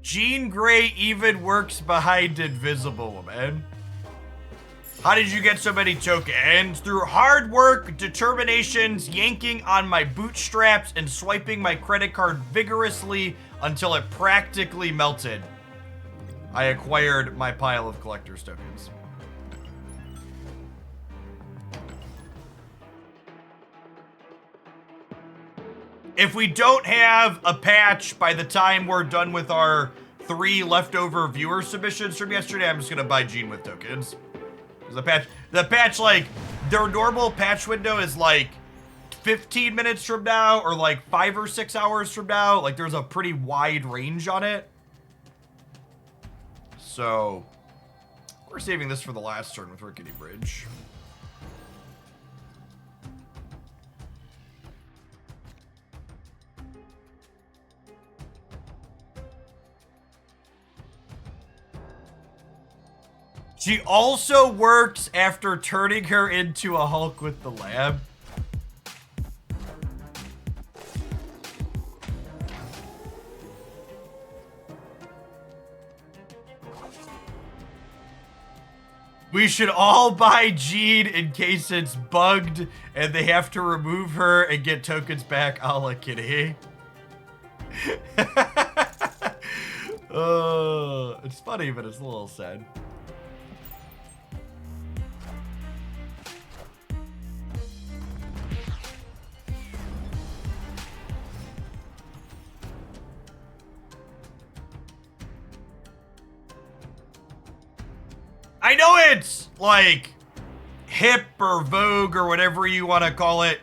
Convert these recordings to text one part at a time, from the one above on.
Jean Grey even works behind Invisible Woman. How did you get so many tokens? Through hard work, determinations, yanking on my bootstraps, and swiping my credit card vigorously until it practically melted. I acquired my pile of collector's tokens. If we don't have a patch by the time we're done with our 3 leftover viewer submissions from yesterday, I'm just gonna buy Jean with tokens. The patch, like, their normal patch window is like 15 minutes from now or like 5 or 6 hours from now. Like, there's a pretty wide range on it. So, we're saving this for the last turn with Rickety Bridge. She also works after turning her into a Hulk with the lab. We should all buy Jean in case it's bugged and they have to remove her and get tokens back a la Kitty. It's funny, but it's a little sad. I know it's, like, hip or vogue or whatever you want to call it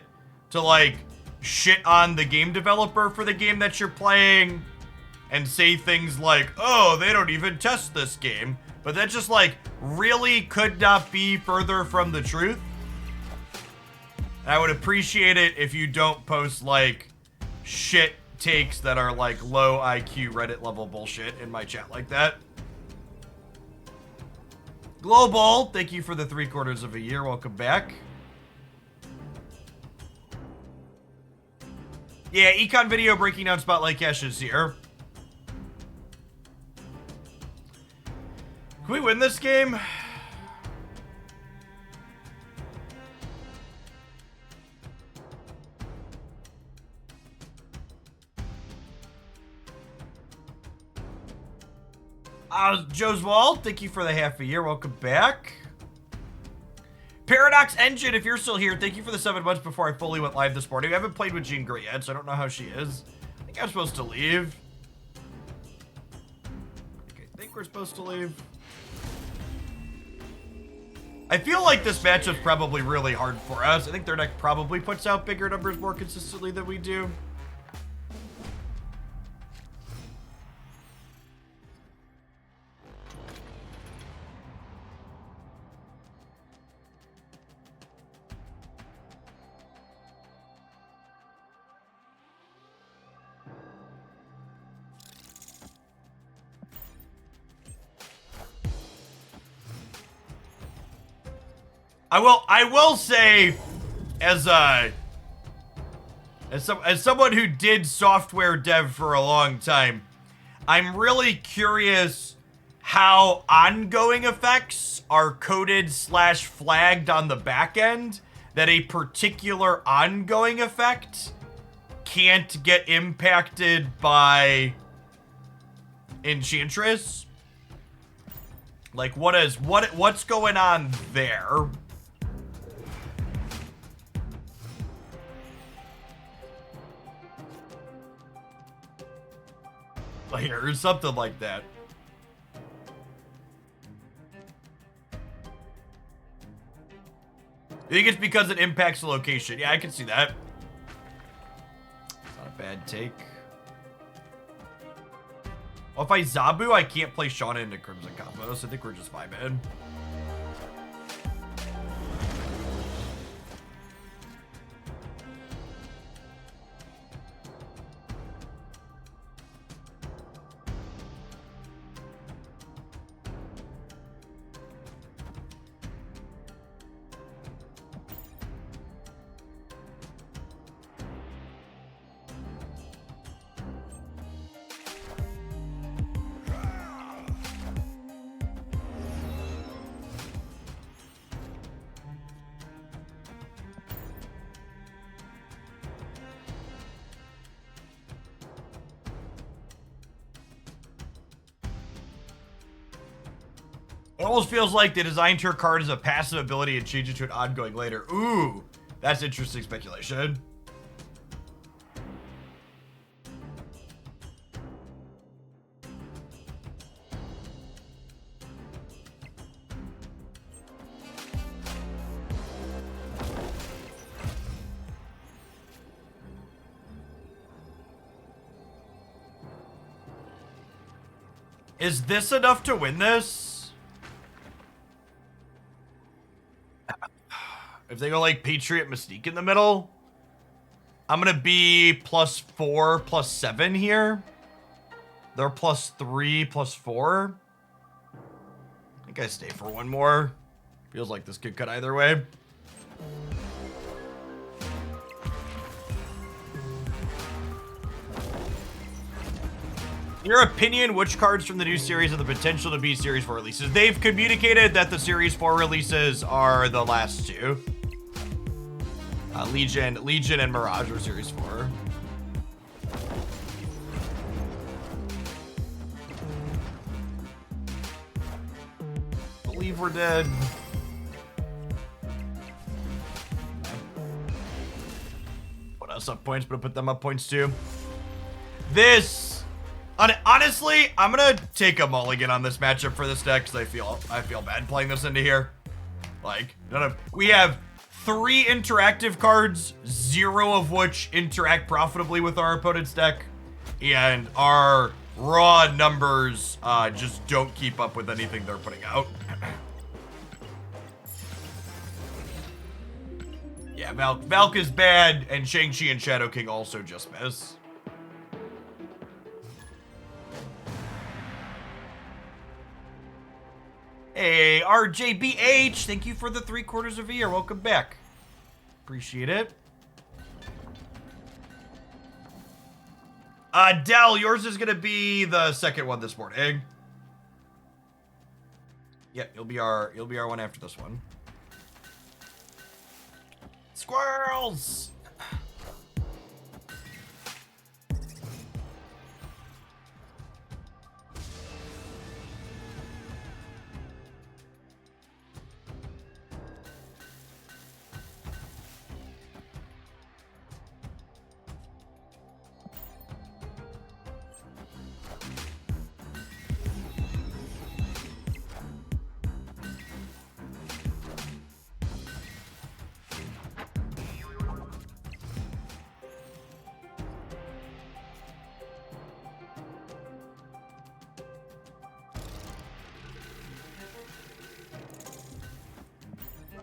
to, like, shit on the game developer for the game that you're playing and say things like, oh, they don't even test this game. But that just, like, really could not be further from the truth. And I would appreciate it if you don't post, like, shit takes that are, like, low IQ Reddit level bullshit in my chat like that. Global, thank you for the 3/4 of a year. Welcome back. Yeah, Econ video breaking down Spotlight Cash is here. Can we win this game? Joe's Wall, thank you for the half a year. Welcome back. Paradox Engine, if you're still here, thank you for the 7 months before I fully went live this morning. I haven't played with Jean Grey yet, so I don't know how she is. I think I'm supposed to leave. I think we're supposed to leave. I feel like this matchup's probably really hard for us. I think their deck probably puts out bigger numbers more consistently than we do. I will say, as someone who did software dev for a long time, I'm really curious how ongoing effects are coded / flagged on the back end, that a particular ongoing effect can't get impacted by Enchantress. Like, what's going on there? Or something like that. I think it's because it impacts the location. Yeah, I can see that. Not a bad take. Well, if I Zabu, I can't play Shauna into Crimson Combo, so I think we're just vibing. It almost feels like they designed her card as a passive ability and changed it to an ongoing later. Ooh, that's interesting speculation. Is this enough to win this? If they go like Patriot Mystique in the middle, I'm gonna be +4, +7 here. They're +3, +4. I think I stay for one more. Feels like this could cut either way. In your opinion, which cards from the new series have the potential to be Series 4 releases? They've communicated that the Series 4 releases are the last two. Legion and Mirage are Series 4. Believe we're dead. Put us up points, but put them up points too. This... Honestly, I'm gonna take a mulligan on this matchup for this deck because I feel bad playing this into here. Like, we have 3 interactive cards, 0 of which interact profitably with our opponent's deck, and our raw numbers just don't keep up with anything they're putting out. Yeah, Valk is bad, and Shang-Chi and Shadow King also just miss. Hey, RJBH, thank you for the 3/4 of a year. Welcome back. Appreciate it. Dell, yours is gonna be the second one this morning. Yep, you'll be our one after this one. Squirrels!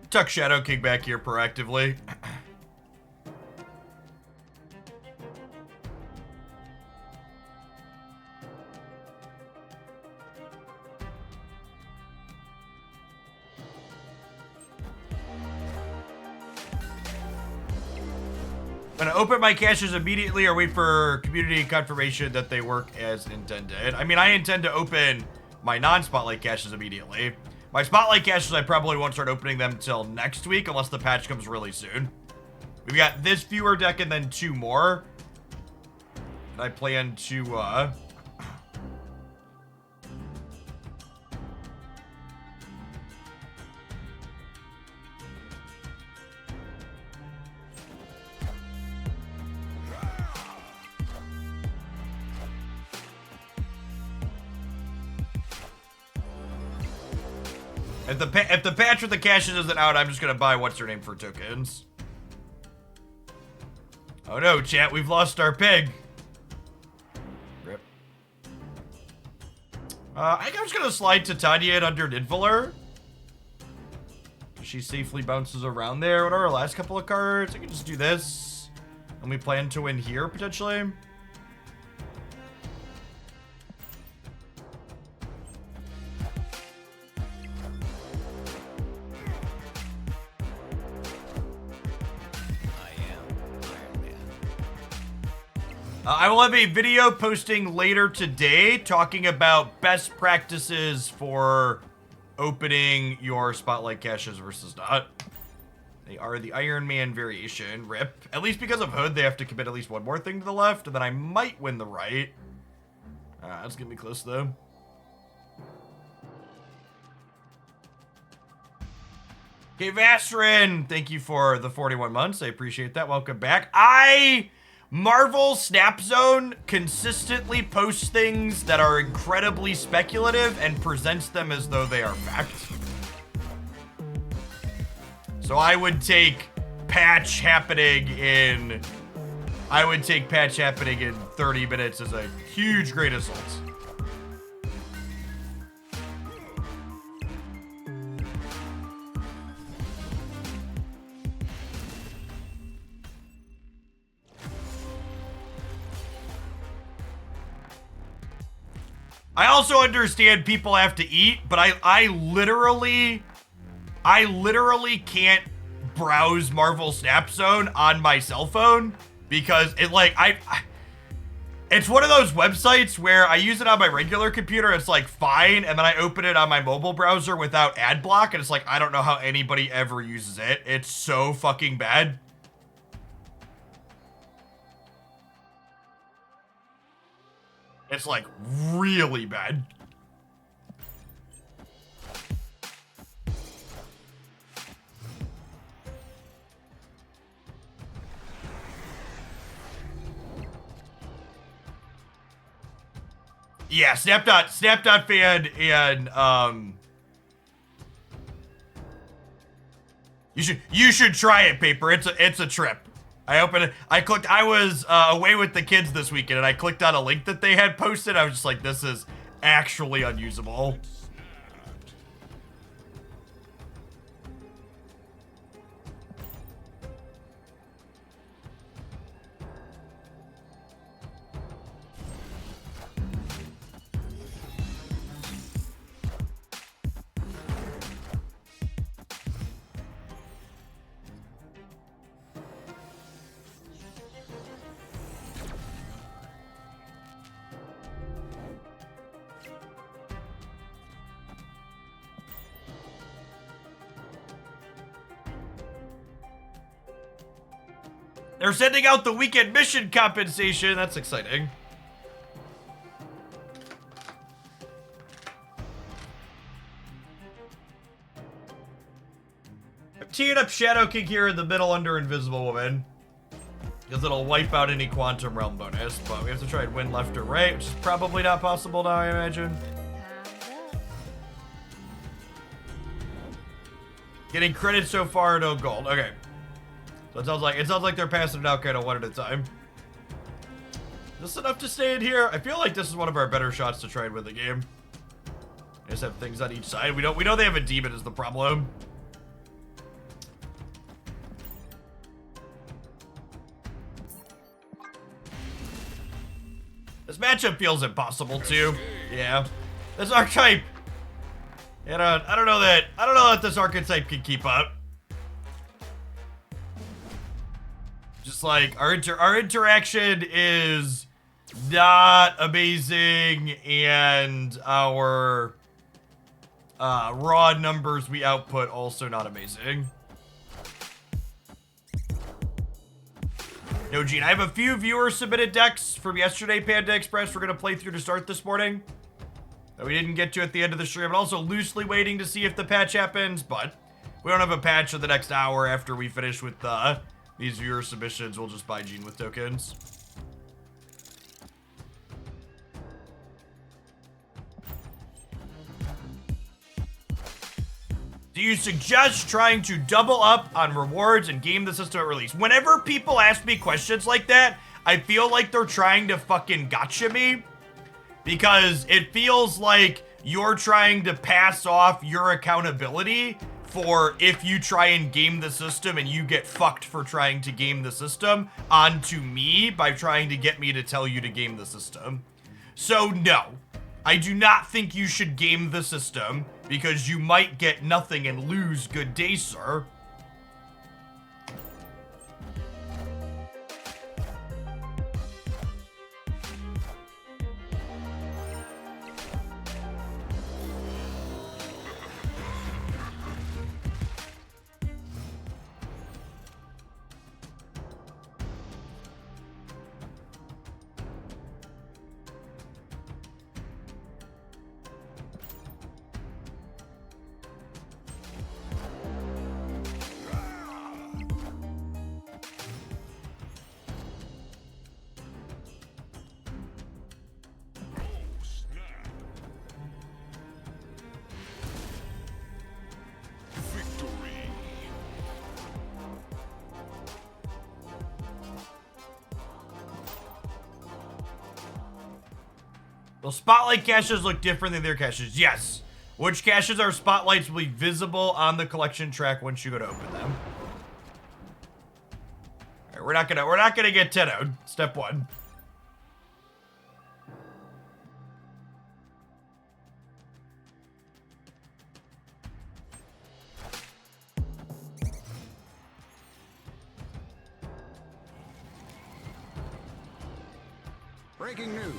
Tuck Shadow King back here proactively. I'm gonna open my caches immediately or wait for community confirmation that they work as intended. I mean, I intend to open my non-spotlight caches immediately. My spotlight caches, I probably won't start opening them till next week unless the patch comes really soon. We've got this viewer deck and then 2 more. And I plan to, If the patch with the caches isn't out, I'm just gonna buy what's her name for tokens. Oh no, chat, we've lost our pig. Rip. I think I'm just gonna slide Titania in under Nidvaler. She safely bounces around there. What are our last couple of cards? I can just do this. And we plan to win here, potentially. I will have a video posting later today talking about best practices for opening your spotlight caches versus not. They are the Iron Man variation. Rip. At least because of Hood, they have to commit at least one more thing to the left, and then I might win the right. That's gonna be close, though. Okay, Vastrin, thank you for the 41 months. I appreciate that. Welcome back. Marvel Snap Zone consistently posts things that are incredibly speculative and presents them as though they are fact. So I would take patch happening in 30 minutes as a huge great assault. I also understand people have to eat, but I literally can't browse Marvel Snap Zone on my cell phone because it like it's one of those websites where I use it on my regular computer, it's like fine, and then I open it on my mobile browser without ad block, and it's like I don't know how anybody ever uses it. It's so fucking bad. It's like really bad. Yeah, Snap.fan and you should try it, Paper. It's a trip. I was away with the kids this weekend and I clicked on a link that they had posted. I was just like, this is actually unusable. They're sending out the weekend mission compensation. That's exciting. I'm teeing up Shadow King here in the middle under Invisible Woman, because it'll wipe out any Quantum Realm bonus, but we have to try and win left or right, which is probably not possible now, I imagine. Getting credit so far, no gold. Okay. So it sounds like they're passing it out kind of one at a time. Is this enough to stay in here? I feel like this is one of our better shots to try and win the game. Just have things on each side. We know they have a demon is the problem. This matchup feels impossible too. Yeah. This archetype. I don't know that this archetype can keep up. Just like our interaction is not amazing, and our raw numbers we output also not amazing. No, Gene, I have a few viewer submitted decks from yesterday, Panda Express, we're gonna play through to start this morning that we didn't get to at the end of the stream. I'm also loosely waiting to see if the patch happens, but we don't have a patch in the next hour after we finish with these viewer submissions. We'll just buy Gene with tokens. Do you suggest trying to double up on rewards and game the system at release? Whenever people ask me questions like that, I feel like they're trying to fucking gotcha me, because it feels like you're trying to pass off your accountability for if you try and game the system and you get fucked for trying to game the system onto me by trying to get me to tell you to game the system. So no, I do not think you should game the system, because you might get nothing and lose good day, sir. Will spotlight caches look different than their caches? Yes. Which caches are spotlights will be visible on the collection track once you go to open them. All right, we're not gonna get 10-0'd. Step 1. Breaking news.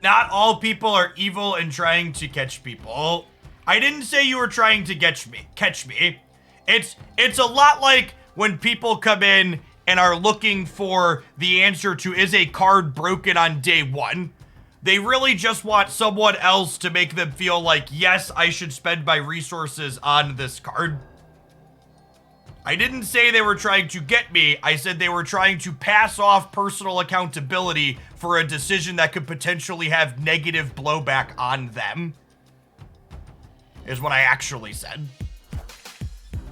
Not all people are evil and trying to catch people. I didn't say you were trying to catch me. It's a lot like when people come in and are looking for the answer to is a card broken on day 1. They really just want someone else to make them feel like, yes, I should spend my resources on this card. I didn't say they were trying to get me. I said they were trying to pass off personal accountability for a decision that could potentially have negative blowback on them. Is what I actually said.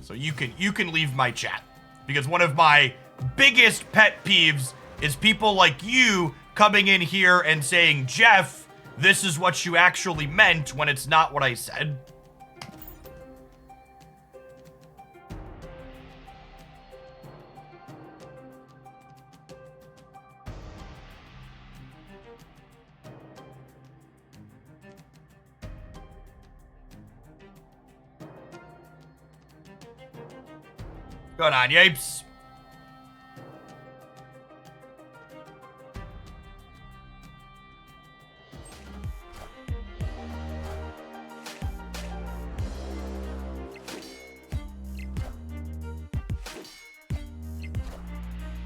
So you can leave my chat. Because one of my biggest pet peeves is people like you coming in here and saying, Jeff, this is what you actually meant when it's not what I said. Going on, Yapes.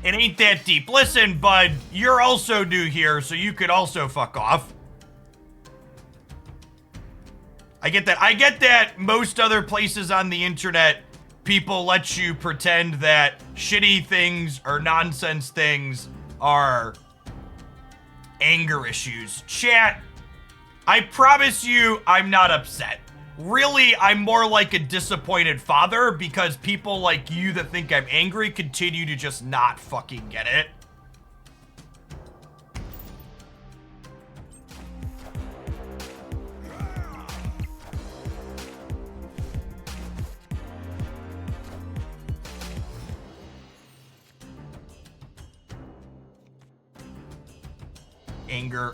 It ain't that deep. Listen, bud, you're also new here, so you could also fuck off. I get that. I get that most other places on the internet, people let you pretend that shitty things or nonsense things are anger issues. Chat, I promise you I'm not upset. Really, I'm more like a disappointed father because people like you that think I'm angry continue to just not fucking get it.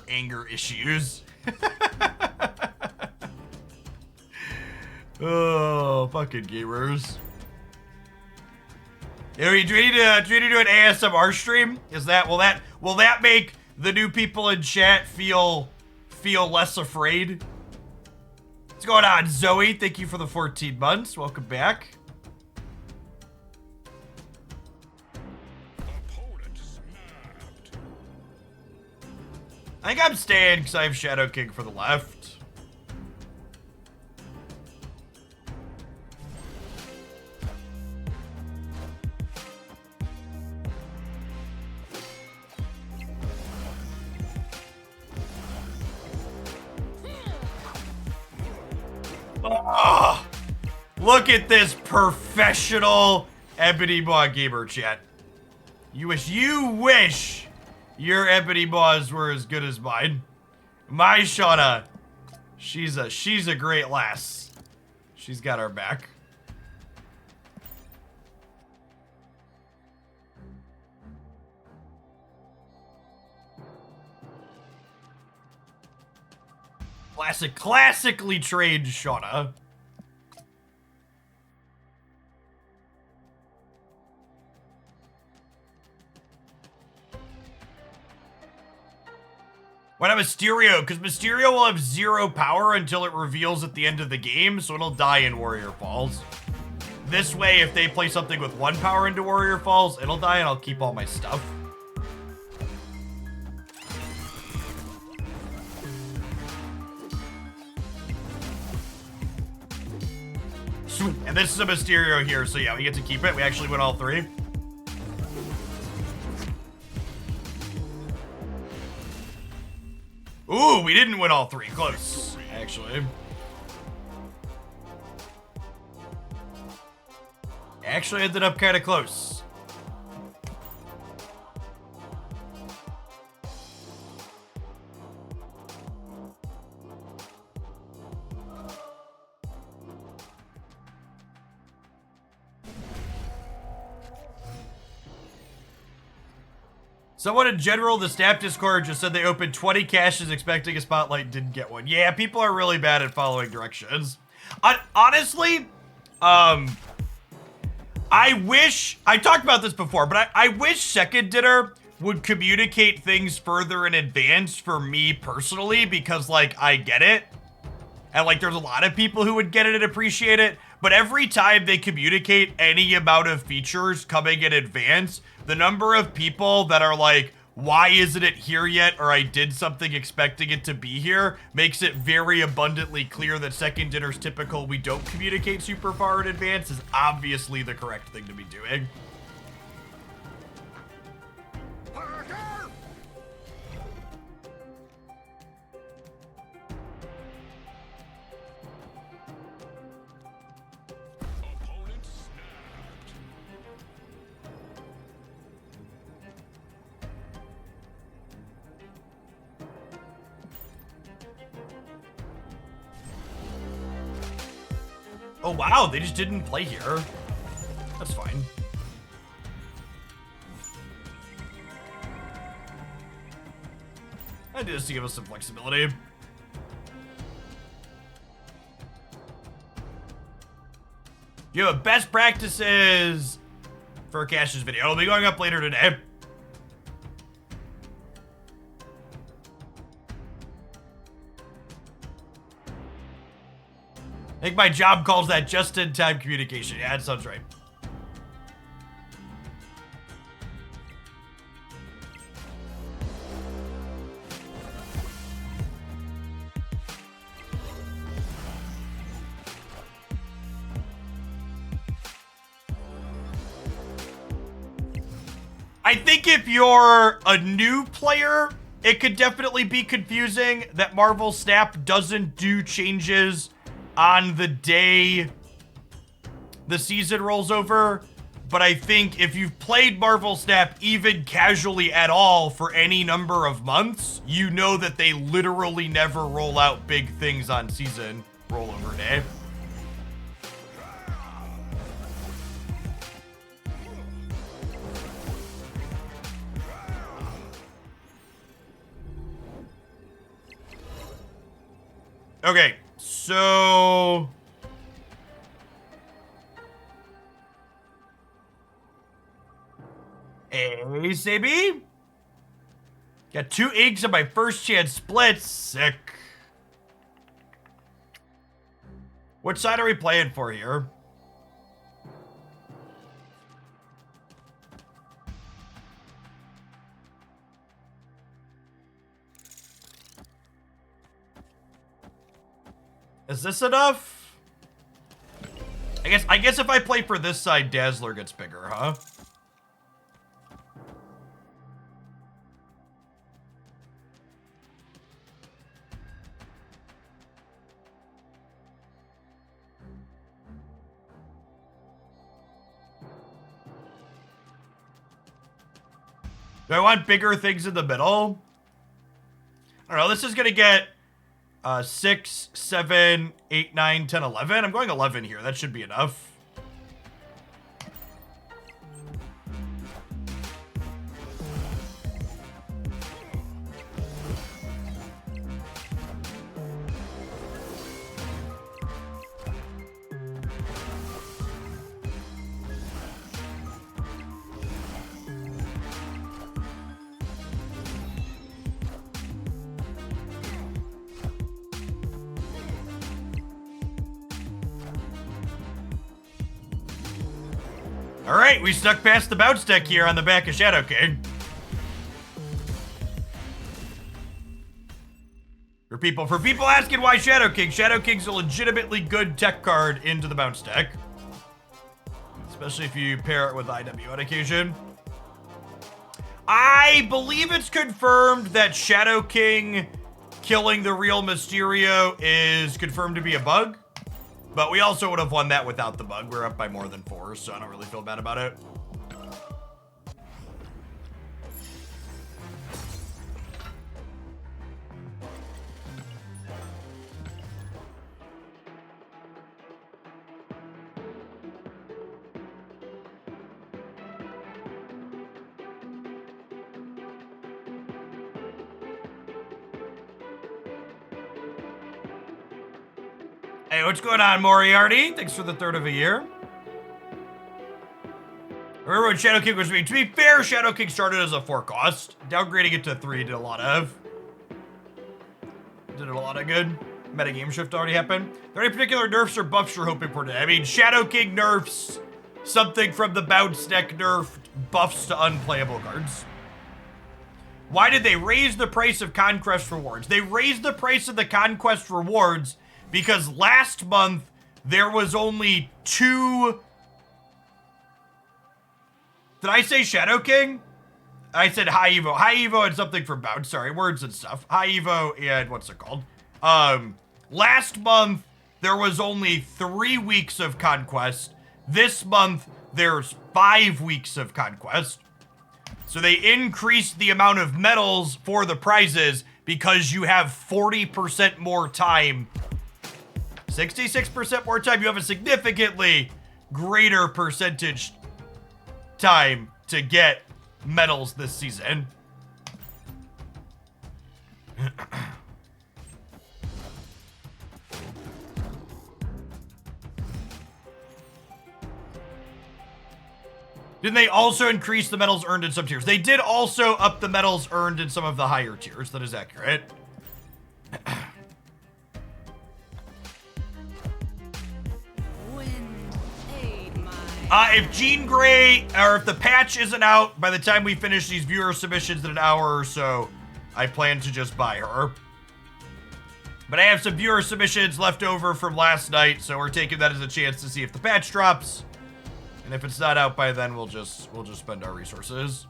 Anger issues. Oh, fucking gamers. Do we need to do an ASMR stream? Will that make the new people in chat feel less afraid? What's going on, Zoe? Thank you for the 14 months. Welcome back. I think I'm staying because I have Shadow King for the left. Oh, look at this professional Ebony Maw gamer chat. You wish your Ebony Maws were as good as mine. My Shauna, she's a great lass. She's got our back. Classically trained Shauna. Why not Mysterio? Because Mysterio will have 0 power until it reveals at the end of the game, so it'll die in Warrior Falls. This way, if they play something with 1 power into Warrior Falls, it'll die and I'll keep all my stuff. Sweet. And this is a Mysterio here, so yeah, we get to keep it. We actually win all 3. Ooh, we didn't win all 3. Close, actually. Actually ended up kind of close. Someone in general, the Snap Discord just said they opened 20 caches expecting a spotlight and didn't get one. Yeah, people are really bad at following directions. Honestly, I wish, I talked about this before, but I wish Second Dinner would communicate things further in advance for me personally, because like, I get it. And like, there's a lot of people who would get it and appreciate it. But every time they communicate any amount of features coming in advance, the number of people that are like, why isn't it here yet? Or I did something expecting it to be here, makes it very abundantly clear that Second Dinner's typical we don't communicate super far in advance is obviously the correct thing to be doing. Oh wow, they just didn't play here. That's fine. I did this to give us some flexibility. You have best practices for Cash's video. It'll be going up later today. I think my job calls that just-in-time communication. Yeah, that sounds right. I think if you're a new player, it could definitely be confusing that Marvel Snap doesn't do changes on the day the season rolls over. But I think if you've played Marvel Snap even casually at all for any number of months, you know that they literally never roll out big things on season rollover day. Okay, so hey, Sabi. Got 2 inks on my first chance splits. Sick. What side are we playing for here? Is this enough? I guess if I play for this side, Dazzler gets bigger, huh? Do I want bigger things in the middle? I don't know. This is gonna get 6, 7, 8, 9, 10, 11. I'm going 11 here. That should be enough. All right, we snuck past the bounce deck here on the back of Shadow King. For people asking why Shadow King's a legitimately good tech card into the bounce deck. Especially if you pair it with IW on occasion. I believe it's confirmed that Shadow King killing the real Mysterio is confirmed to be a bug. But we also would have won that without the bug. We're up by more than 4, so I don't really feel bad about it. Hey, what's going on, Moriarty? Thanks for the third of a year. Remember when Shadow King was being? To be fair, Shadow King started as a 4 cost. Downgrading it to 3 did a lot of good. Metagame shift already happened. Are there any particular nerfs or buffs you're hoping for today? I mean, Shadow King nerfs something from the bounce deck nerfed buffs to unplayable cards. Why did they raise the price of Conquest rewards? They raised the price of the Conquest rewards because last month there was only 2... Did I say Shadow King? I said High Evo. High Evo and something for bounce. Sorry, words and stuff. High Evo and what's it called? Last month there was only 3 weeks of Conquest. This month there's 5 weeks of Conquest. So they increased the amount of medals for the prizes because you have 40% more time. 66% more time. You have a significantly greater percentage time to get medals this season. Didn't they also increase the medals earned in some tiers? They did also up the medals earned in some of the higher tiers. That is accurate. If Jean Grey, or if the patch isn't out by the time we finish these viewer submissions in an hour or so, I plan to just buy her. But I have some viewer submissions left over from last night, so we're taking that as a chance to see if the patch drops. And if it's not out by then, we'll just spend our resources.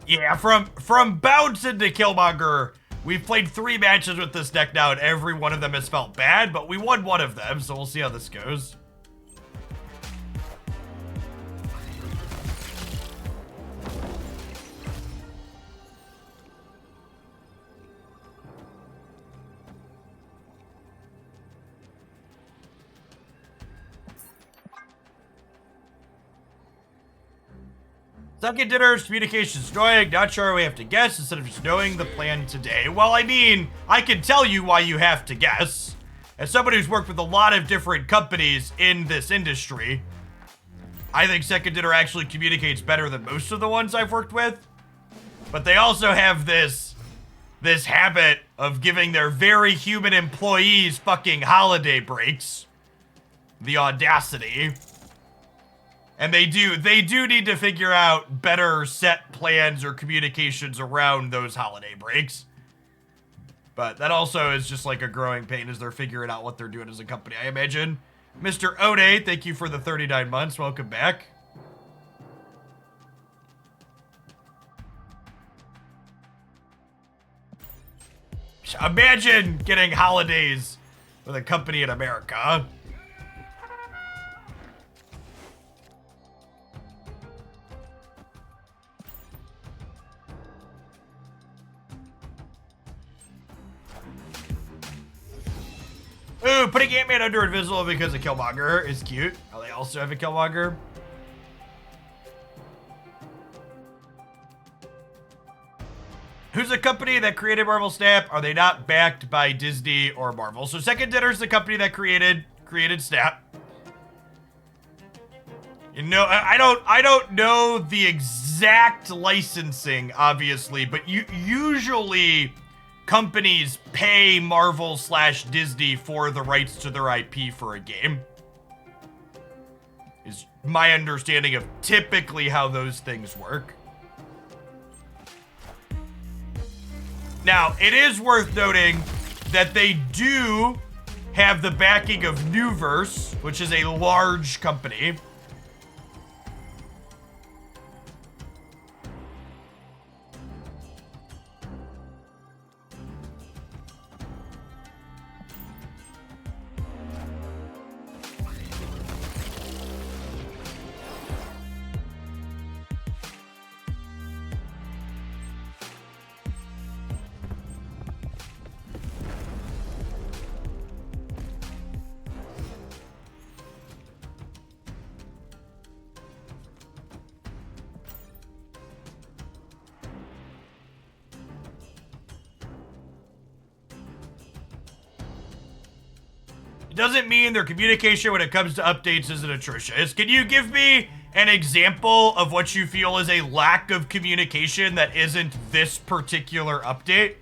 Yeah, from Bounce into Killmonger, we've played 3 matches with this deck now, and every one of them has felt bad, but we won one of them, so we'll see how this goes. Second dinner's communication's annoying. Not sure we have to guess instead of just knowing the plan today. Well, I mean, I can tell you why you have to guess. As somebody who's worked with a lot of different companies in this industry, I think Second Dinner actually communicates better than most of the ones I've worked with. But they also have this habit of giving their very human employees fucking holiday breaks. The audacity. And they do need to figure out better set plans or communications around those holiday breaks. But that also is just like a growing pain as they're figuring out what they're doing as a company, I imagine. Mr. Ode, thank you for the 39 months. Welcome back. Imagine getting holidays with a company in America. Ooh, putting Ant-Man under Invisible because of Killmonger is cute. Oh, they also have a Killmonger. Who's the company that created Marvel Snap? Are they not backed by Disney or Marvel? So Second Dinner's the company that created Snap. You know, I don't know the exact licensing, obviously, but usually companies pay Marvel/Disney for the rights to their IP for a game. Is my understanding of typically how those things work. Now, it is worth noting that they do have the backing of Newverse, which is a large company. doesn't mean their communication when it comes to updates isn't atrocious. Can you give me an example of what you feel is a lack of communication that isn't this particular update?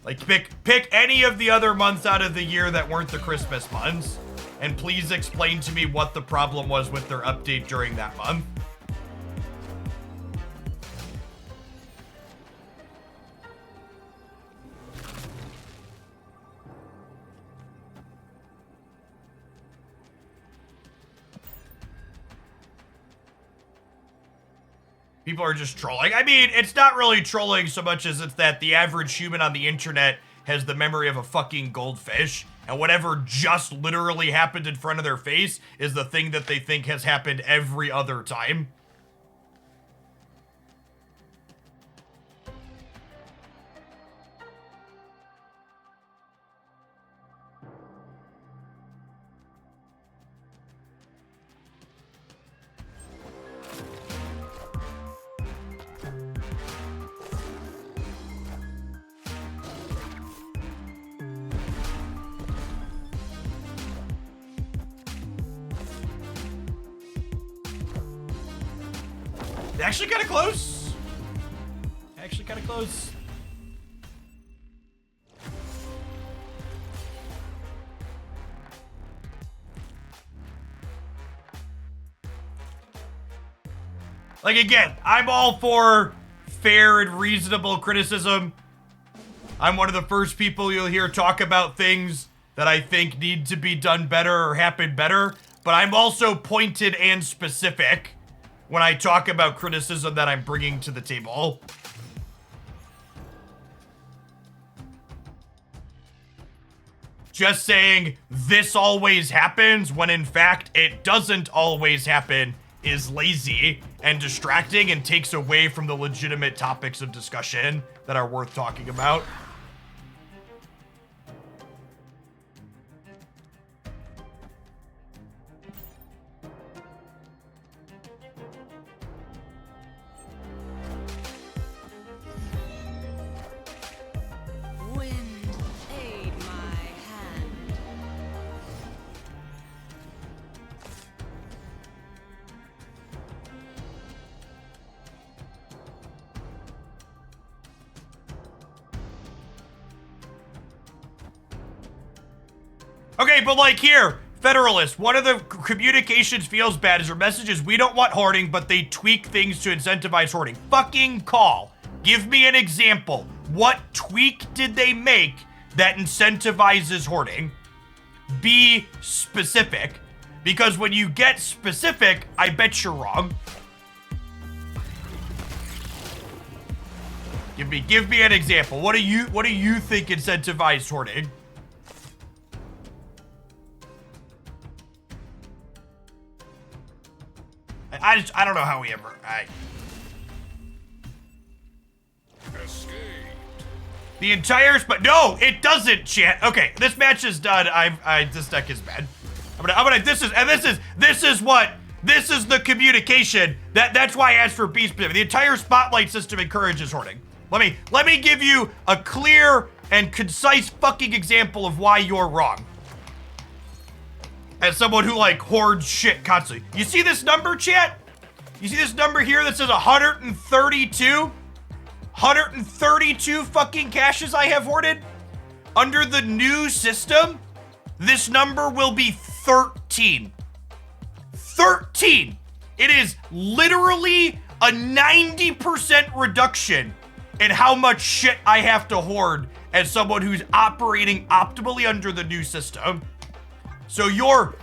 Like, pick any of the other months out of the year that weren't the Christmas months, and please explain to me what the problem was with their update during that month. People are just trolling. I mean, it's not really trolling so much as it's that the average human on the internet has the memory of a fucking goldfish, and whatever just literally happened in front of their face is the thing that they think has happened every other time. Actually kind of close. Actually kind of close. Like, again, I'm all for fair and reasonable criticism. I'm one of the first people you'll hear talk about things that I think need to be done better or happen better, but I'm also pointed and specific when I talk about criticism that I'm bringing to the table. Just saying this always happens when in fact it doesn't always happen is lazy and distracting and takes away from the legitimate topics of discussion that are worth talking about. Okay, but like here, Federalist, one of the communications feels bad is their messages, we don't want hoarding, but they tweak things to incentivize hoarding. Fucking call. Give me an example. What tweak did they make that incentivizes hoarding? Be specific. Because when you get specific, I bet you're wrong. Give me an example. What do you think incentivized hoarding? I don't know how we ever. Escape. The entire no, it doesn't, chat. Okay, this match is done. This deck is bad. This is the communication. That's why I asked for beast. The entire spotlight system encourages hoarding. Let me give you a clear and concise fucking example of why you're wrong. As someone who like hoards shit constantly. You see this number, chat? You see this number here that says 132? 132 fucking caches I have hoarded? Under the new system, this number will be 13. 13! It is literally a 90% reduction in how much shit I have to hoard as someone who's operating optimally under the new system. So you're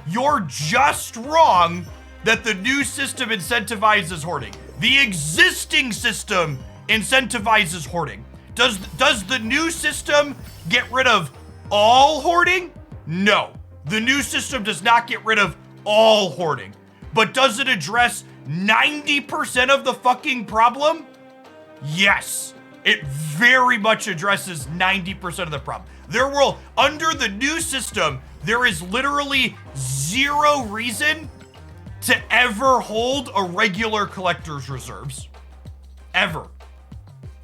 just wrong that the new system incentivizes hoarding. The existing system incentivizes hoarding. Does the new system get rid of all hoarding? No. The new system does not get rid of all hoarding. But does it address 90% of the fucking problem? Yes. It very much addresses 90% of the problem. Under the new system, there is literally zero reason to ever hold a regular collector's reserves. Ever.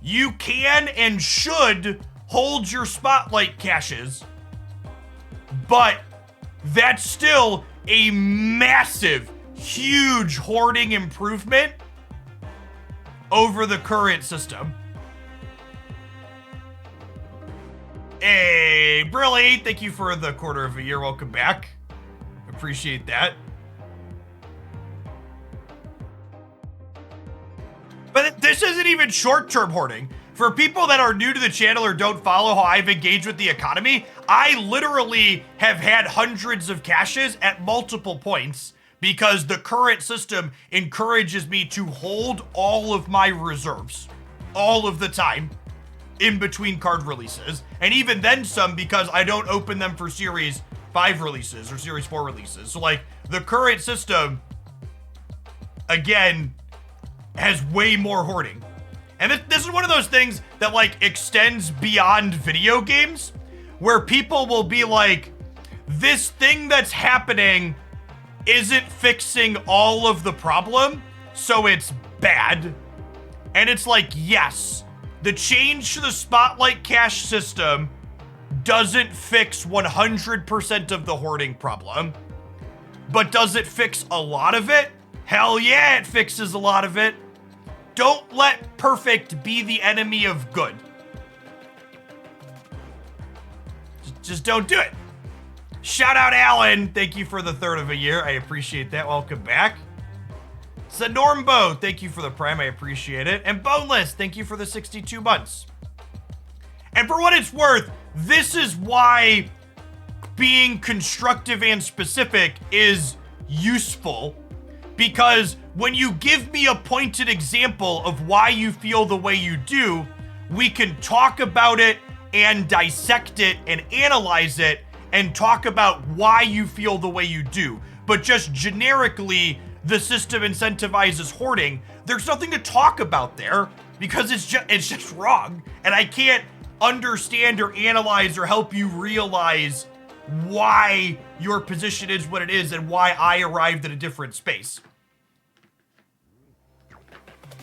You can and should hold your spotlight caches, but that's still a massive, huge hoarding improvement over the current system. Hey, Brilly, thank you for the quarter of a year. Welcome back. Appreciate that. But this isn't even short-term hoarding. For people that are new to the channel or don't follow how I've engaged with the economy, I literally have had hundreds of caches at multiple points because the current system encourages me to hold all of my reserves all of the time in between card releases. And even then some because I don't open them for Series 5 releases or Series 4 releases. So like the current system, again, has way more hoarding. And this is one of those things that like extends beyond video games where people will be like, this thing that's happening isn't fixing all of the problem, so it's bad. And it's like, yes, the change to the Spotlight cache system doesn't fix 100% of the hoarding problem, but does it fix a lot of it? Hell yeah, it fixes a lot of it. Don't let perfect be the enemy of good. Just don't do it. Shout out Alan. Thank you for the third of a year. I appreciate that. Welcome back. Sanormbo, thank you for the prime. I appreciate it. And Boneless, thank you for the 62 months. And for what it's worth, this is why being constructive and specific is useful. Because when you give me a pointed example of why you feel the way you do, we can talk about it and dissect it and analyze it and talk about why you feel the way you do. But just generically, the system incentivizes hoarding. There's nothing to talk about there because it's just wrong. And I can't understand or analyze or help you realize why your position is what it is and why I arrived at a different space.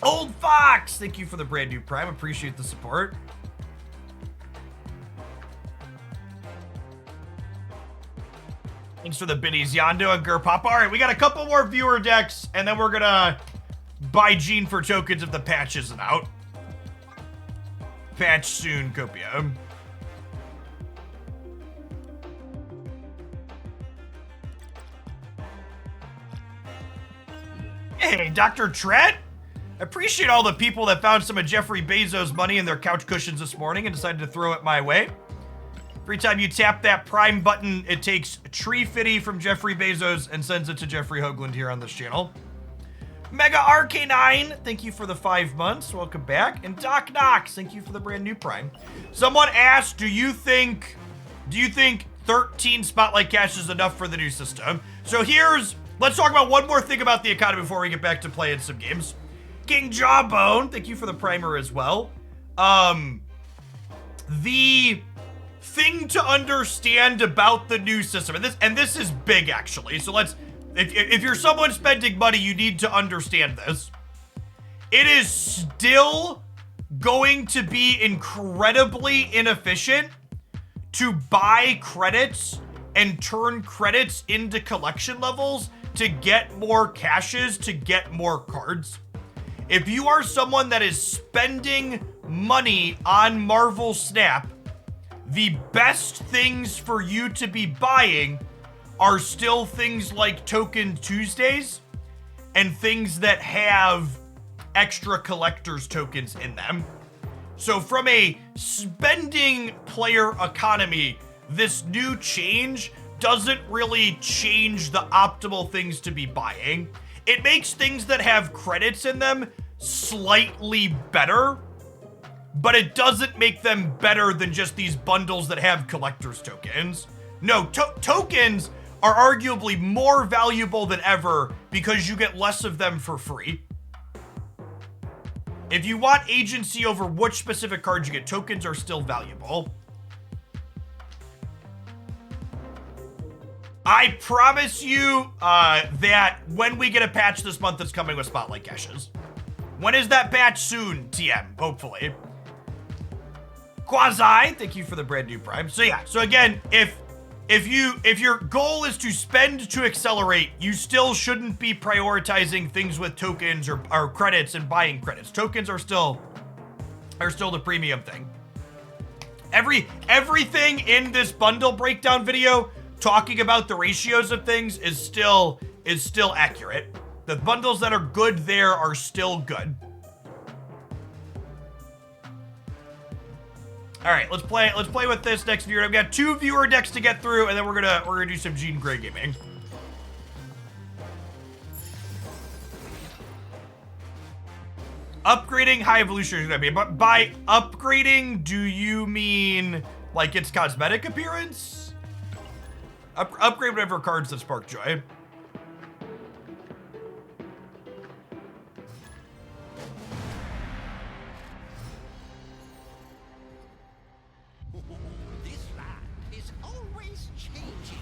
Old Fox, thank you for the brand new prime. Appreciate the support. Thanks for the biddies, Yondo and Gurpapa. All right, we got a couple more viewer decks, and then we're gonna buy Gene for tokens if the patch isn't out. Patch soon, Copia. Hey, Dr. Trent. Appreciate all the people that found some of Jeffrey Bezos' money in their couch cushions this morning and decided to throw it my way. Every time you tap that prime button, it takes Tree Fitty from Jeffrey Bezos and sends it to Jeffrey Hoagland here on this channel. Mega RK9, thank you for the 5 months. Welcome back. And Doc Knox, thank you for the brand new prime. Someone asked, do you think 13 Spotlight cash is enough for the new system? So let's talk about one more thing about the economy before we get back to playing some games. King Jawbone, thank you for the primer as well. The thing to understand about the new system, and this is big actually, so if you're someone spending money, you need to understand this. It is still going to be incredibly inefficient to buy credits and turn credits into collection levels to get more caches, to get more cards. If you are someone that is spending money on Marvel Snap, the best things for you to be buying are still things like Token Tuesdays and things that have extra collector's tokens in them. So from a spending player economy, this new change doesn't really change the optimal things to be buying. It makes things that have credits in them slightly better, but it doesn't make them better than just these bundles that have collector's tokens. No, tokens are arguably more valuable than ever because you get less of them for free. If you want agency over which specific cards you get, tokens are still valuable. I promise you that when we get a patch this month that's coming with Spotlight caches. When is that patch? Soon, TM, hopefully. Quasi, thank you for the brand new prime. So yeah, so again, if if your goal is to spend to accelerate, you still shouldn't be prioritizing things with tokens or credits and buying credits. Tokens are still the premium thing. Everything in this bundle breakdown video talking about the ratios of things is still accurate. The bundles that are good there are still good. All right, let's play with this next viewer. I've got 2 viewer decks to get through, and then we're gonna do some Gene Gray gaming. Upgrading high evolution is gonna be, but by upgrading, do you mean like its cosmetic appearance? Upgrade whatever cards that spark joy. This land is always changing.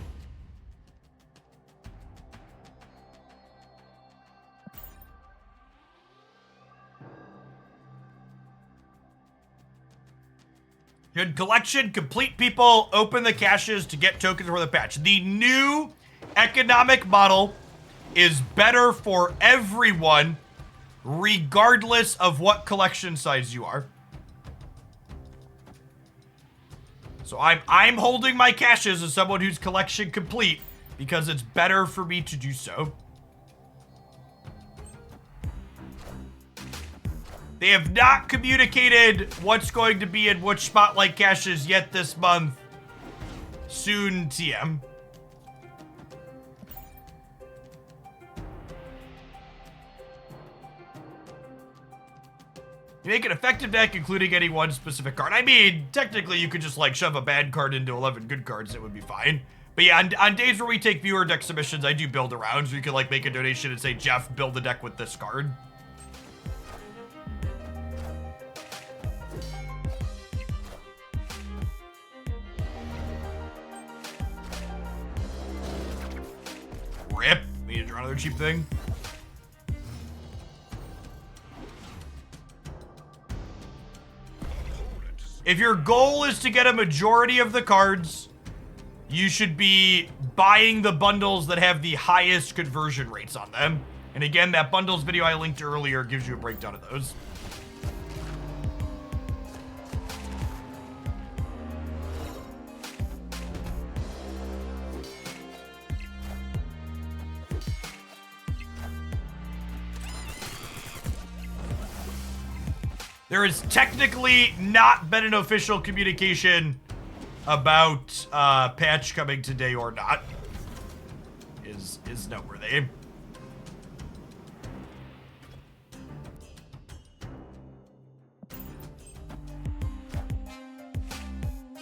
Should collection complete people open the caches to get tokens for the patch? The new economic model is better for everyone, regardless of what collection size you are. So I'm holding my caches as someone who's collection complete because it's better for me to do so. They have not communicated what's going to be in which spotlight caches yet this month. Soon, TM. You make an effective deck, including any one specific card. I mean, technically, you could just like shove a bad card into 11 good cards. It would be fine. But yeah, on days where we take viewer deck submissions, I do build around, so you can like make a donation and say, Jeff, build a deck with this card. Rip. We need to draw another cheap thing. If your goal is to get a majority of the cards, you should be buying the bundles that have the highest conversion rates on them. And again, that bundles video I linked earlier gives you a breakdown of those. There has technically not been an official communication about patch coming today or not. Is noteworthy.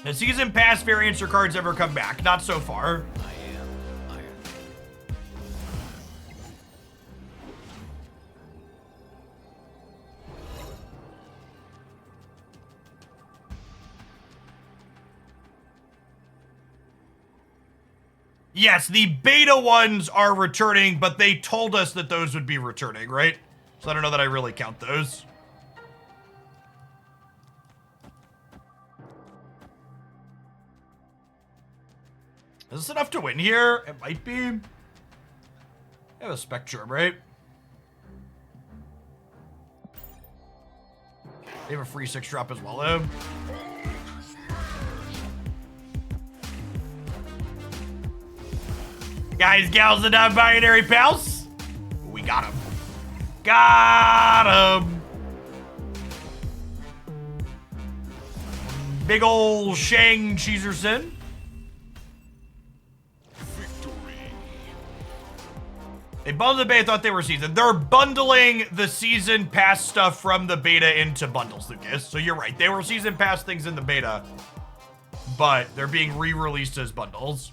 The season pass variants or cards ever come back? Not so far. Yes, the beta ones are returning, but they told us that those would be returning, right? So I don't know that I really count those. Is this enough to win here? It might be. I have a Spectrum, right? They have a free 6-drop as well, though. Guys, gals, and non-binary pals. We got him. Got him. Big ol' Shang Cheezerson. Victory. They bundled the beta, thought they were season. They're bundling the season pass stuff from the beta into bundles, Lucas. So you're right. They were season pass things in the beta, but they're being re-released as bundles.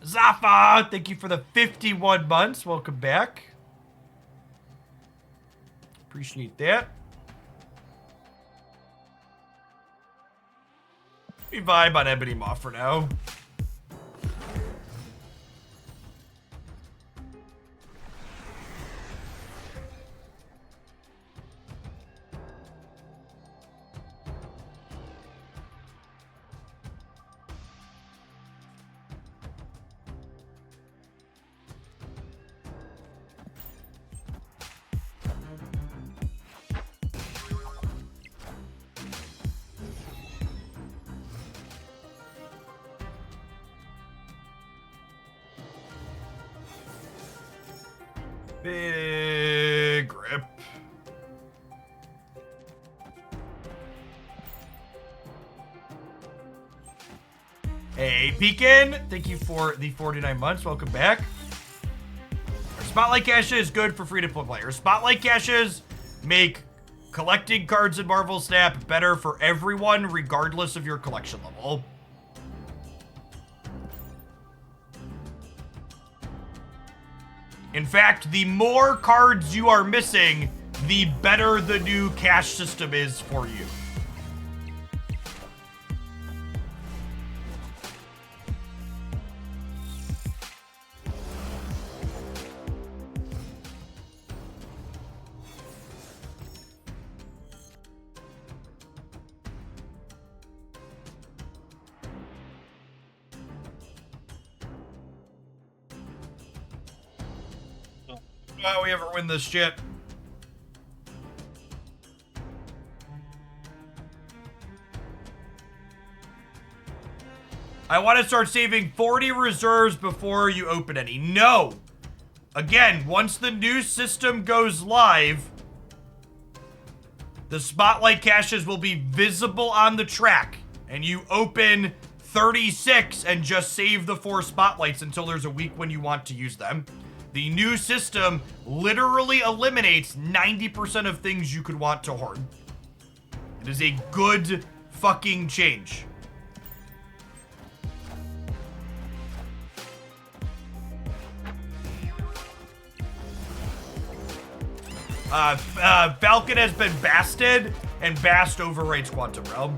Zafa, thank you for the 51 months. Welcome back. Appreciate that. We vibe on Ebony Maw for now. Big rip. Hey, Pekin, thank you for the 49 months. Welcome back. Our Spotlight caches is good for free-to-play players. Spotlight caches make collecting cards in Marvel Snap better for everyone, regardless of your collection level. In fact, the more cards you are missing, the better the new cache system is for you. How we ever win this shit? I want to start saving 40 reserves before you open any. No! Again, once the new system goes live, the Spotlight caches will be visible on the track, and you open 36 and just save the 4 Spotlights until there's a week when you want to use them. The new system literally eliminates 90% of things you could want to hoard. It is a good fucking change. Falcon has been basted, and Bast overwrites Quantum Realm.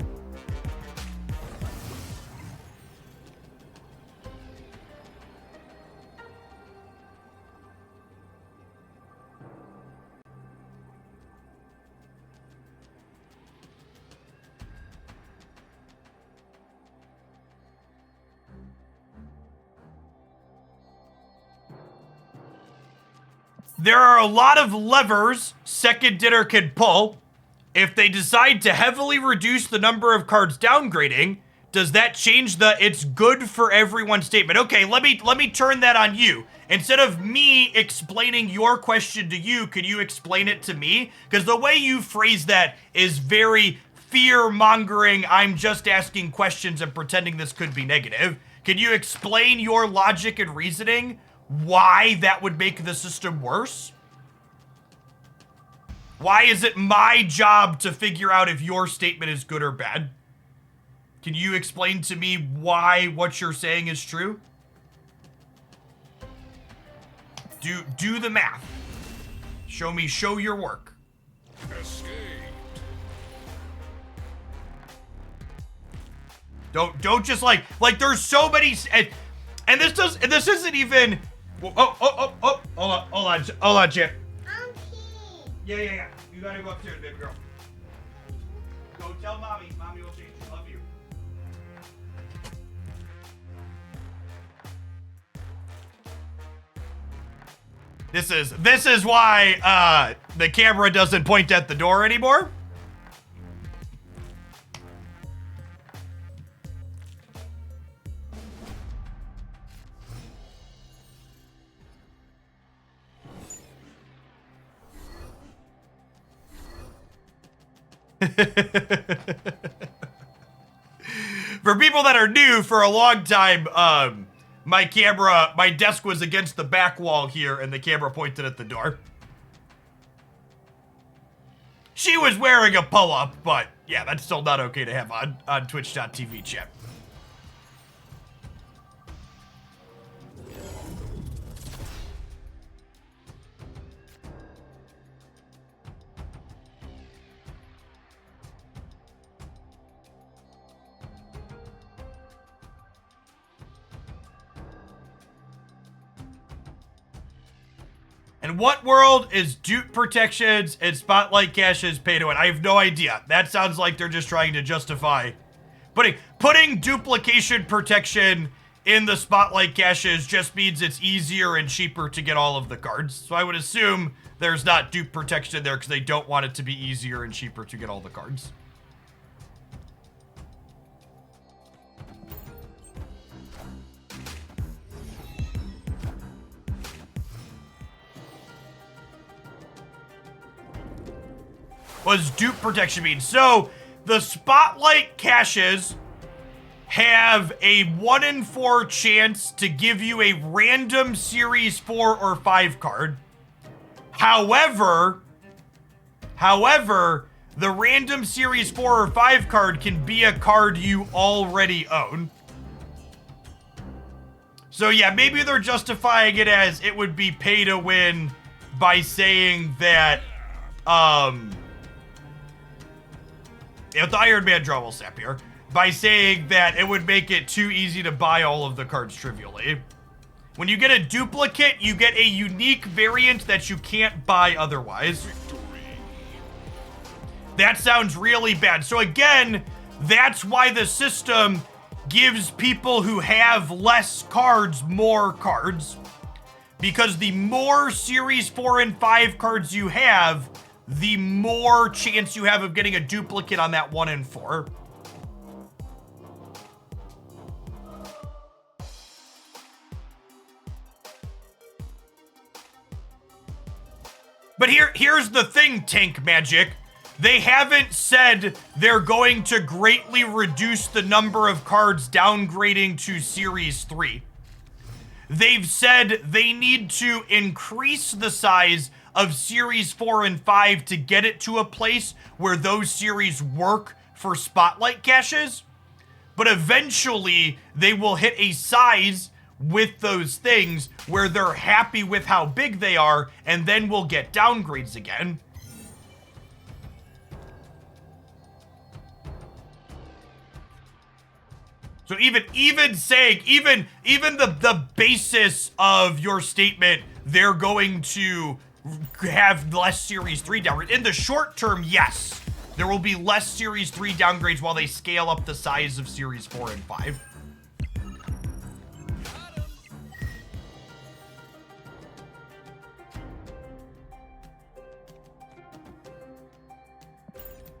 There are a lot of levers Second Dinner can pull. If they decide to heavily reduce the number of cards downgrading, does that change the "it's good for everyone" statement? Okay, let me turn that on you. Instead of me explaining your question to you, could you explain it to me? Because the way you phrase that is very fear-mongering. I'm just asking questions and pretending this could be negative. Can you explain your logic and reasoning? Why that would make the system worse? Why is it my job to figure out if your statement is good or bad? Can you explain to me why what you're saying is true? Do the math. Show your work. Escape. Don't just like there's so many and this isn't even. Oh, hold on, Chip. Yeah. You gotta go upstairs, baby girl. Go tell mommy. Mommy will change. Love you. This is why the camera doesn't point at the door anymore. For people that are new, for a long time, my desk was against the back wall here, and the camera pointed at the door. She was wearing a pull-up, but yeah, that's still not okay to have on Twitch.tv chat. And what world is dupe protections and spotlight caches pay to win? I have no idea. That sounds like they're just trying to justify putting duplication protection in the spotlight caches just means it's easier and cheaper to get all of the cards. So I would assume there's not dupe protection there because they don't want it to be easier and cheaper to get all the cards. was dupe protection mean? So the Spotlight caches have a 1 in 4 chance to give you a random Series 4 or 5 card. However, the random Series 4 or 5 card can be a card you already own. So yeah, maybe they're justifying it as it would be pay to win by saying that, the Iron Man draw will snap here, by saying that it would make it too easy to buy all of the cards trivially. When you get a duplicate, you get a unique variant that you can't buy otherwise. That sounds really bad. So again, that's why the system gives people who have less cards more cards. Because the more Series 4 and 5 cards you have, the more chance you have of getting a duplicate on that 1 in 4. But here's the thing, Tank Magic. They haven't said they're going to greatly reduce the number of cards downgrading to Series 3. They've said they need to increase the size of Series 4 and 5 to get it to a place where those series work for Spotlight caches. But eventually, they will hit a size with those things where they're happy with how big they are, and then we'll get downgrades again. So even saying, even the basis of your statement, they're going to have less Series 3 downgrades. In the short term, yes. There will be less Series 3 downgrades while they scale up the size of Series 4 and 5.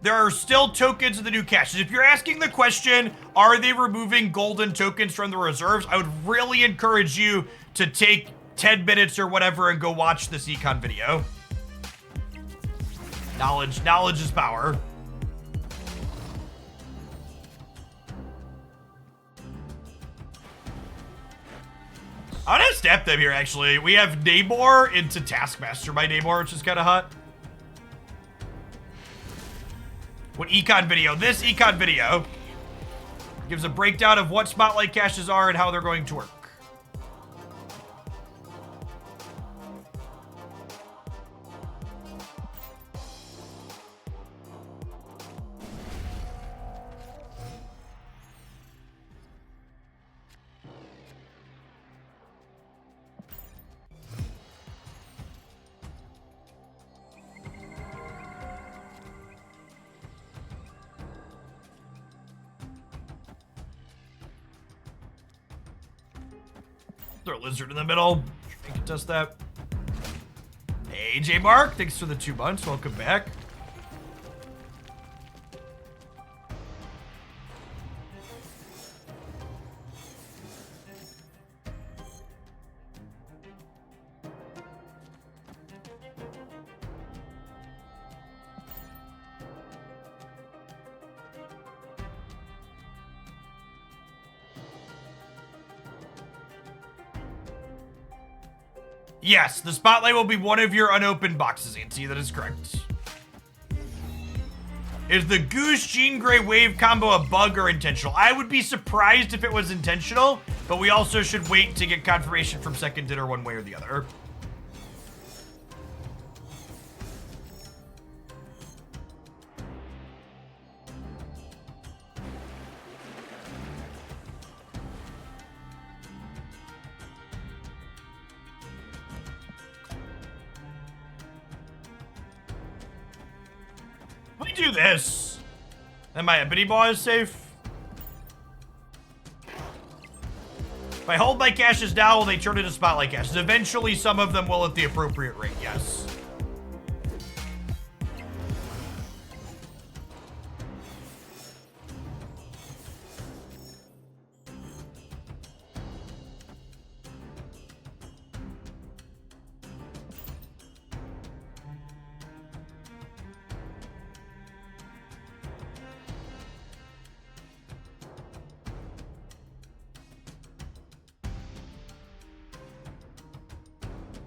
There are still tokens in the new caches. If you're asking the question, are they removing golden tokens from the reserves? I would really encourage you to take 10 minutes or whatever and go watch this Econ video. Knowledge is power. I'm gonna step them here, actually. We have Namor into Taskmaster by Namor, which is kind of hot. What Econ video? This Econ video gives a breakdown of what Spotlight caches are and how they're going to work. Throw a lizard in the middle. We can test that. Hey, J Mark, thanks for the 2 months. Welcome back. Yes, the Spotlight will be one of your unopened boxes, Auntie. That is correct. Is the Goose Jean Grey Wave combo a bug or intentional? I would be surprised if it was intentional, but we also should wait to get confirmation from Second Dinner one way or the other. Let me do this. Then my Ebony Ball is safe. If I hold my caches now, will they turn into Spotlight caches? Eventually, some of them will at the appropriate rate, yes.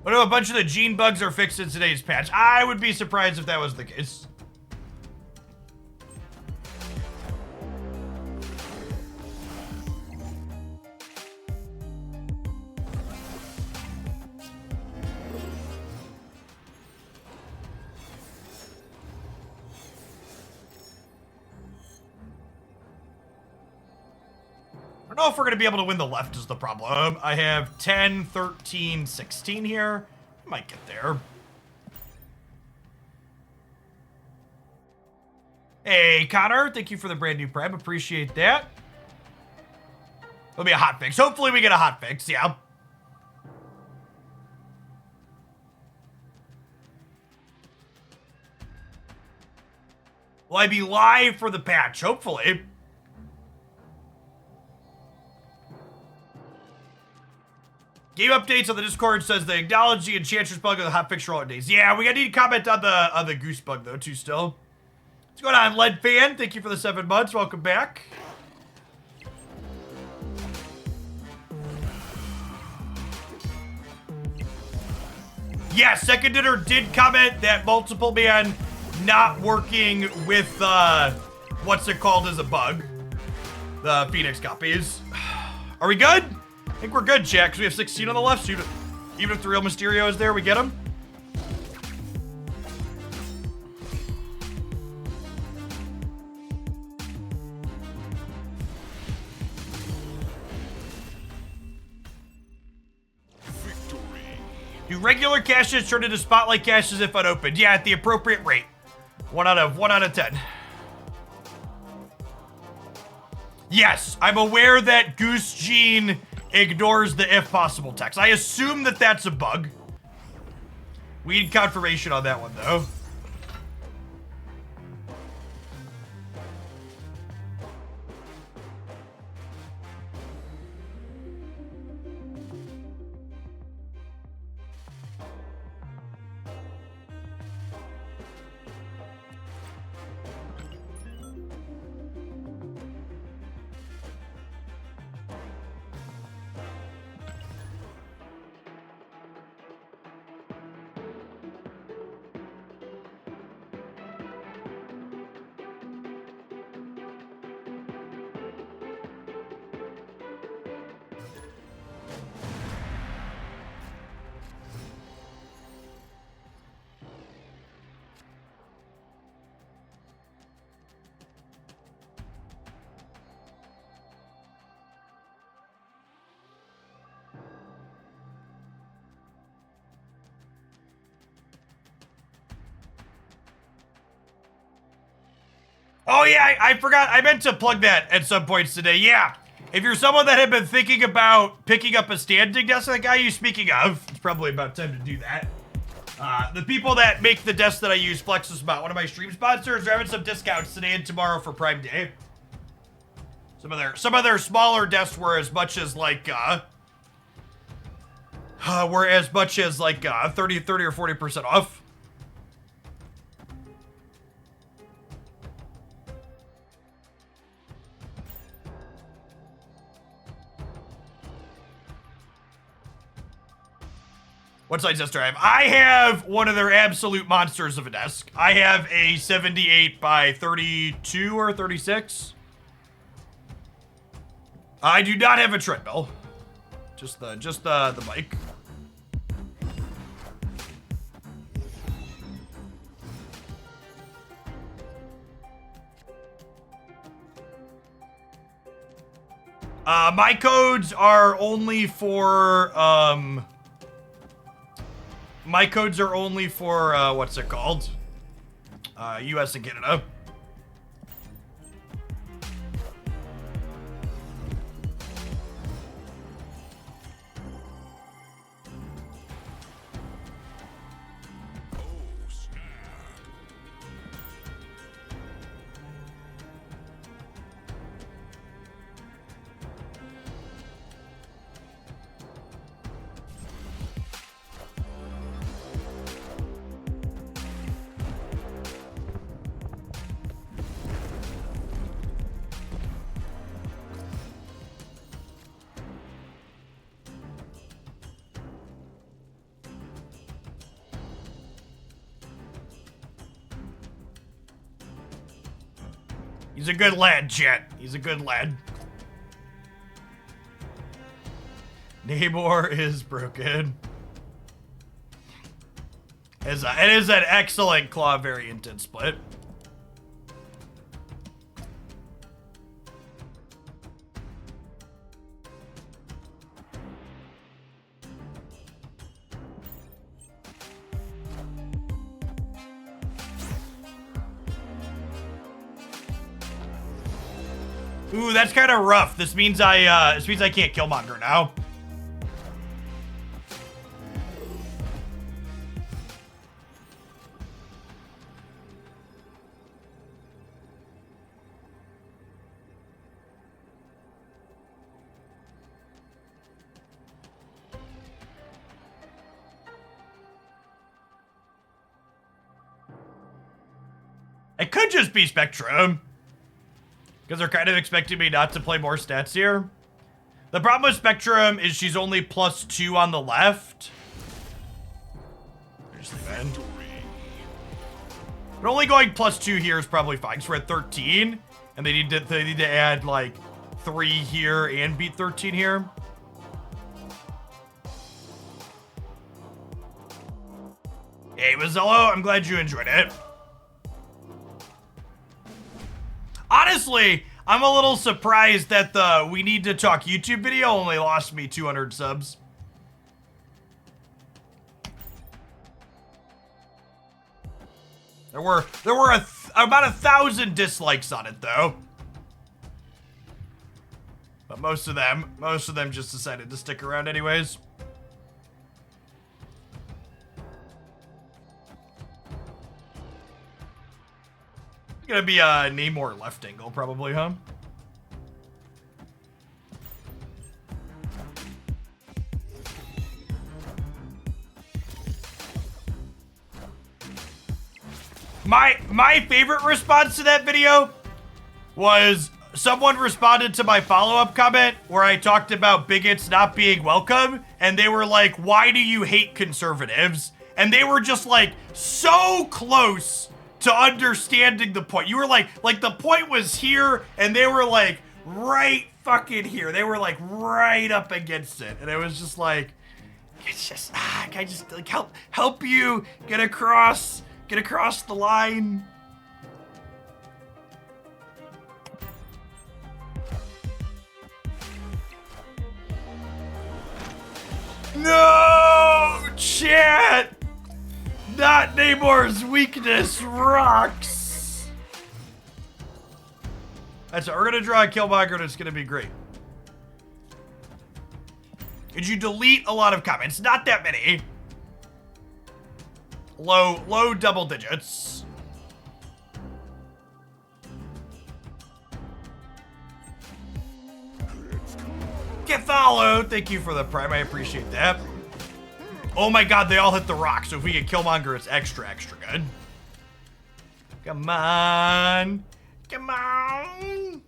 What if a bunch of the gene bugs are fixed in today's patch? I would be surprised if that was the case. I don't know if we're going to be able to win the left is the problem. I have 10, 13, 16 here. Might get there. Hey, Connor. Thank you for the brand new prem. Appreciate that. It'll be a hot fix. Hopefully we get a hot fix. Yeah. Will I be live for the patch? Hopefully. Game updates on the Discord says they acknowledge the Enchantress bug of the hotfix roll days. Yeah, we need to comment on the goose bug though too. Still, what's going on, Lead Fan? Thank you for the 7 months. Welcome back. Yeah, Second Dinner did comment that Multiple Man not working with what's it called as a bug, the Phoenix copies. Are we good? I think we're good, chat, because we have 16 on the left, so even if the real Mysterio is there, we get him. Victory. Do regular caches turn into spotlight caches if unopened? Yeah, at the appropriate rate. 1 out of 10. Yes, I'm aware that Goose Gene ignores the if possible text. I assume that that's a bug. We need confirmation on that one, though. Oh yeah, I forgot. I meant to plug that at some points today. Yeah, if you're someone that had been thinking about picking up a standing desk, the guy you're speaking of, it's probably about time to do that. The people that make the desk that I use, Flexispot, one of my stream sponsors, are having some discounts today and tomorrow for Prime Day. Some of their smaller desks were as much as like 30 or 40% off. What size desk do I have? I have one of their absolute monsters of a desk. I have a 78 by 32 or 36. I do not have a treadmill. Just the mic. My codes are only for what's it called? US and Canada. He's a good lad, chat. He's a good lad. Namor is broken. It is an excellent claw variant in Split. Ooh, that's kind of rough. This means I can't Killmonger now. It could just be Spectrum. Because they're kind of expecting me not to play more stats here. The problem with Spectrum is she's only +2 on the left. But only going +2 here is probably fine, because we're at 13. And they need to add like 3 here and beat 13 here. Hey, Mazzello, I'm glad you enjoyed it. Honestly, I'm a little surprised that the We Need to Talk YouTube video only lost me 200 subs. There were about 1,000 dislikes on it though. But most of them just decided to stick around anyways. Gonna be a Namor left angle, probably, huh? My favorite response to that video was someone responded to my follow-up comment where I talked about bigots not being welcome, and they were like, "Why do you hate conservatives?" And they were just like so close to understanding the point. You were like the point was here, and they were like right fucking here. They were like right up against it, and it was just like, it's just can I just like help you get across the line? No, chat. Not Namor's weakness rocks. That's it. We're gonna draw a Killmonger and it's gonna be great. Did you delete a lot of comments? Not that many. Low double digits. Get followed. Thank you for the prime. I appreciate that. Oh my god, they all hit the rock, so if we get Killmonger, it's extra good. Come on. Come on.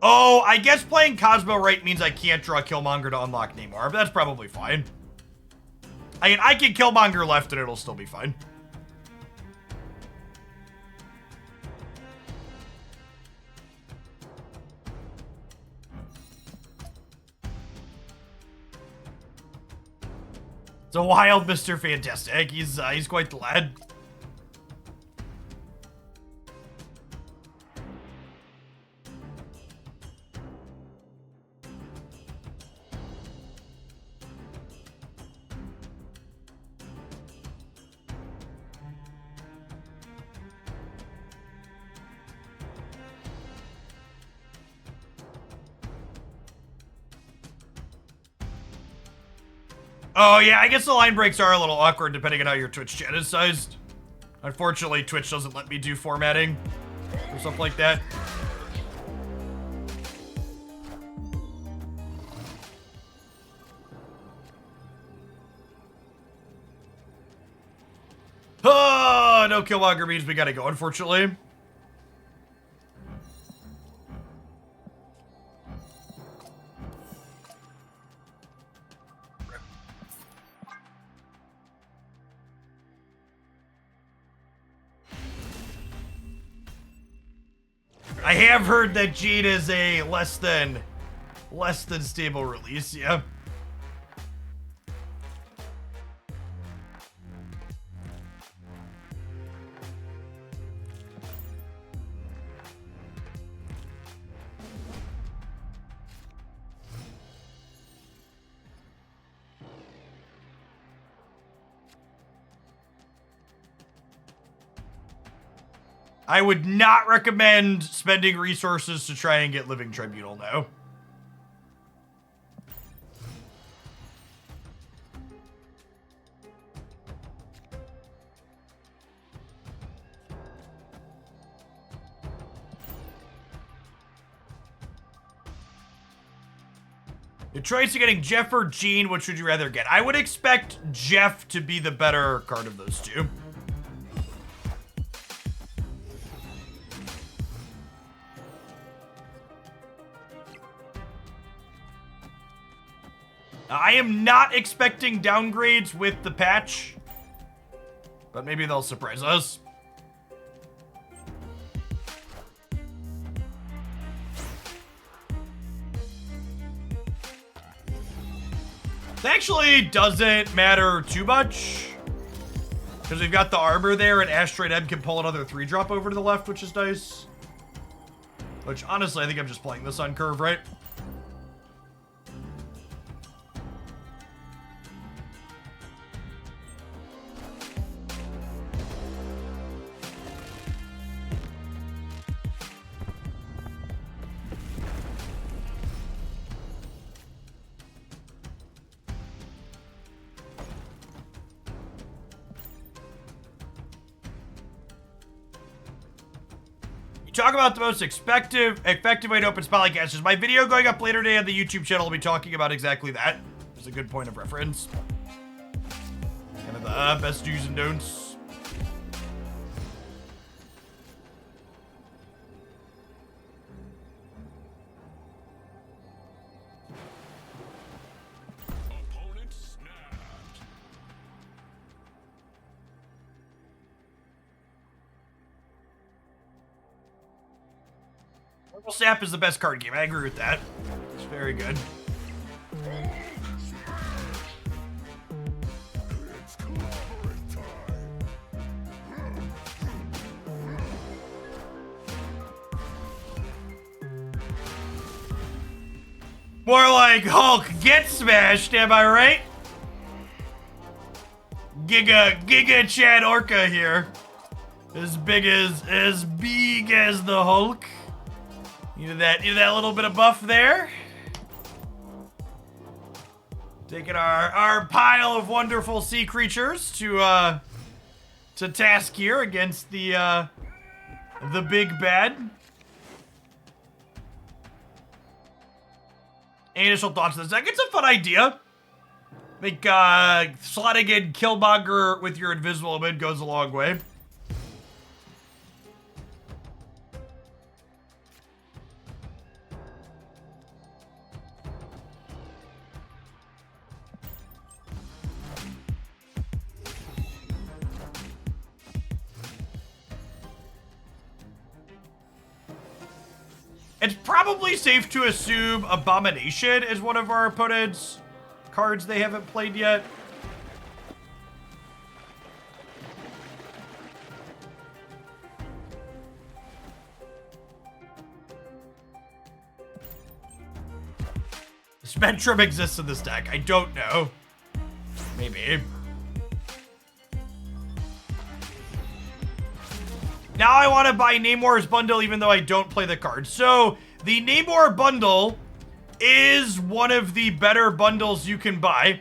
Oh, I guess playing Cosmo right means I can't draw Killmonger to unlock Namor, but that's probably fine. I mean, I can Killmonger left and it'll still be fine. It's a wild Mr. Fantastic. He's quite the lad. Oh yeah, I guess the line breaks are a little awkward depending on how your Twitch chat is sized. Unfortunately, Twitch doesn't let me do formatting or something like that. Oh, no Killmonger means we gotta go, unfortunately. I have heard that Gene is a less than stable release, yeah. I would not recommend spending resources to try and get Living Tribunal now. Your choice of getting Jeff or Gene, which would you rather get? I would expect Jeff to be the better card of those two. I am not expecting downgrades with the patch, but maybe they'll surprise us. It actually doesn't matter too much, because we've got the armor there, and Asteroid M can pull another 3-drop over to the left, which is nice. Which, honestly, I think I'm just playing this on curve, right? Talk about the most effective way to open spotlight casters. My video going up later today on the YouTube channel will be talking about exactly that. It's a good point of reference. Kind of the best do's and don'ts. Opponent snapped. Purple Sap is the best card game. I agree with that. It's very good. More like Hulk get smashed, am I right? Giga Chad Orca here. As big as the Hulk. Needed that little bit of buff there. Taking our pile of wonderful sea creatures to task here against the big bad. Any initial thoughts on this deck? It's a fun idea. I think slotting in Killmonger with your invisible mid goes a long way. It's probably safe to assume Abomination is one of our opponent's cards they haven't played yet. Spectrum exists in this deck. I don't know. Maybe. Now I want to buy Namor's bundle even though I don't play the card. So, the Namor bundle is one of the better bundles you can buy.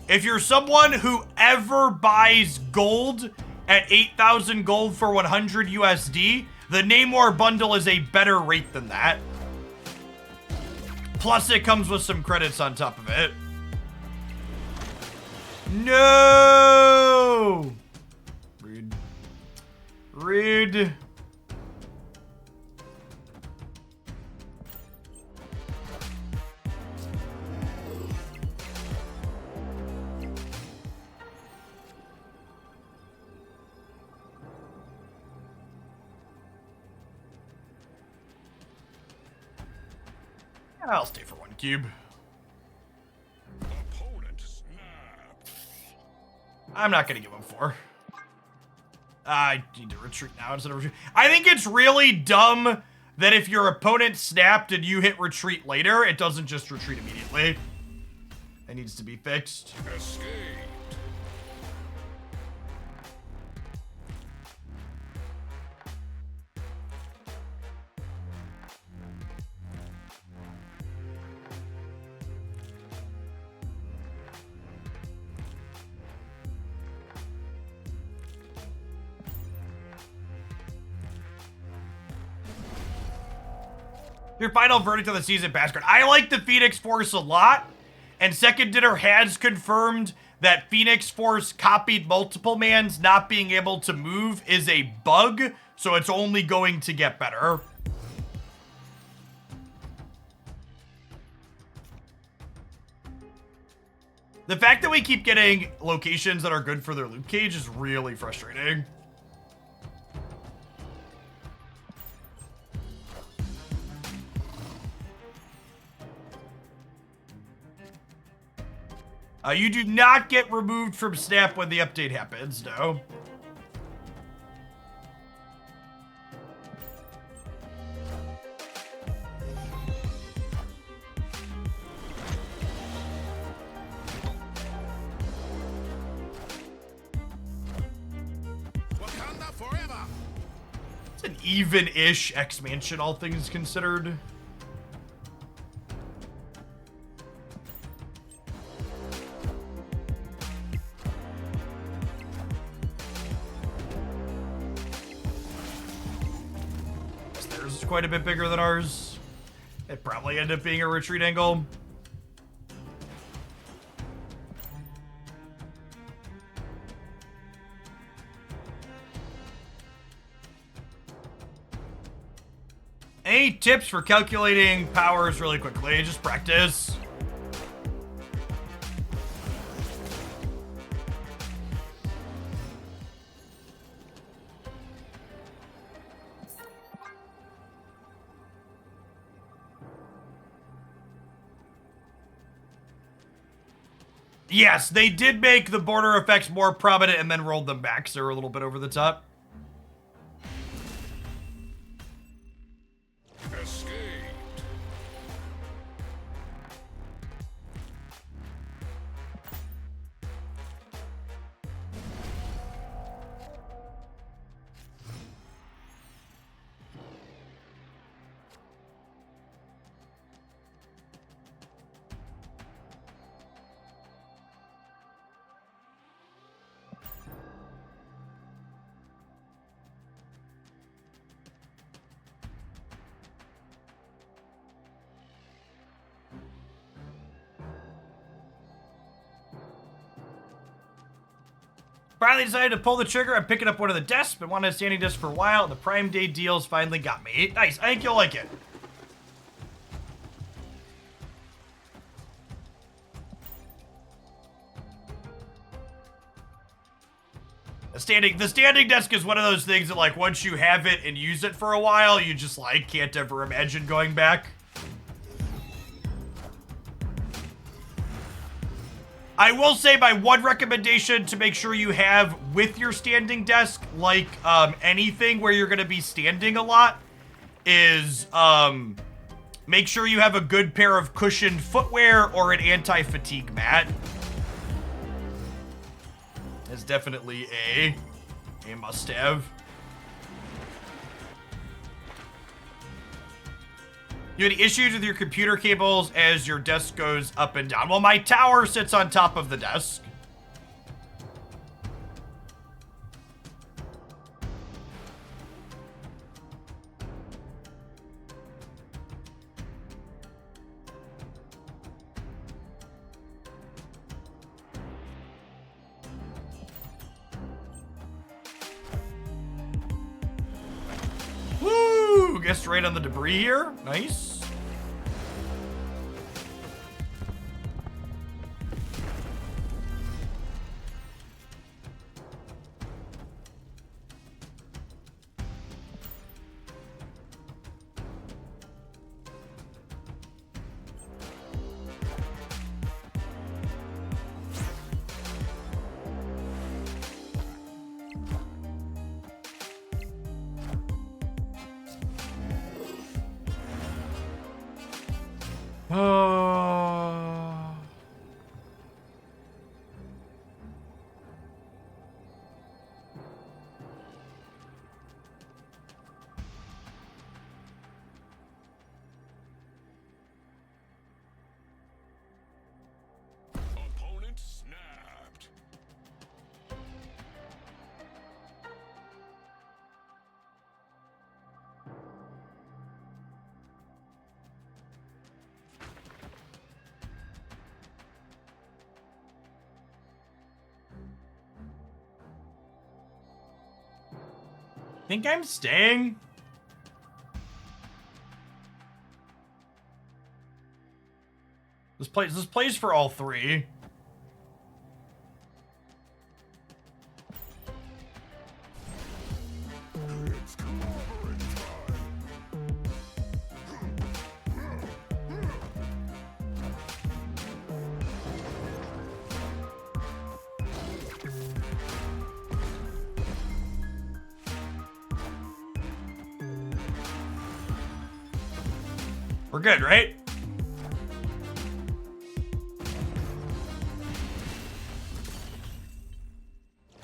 If you're someone who ever buys gold at 8,000 gold for 100 USD, the Namor bundle is a better rate than that. Plus, it comes with some credits on top of it. No! Rude. Rude. I'll stay for 1 cube. Opponent snapped. I'm not gonna give him 4. I need to retreat now instead of retreat. I think it's really dumb that if your opponent snapped and you hit retreat later, it doesn't just retreat immediately. It needs to be fixed. Escape. Your final verdict on the season, Bastard. I like the Phoenix Force a lot. And Second Dinner has confirmed that Phoenix Force copied multiple mans not being able to move is a bug. So it's only going to get better. The fact that we keep getting locations that are good for their loot cage is really frustrating. You do not get removed from Snap when the update happens, no. Wakanda forever. It's an even-ish X-Mansion, all things considered. Theirs is quite a bit bigger than ours. It probably ended up being a retreat angle. Any tips for calculating powers really quickly? Just practice. Yes, they did make the border effects more prominent and then rolled them back, so they're a little bit over the top. Escaped. Finally decided to pull the trigger. I'm picking up one of the desks, but wanted a standing desk for a while, and the Prime Day deals finally got me. Nice, I think you'll like it. The standing desk is one of those things that, like, once you have it and use it for a while, you just, like, can't ever imagine going back. I will say my one recommendation to make sure you have with your standing desk, like anything where you're going to be standing a lot, is make sure you have a good pair of cushioned footwear or an anti-fatigue mat. That's definitely a must-have. You have any issues with your computer cables as your desk goes up and down? Well, my tower sits on top of the desk. Woo! Guessed right on the debris here. Nice. Oh. Opponent snapped. Think I'm staying? This plays for all three. It's clobbering time. We're good, right?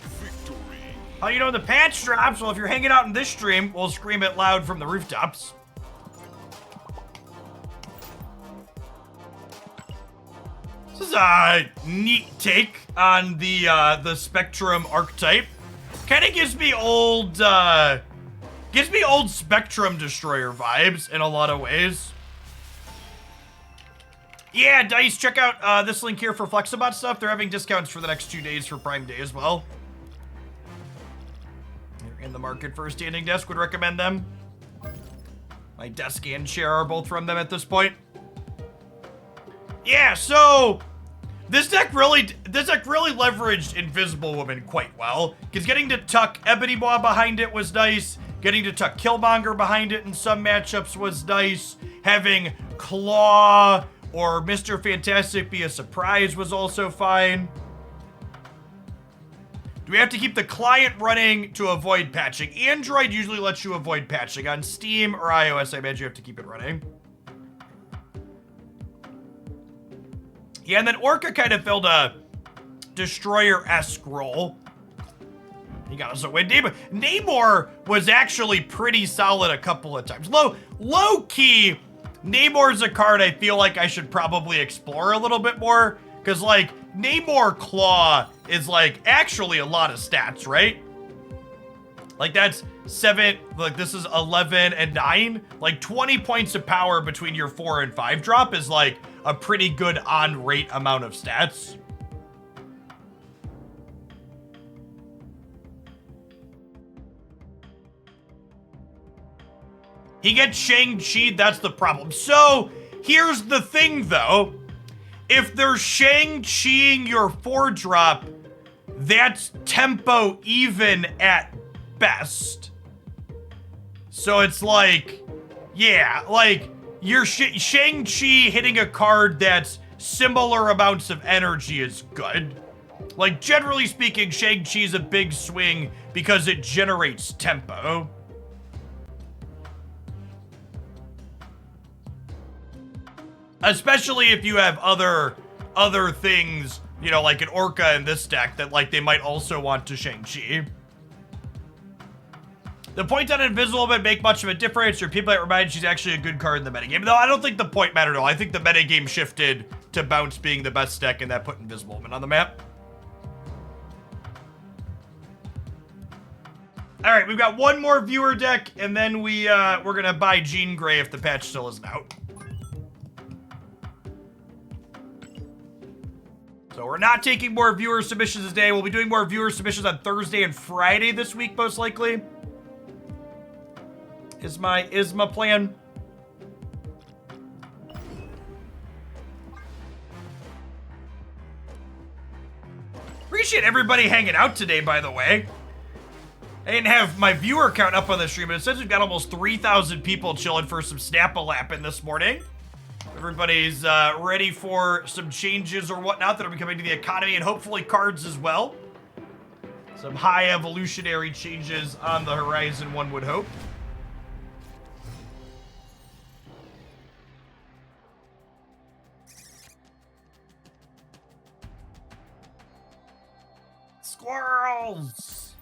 Victory. How you know the patch drops? Well, if you're hanging out in this stream, we'll scream it loud from the rooftops. This is a neat take on the Spectrum archetype. Kind of gives me old Spectrum Destroyer vibes in a lot of ways. Yeah, Dice, check out this link here for Flexispot stuff. They're having discounts for the next 2 days for Prime Day as well. They're in the market for a standing desk. Would recommend them. My desk and chair are both from them at this point. Yeah, so this deck really leveraged Invisible Woman quite well. Because getting to tuck Ebony Maw behind it was nice. Getting to tuck Killmonger behind it in some matchups was nice. Having Claw or Mr. Fantastic be a surprise was also fine. Do we have to keep the client running to avoid patching? Android usually lets you avoid patching. On Steam or iOS, I imagine you have to keep it running. Yeah, and then Orca kind of filled a Destroyer-esque role. He got us a win. Namor was actually pretty solid a couple of times. Low-key, Namor's a card I feel like I should probably explore a little bit more. Because, like, Namor Claw is, like, actually a lot of stats, right? Like, that's 7, like, this is 11 and 9. Like, 20 points of power between your 4 and 5 drop is, like, a pretty good on-rate amount of stats. He gets Shang-Chi, that's the problem. So, here's the thing, though. If they're Shang-Chiing your 4-drop, that's tempo even at best. So it's like, yeah, like, you're Shang-Chi hitting a card that's similar amounts of energy is good. Like, generally speaking, Shang-Chi's a big swing because it generates tempo. Especially if you have other things, you know, like an Orca in this deck that, like, they might also want to Shang-Chi. The point on Invisible would make much of a difference, or people that remind she's actually a good card in the metagame. Though I don't think the point mattered at all. I think the metagame shifted to Bounce being the best deck, and that put Invisible Woman on the map. All right, we've got one more viewer deck, and then we're gonna buy Jean Grey if the patch still isn't out. So we're not taking more viewer submissions today. We'll be doing more viewer submissions on Thursday and Friday this week, most likely. Is my plan. Appreciate everybody hanging out today, by the way. I didn't have my viewer count up on the stream, but it says we've got almost 3,000 people chilling for some Snap-a-Lappin' this morning. Everybody's ready for some changes or whatnot that'll be coming to the economy and hopefully cards as well. Some high evolutionary changes on the horizon, one would hope. squirrels.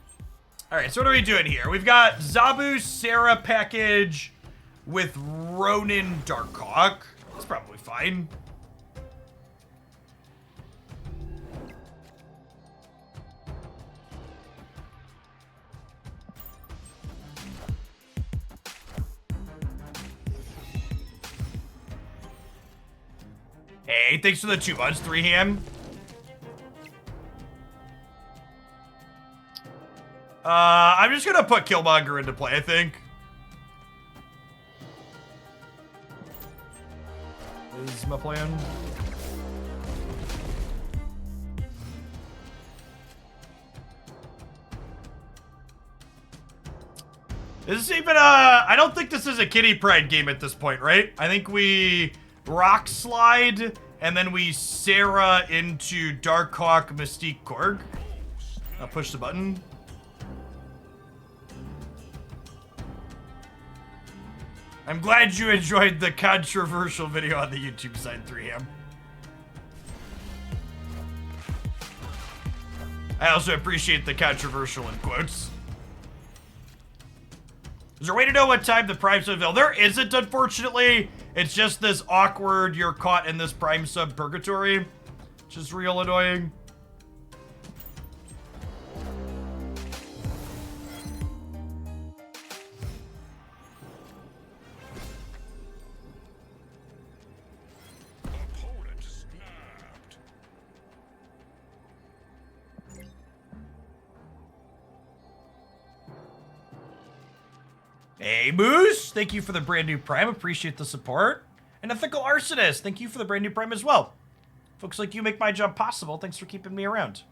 All right, so what are we doing here? We've got Zabu Sarah package with Ronin Darkhawk. That's probably fine. Hey, thanks for the 2 months, 3 ham. I'm just gonna put Killmonger into play, I think. Is my plan. Is this even I don't think this is a Kitty Pride game at this point, right? I think we Rock Slide and then we Sarah into Darkhawk Mystique Korg. I'll push the button. I'm glad you enjoyed the controversial video on the YouTube side, 3M. I also appreciate the controversial in quotes. Is there a way to know what time the Prime Sub available? There isn't, unfortunately. It's just this awkward, you're caught in this Prime Sub purgatory, which is real annoying. Opponent snapped. Hey, Moose, thank you for the brand new Prime. Appreciate the support. And Ethical Arsonist, thank you for the brand new Prime as well. Folks like you make my job possible. Thanks for keeping me around.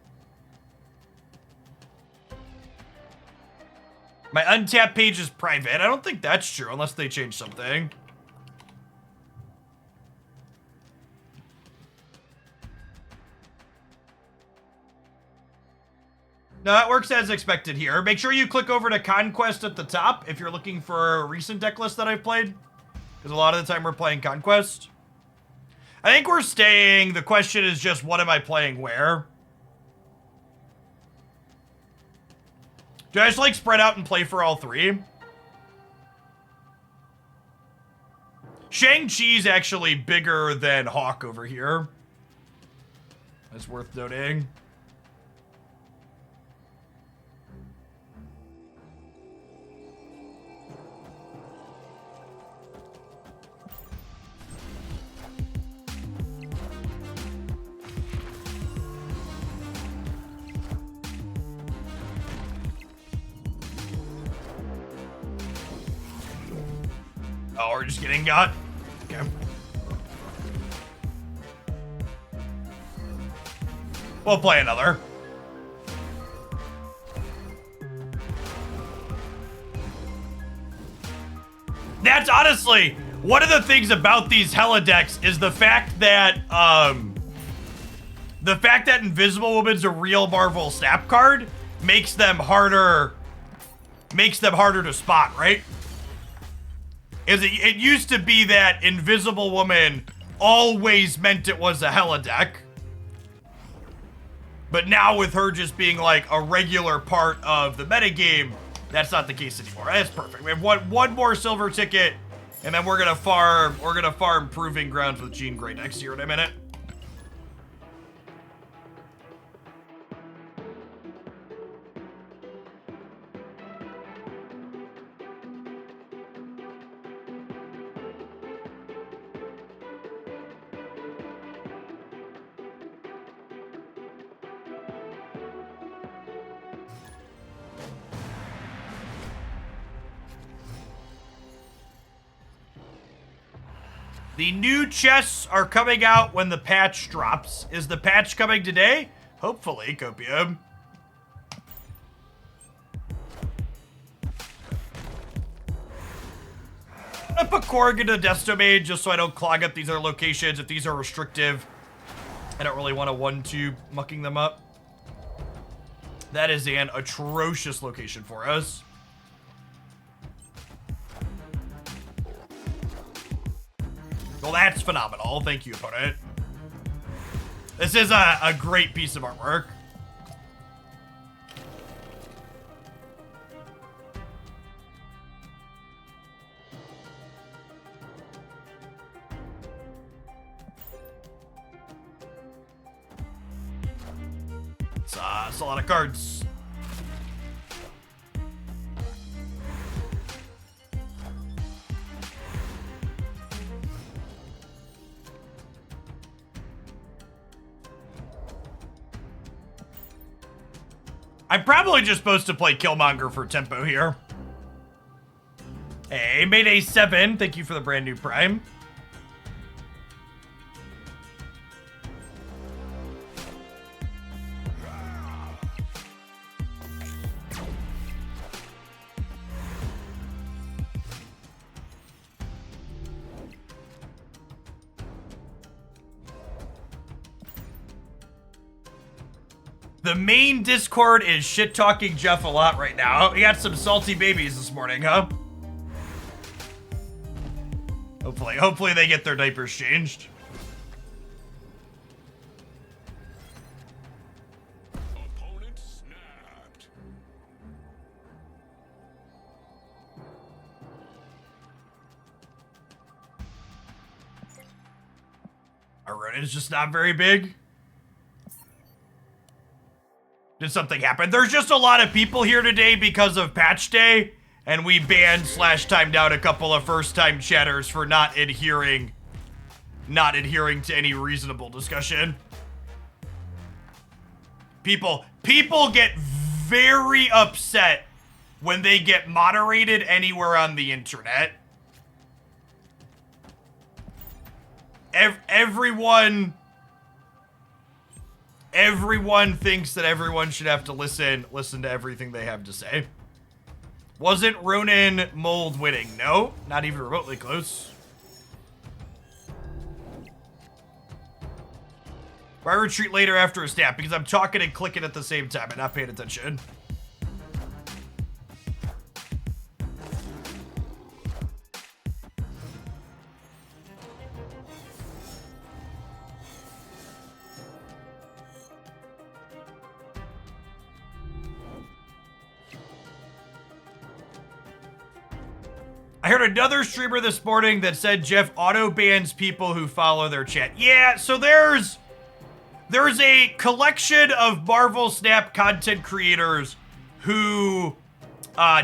My untapped page is private. I don't think that's true unless they change something. No, that works as expected here. Make sure you click over to Conquest at the top if you're looking for a recent deck list that I've played. Because a lot of the time we're playing Conquest. I think we're staying. The question is just, what am I playing where? Do I just like spread out and play for all 3? Shang-Chi's actually bigger than Hawk over here. That's worth noting. Oh, we're just getting got. Okay. We'll play another. That's honestly one of the things about these Hella decks is the fact that Invisible Woman's a real Marvel Snap card makes them harder to spot, right? It used to be that Invisible Woman always meant it was a Hella deck. But now with her just being like a regular part of the metagame, that's not the case anymore. That's perfect. We have one more silver ticket, and then we're gonna farm Proving Grounds with Jean Grey next year in a minute. The new chests are coming out when the patch drops. Is the patch coming today? Hopefully, Copium. I put Korg into Desto Mage just so I don't clog up these other locations. If these are restrictive, I don't really want to 1-2 mucking them up. That is an atrocious location for us. Well, that's phenomenal. Thank you, opponent. This is a great piece of artwork. It's a lot of cards. I'm probably just supposed to play Killmonger for tempo here. Hey, Mayday 7, thank you for the brand new Prime. The main Discord is shit-talking Jeff a lot right now. We got some salty babies this morning, huh? Hopefully they get their diapers changed. Opponent snapped. Our run is just not very big. Did something happen? There's just a lot of people here today because of patch day, and we banned / timed out a couple of first-time chatters for not adhering to any reasonable discussion. People get very upset when they get moderated anywhere on the internet. Everyone thinks that everyone should have to listen to everything they have to say. Wasn't Ronin Mold winning? No, not even remotely close. Why retreat later after a snap? Because I'm talking and clicking at the same time and not paying attention. I heard another streamer this morning that said Jeff auto bans people who follow their chat. Yeah, so there's a collection of Marvel Snap content creators who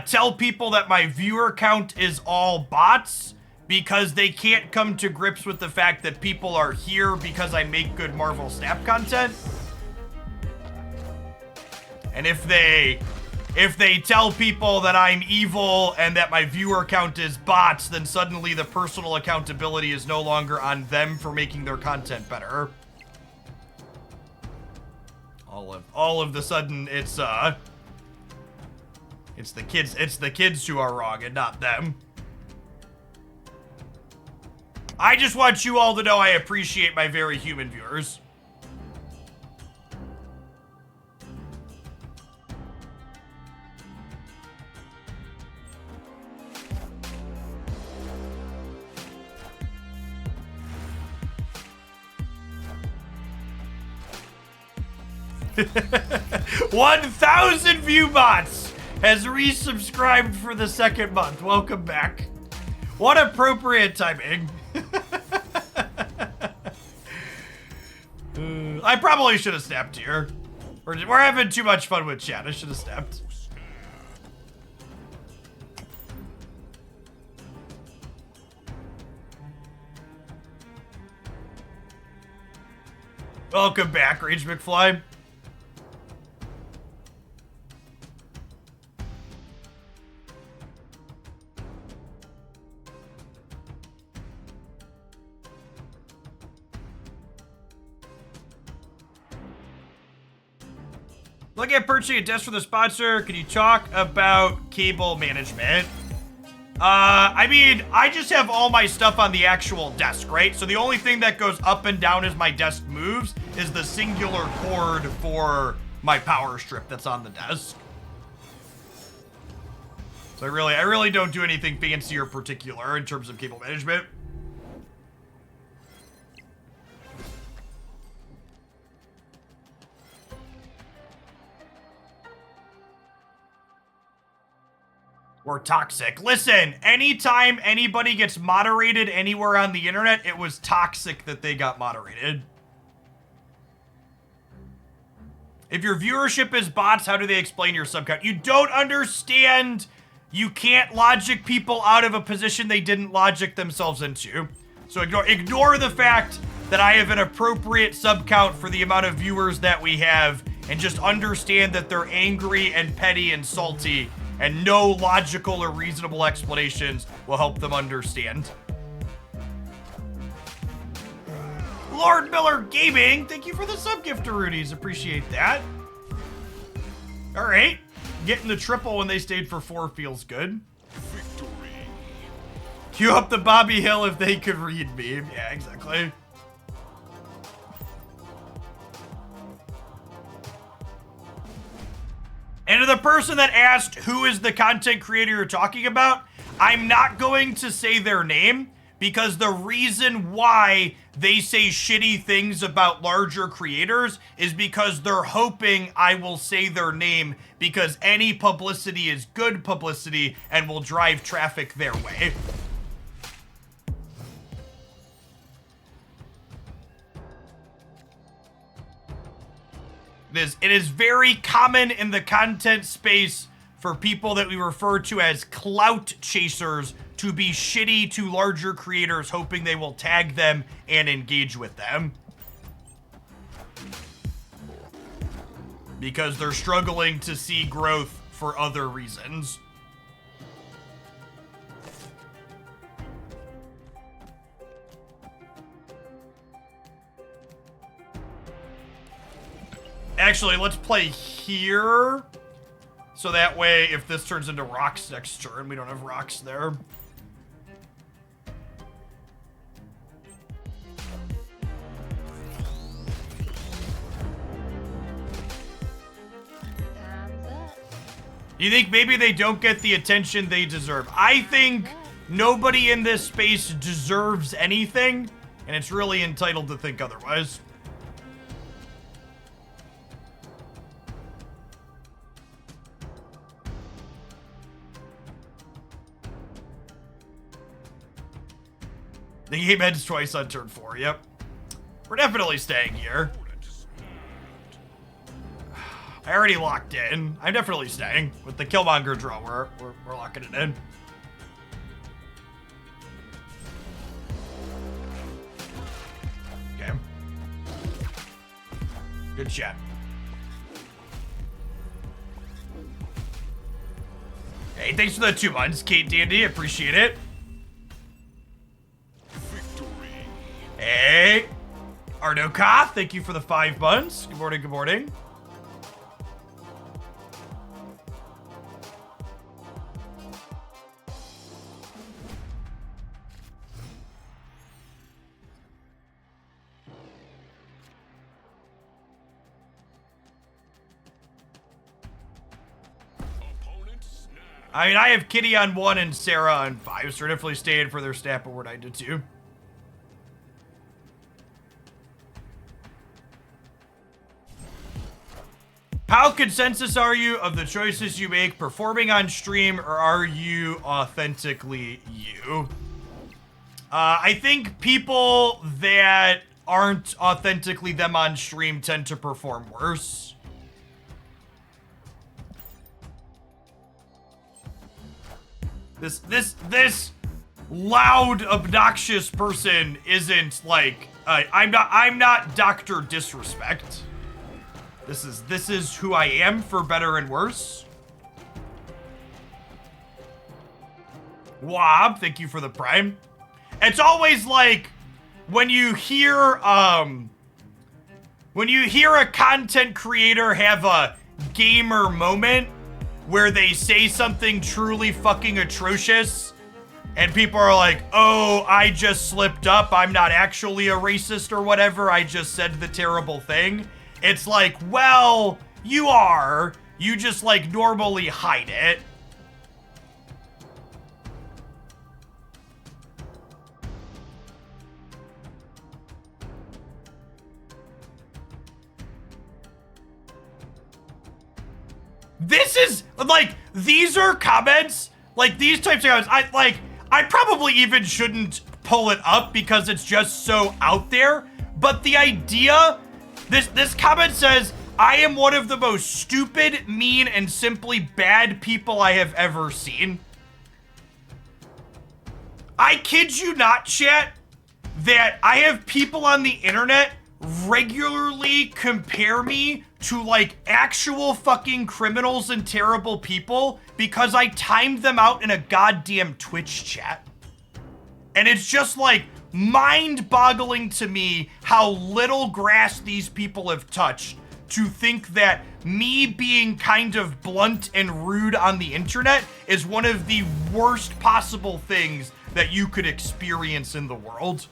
tell people that my viewer count is all bots because they can't come to grips with the fact that people are here because I make good Marvel Snap content. And if they tell people that I'm evil and that my viewer count is bots, then suddenly the personal accountability is no longer on them for making their content better. All of the sudden it's the kids who are wrong and not them. I just want you all to know I appreciate my very human viewers. $1,000 view bots has resubscribed for the second month. Welcome back. What appropriate timing. I probably should have snapped here. We're having too much fun with chat. I should have snapped. Welcome back, Rage McFly. Look at purchasing a desk for the sponsor. Can you talk about cable management? I mean, I just have all my stuff on the actual desk, right? So the only thing that goes up and down as my desk moves is the singular cord for my power strip that's on the desk. So I really don't do anything fancy or particular in terms of cable management. Or toxic. Listen, anytime anybody gets moderated anywhere on the internet, it was toxic that they got moderated. If your viewership is bots, how do they explain your sub count? You don't understand. You can't logic people out of a position they didn't logic themselves into. So ignore the fact that I have an appropriate sub count for the amount of viewers that we have, and just understand that they're angry and petty and salty, and no logical or reasonable explanations will help them understand. Lord Miller Gaming, thank you for the sub gift to Rudy's. Appreciate that. All right. Getting the triple when they stayed for 4 feels good. Victory. Cue up the Bobby Hill if they could read me. Yeah, exactly. And to the person that asked who is the content creator you're talking about, I'm not going to say their name, because the reason why they say shitty things about larger creators is because they're hoping I will say their name, because any publicity is good publicity and will drive traffic their way. It is very common in the content space for people that we refer to as clout chasers to be shitty to larger creators, hoping they will tag them and engage with them. Because they're struggling to see growth for other reasons. Actually, let's play here. So that way, if this turns into rocks next turn, we don't have rocks there. You think maybe they don't get the attention they deserve? I think nobody in this space deserves anything, and it's really entitled to think otherwise. The game ends twice on turn 4, yep. We're definitely staying here. I already locked in. I'm definitely staying. With the Killmonger draw, we're locking it in. Okay. Good chat. Hey, thanks for the 2 months, Kate Dandy. Appreciate it. Hey, Arno Koth, thank you for the 5 months. Good morning, good morning. I mean, I have Kitty on 1 and Sarah on 5, so we're definitely staying for their stat award I did too. How consensus are you of the choices you make performing on stream, or are you authentically you? I think people that aren't authentically them on stream tend to perform worse. This loud, obnoxious person isn't like, I'm not Dr. Disrespect. This is who I am, for better and worse. Wob, thank you for the prime. It's always like when you hear a content creator have a gamer moment where they say something truly fucking atrocious and people are like, oh, I just slipped up. I'm not actually a racist or whatever. I just said the terrible thing. It's like, well, you are. You just, like, normally hide it. This is, like, these are comments, like, these types of comments, I probably even shouldn't pull it up because it's just so out there, but the idea... This comment says, I am one of the most stupid, mean, and simply bad people I have ever seen. I kid you not, chat, that I have people on the internet regularly compare me to like actual fucking criminals and terrible people because I timed them out in a goddamn Twitch chat. And it's just like mind-boggling to me how little grass these people have touched to think that me being kind of blunt and rude on the internet is one of the worst possible things that you could experience in the world.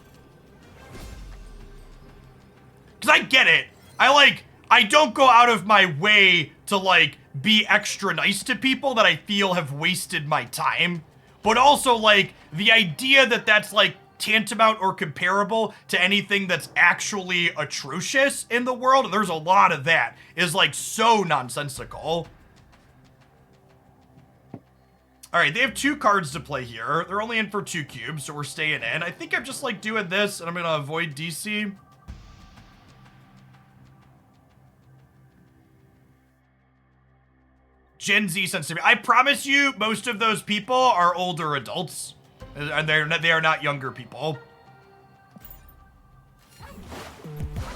Because I get it. I don't go out of my way to like be extra nice to people that I feel have wasted my time. But also like the idea that that's like tantamount or comparable to anything that's actually atrocious in the world, and there's a lot of that, is like so nonsensical. All right, they have 2 cards to play here. They're only in for 2 cubes, so we're staying in. I think I'm just like doing this and I'm gonna avoid DC. Gen Z sensitivity. I promise you, most of those people are older adults. And they are not younger people.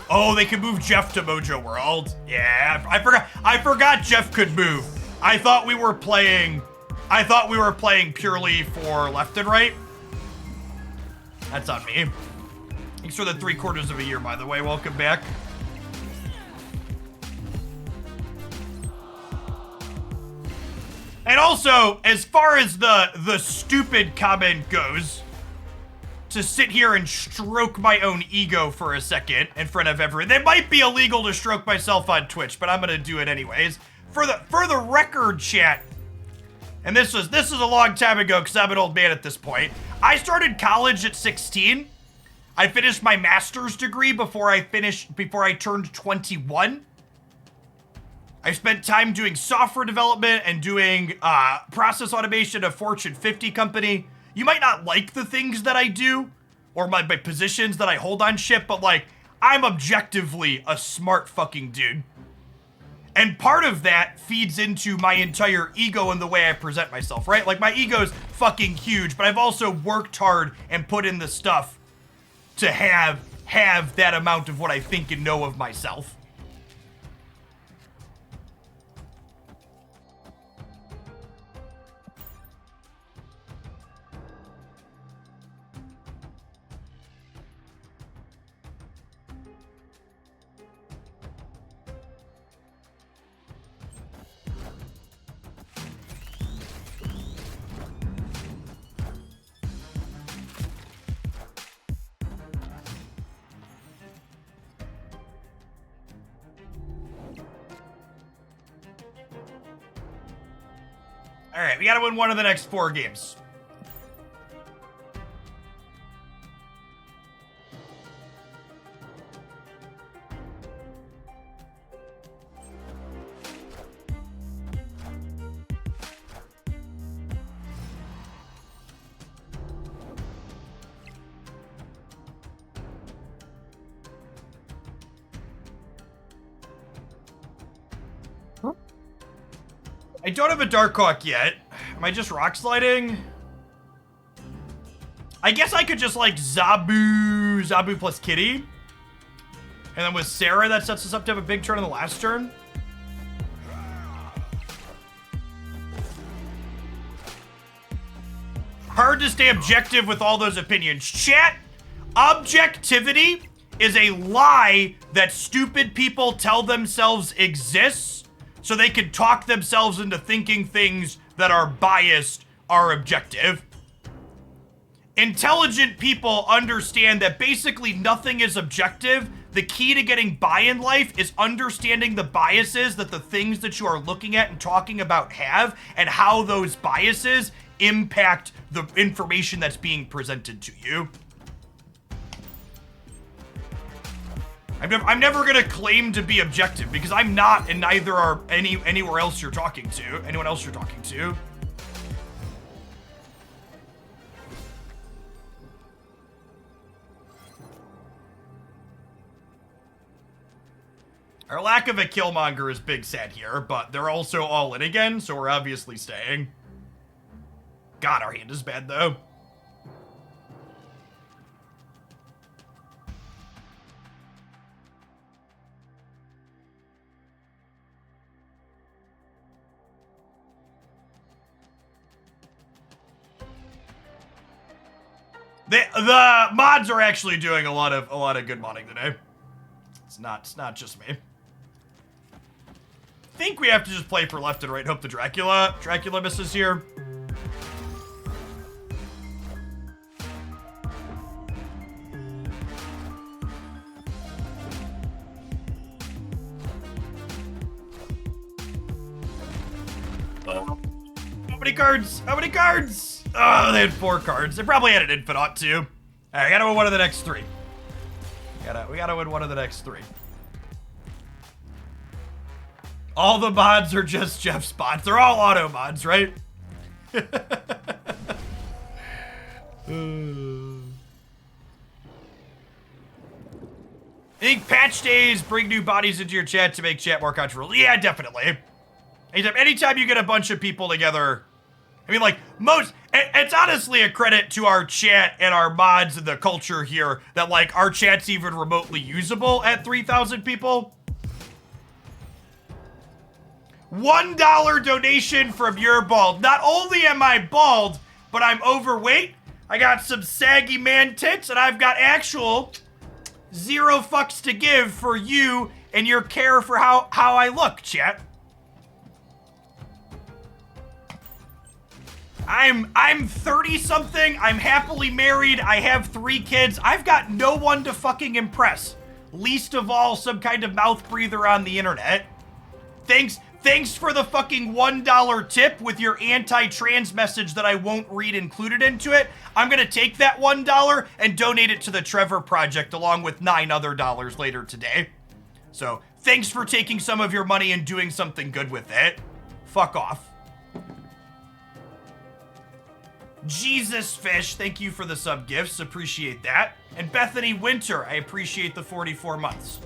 Oh, they can move Jeff to Mojo World. Yeah, I forgot Jeff could move. I thought we were playing purely for left and right. That's on me. Thanks for the 3/4 of a year, by the way. Welcome back. And also, as far as the stupid comment goes, to sit here and stroke my own ego for a second in front of everyone. It might be illegal to stroke myself on Twitch, but I'm gonna do it anyways. For the record, chat, and this is a long time ago because I'm an old man at this point. I started college at 16. I finished my master's degree before I turned 21. I spent time doing software development and doing process automation at a Fortune 50 company. You might not like the things that I do or my positions that I hold on shit, but like, I'm objectively a smart fucking dude. And part of that feeds into my entire ego and the way I present myself, right? Like, my ego's fucking huge, but I've also worked hard and put in the stuff to have that amount of what I think and know of myself. All right, we gotta win one of the next 4 games. I don't have a Darkhawk yet. Am I just rock sliding? I guess I could just like Zabu plus Kitty. And then with Sarah, that sets us up to have a big turn on the last turn. Hard to stay objective with all those opinions. Chat, objectivity is a lie that stupid people tell themselves exists so they can talk themselves into thinking things that are biased are objective. Intelligent people understand that basically nothing is objective. The key to getting by in life is understanding the biases that the things that you are looking at and talking about have, and how those biases impact the information that's being presented to you. I'm never gonna claim to be objective because I'm not, and neither are anyone else you're talking to. Our lack of a Killmonger is big sad here, but they're also all in again, so we're obviously staying. God, our hand is bad, though. The mods are actually doing a lot of good modding today. It's not just me. I think we have to just play for left and right. Hope the Dracula misses here. How many cards? How many cards? Oh, they had 4 cards. They probably had an Infinite too. All right, I gotta win one of the next 3. We gotta win one of the next 3. All the mods are just Jeff's bots. They're all auto mods, right? I think patch days bring new bodies into your chat to make chat more controversial. Yeah, definitely. Anytime you get a bunch of people together, I mean, like, it's honestly a credit to our chat and our mods and the culture here that, like, our chat's even remotely usable at 3,000 people. $1 donation from your bald. Not only am I bald, but I'm overweight. I got some saggy man tits, and I've got actual 0 fucks to give for you and your care for how I look, chat. I'm 30 something. I'm happily married. I have 3 kids. I've got no one to fucking impress. Least of all, some kind of mouth breather on the internet. Thanks for the fucking $1 tip with your anti-trans message that I won't read included into it. I'm gonna take that $1 and donate it to the Trevor Project along with $9 other later today. So thanks for taking some of your money and doing something good with it. Fuck off. Jesus Fish, thank you for the sub gifts, appreciate that. And Bethany Winter, I appreciate the 44 months.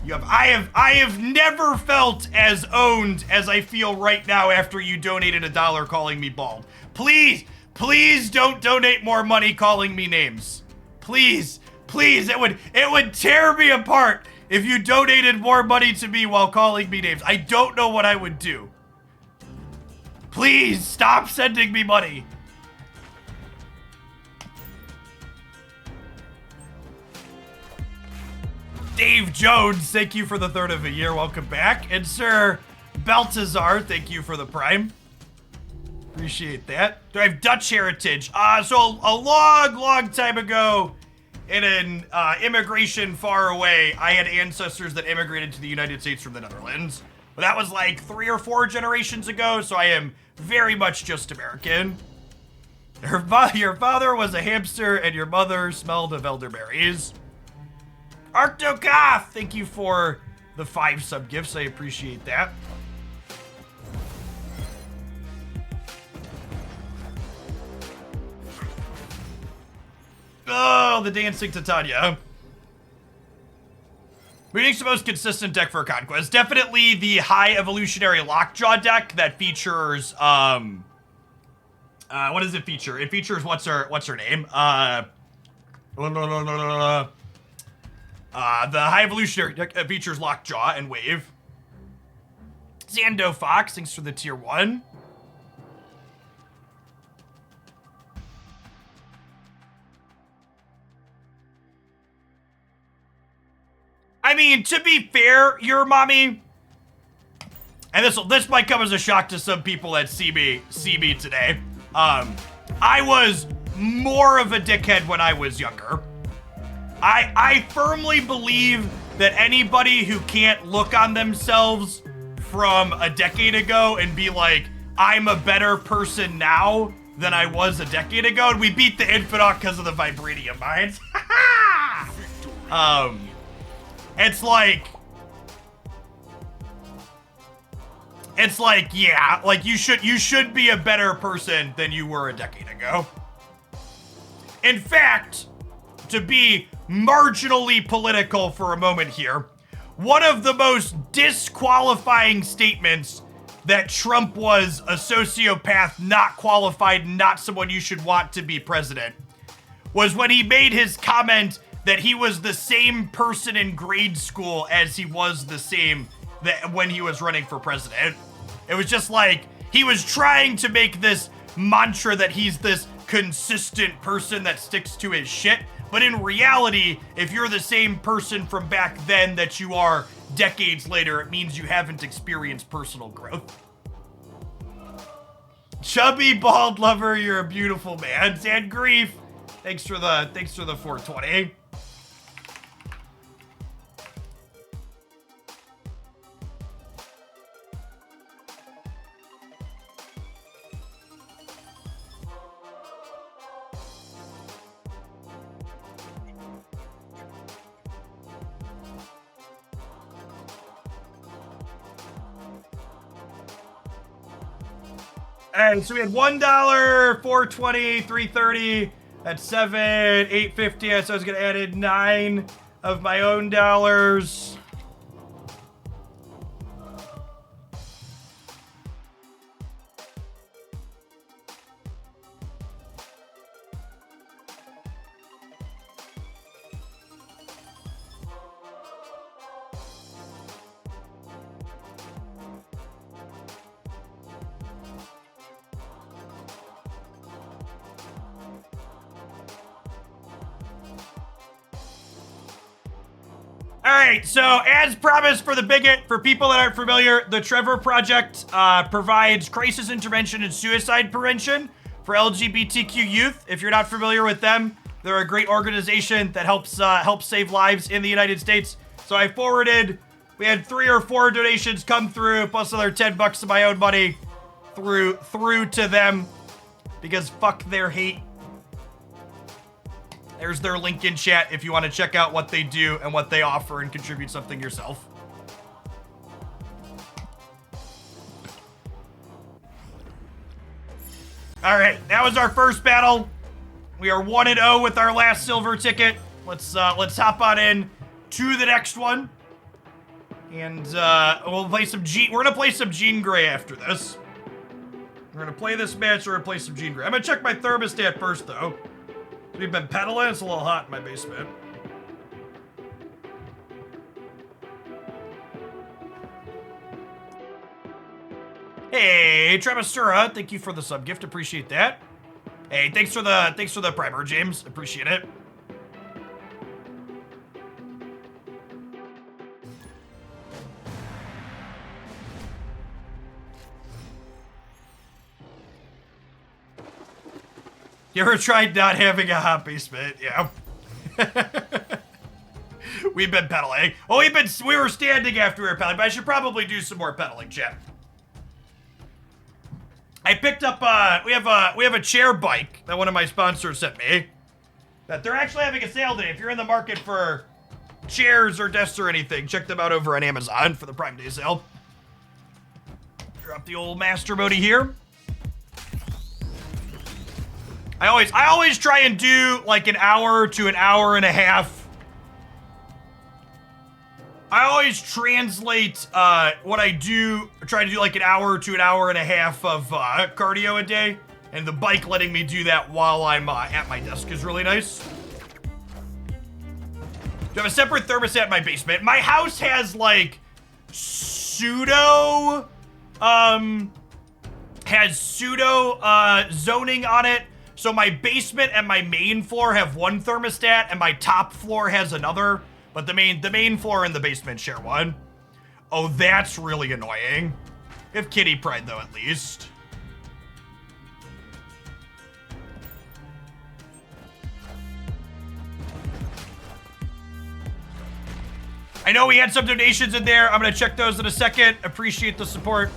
I have never felt as owned as I feel right now after you donated $1 calling me bald. Please don't donate more money calling me names. Please, it would tear me apart if you donated more money to me while calling me names. I don't know what I would do. Please stop sending me money. Dave Jones, thank you for the 3rd of a year. Welcome back. And Sir Baltazar, thank you for the Prime. Appreciate that. Do I have Dutch heritage? So a long time ago, in an immigration far away, I had ancestors that immigrated to the United States from the Netherlands. But that was like 3 or 4 generations ago, so I am very much just American. Your father was a hamster and your mother smelled of elderberries. Arctogoth, thank you for the 5 sub gifts. I appreciate that. Oh, the dancing Titania. Who do you think's the most consistent deck for Conquest? Definitely the high evolutionary Lockjaw deck that features what does it feature? It features what's her name? The high evolutionary deck features Lockjaw and Wave. Xando Fox, thanks for the tier 1. I mean, to be fair, your mommy, and this might come as a shock to some people that see me today. I was more of a dickhead when I was younger. I firmly believe that anybody who can't look on themselves from a decade ago and be like, I'm a better person now than I was a decade ago, and we beat the Infinite because of the Vibranium Mines. It's like, yeah, like you should be a better person than you were a decade ago. In fact, to be marginally political for a moment here, one of the most disqualifying statements that Trump was a sociopath, not qualified, not someone you should want to be president, was when he made his comment that he was the same person in grade school as he was the same that when he was running for president. It was just like, he was trying to make this mantra that he's this consistent person that sticks to his shit. But in reality, if you're the same person from back then that you are decades later, it means you haven't experienced personal growth. Chubby bald lover, you're a beautiful man. Sad grief. Thanks for the 420. Alright, so we had $1, $4.20, $3.30, that's $7, $8.50. So I was gonna add in 9 of my own dollars. Alright, so as promised for the bigot, for people that aren't familiar, the Trevor Project provides crisis intervention and suicide prevention for LGBTQ youth. If you're not familiar with them, they're a great organization that helps save lives in the United States. So I forwarded, we had 3 or 4 donations come through, plus another $10 of my own money through to them, because fuck their hate. There's their link in chat if you want to check out what they do and what they offer and contribute something yourself. All right, that was our first battle. We are 1-0 with our last silver ticket. Let's hop on in to the next one, and we'll play some We're gonna play some Jean Grey after this. We're gonna play this match. We're gonna play some Jean Grey. I'm gonna check my thermostat first, though. We've been pedaling. It's a little hot in my basement. Hey, Travistura, thank you for the sub gift. Appreciate that. Hey, thanks for the primer, James. Appreciate it. You ever tried not having a hot basement? Yeah. We've been pedaling. Oh, we were standing after we were pedaling, but I should probably do some more pedaling, chat. I picked up we have a chair bike that one of my sponsors sent me. That they're actually having a sale today. If you're in the market for chairs or desks or anything, check them out over on Amazon for the Prime Day sale. Drop the old master mode here. I always try and do like an hour to an hour and a half. I always translate what I do, try to do like an hour to an hour and a half of cardio a day, and the bike letting me do that while I'm at my desk is really nice. Do I have a separate thermostat in my basement? My house has like pseudo zoning on it. So my basement and my main floor have one thermostat, and my top floor has another. But the main floor and the basement share one. Oh, that's really annoying. We have kitty pride though, at least. I know we had some donations in there. I'm gonna check those in a second. Appreciate the support.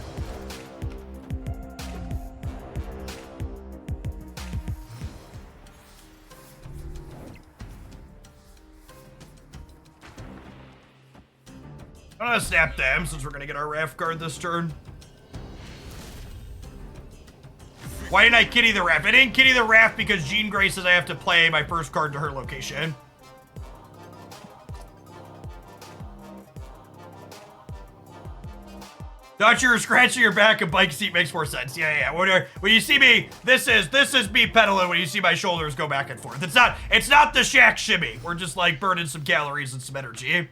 I'm gonna snap them since we're gonna get our Raft card this turn. Why didn't I kitty the raft? I didn't kitty the raft because Jean Grey says I have to play my first card to her location. Thought you were scratching your back, a bike seat makes more sense. Yeah. When you see me, this is me pedaling when you see my shoulders go back and forth. It's not the Shaq shimmy. We're just like burning some calories and some energy.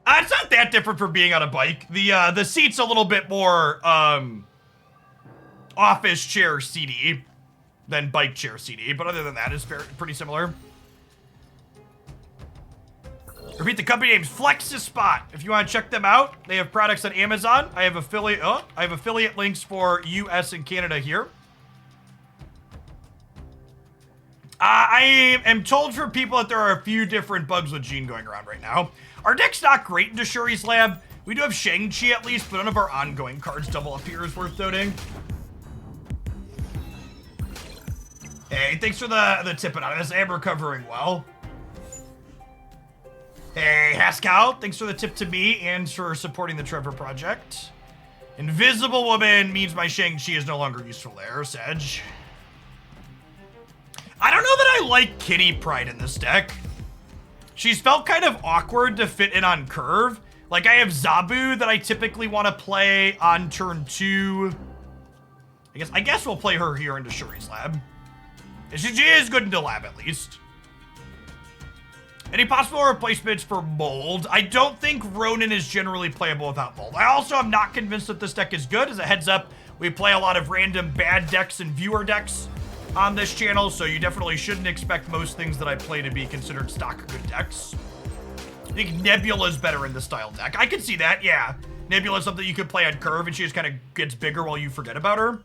It's not that different from being on a bike. The seat's a little bit more office chair seaty than bike chair seaty, but other than that, it's pretty similar. Repeat, the company name's Flexispot. If you want to check them out, they have products on Amazon. I have affiliate links for US and Canada here. I am told from people that there are a few different bugs with Jean going around right now. Our deck's not great into Shuri's Lab. We do have Shang-Chi at least, but none of our ongoing cards double up here is worth noting. Hey, thanks for the tip anonymous. I am recovering well. Hey, Haskell, thanks for the tip to me and for supporting the Trevor Project. Invisible Woman means my Shang-Chi is no longer useful there, Sedge. I don't know that I like Kitty Pride in this deck. She's felt kind of awkward to fit in on curve. Like, I have Zabu that I typically want to play on turn 2. I guess we'll play her here into Shuri's Lab. She is good into Lab, at least. Any possible replacements for Mold? I don't think Ronin is generally playable without Mold. I also am not convinced that this deck is good. As a heads up, we play a lot of random bad decks and viewer decks on this channel, so you definitely shouldn't expect most things that I play to be considered stock good decks. I think Nebula is better in this style deck. I can see that, yeah. Nebula is something you could play on curve, and she just kind of gets bigger while you forget about her.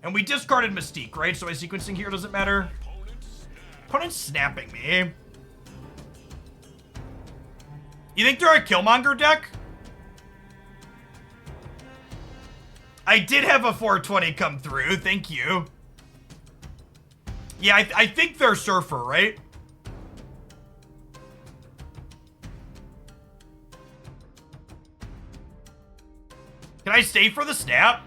And we discarded Mystique, right? So my sequencing here doesn't matter. Opponent's snapping me. You think they're a Killmonger deck? I did have a 420 come through, thank you. Yeah, I think they're Surfer, right? Can I stay for the snap?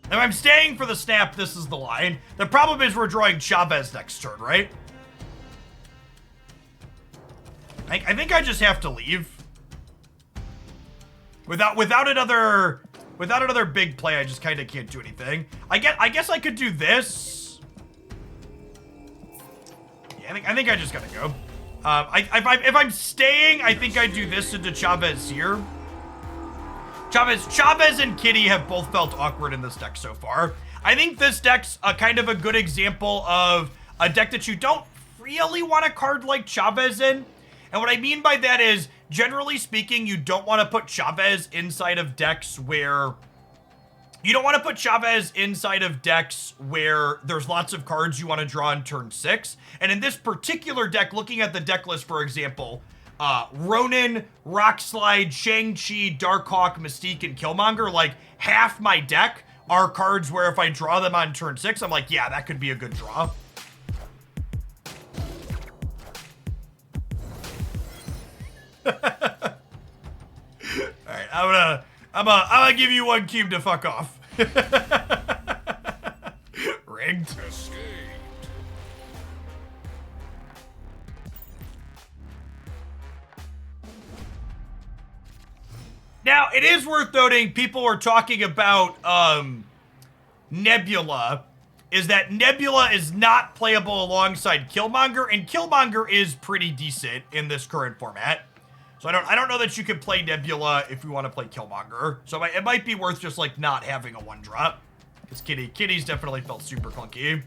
If I'm staying for the snap, this is the line. The problem is we're drawing Chavez next turn, right? I think I just have to leave. Without another big play, I just kind of can't do anything. I guess I could do this. Yeah, I think I just gotta go. If I'm staying, I think I do this into Chavez here. Chavez and Kitty have both felt awkward in this deck so far. I think this deck's kind of a good example of a deck that you don't really want a card like Chavez in. And what I mean by that is, generally speaking, you don't want to put Chavez inside of decks where... You don't want to put Chavez inside of decks where there's lots of cards you want to draw in turn 6. And in this particular deck, looking at the deck list, for example... Ronin, Rockslide, Shang-Chi, Darkhawk, Mystique, and Killmonger, like, half my deck are cards where if I draw them on turn 6, I'm like, yeah, that could be a good draw. Alright, I'm gonna give you one cube to fuck off. Rigged. Now, it is worth noting, people were talking about Nebula, is that Nebula is not playable alongside Killmonger, and Killmonger is pretty decent in this current format. So I don't know that you can play Nebula if you want to play Killmonger. So it might be worth just, like, not having a 1-drop. Because Kitty's definitely felt super clunky.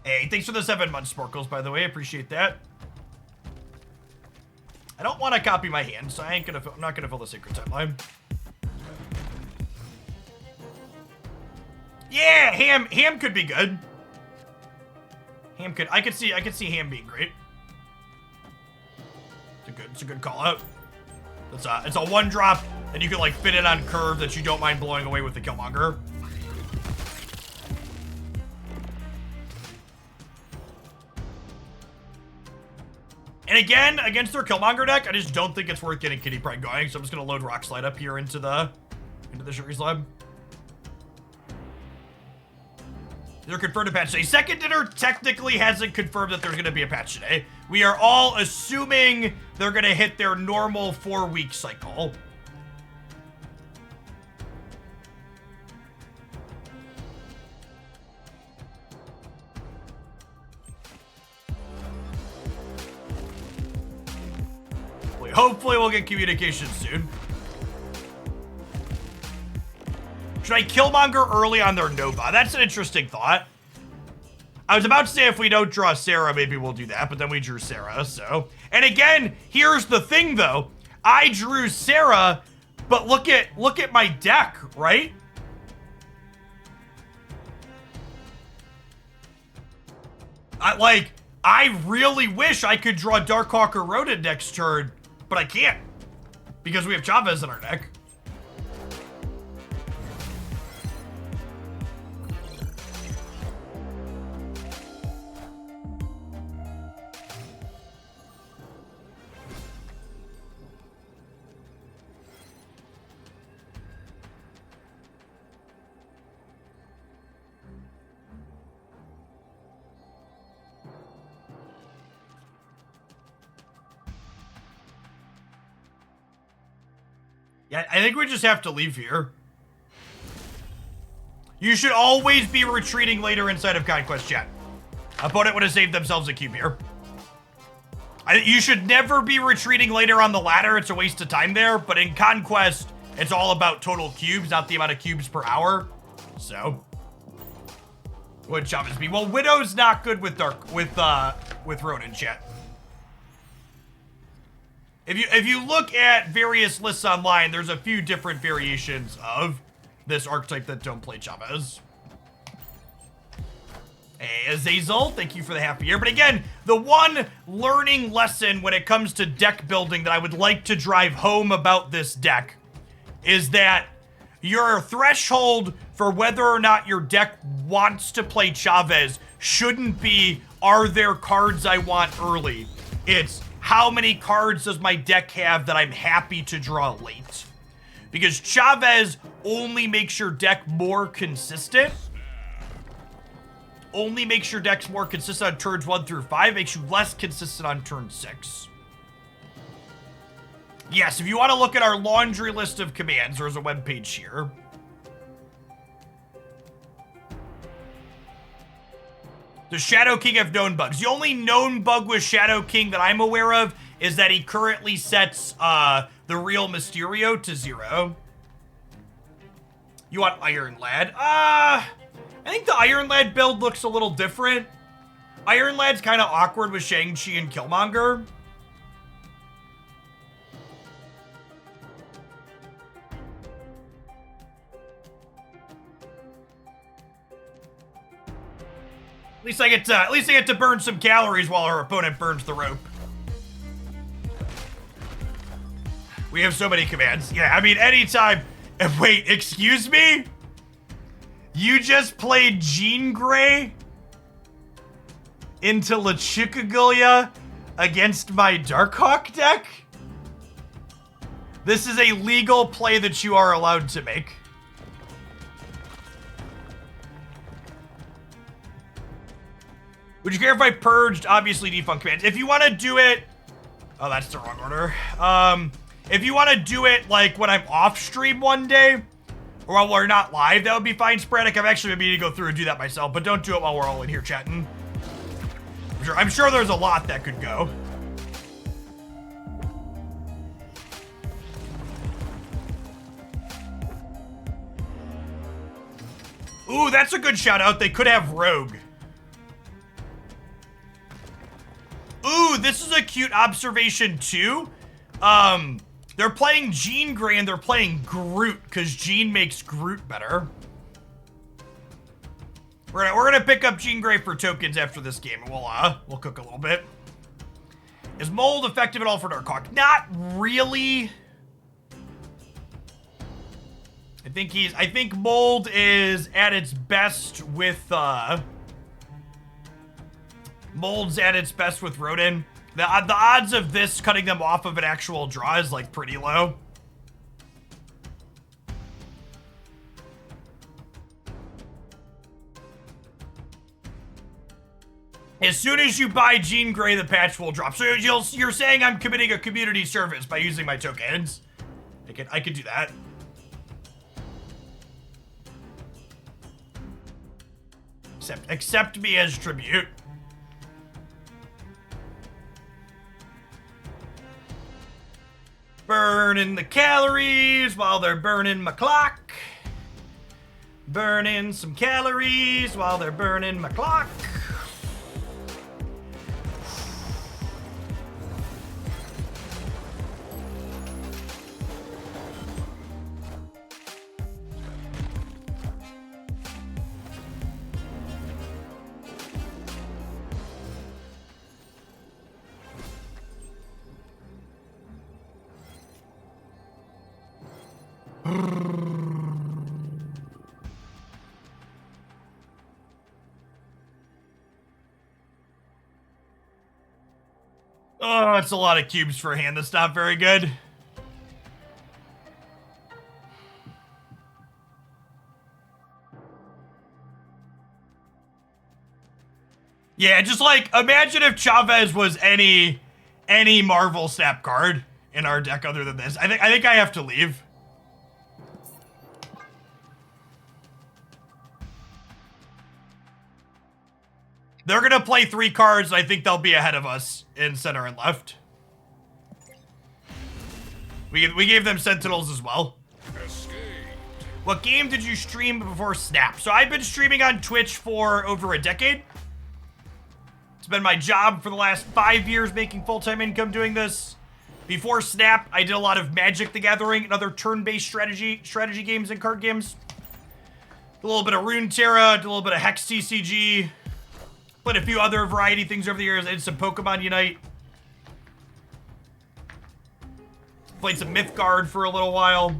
Hey, thanks for the 7 months, Sporkles, by the way. I appreciate that. I don't want to copy my hand, so I'm not gonna fill the secret timeline. Yeah, Ham could be good. I could see Ham being great. It's a good call out. It's a 1-drop And you can like fit it on curve that you don't mind blowing away with the Killmonger. And again, against their Killmonger deck, I just don't think it's worth getting Kitty Pryde going, so I'm just gonna load Rock Slide up here into the Shuri Slab. They're confirmed a patch today. Second Dinner technically hasn't confirmed that there's gonna be a patch today. We are all assuming they're gonna hit their normal 4-week cycle. Hopefully we'll get communication soon. Should I Killmonger early on their Nova? That's an interesting thought. I was about to say if we don't draw Sarah, maybe we'll do that, but then we drew Sarah, so. And again, here's the thing though. I drew Sarah, but look at my deck, right? I really wish I could draw Darkhawk or Ronin next turn, but I can't because we have Chavez in our deck. Yeah, I think we just have to leave here. You should always be retreating later inside of Conquest, chat. Opponent would have saved themselves a cube here. You should never be retreating later on the ladder. It's a waste of time there. But in Conquest, it's all about total cubes, not the amount of cubes per hour. So, would Chavez be? Well, Widow's not good with Ronin, chat. If you look at various lists online, there's a few different variations of this archetype that don't play Chavez. Hey, Azazel, thank you for the happy year. But again, the one learning lesson when it comes to deck building that I would like to drive home about this deck is that your threshold for whether or not your deck wants to play Chavez shouldn't be, are there cards I want early? It's, how many cards does my deck have that I'm happy to draw late? Because Chavez only makes your deck more consistent. Only makes your decks more consistent on turns 1 through 5, makes you less consistent on turn 6. Yes, if you want to look at our laundry list of commands, there's a webpage here. Does Shadow King have known bugs? The only known bug with Shadow King that I'm aware of is that he currently sets the real Mysterio to 0. You want Iron Lad? I think the Iron Lad build looks a little different. Iron Lad's kind of awkward with Shang-Chi and Killmonger. At least I get to burn some calories while our opponent burns the rope. We have so many commands. Yeah, I mean, anytime. Wait, excuse me? You just played Jean Grey into La Chicaglia against my Darkhawk deck? This is a legal play that you are allowed to make. Would you care if I purged, obviously, defunct commands? If you want to do it... Oh, that's the wrong order. If you want to do it, like, when I'm off stream one day, or while we're not live, that would be fine, Sporadic. I've actually been meaning to go through and do that myself, but don't do it while we're all in here chatting. I'm sure there's a lot that could go. Ooh, that's a good shout out. They could have Rogue. Ooh, this is a cute observation too. They're playing Jean Grey and they're playing Groot because Jean makes Groot better. We're gonna pick up Jean Grey for tokens after this game, and we'll cook a little bit. Is Mold effective at all for Darkhawk? Not really. I think Mold is at its best with, Mold's at its best with Rodin. The odds of this cutting them off of an actual draw is, like, pretty low. As soon as you buy Jean Grey, the patch will drop. So you're saying I'm committing a community service by using my tokens? I could do that. Accept me as tribute. Burning the calories while they're burning my clock. Burning some calories while they're burning my clock. Oh, it's a lot of cubes for a hand that's not very good. Yeah, just like, imagine if Chavez was any Marvel Snap card in our deck other than this. I think I have to leave. They're gonna play 3 cards, and I think they'll be ahead of us in center and left. We gave them Sentinels as well. Escape. What game did you stream before Snap? So I've been streaming on Twitch for over a decade. It's been my job for the last 5 years, making full-time income doing this. Before Snap, I did a lot of Magic the Gathering and other turn-based strategy games and card games. A little bit of Runeterra, did a little bit of Hex TCG. Played a few other variety things over the years. I did some Pokemon Unite. Played some Mythgard for a little while.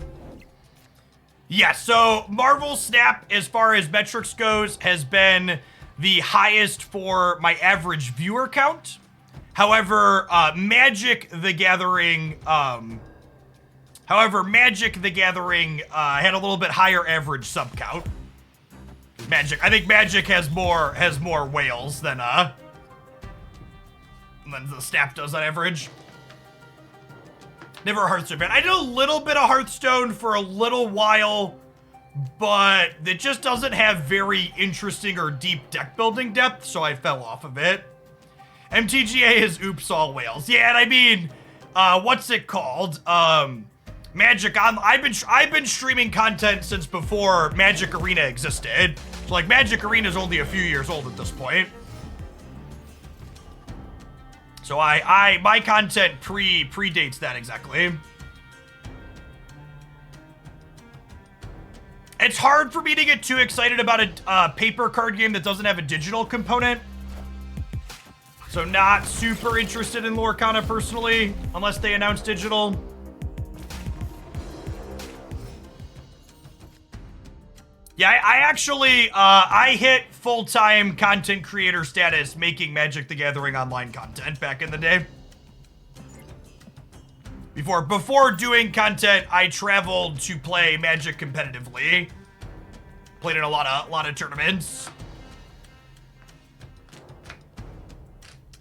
Yeah, so Marvel Snap, as far as metrics goes, has been the highest for my average viewer count. However, Magic the Gathering had a little bit higher average sub count. I think Magic has more whales than the Snap does on average. Never a Hearthstone fan. I did a little bit of Hearthstone for a little while, but it just doesn't have very interesting or deep deck building depth, so I fell off of it. MTGA is oops all whales. Yeah, and I mean, what's it called? Magic I've been streaming content since before Magic Arena existed. So like Magic Arena is only a few years old at this point. So my content predates that exactly. It's hard for me to get too excited about a paper card game that doesn't have a digital component. So not super interested in Lorcana personally, unless they announce digital. Yeah, I actually, I hit full-time content creator status making Magic the Gathering online content back in the day. Before doing content, I traveled to play Magic competitively. Played in a lot of tournaments.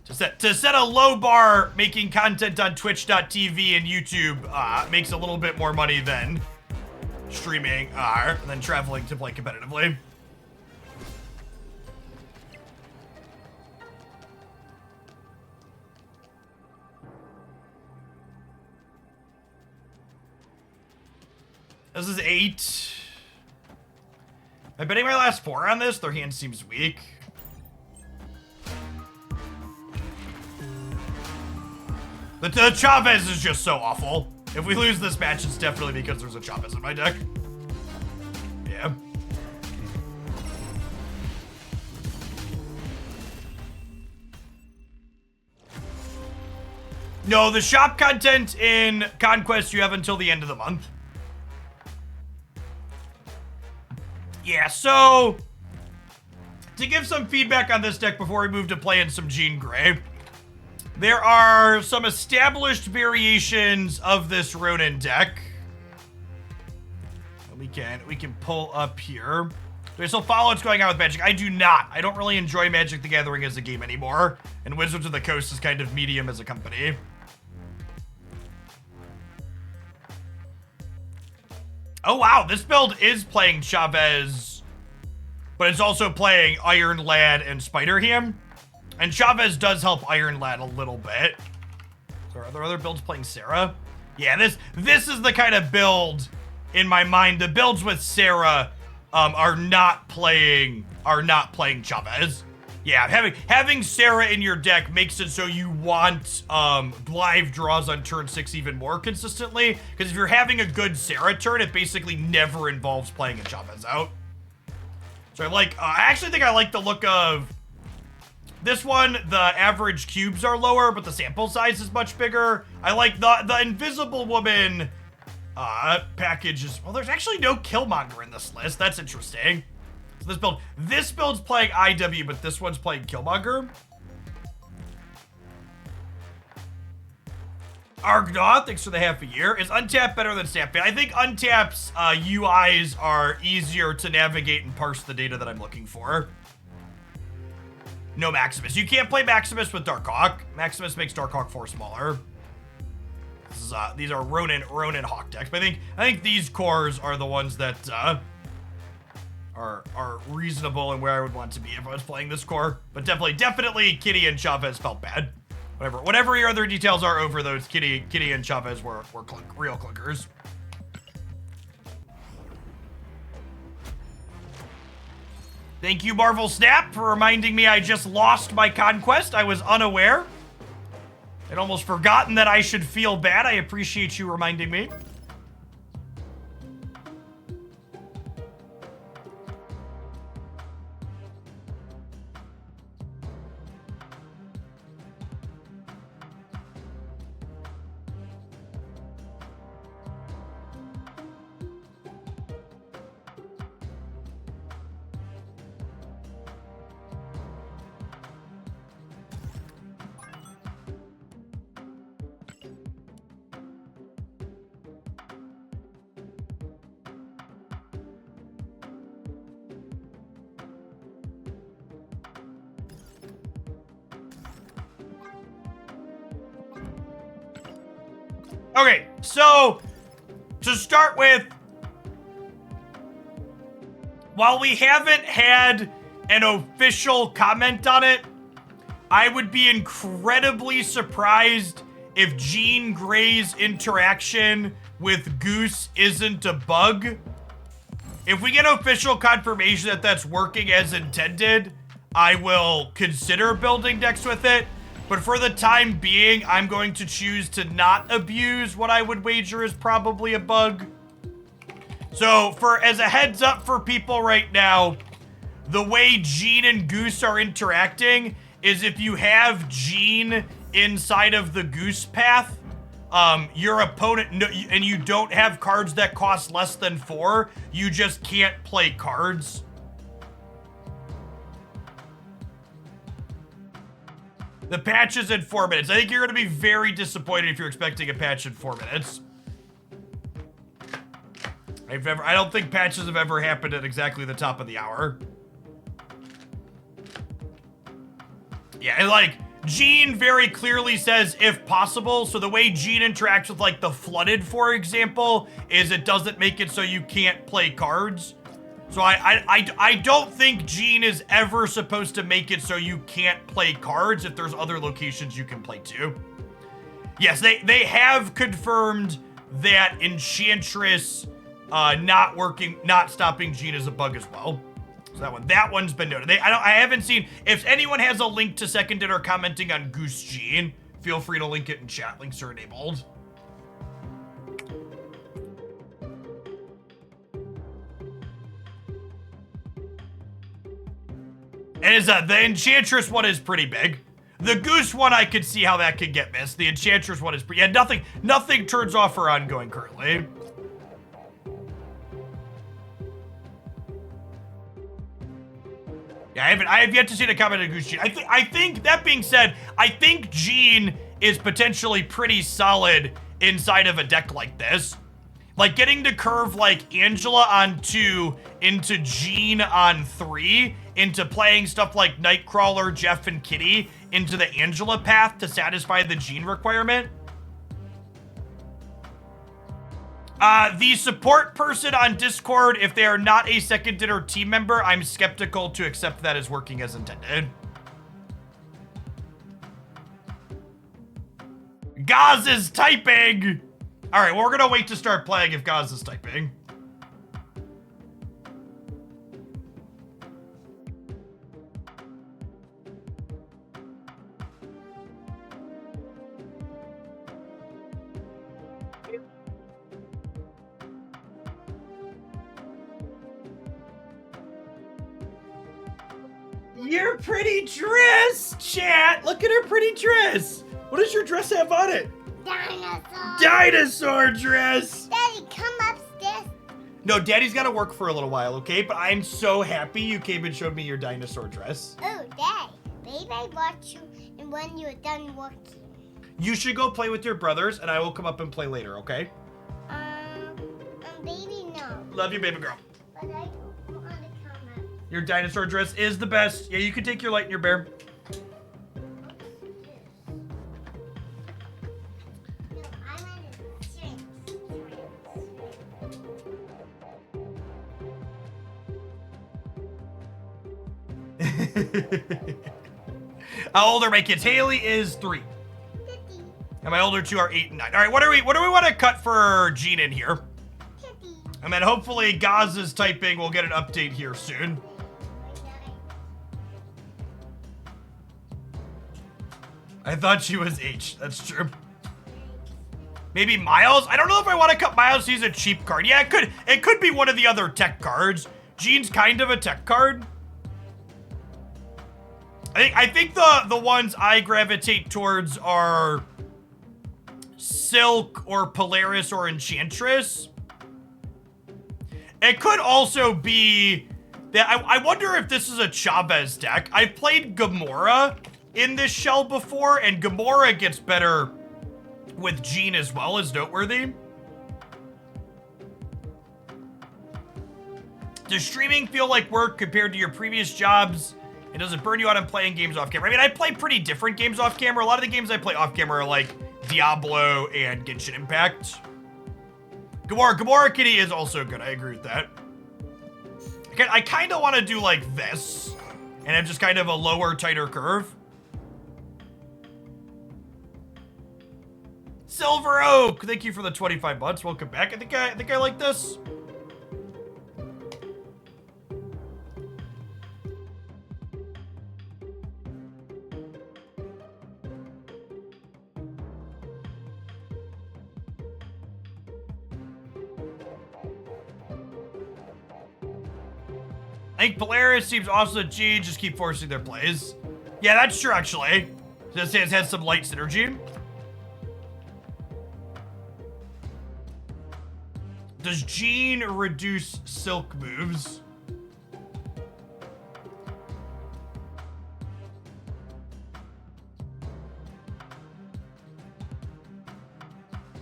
To set a low bar, making content on Twitch.tv and YouTube makes a little bit more money than streaming and then traveling to play competitively. This is 8. Am I betting my last 4 on this? Their hand seems weak. The Chavez is just so awful. If we lose this match, it's definitely because there's a Chavez in my deck. Yeah. No, the shop content in Conquest you have until the end of the month. Yeah, so to give some feedback on this deck before we move to playing some Jean Grey, there are some established variations of this Ronin deck. We can pull up here. Do I still follow what's going on with Magic? I do not. I don't really enjoy Magic the Gathering as a game anymore, and Wizards of the Coast is kind of medium as a company. Oh wow, this build is playing Chavez, but it's also playing Iron Lad and Spider Ham. And Chavez does help Iron Lad a little bit. So are there other builds playing Sarah? Yeah, this is the kind of build in my mind. The builds with Sarah are not playing Chavez. Yeah, having Sarah in your deck makes it so you want live draws on turn 6 even more consistently. Because if you're having a good Sarah turn, it basically never involves playing a Chavez out. So I actually think I like the look of this one. The average cubes are lower, but the sample size is much bigger. I like the Invisible Woman package is, well, there's actually no Killmonger in this list. That's interesting. So this build's playing IW, but this one's playing Killmonger. Argnaw, thanks for the half a year. Is Untap better than Snap? I think Untap's UIs are easier to navigate and parse the data that I'm looking for. No Maximus. You can't play Maximus with Darkhawk. Maximus makes Darkhawk 4 smaller. These are Ronin Hawk decks. But I think these cores are the ones that are reasonable and where I would want to be if I was playing this core. But definitely Kitty and Chavez felt bad. Whatever your other details are over those, Kitty and Chavez were real clunkers. Thank you, Marvel Snap, for reminding me I just lost my Conquest. I was unaware. I'd almost forgotten that I should feel bad. I appreciate you reminding me. Okay, so to start with, while we haven't had an official comment on it, I would be incredibly surprised if Jean Grey's interaction with Goose isn't a bug. If we get official confirmation that that's working as intended, I will consider building decks with it. But for the time being, I'm going to choose to not abuse what I would wager is probably a bug. So as a heads up for people right now, the way Jean and Goose are interacting is if you have Jean inside of the Goose path, your opponent, and you don't have cards that cost less than 4, you just can't play cards. The patch is in 4 minutes. I think you're going to be very disappointed if you're expecting a patch in 4 minutes. I don't think patches have ever happened at exactly the top of the hour. Yeah, and like, Jean very clearly says, if possible. So the way Jean interacts with, like, the Flooded, for example, is it doesn't make it so you can't play cards. So I don't think Jean is ever supposed to make it so you can't play cards if there's other locations you can play too. Yes, they have confirmed that Enchantress not stopping Jean is a bug as well. So that one's been noted. I haven't seen, if anyone has a link to seconded or commenting on Goose Jean, feel free to link it in chat. Links are enabled. And the Enchantress one is pretty big. The Goose one, I could see how that could get missed. The Enchantress one is pretty, yeah, nothing turns off for ongoing currently. Yeah, I have yet to see the comment of Goose Gene. I think that being said, I think Gene is potentially pretty solid inside of a deck like this. Like getting to curve like Angela on 2 into Gene on 3 into playing stuff like Nightcrawler, Jeff, and Kitty into the Angela path to satisfy the Gene requirement. The support person on Discord, if they are not a second dinner team member, I'm skeptical to accept that as working as intended. Gaz is typing! Alright, well, we're gonna wait to start playing if Gaz is typing. Your pretty dress, chat! Look at her pretty dress! What does your dress have on it? Dinosaur. Dinosaur dress! Daddy, come upstairs. No, Daddy's gotta work for a little while, okay? But I'm so happy you came and showed me your dinosaur dress. Oh, Dad. Maybe I watch you and when you're done working. You should go play with your brothers, and I will come up and play later, okay? Baby, no. Love you, baby girl. But I don't want to come up. Your dinosaur dress is the best. Yeah, you can take your light and your bear. No, I want to How old are my kids? Haley is 3. 50. And my older 2 are 8 and 9. All right, what do we want to cut for Gene in here? 50. And then hopefully Gaz's typing will get an update here soon. I thought she was H. That's true. Maybe Miles? I don't know if I want to cut Miles. He's a cheap card. Yeah, it could be one of the other tech cards. Gene's kind of a tech card. I think the ones I gravitate towards are Silk or Polaris or Enchantress. It could also be that I wonder if this is a Chavez deck. I've played Gamora in this shell before, and Gamora gets better with Gene as well, is noteworthy. Does streaming feel like work compared to your previous jobs? And does it burn you out on playing games off camera? I mean, I play pretty different games off camera. A lot of the games I play off camera are like Diablo and Genshin Impact. Gamora Kitty is also good. I agree with that. I kind of want to do like this and have just kind of a lower, tighter curve. Silver Oak, thank you for the 25 months. Welcome back. I think I like this. I think Polaris seems awesome at G, just keep forcing their plays. Yeah, that's true, actually. This has some light synergy. Does Gene reduce Silk moves?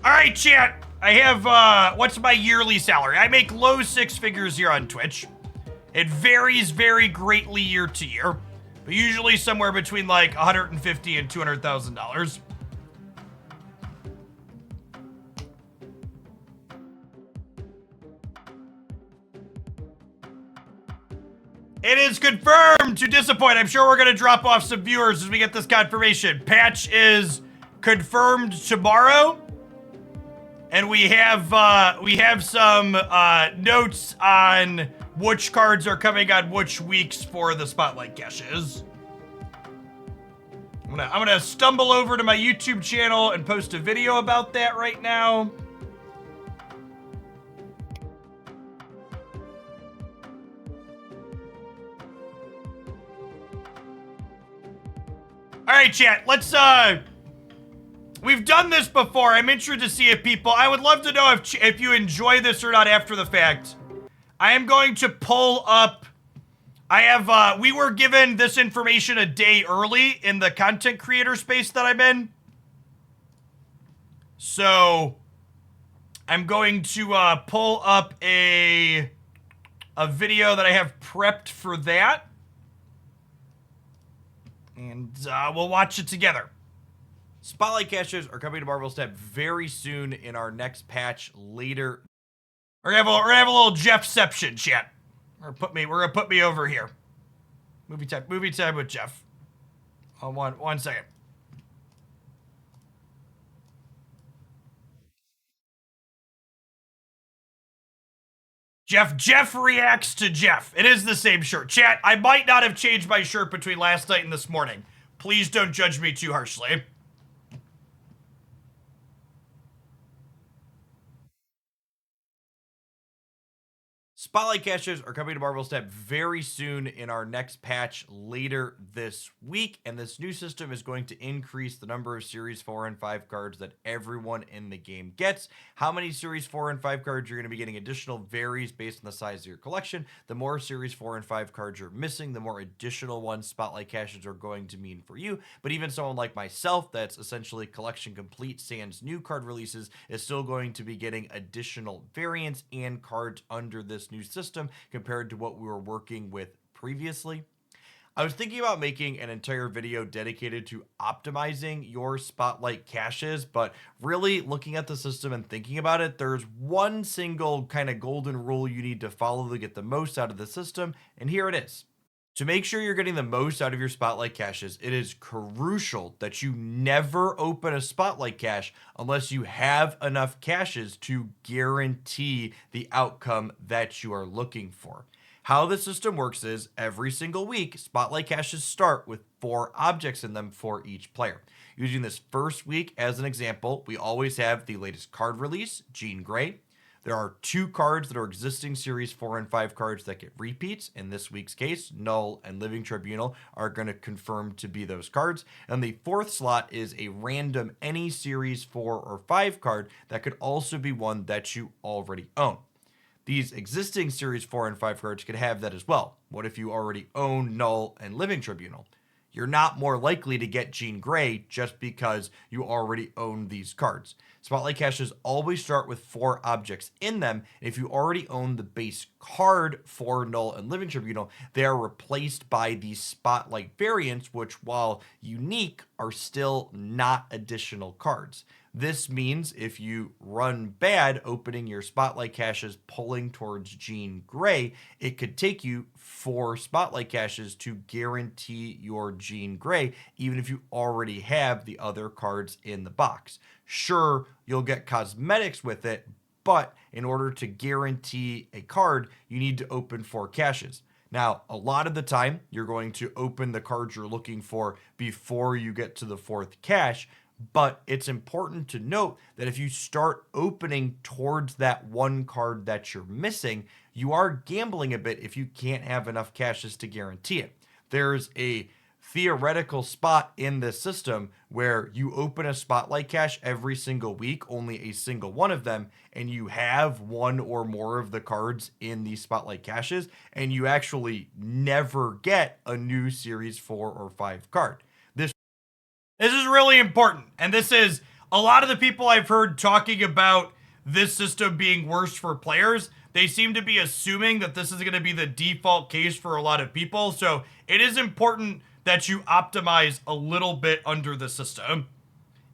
All right, chat. I have, what's my yearly salary? I make low 6 figures here on Twitch. It varies very greatly year to year, but usually somewhere between like $150,000 and $200,000. It is confirmed to disappoint. I'm sure we're going to drop off some viewers as we get this confirmation. Patch is confirmed tomorrow. And we have some notes on which cards are coming on which weeks for the Spotlight caches. I'm gonna stumble over to my YouTube channel and post a video about that right now. All right, chat, let's, we've done this before. I'm interested to see if people, I would love to know if you enjoy this or not after the fact. I am going to pull up we were given this information a day early in the content creator space that I'm in. So I'm going to pull up a video that I have prepped for that. And we'll watch it together. Spotlight caches are coming to Marvel Snap very soon in our next patch later. We're gonna have a little Jeffception chat. We're gonna put me over here. Movie time with Jeff. Oh, one second. Jeff reacts to Jeff. It is the same shirt. Chat, I might not have changed my shirt between last night and this morning. Please don't judge me too harshly. Spotlight caches are coming to Marvel Snap very soon in our next patch later this week, and this new system is going to increase the number of Series 4 and 5 cards that everyone in the game gets. How many Series 4 and 5 cards you're going to be getting additional varies based on the size of your collection. The more Series 4 and 5 cards you're missing, the more additional ones Spotlight caches are going to mean for you. But even someone like myself, that's essentially collection complete sans new card releases, is still going to be getting additional variants and cards under this new system compared to what we were working with previously. I was thinking about making an entire video dedicated to optimizing your Spotlight caches, but really looking at the system and thinking about it, there's one single kind of golden rule you need to follow to get the most out of the system, and here it is. To make sure you're getting the most out of your Spotlight caches, it is crucial that you never open a Spotlight cache unless you have enough caches to guarantee the outcome that you are looking for. How the system works is every single week, Spotlight caches start with 4 objects in them for each player. Using this first week as an example, we always have the latest card release, Jean Grey. There are 2 cards that are existing Series 4 and 5 cards that get repeats. In this week's case, Null and Living Tribunal are going to confirm to be those cards. And the 4th slot is a random any Series 4 or 5 card that could also be one that you already own. These existing Series 4 and 5 cards could have that as well. What if you already own Null and Living Tribunal? You're not more likely to get Jean Grey just because you already own these cards. Spotlight caches always start with 4 objects in them. If you already own the base card for Null and Living Tribunal, they are replaced by these Spotlight variants, which, while unique, are still not additional cards. This means if you run bad opening your Spotlight caches pulling towards Jean Grey, it could take you 4 Spotlight caches to guarantee your Jean Grey, even if you already have the other cards in the box. Sure, you'll get cosmetics with it, but in order to guarantee a card, you need to open 4 caches. Now, a lot of the time, you're going to open the cards you're looking for before you get to the 4th cache, but it's important to note that if you start opening towards that one card that you're missing, you are gambling a bit if you can't have enough caches to guarantee it. There's a theoretical spot in this system where you open a Spotlight cache every single week, only a single one of them, and you have one or more of the cards in these Spotlight caches, and you actually never get a new Series 4 or 5 card. This is really important, and this is a lot of the people I've heard talking about this system being worse for players. They seem to be assuming that this is going to be the default case for a lot of people, so it is important that you optimize a little bit under the system.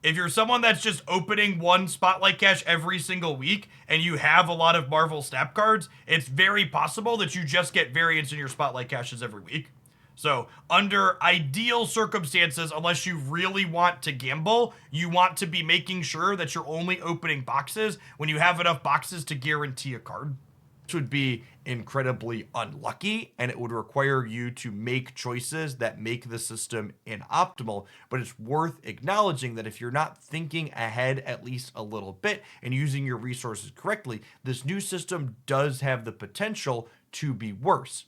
If you're someone that's just opening one Spotlight cache every single week and you have a lot of Marvel Snap cards, it's very possible that you just get variants in your Spotlight caches every week. So, under ideal circumstances, unless you really want to gamble, you want to be making sure that you're only opening boxes when you have enough boxes to guarantee a card. This would be incredibly unlucky, and it would require you to make choices that make the system inoptimal, but it's worth acknowledging that if you're not thinking ahead at least a little bit and using your resources correctly, this new system does have the potential to be worse.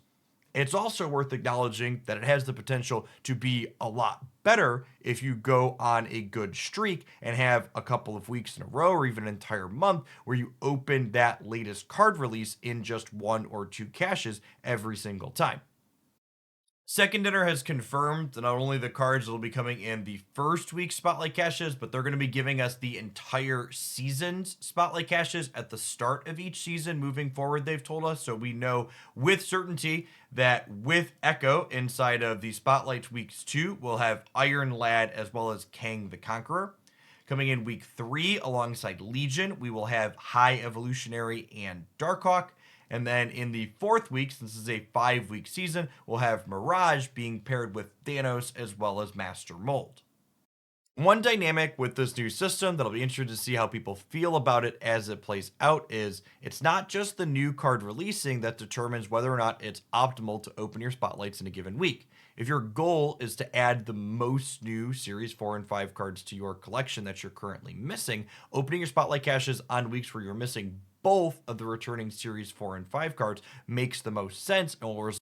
It's also worth acknowledging that it has the potential to be a lot better if you go on a good streak and have a couple of weeks in a row or even an entire month where you open that latest card release in just 1 or 2 caches every single time. Second Dinner has confirmed that not only the cards that will be coming in the first week's Spotlight Caches, but they're going to be giving us the entire season's Spotlight Caches at the start of each season moving forward, they've told us. So we know with certainty that with Echo inside of the Spotlight Weeks 2, we'll have Iron Lad as well as Kang the Conqueror. Coming in week 3 alongside Legion, we will have High Evolutionary and Darkhawk. And then in the 4th week, since this is a 5-week season, we'll have Mirage being paired with Thanos as well as Master Mold. One dynamic with this new system that'll be interesting to see how people feel about it as it plays out is it's not just the new card releasing that determines whether or not it's optimal to open your spotlights in a given week. If your goal is to add the most new Series 4 and 5 cards to your collection that you're currently missing, opening your spotlight caches on weeks where you're missing both of the returning Series 4 and 5 cards makes the most sense and will result.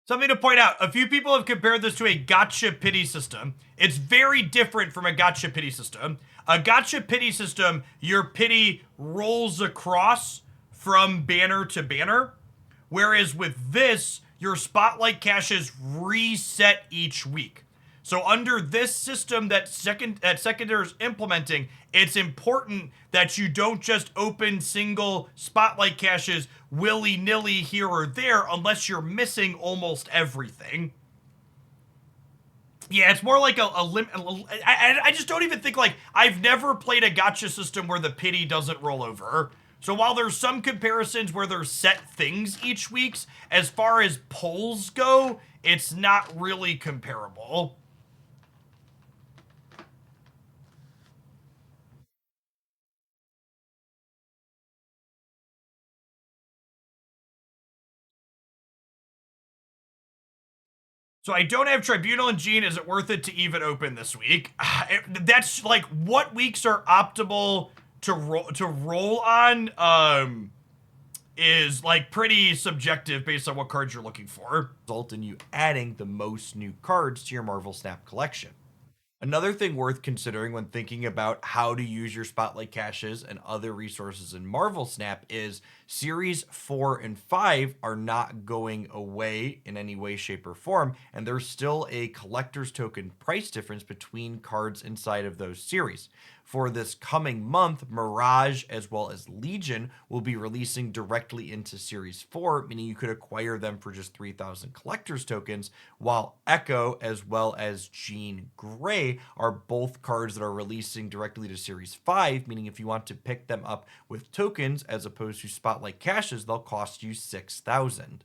Something to point out, a few people have compared this to a gotcha pity system. It's very different from a gotcha pity system. A gotcha pity system, your pity rolls across from banner to banner, whereas with this, your spotlight caches reset each week. So under this system that Secondary is implementing, it's important that you don't just open single spotlight caches willy-nilly here or there unless you're missing almost everything. Yeah, it's more like I just don't even think, like, I've never played a gotcha system where the pity doesn't roll over. So while there's some comparisons where there's set things each week, as far as polls go, it's not really comparable. So I don't have Tribunal and Gene. Is it worth it to even open this week? That's like, what weeks are optimal to roll on is like pretty subjective based on what cards you're looking for. Result in you adding the most new cards to your Marvel Snap collection. Another thing worth considering when thinking about how to use your spotlight caches and other resources in Marvel Snap is Series 4 and 5 are not going away in any way, shape, or form, and there's still a collector's token price difference between cards inside of those series. For this coming month, Mirage as well as Legion will be releasing directly into Series 4, meaning you could acquire them for just 3,000 collector's tokens, while Echo as well as Jean Grey are both cards that are releasing directly to Series 5, meaning if you want to pick them up with tokens as opposed to spotlight caches, they'll cost you 6,000.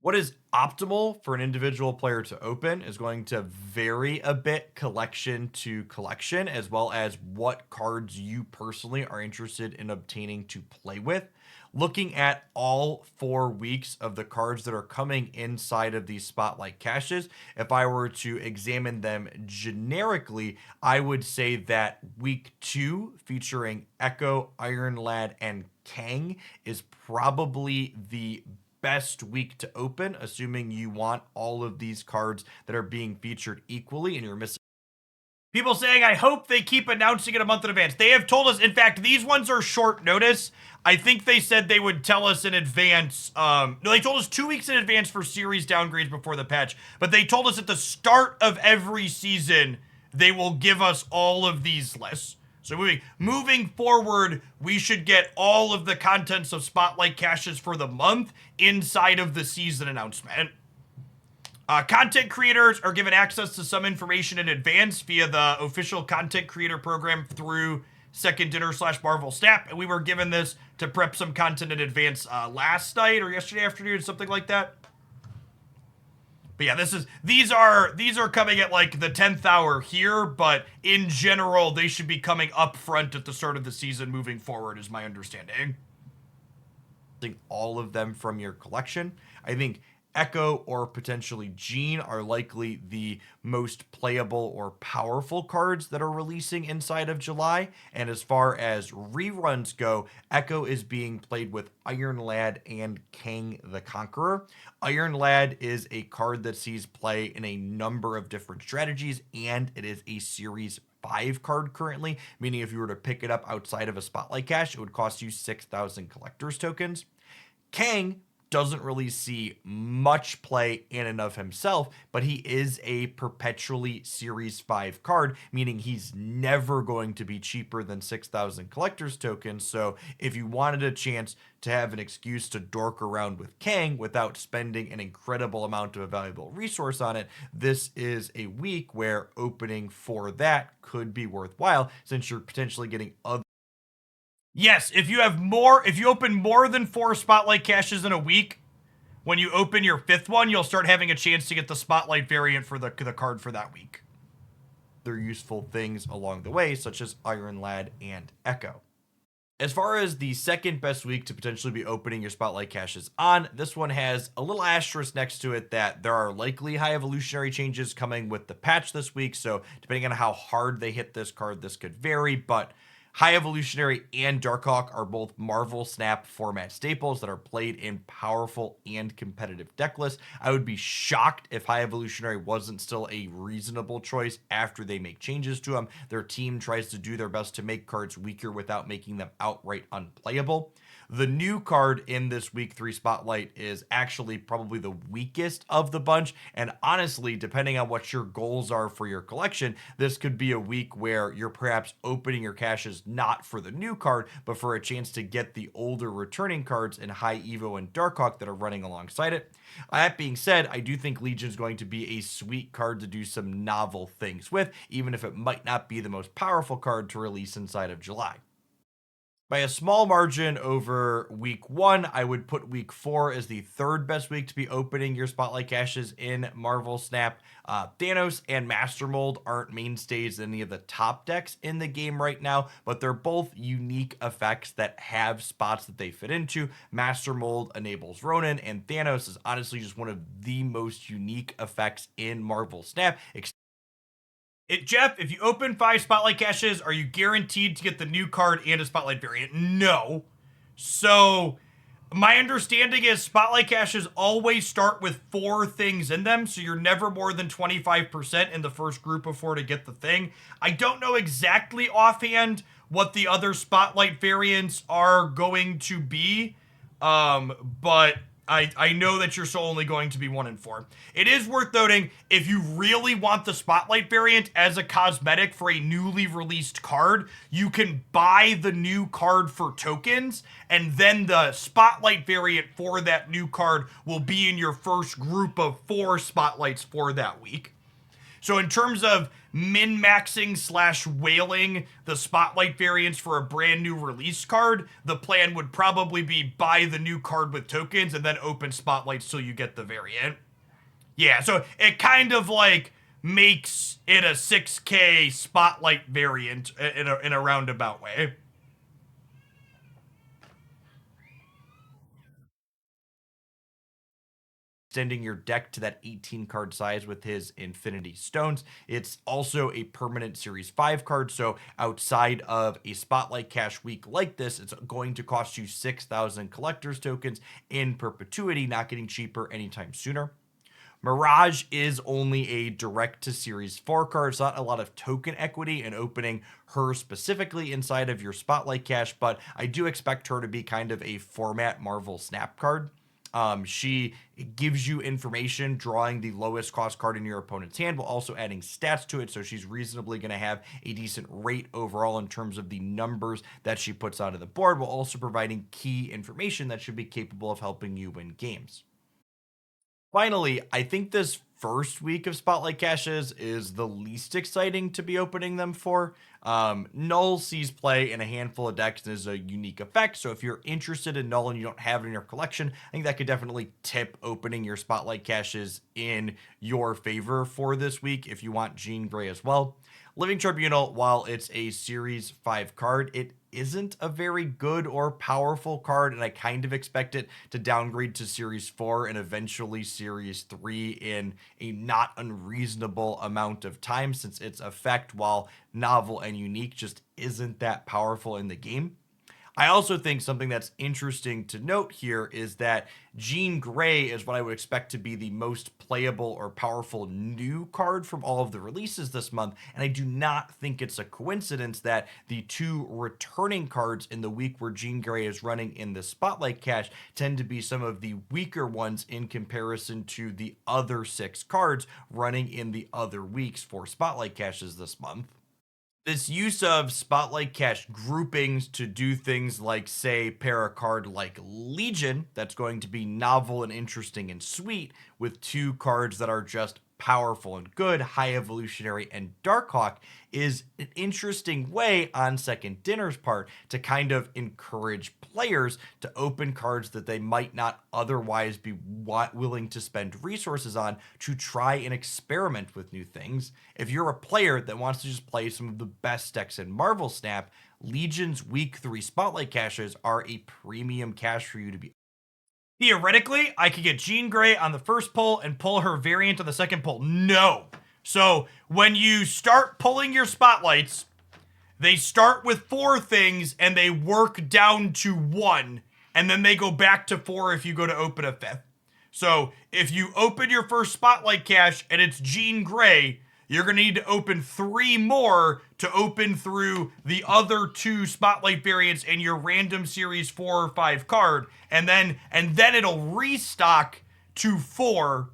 What is optimal for an individual player to open is going to vary a bit collection to collection, as well as what cards you personally are interested in obtaining to play with. Looking at all 4 weeks of the cards that are coming inside of these spotlight caches, if I were to examine them generically, I would say that week 2 featuring Echo, Iron Lad, and Kang is probably the best week to open, assuming you want all of these cards that are being featured equally and you're missing. People saying, I hope they keep announcing it a month in advance. They have told us, in fact, these ones are short notice. I think they said they would tell us in advance. No, they told us 2 weeks in advance for series downgrades before the patch, but they told us at the start of every season, they will give us all of these lists. So moving forward, we should get all of the contents of Spotlight Caches for the month inside of the season announcement. Content creators are given access to some information in advance via the official content creator program through Second Dinner / Marvel Snap, and we were given this to prep some content in advance last night or yesterday afternoon, something like that. But yeah, these are coming at like the 10th hour here, but in general, they should be coming up front at the start of the season moving forward, is my understanding. All of them from your collection. I think Echo or potentially Jean are likely the most playable or powerful cards that are releasing inside of July. And as far as reruns go, Echo is being played with Iron Lad and Kang the Conqueror. Iron Lad is a card that sees play in a number of different strategies, and it is a Series 5 card currently, meaning if you were to pick it up outside of a Spotlight Cache, it would cost you 6,000 collector's tokens. Kang doesn't really see much play in and of himself, but he is a perpetually Series 5 card, meaning he's never going to be cheaper than 6,000 collector's tokens. So if you wanted a chance to have an excuse to dork around with Kang without spending an incredible amount of a valuable resource on it, this is a week where opening for that could be worthwhile, since you're potentially getting other. Yes, if you open more than 4 Spotlight caches in a week, when you open your 5th one, you'll start having a chance to get the Spotlight variant for the card for that week. They're useful things along the way, such as Iron Lad and Echo. As far as the second best week to potentially be opening your Spotlight caches on, this one has a little asterisk next to it that there are likely high evolutionary changes coming with the patch this week, so depending on how hard they hit this card, this could vary, but High Evolutionary and Darkhawk are both Marvel Snap format staples that are played in powerful and competitive deck lists. I would be shocked if High Evolutionary wasn't still a reasonable choice after they make changes to them. Their team tries to do their best to make cards weaker without making them outright unplayable. The new card in this week 3 Spotlight is actually probably the weakest of the bunch, and honestly, depending on what your goals are for your collection, this could be a week where you're perhaps opening your caches not for the new card, but for a chance to get the older returning cards in High Evo and Darkhawk that are running alongside it. That being said, I do think Legion is going to be a sweet card to do some novel things with, even if it might not be the most powerful card to release inside of July. By a small margin over week 1, I would put week 4 as the third best week to be opening your Spotlight caches in Marvel Snap. Thanos and Master Mold aren't mainstays in any of the top decks in the game right now, but they're both unique effects that have spots that they fit into. Master Mold enables Ronin, and Thanos is honestly just one of the most unique effects in Marvel Snap. Jeff, if you open 5 Spotlight caches, are you guaranteed to get the new card and a Spotlight variant? No. So, my understanding is Spotlight caches always start with 4 things in them, so you're never more than 25% in the first group of 4 to get the thing. I don't know exactly offhand what the other Spotlight variants are going to be, but I know that you're still only going to be 1 in 4. It is worth noting, if you really want the Spotlight variant as a cosmetic for a newly released card, you can buy the new card for tokens, and then the Spotlight variant for that new card will be in your first group of 4 Spotlights for that week. So in terms of min-maxing / whaling the Spotlight variants for a brand new release card, the plan would probably be buy the new card with tokens and then open Spotlights till you get the variant. Yeah, so it kind of like makes it a 6K Spotlight variant in a roundabout way. Extending your deck to that 18 card size with his Infinity Stones. It's also a permanent Series 5 card, so outside of a Spotlight cache week like this, it's going to cost you 6,000 collector's tokens in perpetuity, not getting cheaper anytime sooner. Mirage is only a direct to Series 4 card, so not a lot of token equity in opening her specifically inside of your Spotlight cache, but I do expect her to be kind of a format Marvel Snap card. She gives you information, drawing the lowest cost card in your opponent's hand, while also adding stats to it, so she's reasonably going to have a decent rate overall in terms of the numbers that she puts onto the board, while also providing key information that should be capable of helping you win games. Finally, I think this first week of Spotlight caches is the least exciting to be opening them for. Null sees play in a handful of decks and is a unique effect, so if you're interested in Null and you don't have it in your collection, I think that could definitely tip opening your Spotlight caches in your favor for this week if you want Jean Grey as well. Living Tribunal, while it's a Series 5 card, it isn't a very good or powerful card, and I kind of expect it to downgrade to Series 4 and eventually Series 3 in a not unreasonable amount of time, since its effect, while novel and unique, just isn't that powerful in the game. I also think something that's interesting to note here is that Jean Grey is what I would expect to be the most playable or powerful new card from all of the releases this month, and I do not think it's a coincidence that the 2 returning cards in the week where Jean Grey is running in the Spotlight Cache tend to be some of the weaker ones in comparison to the other 6 cards running in the other weeks for Spotlight Caches this month. This use of Spotlight Cache groupings to do things like, say, pair a card like Legion, that's going to be novel and interesting and sweet, with 2 cards that are just powerful and good, High Evolutionary and Darkhawk, is an interesting way on Second Dinner's part to kind of encourage players to open cards that they might not otherwise be willing to spend resources on to try and experiment with new things. If you're a player that wants to just play some of the best decks in Marvel Snap, Legion's Week 3 Spotlight Caches are a premium cache for you to be. Theoretically, I could get Jean Grey on the first pull and pull her variant on the second pull. No. So when you start pulling your spotlights, they start with 4 things and they work down to 1, and then they go back to 4 if you go to open a 5th. So if you open your first spotlight cache and it's Jean Grey, you're going to need to open 3 more to open through the other 2 spotlight variants in your random series 4 or 5 card, and then it'll restock to 4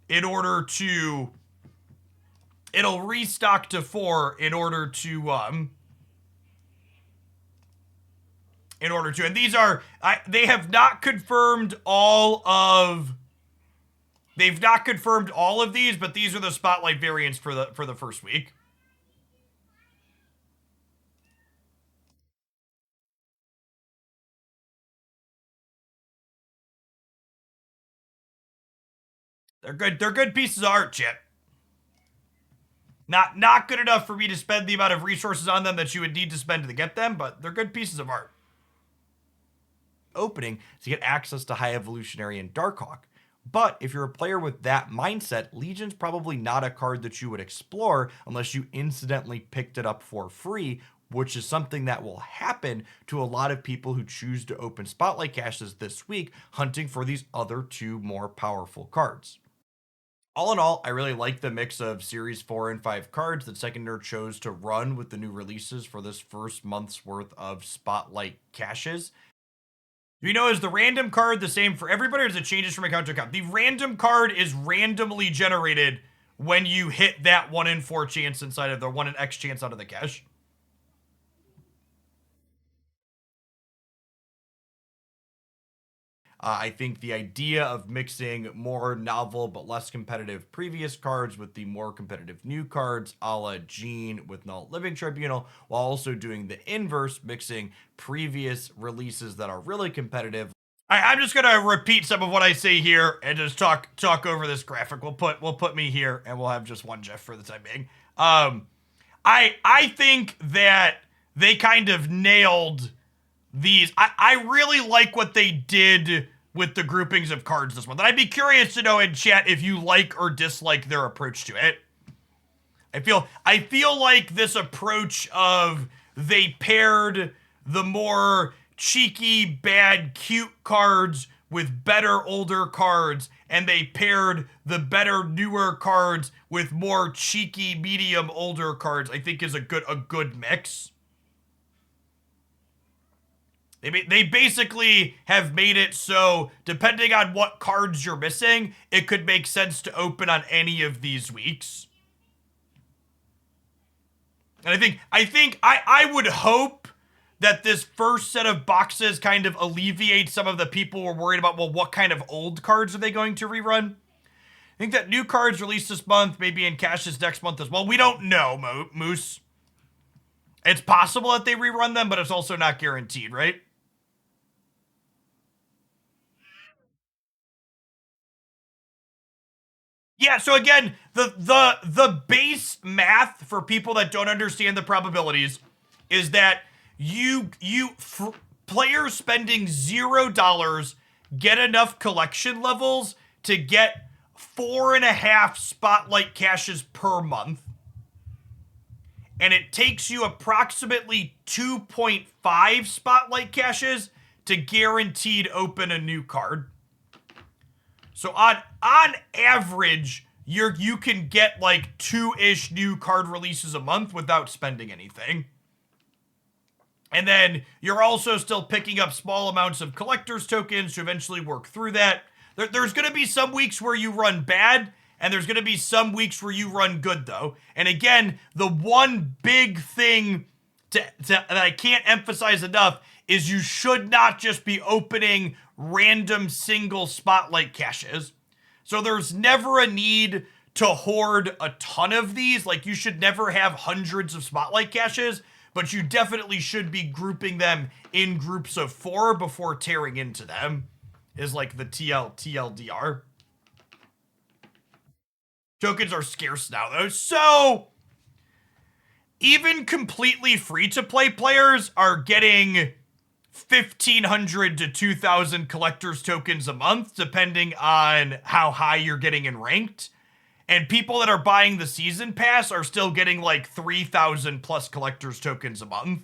in order to and these are they have not confirmed all of They've not confirmed all of these, but these are the spotlight variants for the first week. They're good. They're good pieces of art, Chip. Not good enough for me to spend the amount of resources on them that you would need to spend to get them, but they're good pieces of art. Opening to get access to High Evolutionary and Darkhawk. But if you're a player with that mindset, Legion's probably not a card that you would explore unless you incidentally picked it up for free, which is something that will happen to a lot of people who choose to open Spotlight Caches this week, hunting for these other 2 more powerful cards. All in all, I really like the mix of Series 4 and 5 cards that Second Nerd chose to run with the new releases for this first month's worth of Spotlight Caches. Do you know, is the random card the same for everybody, or does it changes from account to account? The random card is randomly generated when you hit that 1 in 4 chance inside of the 1 in X chance out of the cache. I think the idea of mixing more novel but less competitive previous cards with the more competitive new cards, a la Jean with Null Living Tribunal, while also doing the inverse, mixing previous releases that are really competitive. I'm just gonna repeat some of what I say here and just talk over this graphic. We'll put me here, and we'll have just one Jeff for the time being. I think that they kind of nailed these. I really like what they did with the groupings of cards this month. And I'd be curious to know in chat if you like or dislike their approach to it. I feel like this approach of they paired the more cheeky, bad, cute cards with better older cards, and they paired the better newer cards with more cheeky, medium, older cards, I think is a good mix. They basically have made it so, depending on what cards you're missing, it could make sense to open on any of these weeks. And I would hope that this first set of boxes kind of alleviates some of the people who are worried about, well, what kind of old cards are they going to rerun? I think that new cards released this month may be in caches next month as well. We don't know, Moose. It's possible that they rerun them, but it's also not guaranteed, right? Yeah, so again, the base math for people that don't understand the probabilities is that players spending $0 get enough collection levels to get 4.5 spotlight caches per month. and it takes you approximately 2.5 spotlight caches to guaranteed open a new card. So on average, you can get like 2-ish new card releases a month without spending anything. And then you're also still picking up small amounts of collector's tokens to eventually work through that. There's going to be some weeks where you run bad, and there's going to be some weeks where you run good, though. And again, the one big thing that I can't emphasize enough is you should not just be opening random single spotlight caches. So there's never a need to hoard a ton of these. Like, you should never have hundreds of spotlight caches, but you definitely should be grouping them in groups of 4 before tearing into them, is like the TLDR. Tokens are scarce now, though, so even completely free-to-play players are getting 1,500 to 2,000 collector's tokens a month, depending on how high you're getting in ranked. And people that are buying the season pass are still getting like 3,000 plus collector's tokens a month.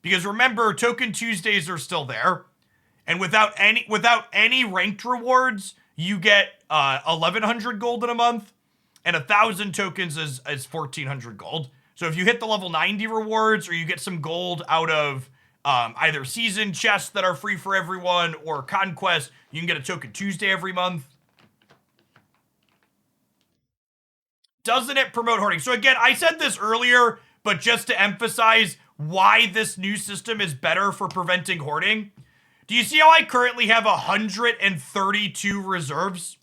Because remember, Token Tuesdays are still there. And without any ranked rewards, you get 1,100 gold in a month, and 1,000 tokens is 1,400 gold. So if you hit the level 90 rewards, or you get some gold out of either season chests that are free for everyone, or Conquest, you can get a Token Tuesday every month. Doesn't it promote hoarding? So again, I said this earlier, but just to emphasize why this new system is better for preventing hoarding. Do you see how I currently have 132 reserves?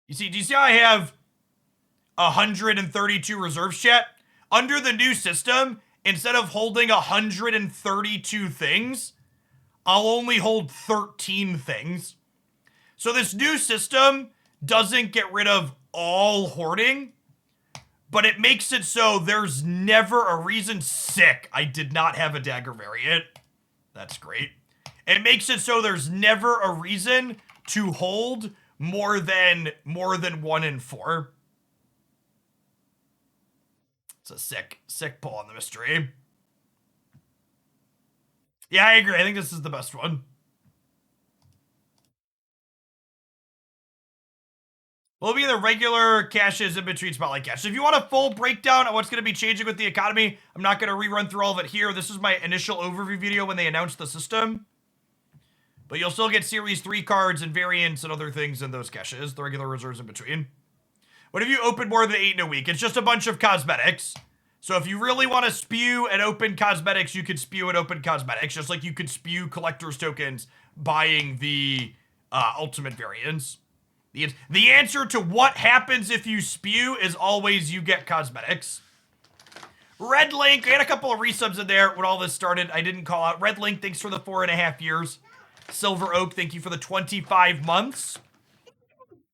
Do you see how I have 132 reserves, chat? Under the new system, instead of holding 132 things, I'll only hold 13 things. So this new system doesn't get rid of all hoarding, but it makes it so there's never a reason. Sick. I did not have a dagger variant. That's great. It makes it so there's never a reason to hold more than 1 in 4. It's a sick pull on the mystery. Yeah, I agree. I think this is the best one. Will be the regular caches in between spotlight caches. If you want a full breakdown of what's going to be changing with the economy, I'm not going to rerun through all of it here. This is my initial overview video when they announced the system. But you'll still get Series 3 cards and variants and other things in those caches, the regular reserves in between. What if you open more than 8 in a week? It's just a bunch of cosmetics. So if you really want to spew and open cosmetics, you could spew and open cosmetics, just like you could spew collector's tokens buying the ultimate variants. The answer to what happens if you spew is always you get cosmetics. Red Link, I had a couple of resubs in there when all this started. I didn't call out. Red Link, thanks for the 4.5 years. Silver Oak, thank you for the 25 months.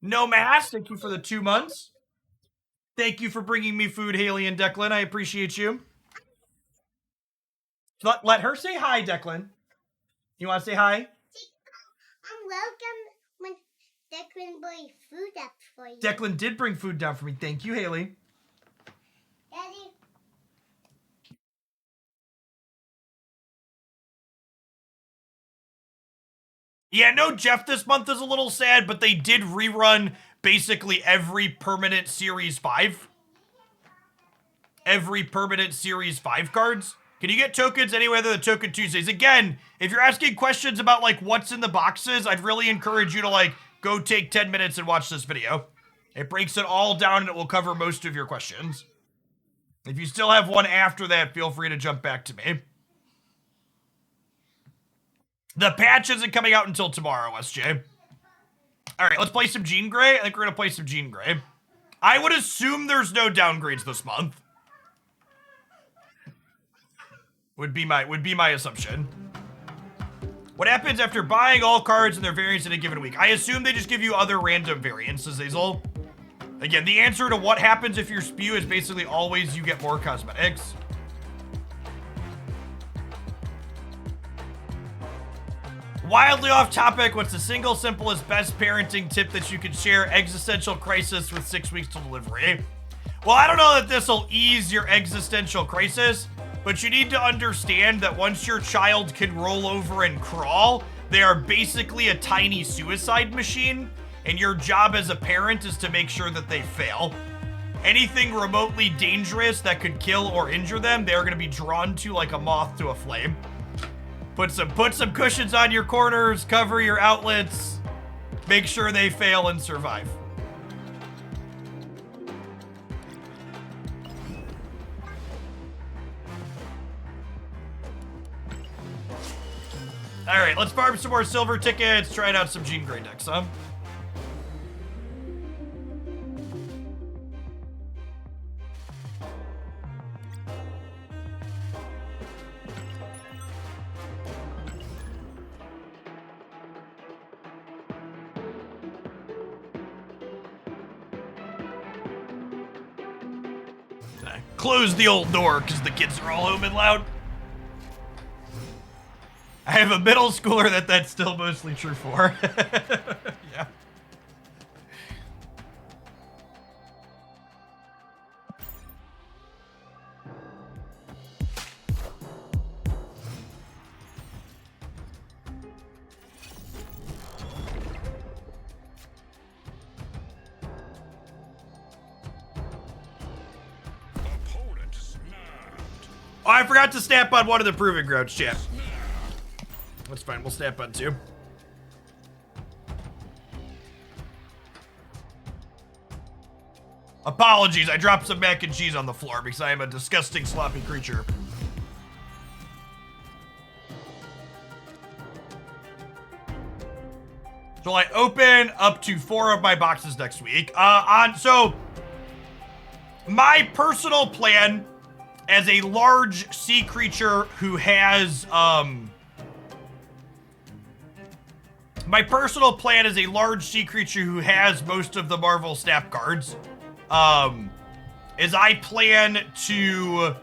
No Mass, thank you for the 2 months. Thank you for bringing me food, Haley and Declan. I appreciate you. Let her say hi, Declan. You want to say hi? I'm welcome when Declan bring food up for you. Declan did bring food down for me. Thank you, Haley. Daddy. Yeah, no Jeff this month is a little sad, but they did rerun basically every permanent Series 5. Every permanent Series 5 cards. Can you get tokens anywhere than the Token Tuesdays? Again, if you're asking questions about, like, what's in the boxes, I'd really encourage you to, like, go take 10 minutes and watch this video. It breaks it all down and it will cover most of your questions. If you still have one after that, feel free to jump back to me. The patch isn't coming out until tomorrow, SJ. Alright, let's play some Jean Grey. I think we're gonna play some Jean Grey. I would assume there's no downgrades this month. Would be my assumption. What happens after buying all cards and their variants in a given week? I assume they just give you other random variants, Azazel. Again, the answer to what happens if you spew is basically always you get more cosmetics. Wildly off topic, what's the single simplest best parenting tip that you could share? Existential crisis with 6 weeks to delivery. Well, I don't know that this will ease your existential crisis, but you need to understand that once your child can roll over and crawl, they are basically a tiny suicide machine, and your job as a parent is to make sure that they fail. Anything remotely dangerous that could kill or injure them, they're going to be drawn to like a moth to a flame. Put some cushions on your corners, cover your outlets, make sure they fail and survive. All right, let's farm some more silver tickets, trying out some Jean Grey decks, huh? Close the old door because the kids are all home and loud. I have a middle schooler that's still mostly true for. Yeah. Opponent snapped. Oh, I forgot to snap on one of the proving grounds, chat. That's fine, we'll snap on two. Apologies, I dropped some mac and cheese on the floor because I am a disgusting, sloppy creature. So I open up to 4 of my boxes next week. So my personal plan as a large sea creature who has, most of the Marvel Snap cards, is I plan to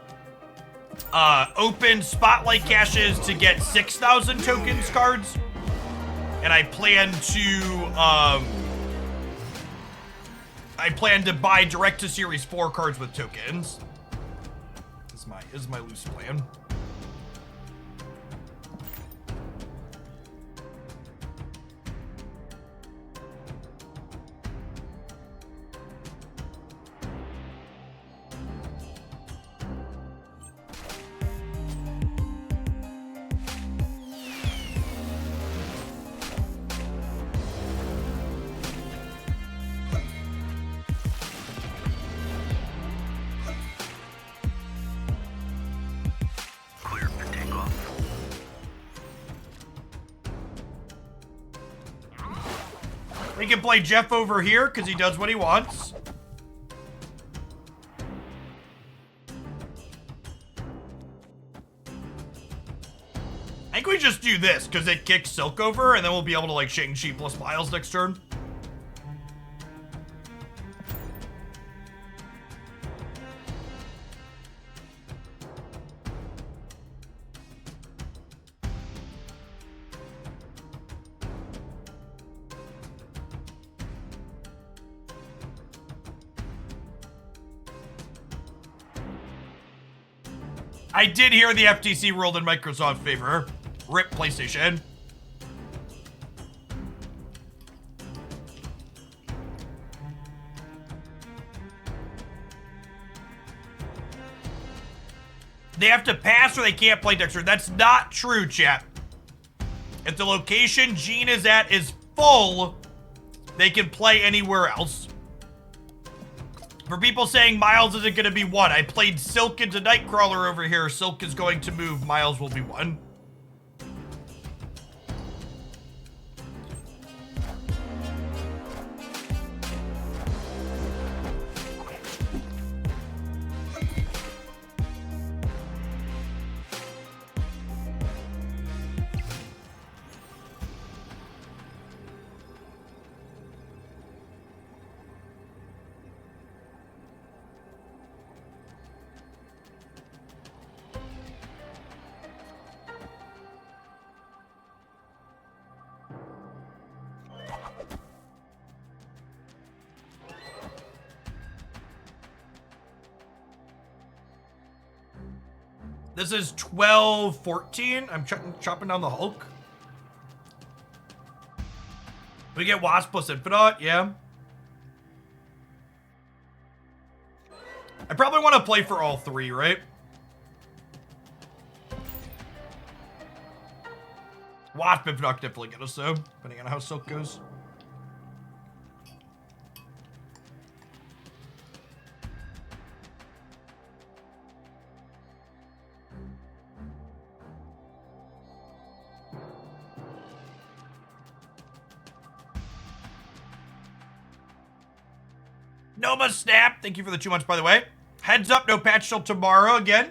open Spotlight caches to get 6,000 tokens cards, and I plan to buy direct to Series 4 cards with tokens. Is my loose plan. We can play Jeff over here because he does what he wants. I think we just do this because it kicks Silk over and then we'll be able to like Shang-Chi plus Miles next turn. I did hear the FTC ruled in Microsoft's favor. RIP PlayStation. They have to pass or they can't play next turn. That's not true, chat. If the location Gene is at is full, they can play anywhere else. For people saying Miles isn't going to be one, I played Silk into Nightcrawler over here. Silk is going to move. Miles will be one. This is 12-14. I'm chopping down the Hulk. We get Wasp plus Infinite, yeah. I probably want to play for all three, right? Wasp Infinite definitely get us though, depending on how Silk goes. Noma Snap, thank you for the 2 months, by the way. Heads up, no patch till tomorrow again.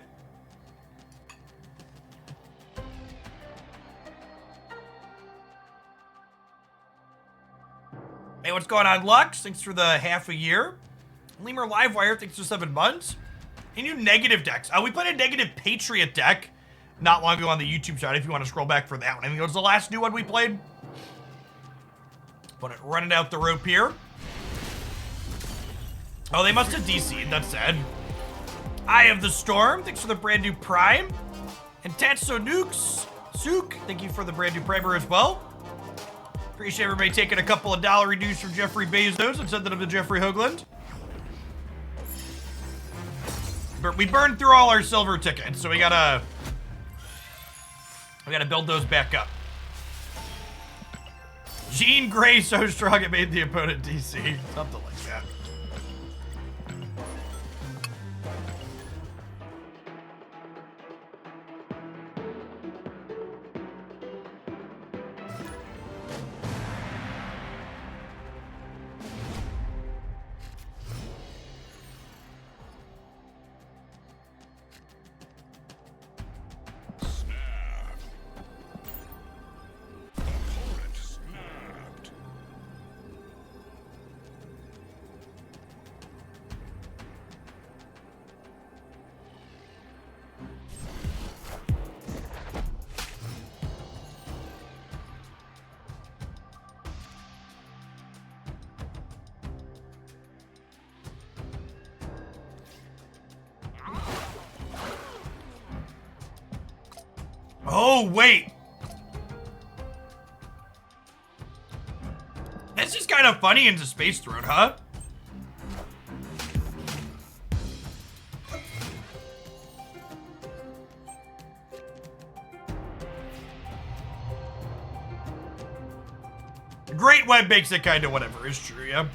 Hey, what's going on, Lux? Thanks for the half a year. Lemur Livewire, thanks for 7 months. Any new negative decks? We played a negative Patriot deck not long ago on the YouTube side, if you want to scroll back for that one. I think it was the last new one we played. But running out the rope here. Oh, they must have DC'd, that's sad. Eye of the Storm, thanks for the brand new Prime. And Tatso Nukes, Sook, thank you for the brand new Primer as well. Appreciate everybody taking a couple of dollar reduced from Jeffrey Bezos and sending them to Jeffrey Hoagland. But we burned through all our silver tickets, so we gotta build those back up. Jean Grey so strong it made the opponent DC. Something like that. Opponent snapped. Oh, wait. This is kind of funny into Space Throne, huh? Great Web makes it kind of whatever is true, yeah.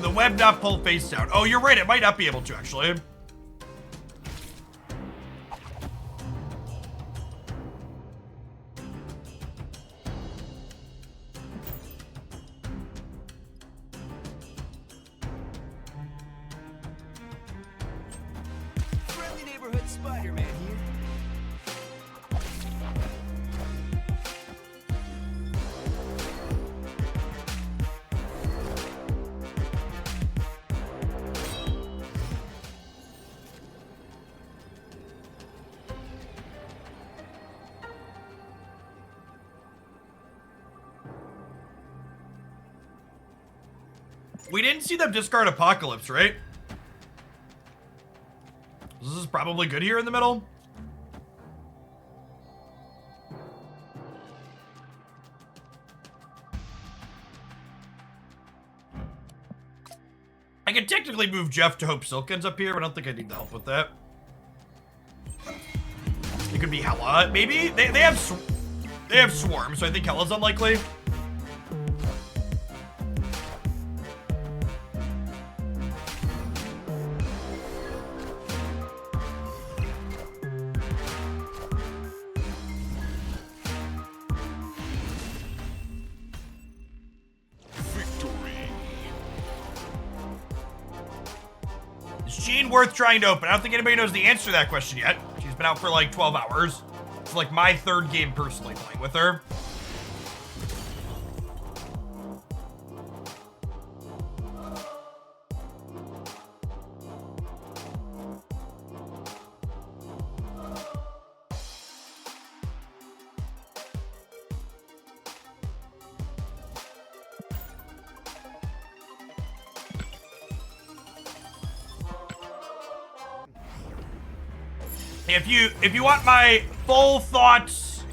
The web not pull face down. Oh, you're right. It might not be able to, actually. Friendly neighborhood Spider-Man here. We didn't see them discard Apocalypse, right? This is probably good here in the middle. I can technically move Jeff to hope Silk ends up here, but I don't think I need the help with that. It could be Hela, maybe? They have Swarm, so I think Hela's unlikely. Jean worth trying to open? I don't think anybody knows the answer to that question yet. She's been out for like 12 hours. It's like my third game personally playing with her. If you want my full thoughts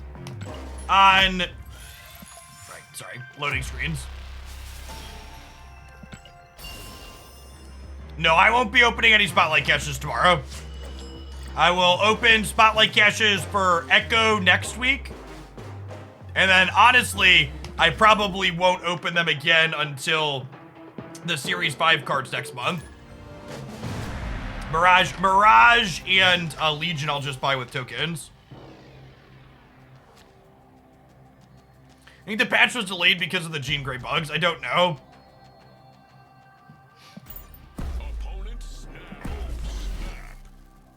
on sorry, loading screens. No, I won't be opening any spotlight caches tomorrow. I will open spotlight caches for Echo next week. And then honestly, I probably won't open them again until the Series 5 cards next month. Mirage and Legion I'll just buy with tokens. I think the patch was delayed because of the Jean Grey bugs. I don't know. Opponent snap.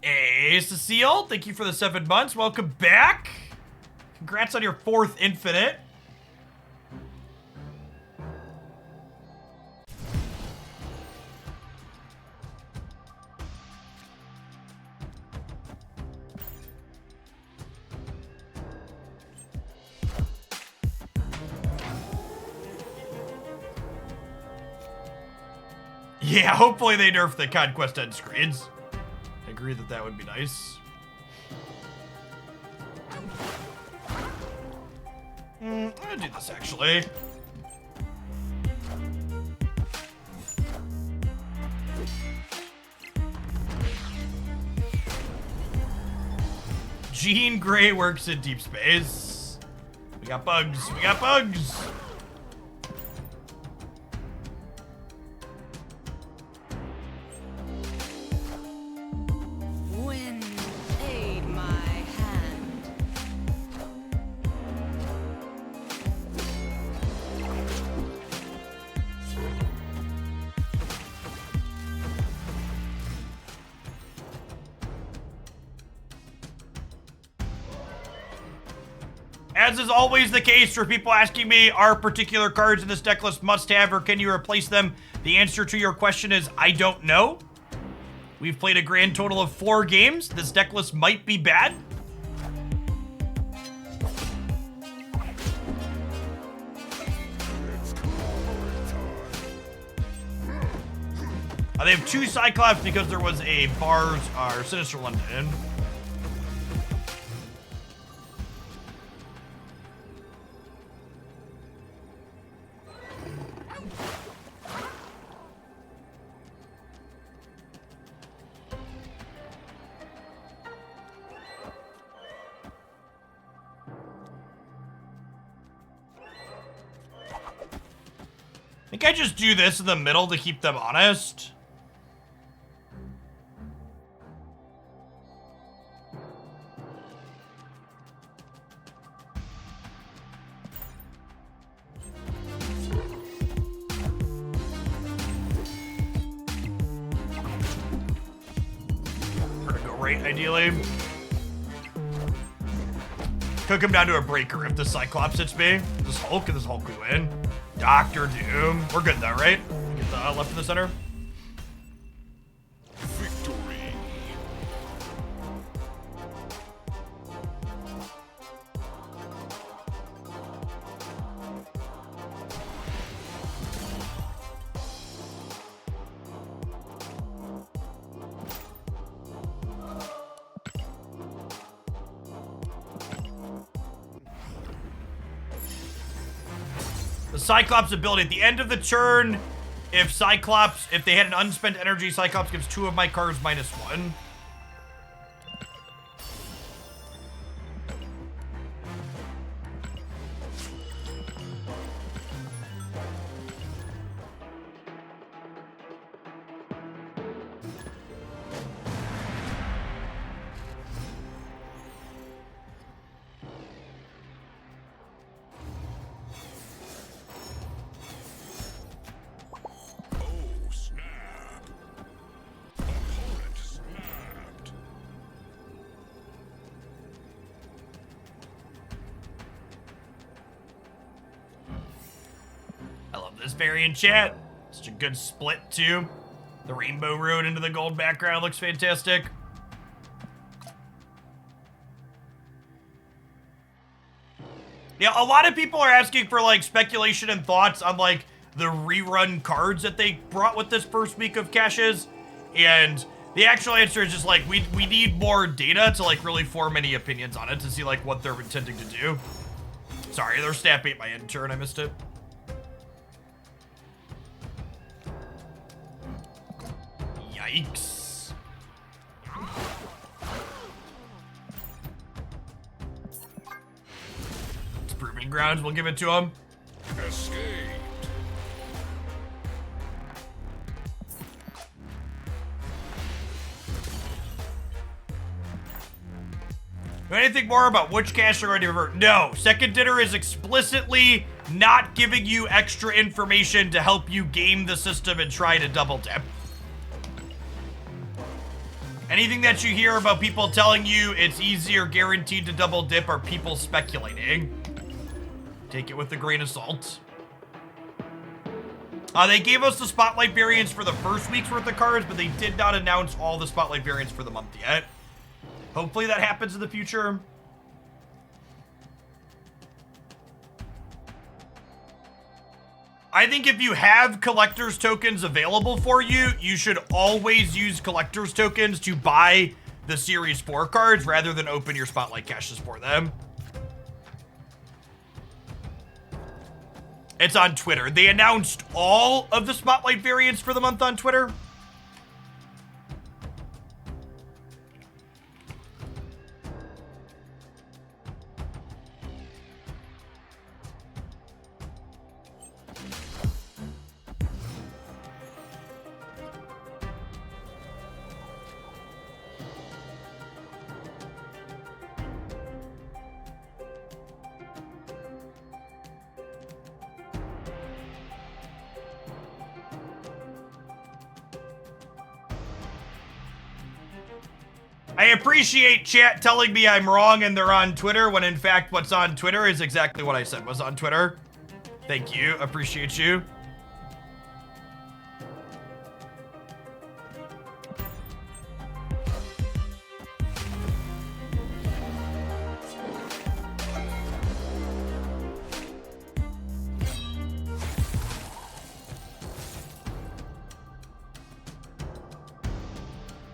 Hey, Cecile, thank you for the 7 months. Welcome back. Congrats on your 4th Infinite. Yeah, hopefully they nerf the Conquest end screens. I agree that that would be nice. I'm gonna do this actually. Jean Grey works in deep space. We got bugs. We got bugs. Wind aid my hand. As is always the case for people asking me, are particular cards in this deck list must have or can you replace them? The answer to your question is I don't know. We've played a grand total of 4 games. This deck list might be bad. They have 2 Cyclops because there was a Bars or Sinister London. I think I just do this in the middle to keep them honest. We're gonna go right, ideally. Cook him down to a breaker if the Cyclops hits me. This Hulk and this Hulk we win. Dr. Doom. We're good though, right? Get the left in the center. Victory. The Cyclops ability at the end of the turn, if they had an unspent energy, Cyclops gives 2 of my cards -1. Oh, snap. this variant, chat. Such a good split, too. The rainbow road into the gold background looks fantastic. Yeah, a lot of people are asking for, like, speculation and thoughts on, like, the rerun cards that they brought with this first week of caches. And the actual answer is just, like, we need more data to, like, really form any opinions on it to see, like, what they're intending to do. Sorry, their snap ate my end turn. I missed it. Yikes. It's proving grounds. We'll give it to him. Escaped. Anything more about which cache are going to revert? No. Second Dinner is explicitly not giving you extra information to help you game the system and try to double dip. Anything that you hear about people telling you it's easy or guaranteed to double dip are people speculating. Take it with a grain of salt. They gave us the Spotlight variants for the first week's worth of cards, but they did not announce all the Spotlight variants for the month yet. Hopefully that happens in the future. I think if you have collector's tokens available for you, you should always use collector's tokens to buy the Series 4 cards rather than open your Spotlight caches for them. It's on Twitter. They announced all of the Spotlight variants for the month on Twitter. I appreciate chat telling me I'm wrong and they're on Twitter when in fact what's on Twitter is exactly what I said was on Twitter. Thank you. Appreciate you.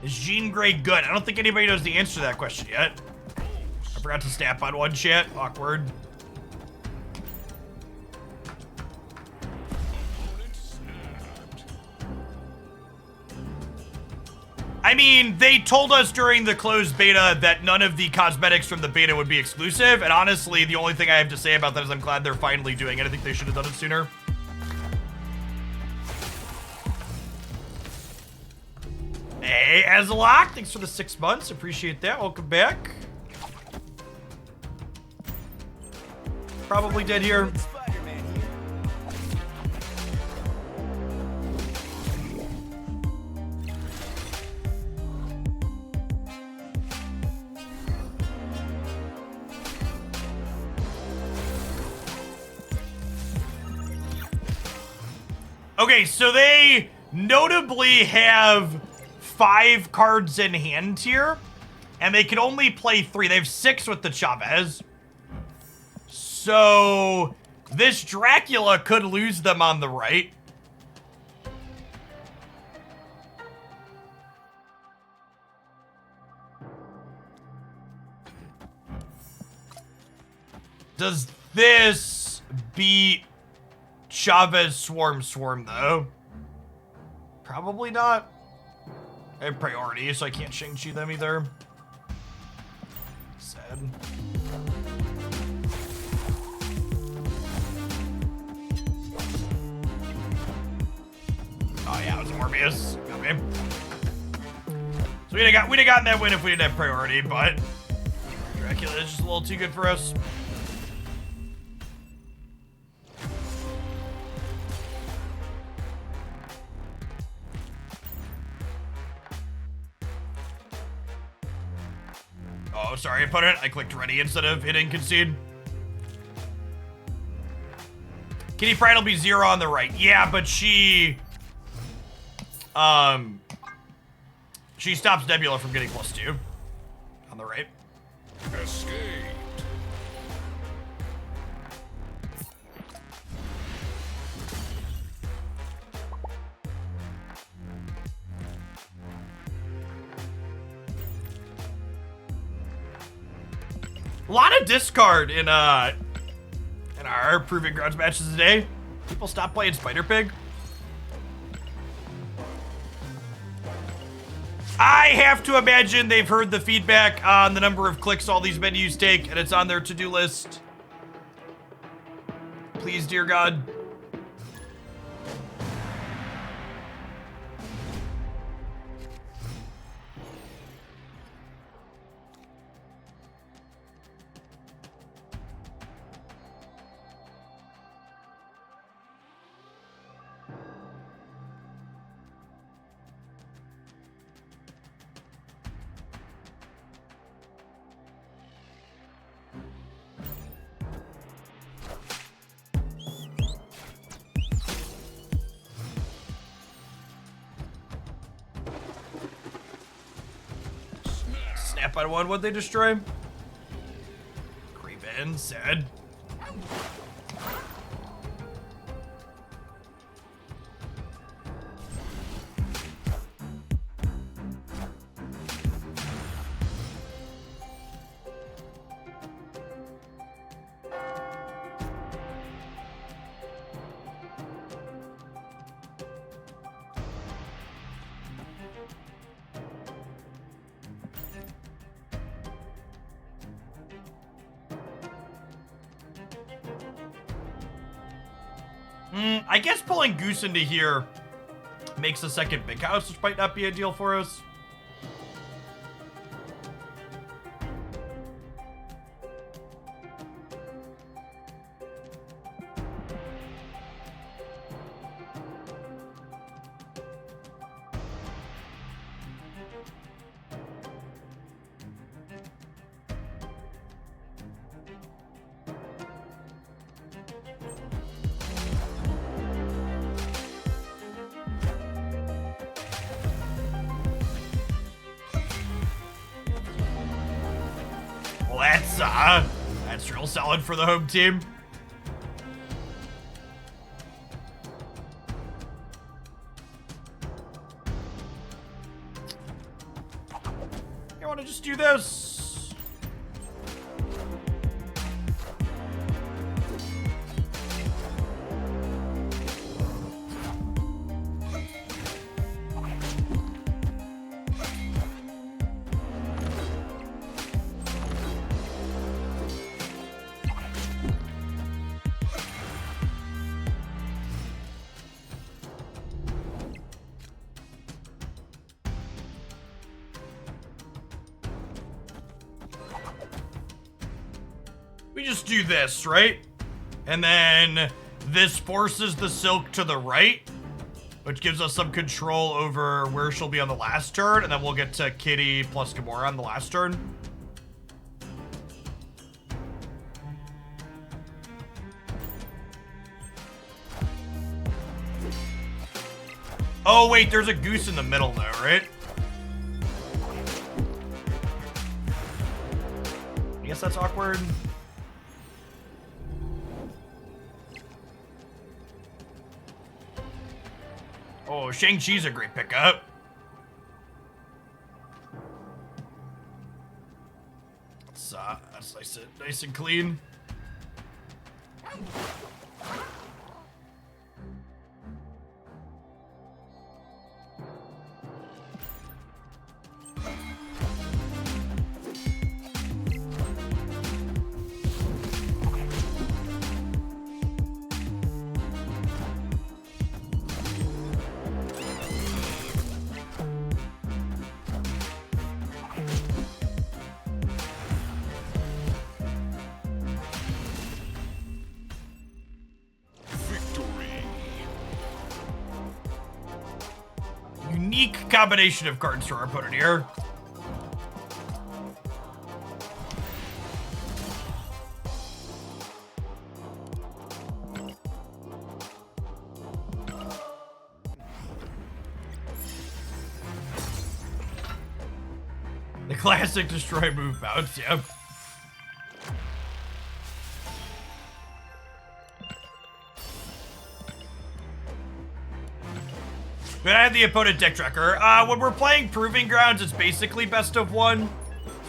Is Jean Grey good? I don't think anybody knows the answer to that question yet. I forgot to snap on one, chat. Awkward. I mean, they told us during the closed beta that none of the cosmetics from the beta would be exclusive, and honestly, the only thing I have to say about that is I'm glad they're finally doing it. I think they should have done it sooner. Hey, Azalok, thanks for the 6 months. Appreciate that. Welcome back. Probably dead here. Spider-Man here. Okay, so they notably have 5 cards in hand here, and they can only play 3. They have 6 with the Chavez. So this Dracula could lose them on the right. Does this beat Chavez Swarm though? Probably not. I have priority, so I can't Shang-Chi them either. Sad. Oh yeah, it was Morbius. Okay. So we'd have gotten that win if we didn't have priority, but Dracula is just a little too good for us. Oh, sorry, opponent. I clicked ready instead of hitting concede. Kitty Pryde will be 0 on the right. Yeah, but she stops Nebula from getting +2 on the right. Escape. A lot of discard in our Proving Grounds matches today. People stop playing Spider Pig. I have to imagine they've heard the feedback on the number of clicks all these menus take, and it's on their to-do list. Please, dear God. Snap on one, what'd they destroy? Creepen, sad. I guess pulling Goose into here makes a second big house, which might not be ideal for us. Well, that's real solid for the home team. I want to just do this. We just do this, right? And then this forces the Silk to the right, which gives us some control over where she'll be on the last turn, and then we'll get to Kitty plus Gamora on the last turn. Oh, wait, there's a Goose in the middle, though, right? I guess that's awkward. Oh, Shang-Chi's a great pickup. That's nice and clean. Unique combination of cards for our opponent here. The classic destroy move bounce, yeah. But I have the opponent deck tracker. When we're playing Proving Grounds, it's basically best of one.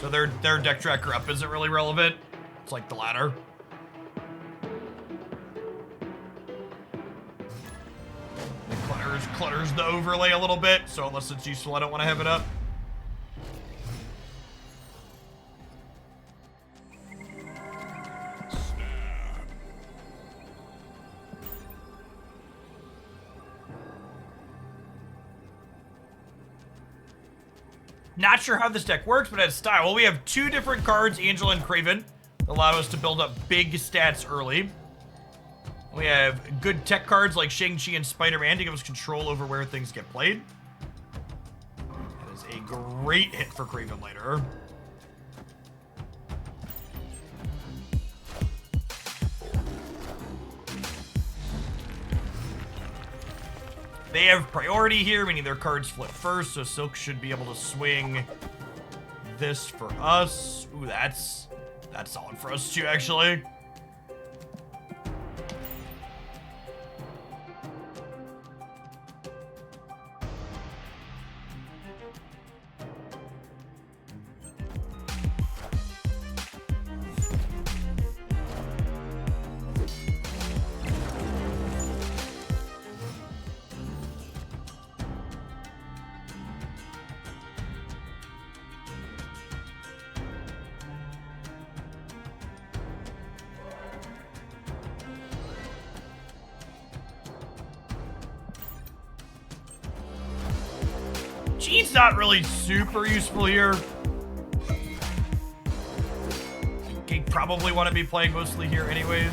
So their deck tracker up isn't really relevant. It's like the ladder. It clutters the overlay a little bit, so unless it's useful, I don't want to have it up. Not sure how this deck works, but it has style. Well, we have two different cards, Angel and Craven, that allow us to build up big stats early. We have good tech cards like Shang-Chi and Spider-Man to give us control over where things get played. That is a great hit for Craven later. They have priority here, meaning their cards flip first, so Silk should be able to swing this for us. Ooh, that's solid for us too, actually. Gene's not really super useful here. They probably want to be playing mostly here anyways.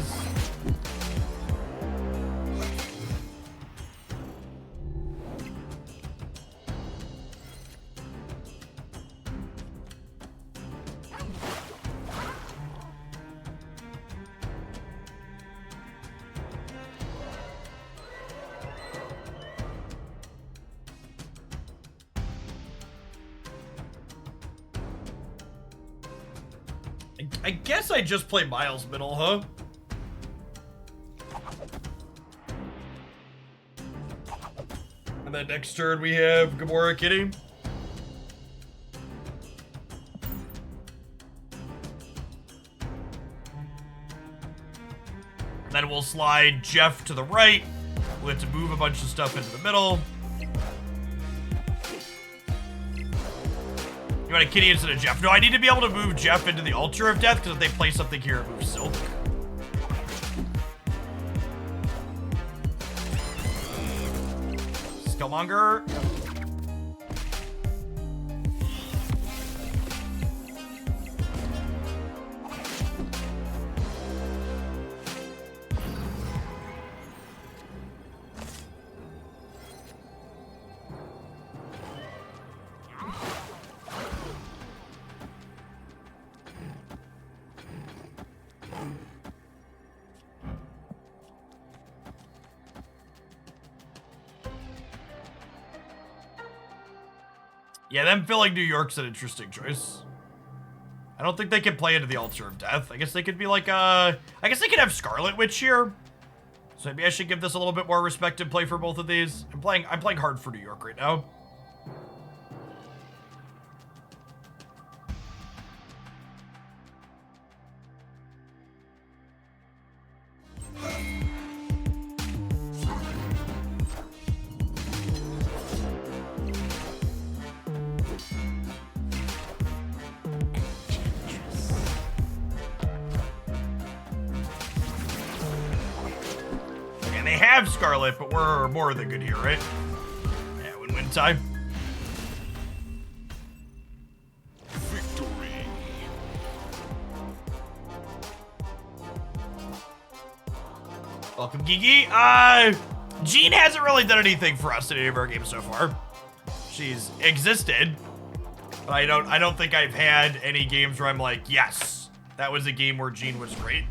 I guess I just play Miles middle, huh? And then next turn we have Gamora Kitty. Then we'll slide Jeff to the right. We'll have to move a bunch of stuff into the middle. You want a Kitty instead of Jeff? No, I need to be able to move Jeff into the Altar of Death, because if they play something here, it moves Silk. Skillmonger. Yeah, them filling New York's an interesting choice. I don't think they can play into the Altar of Death. I guess they could be like, I guess they could have Scarlet Witch here. So maybe I should give this a little bit more respect and play for both of these. I'm playing hard for New York right now. They have Scarlet, but we're more than good here, right? Yeah, win-win time. Victory. Welcome, Gigi. Jean hasn't really done anything for us in any of our games so far. She's existed, but I don't think I've had any games where I'm like, yes, that was a game where Jean was great.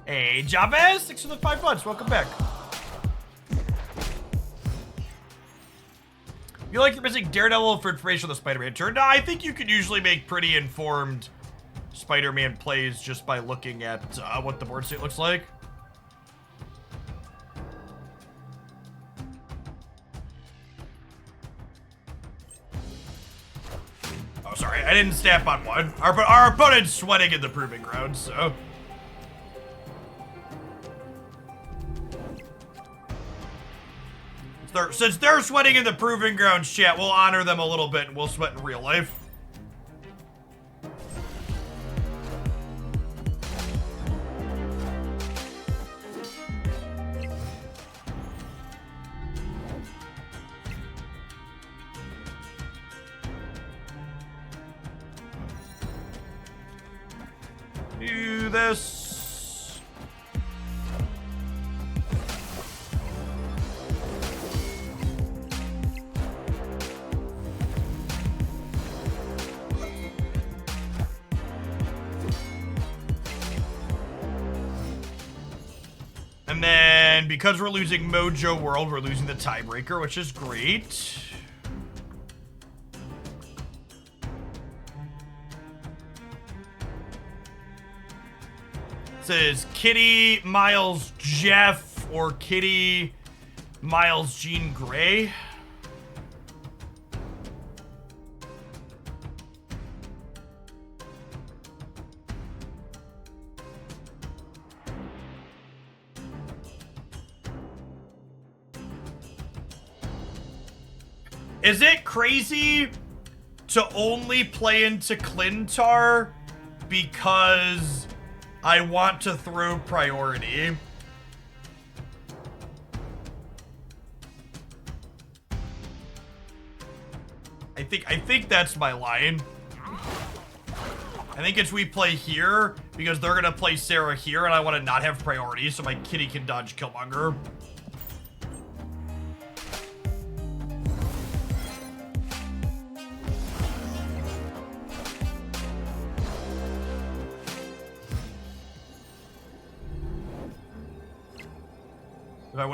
Hey, Jabez, 6 for the 5 months. Welcome back. You like you're missing Daredevil for information on the Spider-Man turn? No, I think you can usually make pretty informed Spider-Man plays just by looking at what the board state looks like. Oh, sorry, I didn't snap on one. Our opponent's sweating in the proving ground, so. Since they're sweating in the proving grounds, chat, we'll honor them a little bit and we'll sweat in real life. Do this. And then, because we're losing Mojo World, we're losing the tiebreaker, which is great. It says Kitty, Miles, Jeff, or Kitty, Miles, Jean Grey. Is it crazy to only play into Clintar because I want to throw priority? I think that's my line. I think it's we play here because they're gonna play Sarah here and I want to not have priority so my kitty can dodge Killmonger.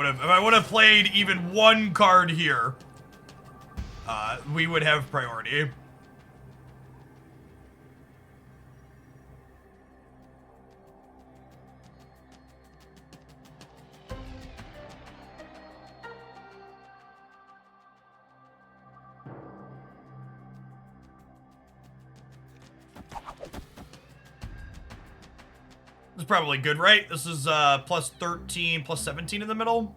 If I would have played even one card here, we would have priority. This is probably good, right? This is plus 13, plus 17 in the middle.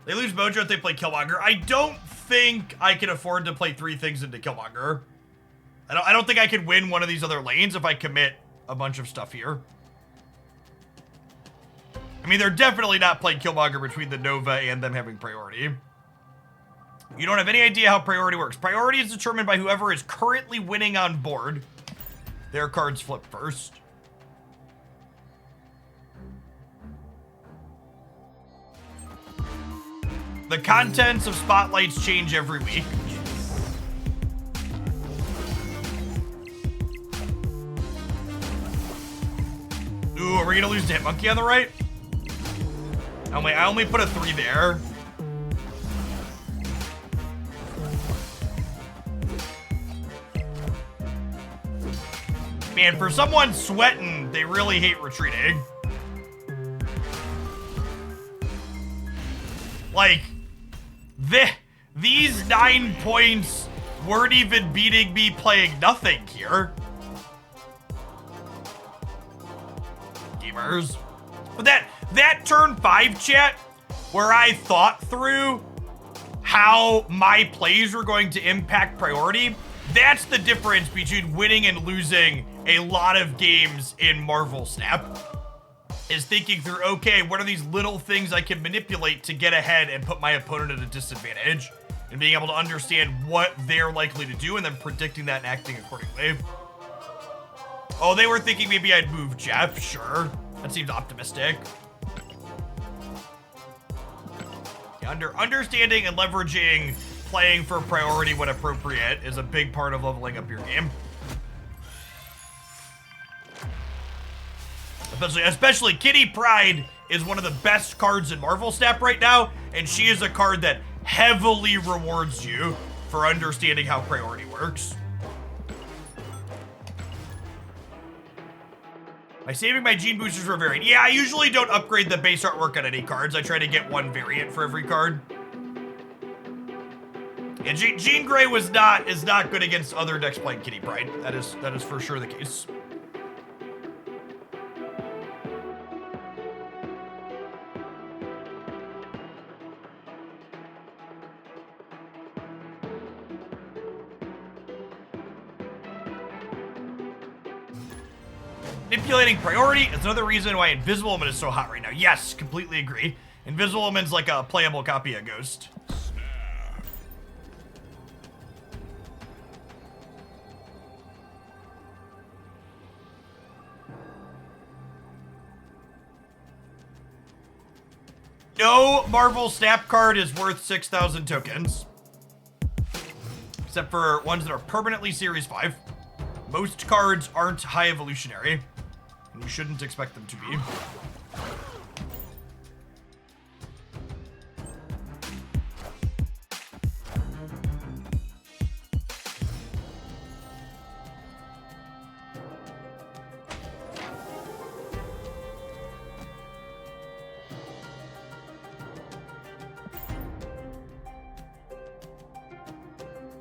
They lose Mojo if they play Killmonger. I don't think I can afford to play 3 things into Killmonger. I don't think I could win one of these other lanes if I commit a bunch of stuff here. I mean, they're definitely not playing Killmonger between the Nova and them having priority. You don't have any idea how priority works. Priority is determined by whoever is currently winning on board. Their cards flip first. The contents of spotlights change every week. Ooh, are we gonna lose to Hitmonkey on the right? I only put a 3 there. Man, for someone sweating, they really hate retreating. Like, these 9 points weren't even beating me playing nothing here. Gamers. But that turn 5 chat, where I thought through how my plays were going to impact priority, that's the difference between winning and losing a lot of games in Marvel Snap. Is thinking through, okay, what are these little things I can manipulate to get ahead and put my opponent at a disadvantage, and being able to understand what they're likely to do and then predicting that and acting accordingly. Oh, they were thinking maybe I'd move Jeff. Sure, that seems optimistic. Yeah, understanding and leveraging playing for priority when appropriate is a big part of leveling up your game. Especially Kitty Pryde is one of the best cards in Marvel Snap right now, and she is a card that heavily rewards you for understanding how priority works. By saving my gene boosters for variant. Yeah, I usually don't upgrade the base artwork on any cards. I try to get one variant for every card. And Jean Grey is not good against other decks playing Kitty Pryde. That is for sure the case. Manipulating priority is another reason why Invisible Woman is so hot right now. Yes, completely agree. Invisible Woman's like a playable copy of Ghost. No Marvel Snap card is worth 6,000 tokens. Except for ones that are permanently Series 5. Most cards aren't high evolutionary. And you shouldn't expect them to be.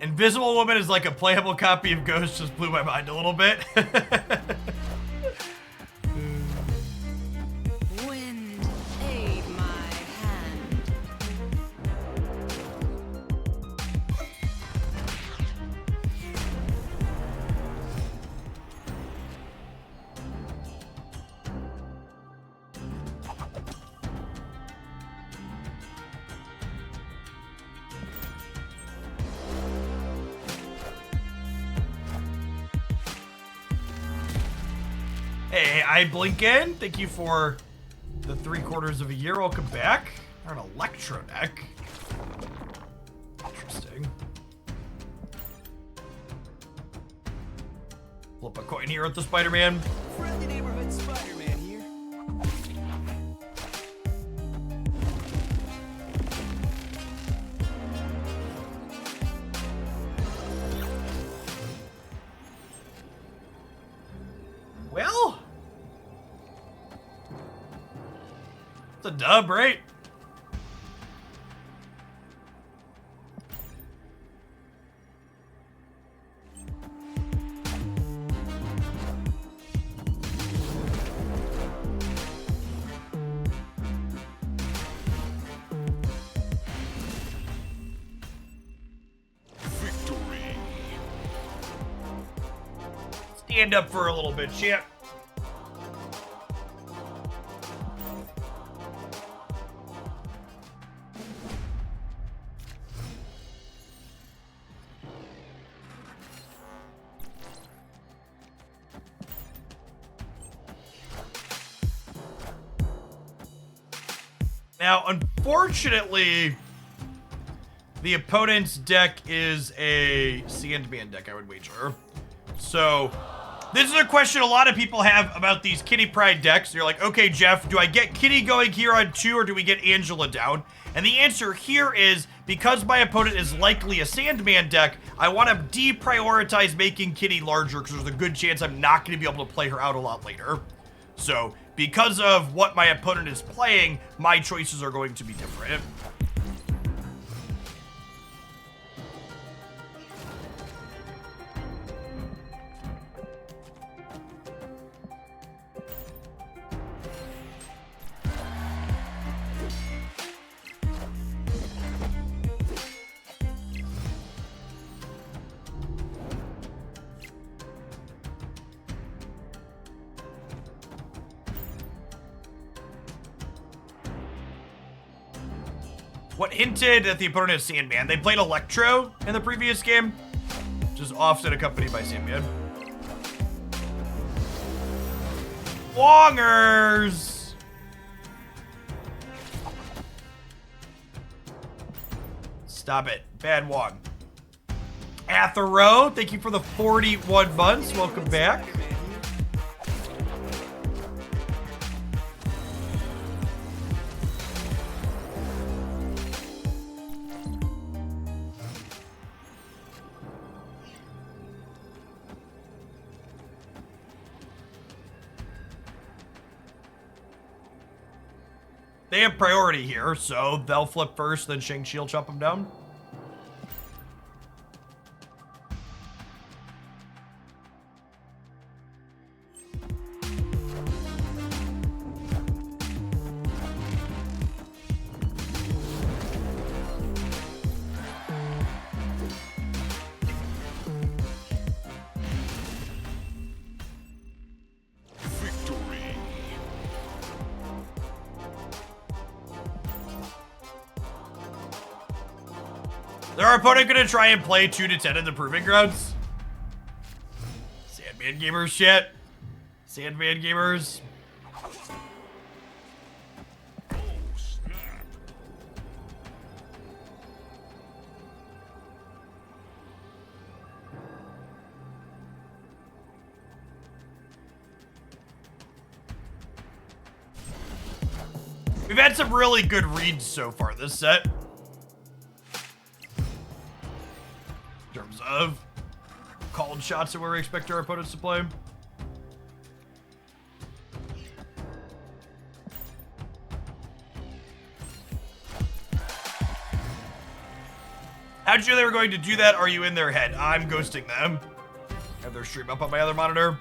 Invisible Woman is like a playable copy of Ghost, just blew my mind a little bit. Wind, aid my hand. Hey, I Blinken. Thank you for the 3/4 of a year. Welcome back. Or an Electro deck. Interesting. Flip a coin here with the Spider-Man. Friendly neighborhood Spider-Man here. Well, it's a dub, right? Victory. Stand up for a little bit, champ. Now, unfortunately, the opponent's deck is a Sandman deck, I would wager. So, this is a question a lot of people have about these Kitty Pryde decks. You're like, okay, Jeff, do I get Kitty going here on 2 or do we get Angela down? And the answer here is, because my opponent is likely a Sandman deck, I want to deprioritize making Kitty larger because there's a good chance I'm not going to be able to play her out a lot later. So, because of what my opponent is playing, my choices are going to be different. What hinted that the opponent is Sandman? They played Electro in the previous game, which is often accompanied by Sandman. Wongers! Stop it. Bad Wong. Athero, thank you for the 41 months. Welcome back. They have priority here, so they'll flip first, then Shang-Chi will chop them down. Victory. Is our opponent gonna try and play 2 to 10 in the Proving Grounds? Sandman Gamers shit. Sandman Gamers. Oh, snap. We've had some really good reads so far this set. In terms of called shots and where we expect our opponents to play. How'd you know they were going to do that? Are you in their head? I'm ghosting them. I have their stream up on my other monitor.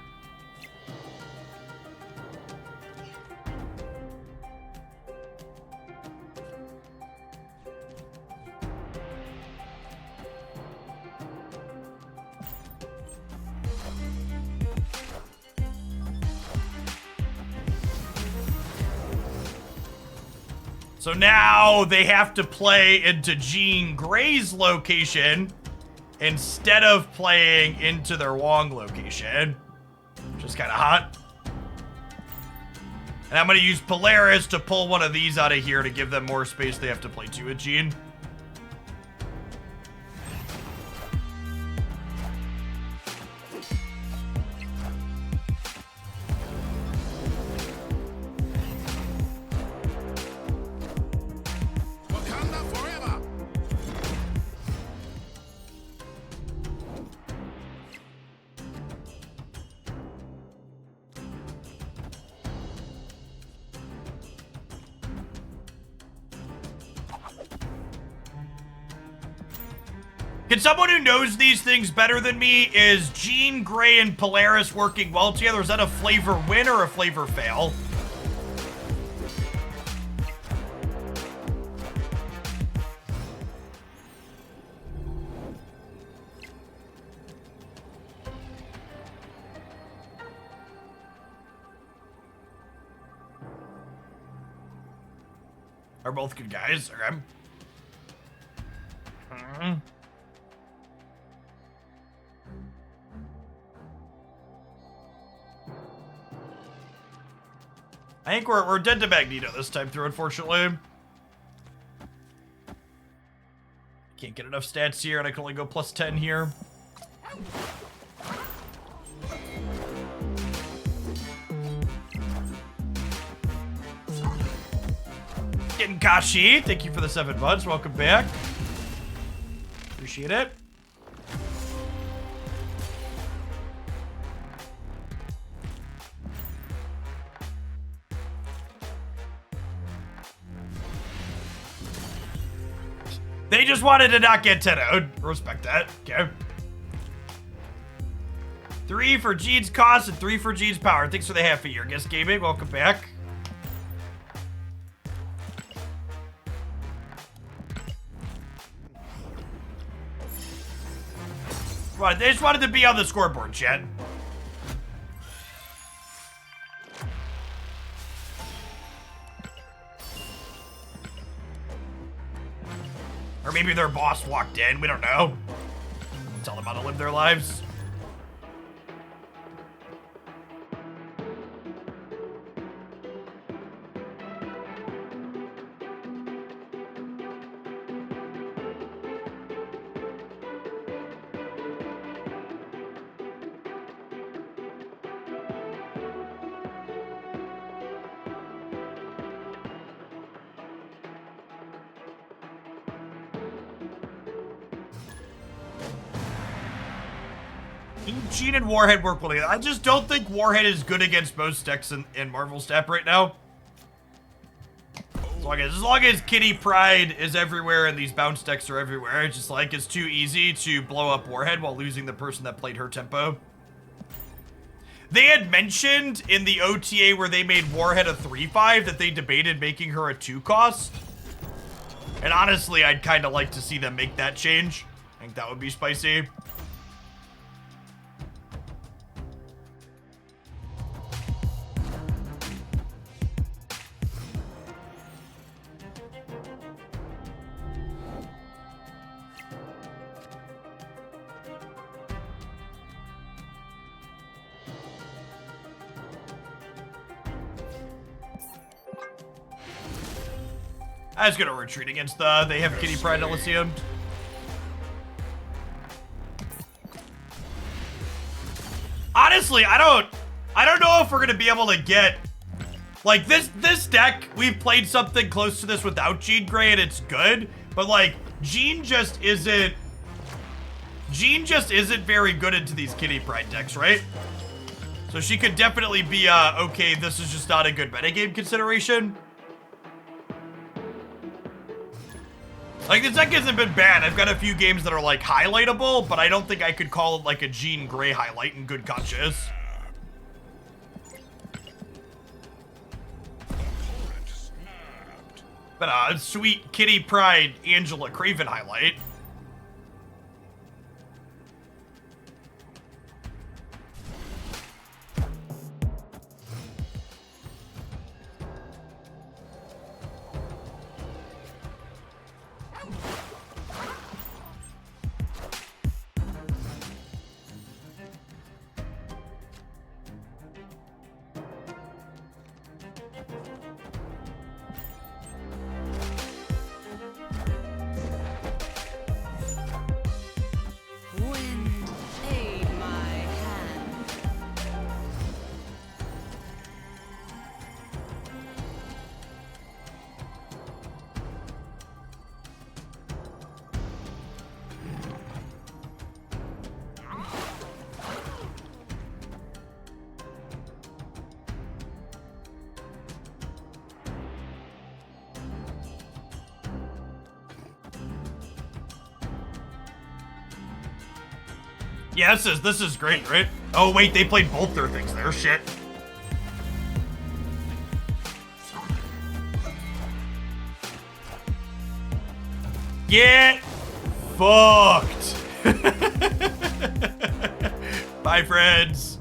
So now they have to play into Jean Grey's location instead of playing into their Wong location, which is kind of hot. And I'm going to use Polaris to pull one of these out of here to give them more space. They have to play 2 with Jean. Wakanda forever. Can someone who knows these things better than me, is Jean Grey and Polaris working well together? Is that a flavor win or a flavor fail? Are both good guys? Okay. I think we're dead to Magneto this time through, unfortunately. Can't get enough stats here, and I can only go plus 10 here. Getting Kashi, thank you for the 7 months. Welcome back. Appreciate it. They just wanted to not get 10-0'd. Respect that. Okay. 3 for Jean's cost and 3 for Jean's power. Thanks for the half a year. Guest Gaming, welcome back. Right, they just wanted to be on the scoreboard, chat. Or maybe their boss walked in. We don't know. Tell them how to live their lives. Jean and Warhead work well together. I just don't think Warhead is good against most decks in Marvel Step right now. Oh, As long as Kitty Pride is everywhere and these bounce decks are everywhere, it's just like it's too easy to blow up Warhead while losing the person that played her tempo. They had mentioned in the OTA where they made Warhead a 3/5 that they debated making her a 2 cost. And honestly, I'd kind of like to see them make that change. I think that would be spicy. I was gonna retreat against they have Kitty Pride Elysium. Honestly, I don't know if we're gonna be able to get like this deck. We've played something close to this without Jean Grey and it's good, but like Jean just isn't very good into these Kitty Pride decks, right? So she could definitely be okay, this is just not a good metagame consideration. Like, this deck hasn't been bad. I've got a few games that are, like, highlightable, but I don't think I could call it, like, a Jean Grey highlight in good conscience. But, sweet Kitty Pride Angela Craven highlight. Wind, aid my hand. Yeah, this is great, right? Oh wait, they played both their things there. Shit. Get fucked. Bye, friends.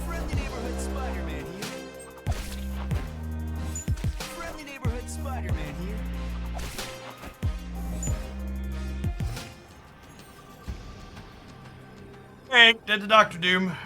Friendly neighborhood Spider-Man here. Friendly neighborhood Spider-Man here. Hey, dead to Dr. Doom.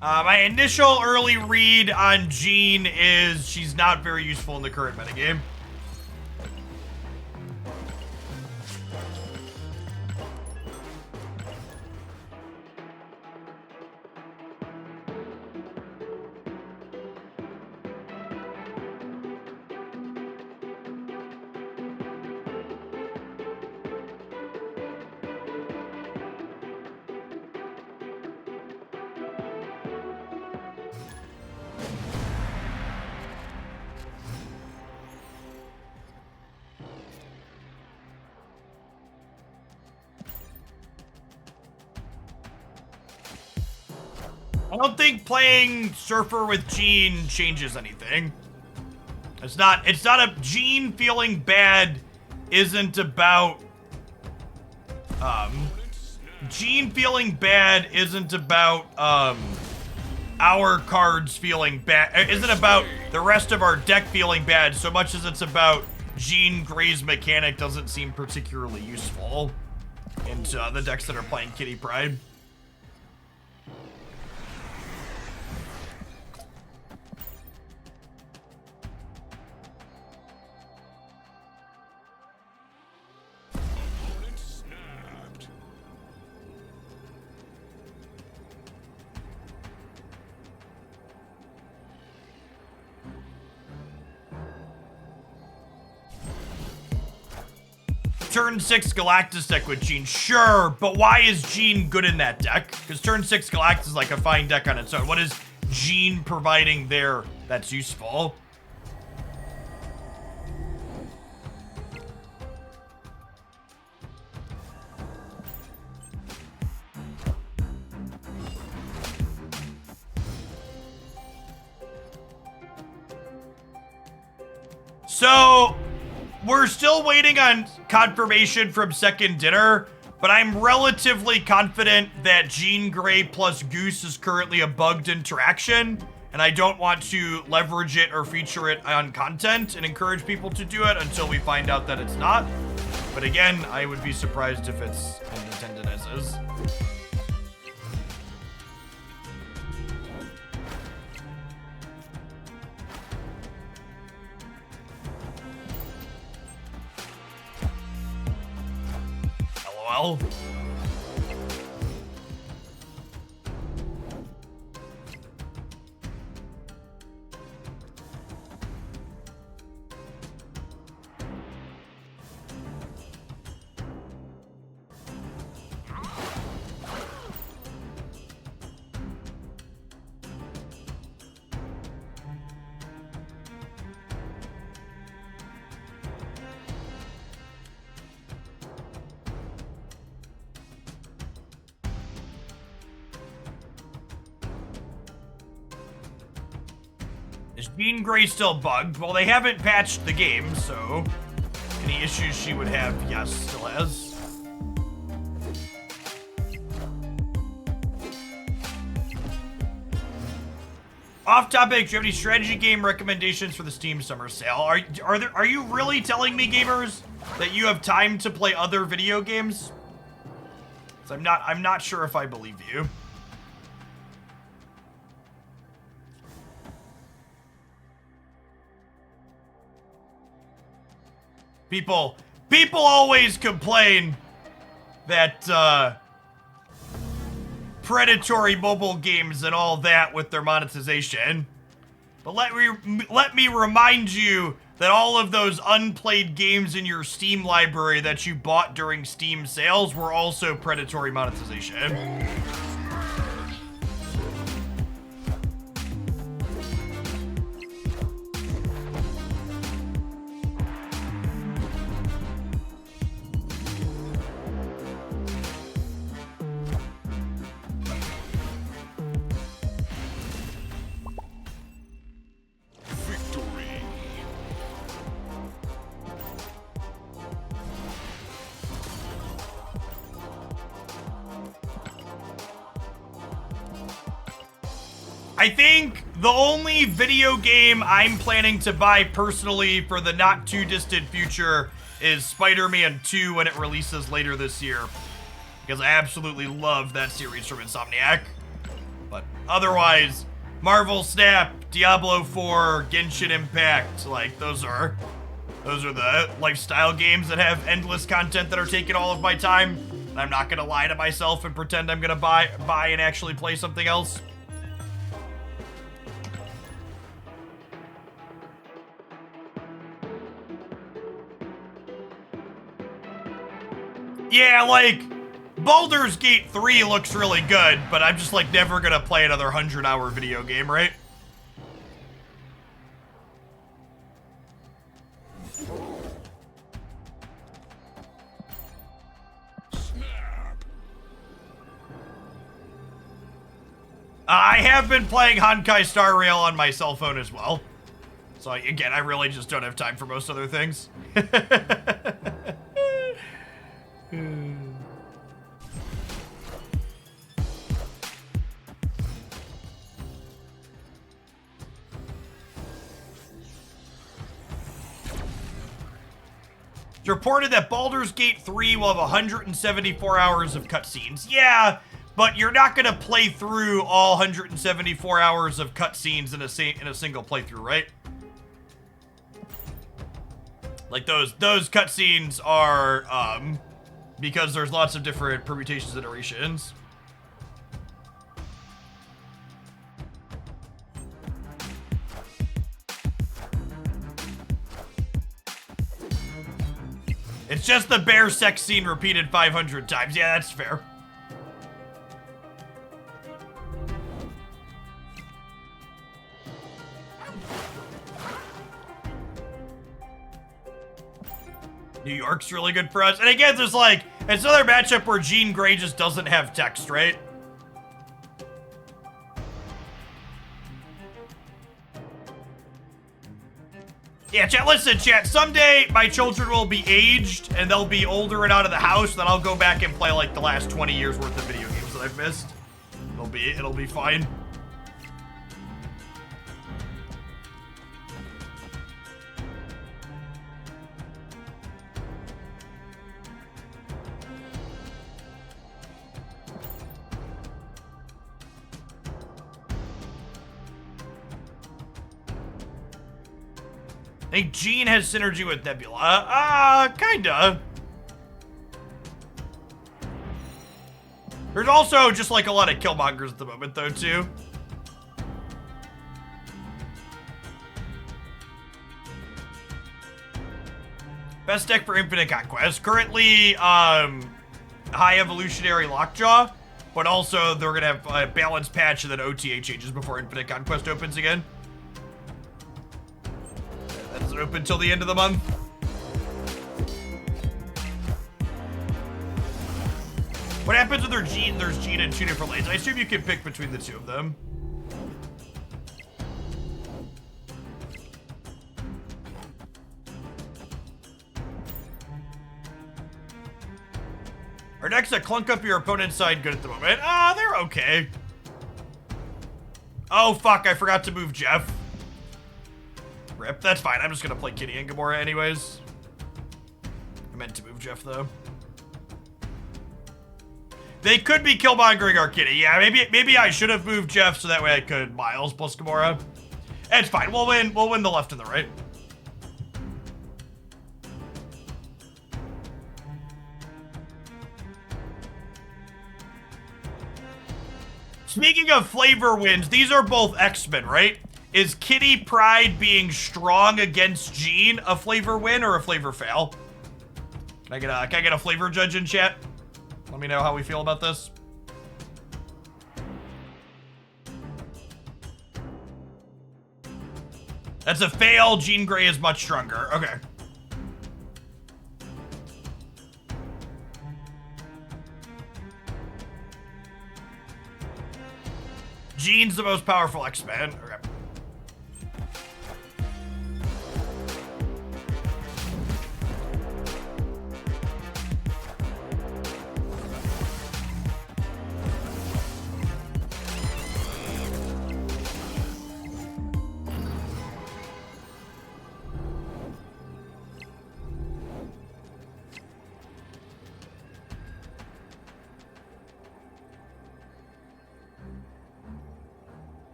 My initial early read on Jean is she's not very useful in the current metagame. I don't think playing Surfer with Jean changes anything. It's not a Jean feeling bad isn't about Jean feeling bad isn't about our cards feeling bad, isn't about the rest of our deck feeling bad so much as it's about Jean Grey's mechanic doesn't seem particularly useful. into the decks that are playing Kitty Pride. Opponent snapped. Turn 6 Galactus deck with Gene. Sure, but why is Gene good in that deck? Because turn 6 Galactus is like a fine deck on its own. What is Gene providing there that's useful? So, we're still waiting on confirmation from Second Dinner, but I'm relatively confident that Jean Grey plus Goose is currently a bugged interaction, and I don't want to leverage it or feature it on content and encourage people to do it until we find out that it's not. But again, I would be surprised if it's intended as is. LOL. Is Jean Grey still bugged? Well, they haven't patched the game, so any issues she would have, yes, still has. Off topic, do you have any strategy game recommendations for the Steam Summer Sale? Are you really telling me, gamers, that you have time to play other video games? 'Cause I'm not sure if I believe you. People always complain that predatory mobile games and all that with their monetization. But let me remind you that all of those unplayed games in your Steam library that you bought during Steam sales were also predatory monetization. Victory. I think the only video game I'm planning to buy personally for the not too distant future is Spider-Man 2 when it releases later this year. Because I absolutely love that series from Insomniac. But otherwise, Marvel Snap, Diablo 4, Genshin Impact, like those are the lifestyle games that have endless content that are taking all of my time. And I'm not gonna lie to myself and pretend I'm gonna buy and actually play something else. Yeah, like, Baldur's Gate 3 looks really good, but I'm just, like, never gonna play another 100-hour video game, right? Snap. I have been playing Honkai Star Rail on my cell phone as well. So, again, I really just don't have time for most other things. It's reported that Baldur's Gate 3 will have 174 hours of cutscenes. Yeah, but you're not gonna play through all 174 hours of cutscenes in a single playthrough, right? Like those cutscenes are because there's lots of different permutations and iterations. It's just the bear sex scene repeated 500 times. Yeah, that's fair. New York's really good for us. And again, there's like, it's another matchup where Jean Grey just doesn't have text, right? Yeah, chat, listen, chat, someday my children will be aged and they'll be older and out of the house, then I'll go back and play like the last 20 years worth of video games that I've missed. It'll be fine. I think Jean has synergy with Nebula. Kinda. There's also just like a lot of Killmongers at the moment, though, too. Best deck for Infinite Conquest. Currently, High Evolutionary Lockjaw, but also they're gonna have a balance patch and then OTA changes before Infinite Conquest opens again. That's open till the end of the month. What happens with their Jean? There's Jean and two different lanes. I assume you can pick between the two of them. Our next to clunk up your opponent's side good at the moment. They're okay. Oh, fuck, I forgot to move Jeff. Rip, that's fine. I'm just gonna play Kitty and Gamora anyways. I meant to move Jeff, though. They could be Killmongering our Kitty. Yeah, maybe I should have moved Jeff so that way I could Miles plus Gamora. It's fine. We'll win the left and the right. Speaking of flavor wins, these are both X-Men, right? Is Kitty Pryde being strong against Jean a flavor win or a flavor fail? Can I get a flavor judge in chat? Let me know how we feel about this. That's a fail. Jean Grey is much stronger. Okay. Jean's the most powerful X-Men. Okay.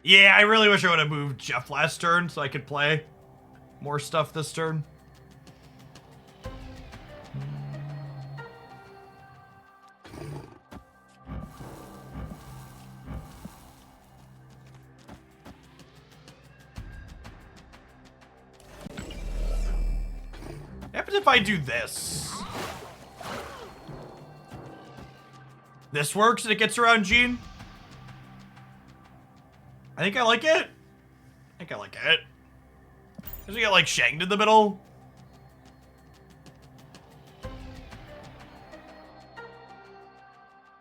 Yeah, I really wish I would have moved Jeff last turn so I could play more stuff this turn. What happens if I do this? This works and it gets around Jean? I think I like it. Does it get like shanked in the middle?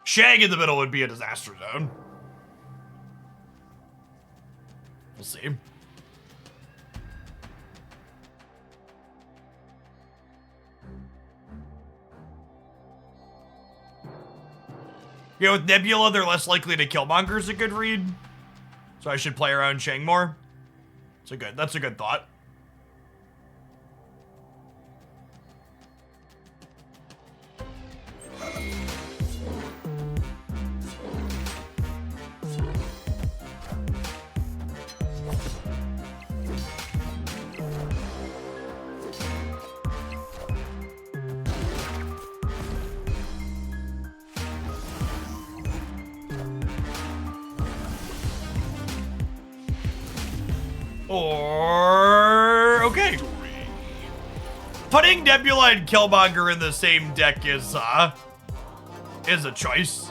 Shag in the middle would be a disaster zone. We'll see. You know, with Nebula, they're less likely to Killmonger's a good read. So I should play around Chang more. That's a good thought. Or okay. Putting Nebula and Killmonger in the same deck is a choice.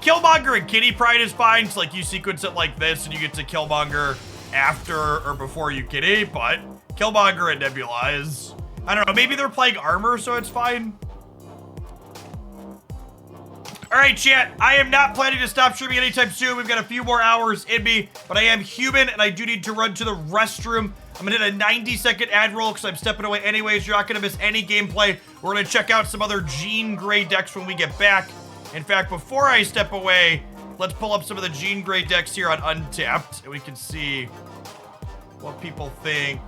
Killmonger and Kitty Pryde is fine, so like you sequence it like this and you get to Killmonger after or before you Kitty, but Killmonger and Nebula is, I don't know, maybe they're playing armor, so it's fine. All right, chat, I am not planning to stop streaming anytime soon. We've got a few more hours in me, but I am human and I do need to run to the restroom. I'm gonna hit a 90-second ad roll because I'm stepping away anyways. You're not gonna miss any gameplay. We're gonna check out some other Jean Grey decks when we get back. In fact, before I step away, let's pull up some of the Jean Grey decks here on Untapped and we can see what people think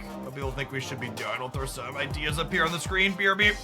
we should be doing. We'll throw some ideas up here on the screen, BRB.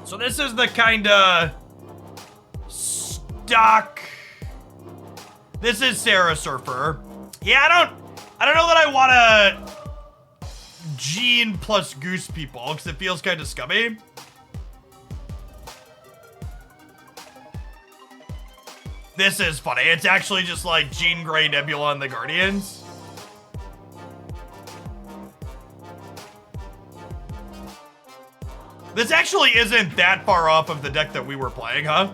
So this is the kind of stock. This is Sarah Surfer. Yeah, I don't know that I want to Jean plus Goose people because it feels kind of scummy. This is funny. It's actually just like Jean Grey, Nebula, and the Guardians. This actually isn't that far off of the deck that we were playing, huh?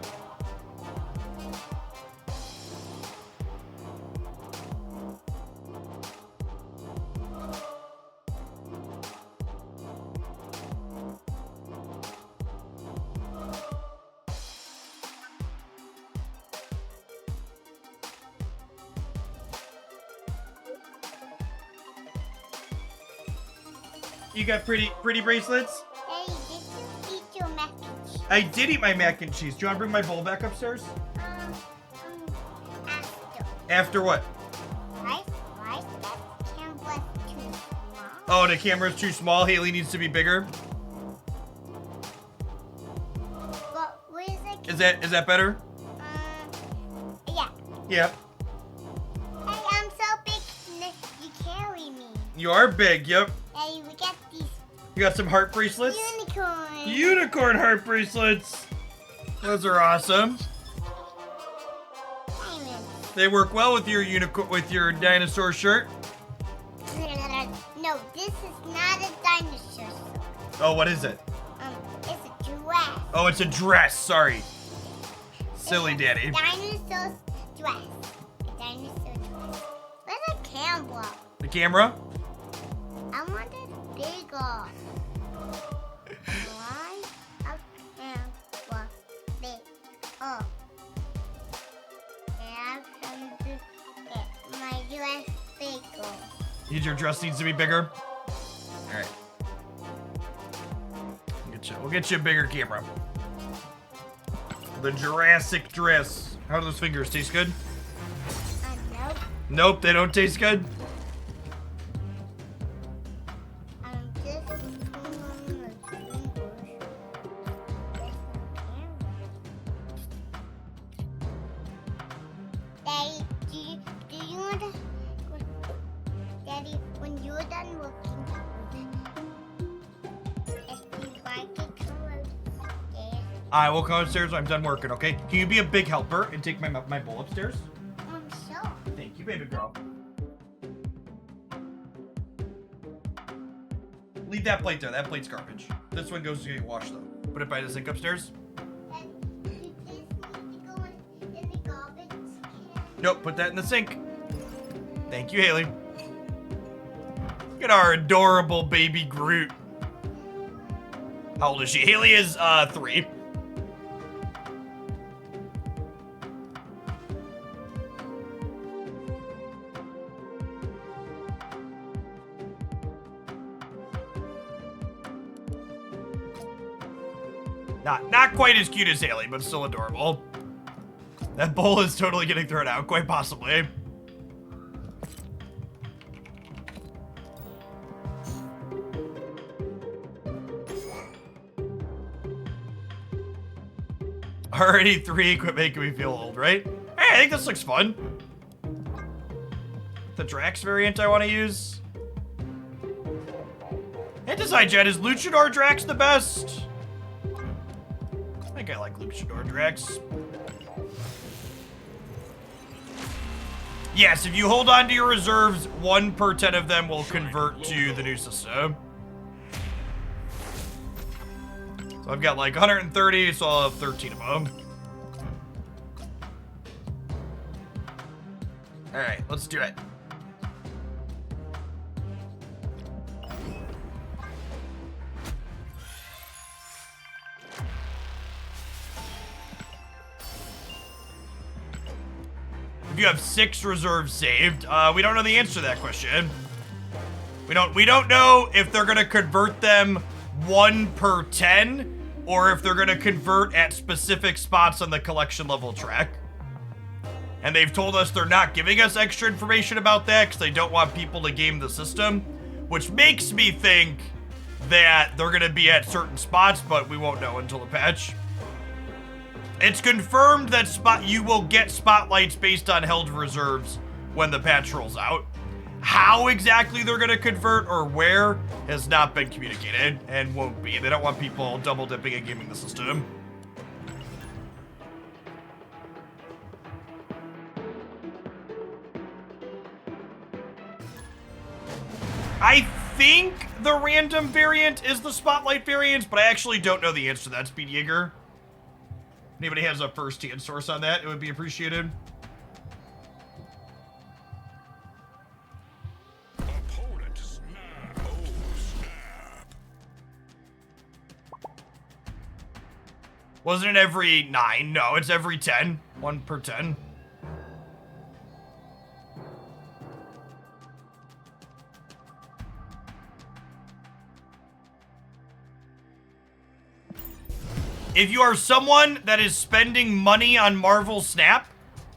You got pretty bracelets? Hey, did you eat your mac and cheese? I did eat my mac and cheese. Do you want to bring my bowl back upstairs? After. After what? Right? That camera's too small. Oh, the camera's too small. Haley needs to be bigger. But where's the Is that better? yeah. Yeah. Hey, I'm so big, you carry me. You are big, yep. Hey, we got these You got some heart bracelets? unicorns. Unicorn heart bracelets. Those are awesome. Diamonds. They work well with your dinosaur shirt. No, this is not a dinosaur. Oh, what is it? It's a giraffe. Oh, it's a dress. Sorry. Silly daddy. Dinosaur dress. Dinosaur dress. Where's the camera? The camera? I want it bigger. Why a camera big? Oh. And I'm trying to get my dress bigger. Your dress needs to be bigger? Alright. We'll get you a bigger camera. The Jurassic dress. How do those fingers taste good? Nope. Nope, they don't taste good. I'm just putting on the fingers. Daddy, do you want to... Daddy, when you're done working, if you like it, come upstairs. I will come upstairs when I'm done working, okay? Can you be a big helper and take my bowl upstairs? I'm sure. Thank you, baby girl. Leave that plate there. That plate's garbage. This one goes to get washed, though. Put it by the sink upstairs. And you just need to go in the garbage can. Nope, put that in the sink. Thank you, Haley. Look at our adorable baby Groot. How old is she? Haley is 3. Not quite as cute as Haley, but still adorable. That bowl is totally getting thrown out, quite possibly. Already 3, quit making me feel old, right? Hey, I think this looks fun. The Drax variant I want to use. Hey, Design Jet, is Luchador Drax the best? I think I like Luchador Drax. Yes, if you hold on to your reserves, 1 per 10 of them will convert to the new system. So I've got like 130, so I'll have 13 of them. All right, let's do it. If you have 6 reserves saved, we don't know the answer to that question. We don't know if they're gonna convert them 1 per 10, or if they're gonna convert at specific spots on the collection level track. And they've told us they're not giving us extra information about that because they don't want people to game the system, which makes me think that they're gonna be at certain spots, but we won't know until the patch. It's confirmed that you will get spotlights based on held reserves when the patch rolls out. How exactly they're going to convert or where has not been communicated and won't be. They don't want people double dipping and gaming the system. I think the random variant is the spotlight variant, but I actually don't know the answer to that, Speed Jaeger. If anybody has a first-hand source on that, it would be appreciated. Opponent snap. Oh, snap. Wasn't it every 9? No, it's every 10. 1 per 10. If you are someone that is spending money on Marvel Snap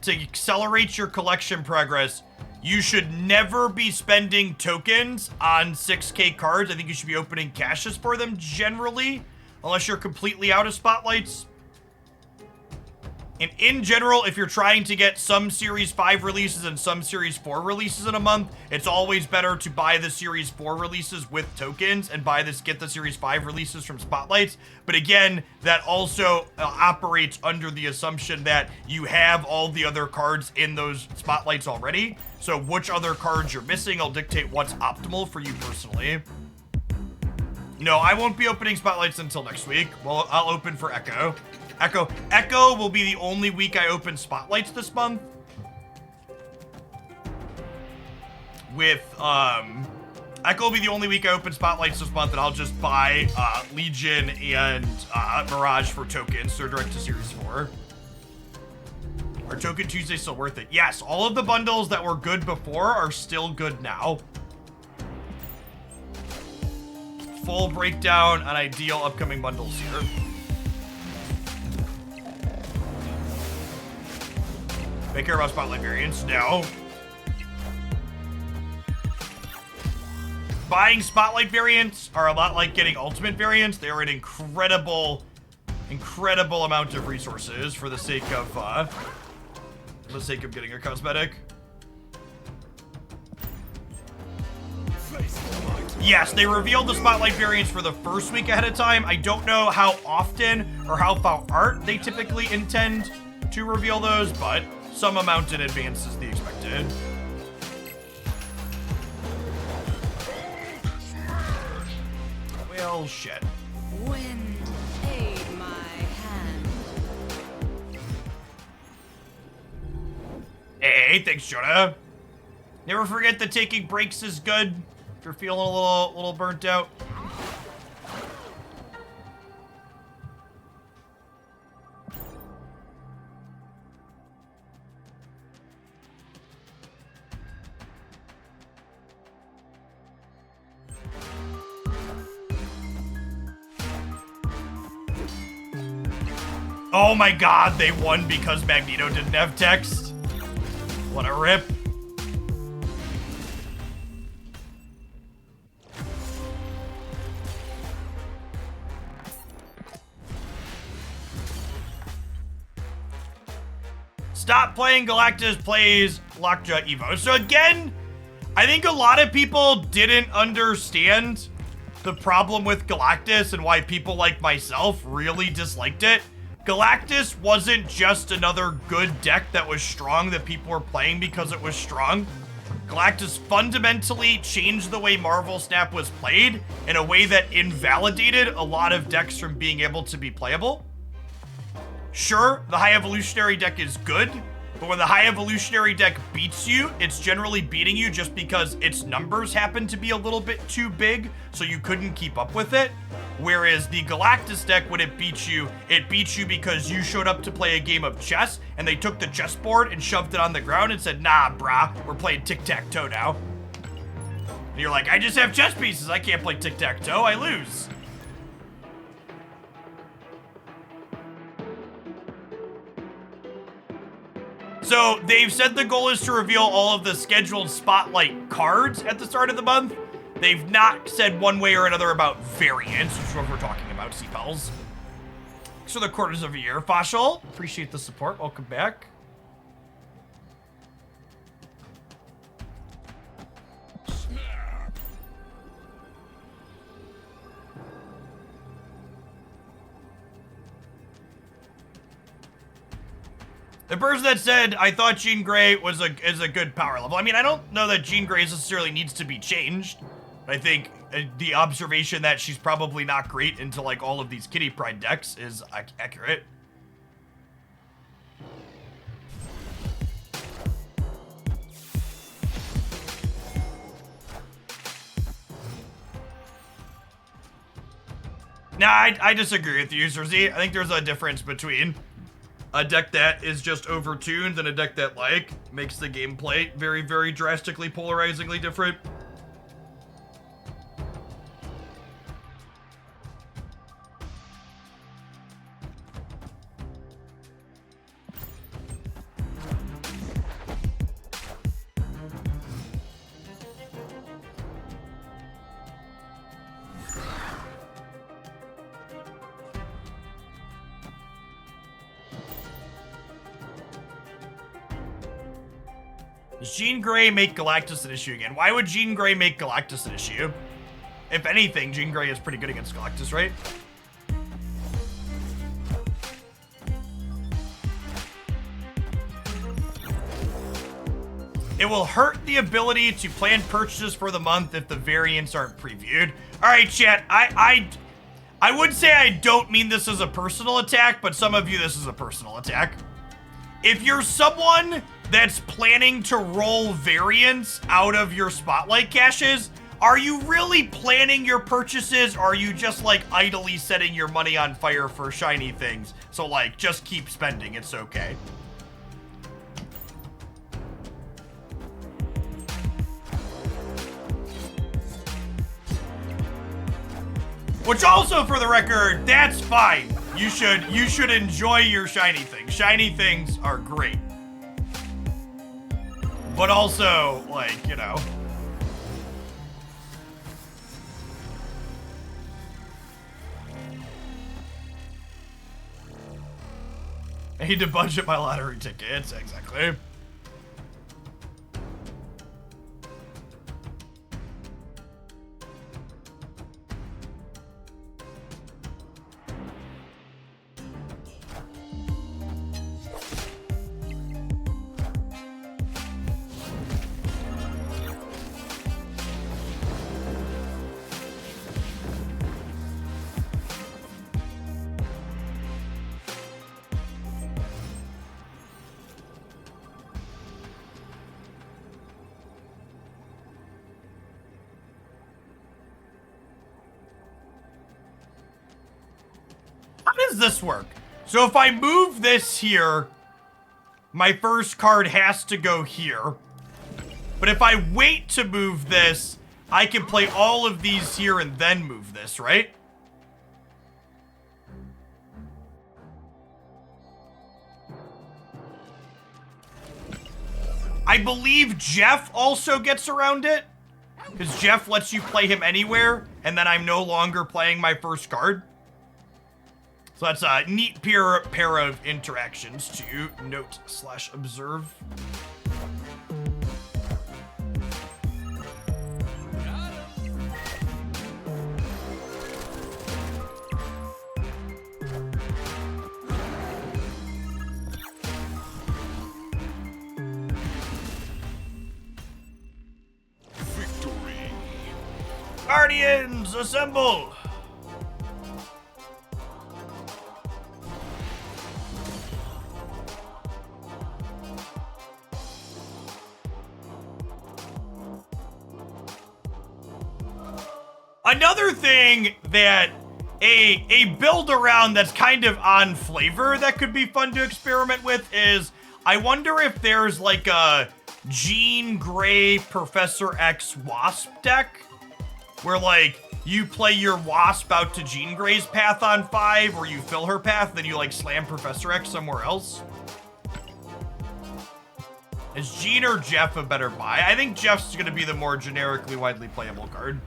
to accelerate your collection progress, you should never be spending tokens on 6K cards. I think you should be opening caches for them generally, unless you're completely out of spotlights. And in general, if you're trying to get some Series 5 releases and some Series 4 releases in a month, it's always better to buy the Series 4 releases with tokens and get the Series 5 releases from spotlights. But again, that also operates under the assumption that you have all the other cards in those spotlights already. So which other cards you're missing will dictate what's optimal for you personally. No, I won't be opening spotlights until next week. Well, I'll open for Echo. Echo will be the only week I open spotlights this month. With, Echo will be the only week I open spotlights this month, and I'll just buy, Legion and, Mirage for tokens, so direct to Series 4. Are Token Tuesday still worth it? Yes, all of the bundles that were good before are still good now. Full breakdown on ideal upcoming bundles here. They care about spotlight variants? No. Buying spotlight variants are a lot like getting ultimate variants. They are an incredible amount of resources for the sake of getting a cosmetic. Yes, they revealed the spotlight variants for the first week ahead of time. I don't know how often or how far art they typically intend to reveal those, but some amount in advance is the expected. Well, shit. Wind aid my hand. Hey, thanks, Jonah. Never forget that taking breaks is good if you're feeling a little burnt out. Oh my god, they won because Magneto didn't have text. What a rip. Stop playing Galactus plays Lockjaw Evo. So again, I think a lot of people didn't understand the problem with Galactus and why people like myself really disliked it. Galactus wasn't just another good deck that was strong that people were playing because it was strong. Galactus fundamentally changed the way Marvel Snap was played in a way that invalidated a lot of decks from being able to be playable. Sure, the High Evolutionary deck is good, but when the High Evolutionary deck beats you, it's generally beating you just because its numbers happen to be a little bit too big, so you couldn't keep up with it. Whereas the Galactus deck, when it beats you because you showed up to play a game of chess, and they took the chessboard and shoved it on the ground and said, nah, brah, we're playing tic-tac-toe now. And you're like, I just have chess pieces, I can't play tic-tac-toe, I lose. So they've said the goal is to reveal all of the scheduled spotlight cards at the start of the month. They've not said one way or another about variants, which is what we're talking about, C-Pels. Thanks for the quarters of a year, Fashal. Appreciate the support. Welcome back. The person that said, I thought Jean Grey is a good power level. I mean, I don't know that Jean Grey necessarily needs to be changed. I think the observation that she's probably not great into like all of these Kitty Pride decks is accurate. Nah, I disagree with you, Cersei. I think there's a difference between a deck that is just overtuned and a deck that, like, makes the gameplay very, very drastically, polarizingly different. Does Jean Grey make Galactus an issue again? Why would Jean Grey make Galactus an issue? If anything, Jean Grey is pretty good against Galactus, right? It will hurt the ability to plan purchases for the month if the variants aren't previewed. All right, chat. I would say I don't mean this as a personal attack, but some of you, this is a personal attack. If you're someone that's planning to roll variants out of your spotlight caches, are you really planning your purchases, or are you just like idly setting your money on fire for shiny things? So like, just keep spending, it's okay. Which also, for the record, that's fine. You should enjoy your shiny things. Shiny things are great. But also, like, you know. I need to budget my lottery tickets, exactly. How does this work? So if I move this here, my first card has to go here. But if I wait to move this, I can play all of these here and then move this, right? I believe Jeff also gets around it, because Jeff lets you play him anywhere, and then I'm no longer playing my first card. So that's a neat pair of interactions to note/observe. Victory. Guardians, assemble! Another thing that a build around that's kind of on flavor that could be fun to experiment with is, I wonder if there's like a Jean Grey Professor X Wasp deck where like you play your Wasp out to Jean Grey's path on 5, or you fill her path, then you like slam Professor X somewhere else. Is Jean or Jeff a better buy? I think Jeff's gonna be the more generically widely playable card.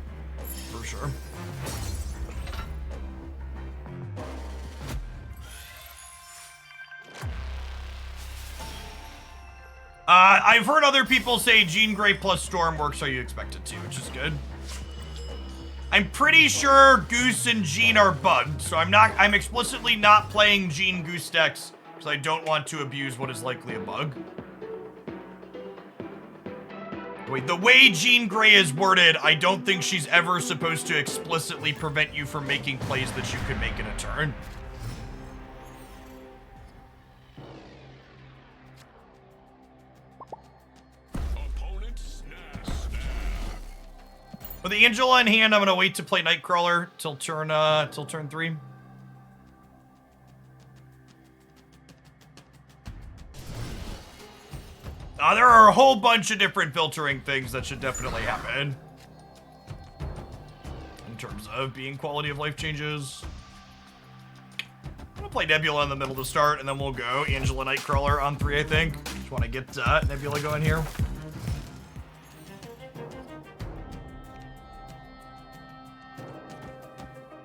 For sure. I've heard other people say Jean Grey plus Storm works how you expect it to, which is good. I'm pretty sure Goose and Jean are bugged, so I'm explicitly not playing Jean Goose decks because I don't want to abuse what is likely a bug. Wait, the way Jean Grey is worded, I don't think she's ever supposed to explicitly prevent you from making plays that you could make in a turn. Opponent snap. With the Angela in hand, I'm gonna wait to play Nightcrawler till turn 3. There are a whole bunch of different filtering things that should definitely happen in terms of being quality of life changes. I'm gonna play Nebula in the middle to start, and then we'll go Angela Nightcrawler on 3, I think. Just want to get Nebula going here.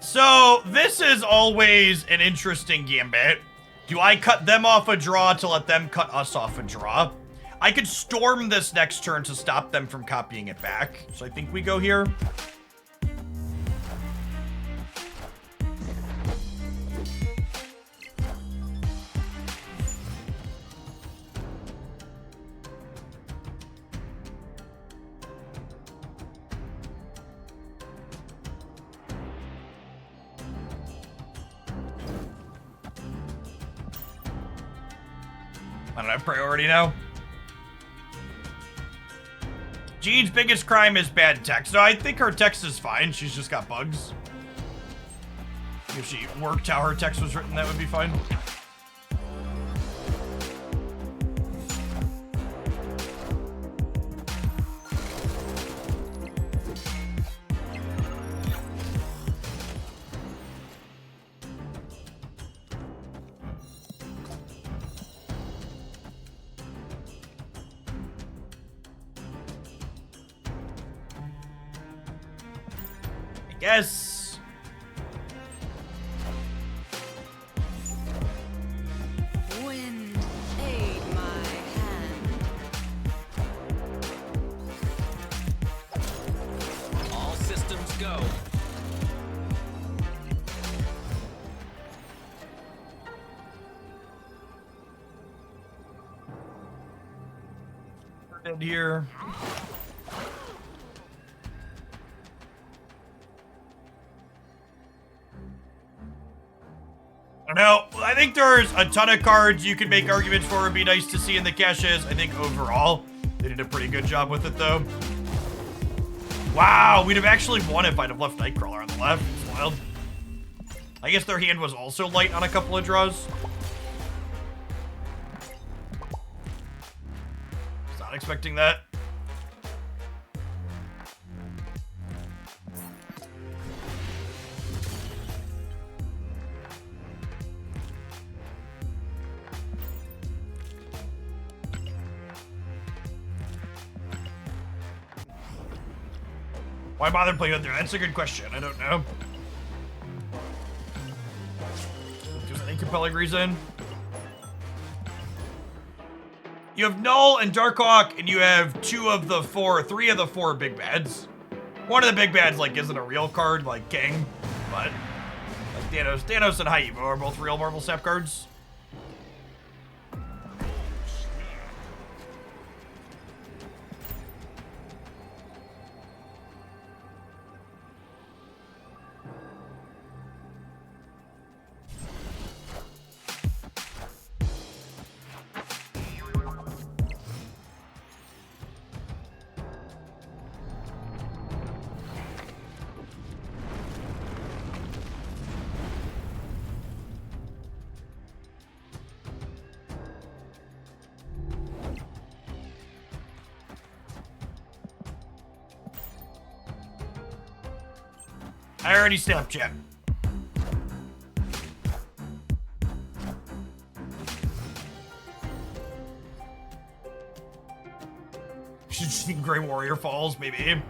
So this is always an interesting gambit. Do I cut them off a draw to let them cut us off a draw? I could storm this next turn to stop them from copying it back. So I think we go here. I don't have priority now. Jean's biggest crime is bad text. No, I think her text is fine. She's just got bugs. If she worked how her text was written, that would be fine. Yes. Wind, aid my hand. All systems go. We're dead here. I don't know. I think there's a ton of cards you could make arguments for. Would be nice to see in the caches. I think overall they did a pretty good job with it, though. Wow, we'd have actually won if I'd have left Nightcrawler on the left. It's wild. I guess their hand was also light on a couple of draws. Was not expecting that. Why bother playing with there? That's a good question. I don't know. If there's any compelling reason. You have Null and Darkhawk, and you have three of the four big bads. One of the big bads, like, isn't a real card, like King, but like Thanos and Haiba are both real Marvel Snap cards. I already snapped chat. Should see Grey Warrior Falls, maybe.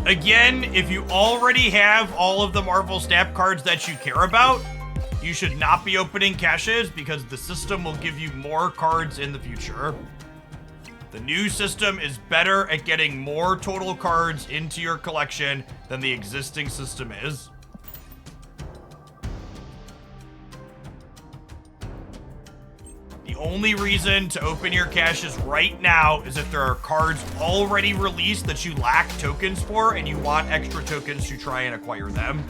Again, if you already have all of the Marvel Snap cards that you care about, you should not be opening caches because the system will give you more cards in the future. The new system is better at getting more total cards into your collection than the existing system is. The only reason to open your caches right now is if there are cards already released that you lack tokens for and you want extra tokens to try and acquire them.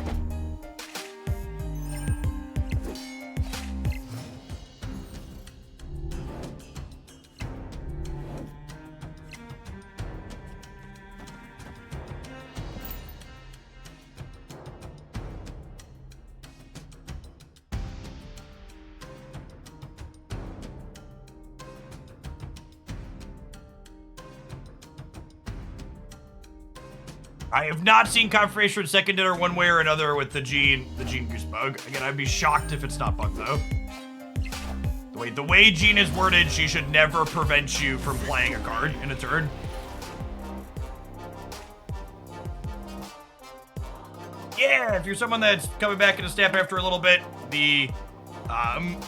I have not seen confirmation second dinner one way or another with the Gene Goose bug. Again, I'd be shocked if it's not bugged though. The way Gene is worded, she should never prevent you from playing a card in a turn. Yeah, if you're someone that's coming back into Snap after a little bit, the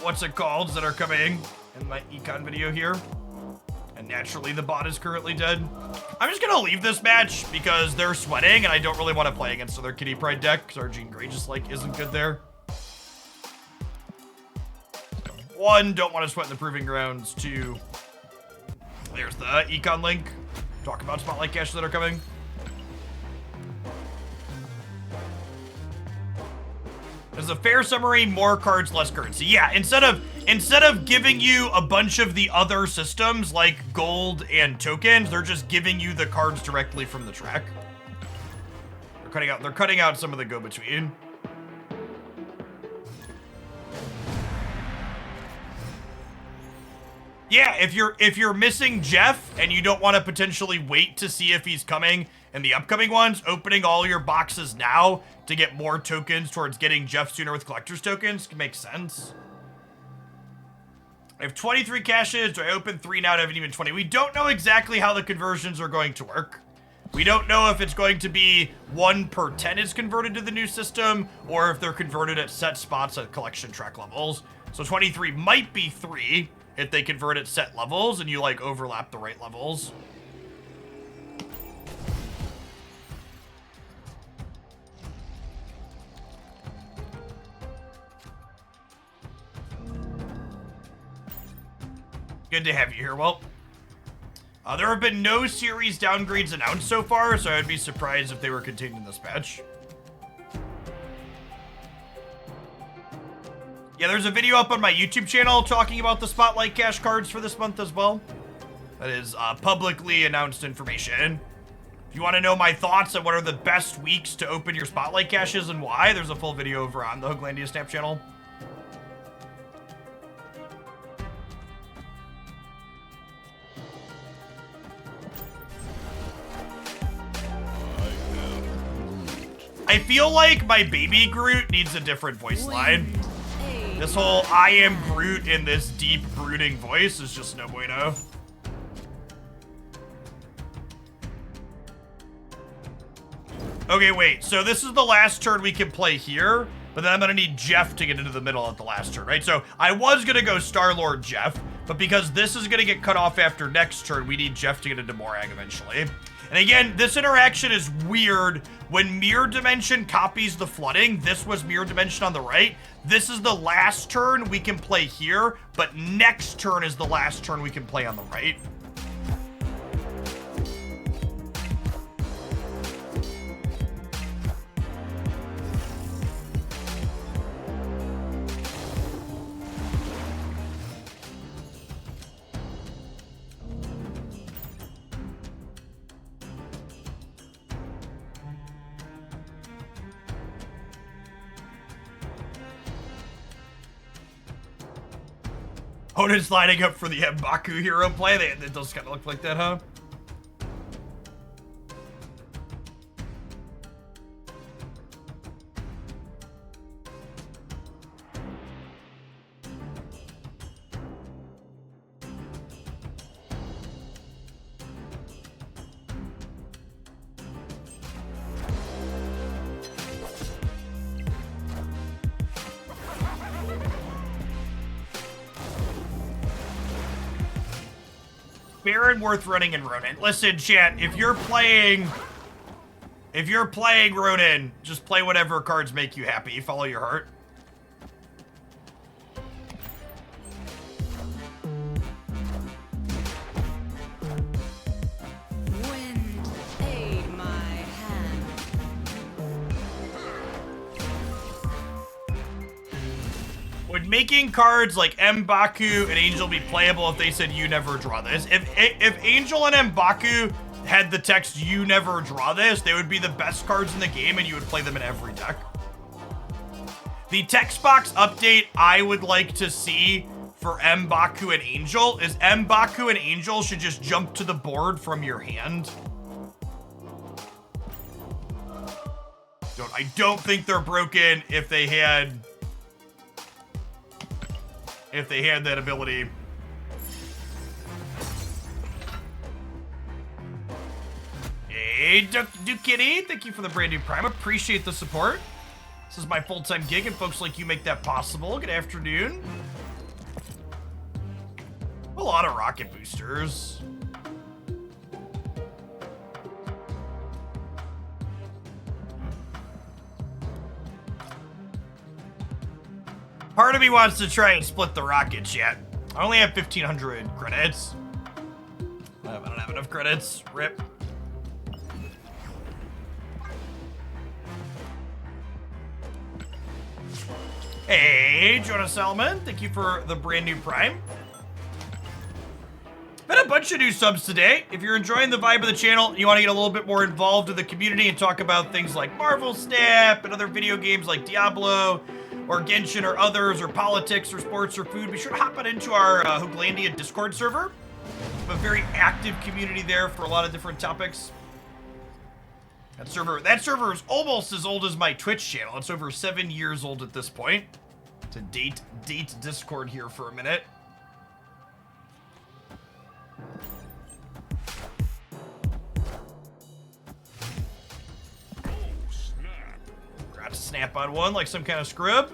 what's it called that are coming in my Econ video here. And naturally, the bot is currently dead. I'm just gonna leave this match because they're sweating and I don't really want to play against their Kitty Pride deck because our Jean Grey just, like, isn't good there. 1, don't want to sweat the proving grounds. 2, there's the Econ link. Talk about Spotlight caches that are coming. As a fair summary, more cards, less currency. Yeah, instead of giving you a bunch of the other systems like gold and tokens, they're just giving you the cards directly from the track. They're cutting out some of the go-between. Yeah, if you're missing Jeff and you don't want to potentially wait to see if he's coming in the upcoming ones, opening all your boxes now to get more tokens towards getting Jeff sooner with collector's tokens can make sense. I have 23 caches. Do I open 3 now to have even 20? We don't know exactly how the conversions are going to work. We don't know if it's going to be 1 per 10 is converted to the new system, or if they're converted at set spots at collection track levels. So 23 might be 3 if they convert at set levels and you like overlap the right levels. Good to have you here, Well. There have been no series downgrades announced so far, so I'd be surprised if they were contained in this patch. Yeah, there's a video up on my YouTube channel talking about the Spotlight cache cards for this month as well. That is publicly announced information. If you want to know my thoughts on what are the best weeks to open your Spotlight caches and why, there's a full video over on the Hooglandia Snap channel. I feel like my baby Groot needs a different voice line. This whole I am Groot in this deep brooding voice is just no bueno. Okay, wait. So this is the last turn we can play here, but then I'm gonna need Jeff to get into the middle at the last turn, right? So I was gonna go Star-Lord Jeff, but because this is gonna get cut off after next turn, we need Jeff to get into Morag eventually. And again, this interaction is weird. When Mirror Dimension copies the flooding, this was Mirror Dimension on the right. This is the last turn we can play here, but next turn is the last turn we can play on the right. Opponents lining up for the M'Baku hero play. It does kind of look like that, huh? Baron worth running and Ronin. Listen, chat, if you're playing Ronin, just play whatever cards make you happy. Follow your heart. Wind, aid my hand. Would making cards like M'Baku and Angel be playable if they said you never draw this? If Angel and M'Baku had the text you never draw this, they would be the best cards in the game and you would play them in every deck. The text box update I would like to see for M'Baku and Angel is M'Baku and Angel should just jump to the board from your hand. I don't think they're broken if they had that ability. Hey, Duke Kitty, thank you for the brand new Prime. Appreciate the support. This is my full-time gig, and folks like you make that possible. Good afternoon. A lot of rocket boosters. Part of me wants to try and split the rockets yet. I only have 1,500 credits. I don't have enough credits. Rip. Hey, Jonah Salmon. Thank you for the brand new Prime. Been a bunch of new subs today. If you're enjoying the vibe of the channel and you want to get a little bit more involved in the community and talk about things like Marvel Snap and other video games like Diablo or Genshin or others or politics or sports or food, be sure to hop on into our Hooglandia Discord server. We have a very active community there for a lot of different topics. That server is almost as old as my Twitch channel. It's over 7 years old at this point. To date Discord here for a minute. Got to snap on one like some kind of scrub.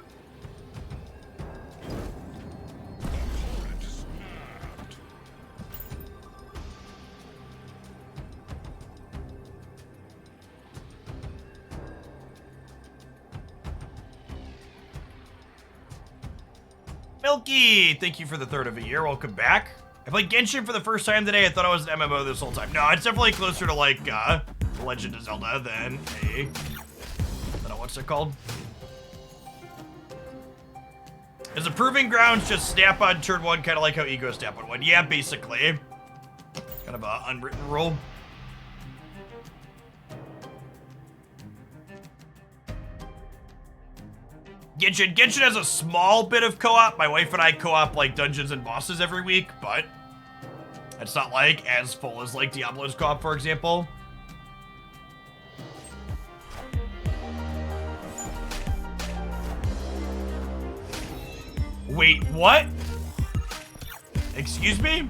Milky, thank you for the third of a year. Welcome back. I played Genshin for the first time today. I thought it was an MMO this whole time. No, it's definitely closer to like The Legend of Zelda than a... I don't know, what's it called? Is a proving grounds just snap on turn one, kind of like how Ego snap on one? Yeah, basically. Kind of a unwritten rule. Genshin has a small bit of co-op. My wife and I co-op like dungeons and bosses every week, but it's not like as full as like Diablo's co-op, for example. Wait, what? Excuse me?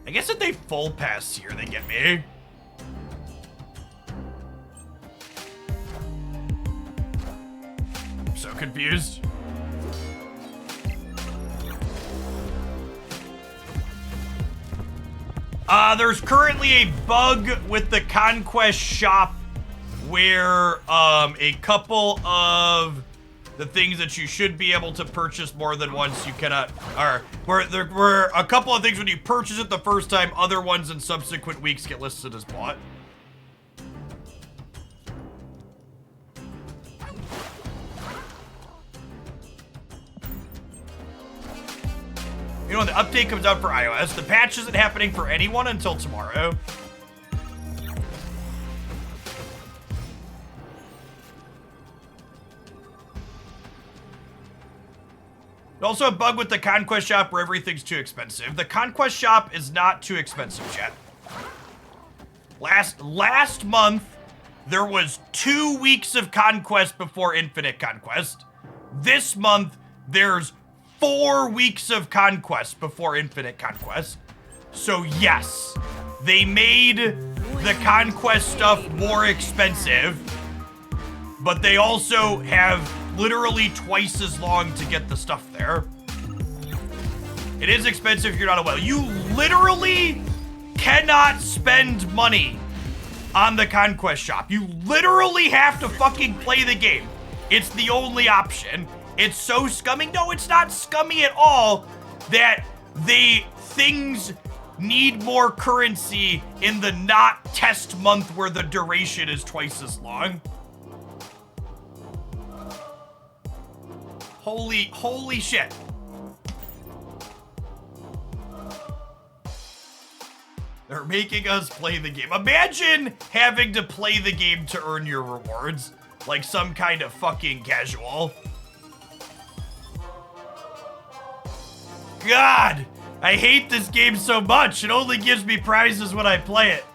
I guess if they full pass here, they get me. I'm so confused. There's currently a bug with the Conquest shop where a couple of the things that you should be able to purchase more than once you cannot, or where there were a couple of things when you purchase it the first time, other ones in subsequent weeks get listed as bought. You know, when the update comes out for iOS, the patch isn't happening for anyone until tomorrow. Also a bug with the Conquest shop where everything's too expensive. The Conquest shop is not too expensive yet. Last month, there was 2 weeks of Conquest before Infinite Conquest. This month, there's 4 weeks of Conquest before Infinite Conquest. So yes, they made the Conquest stuff more expensive, but they also have literally twice as long to get the stuff there. It is expensive if you're not a whale. You literally cannot spend money on the Conquest shop. You literally have to fucking play the game. It's the only option. It's so scummy. No, it's not scummy at all that things need more currency in the not test month where the duration is twice as long. Holy shit. They're making us play the game. Imagine having to play the game to earn your rewards, like some kind of fucking casual. God, I hate this game so much. It only gives me prizes when I play it.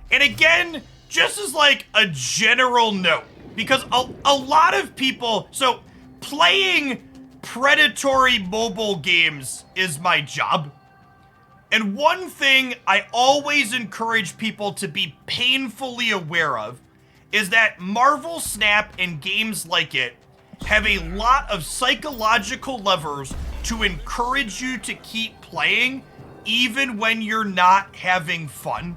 And again, just as like a general note, because a lot of people, so playing predatory mobile games is my job. And one thing I always encourage people to be painfully aware of is that Marvel Snap and games like it have a lot of psychological levers to encourage you to keep playing even when you're not having fun.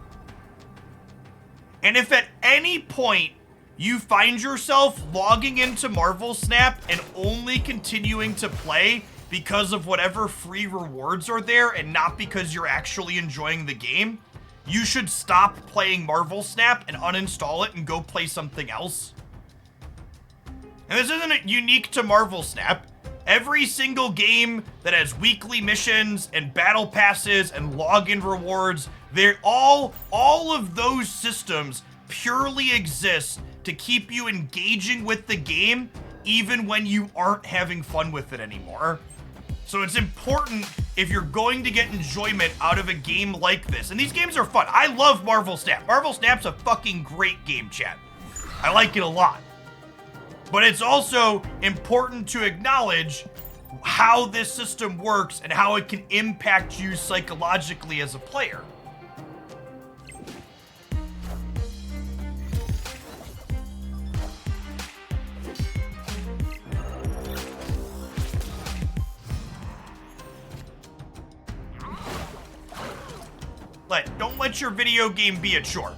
And if at any point you find yourself logging into Marvel Snap and only continuing to play because of whatever free rewards are there and not because you're actually enjoying the game, you should stop playing Marvel Snap and uninstall it and go play something else. And this isn't unique to Marvel Snap. Every single game that has weekly missions and battle passes and login rewards, they're all of those systems purely exist to keep you engaging with the game even when you aren't having fun with it anymore. So it's important if you're going to get enjoyment out of a game like this. And these games are fun. I love Marvel Snap. Marvel Snap's a fucking great game, chat. I like it a lot. But it's also important to acknowledge how this system works and how it can impact you psychologically as a player. Don't let your video game be a chore.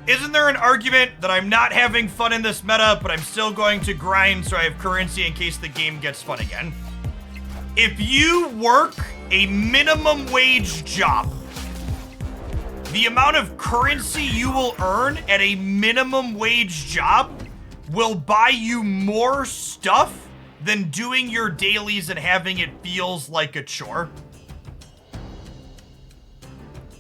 Isn't there an argument that I'm not having fun in this meta, but I'm still going to grind so I have currency in case the game gets fun again? If you work a minimum wage job, the amount of currency you will earn at a minimum wage job will buy you more stuff than doing your dailies and having it feels like a chore.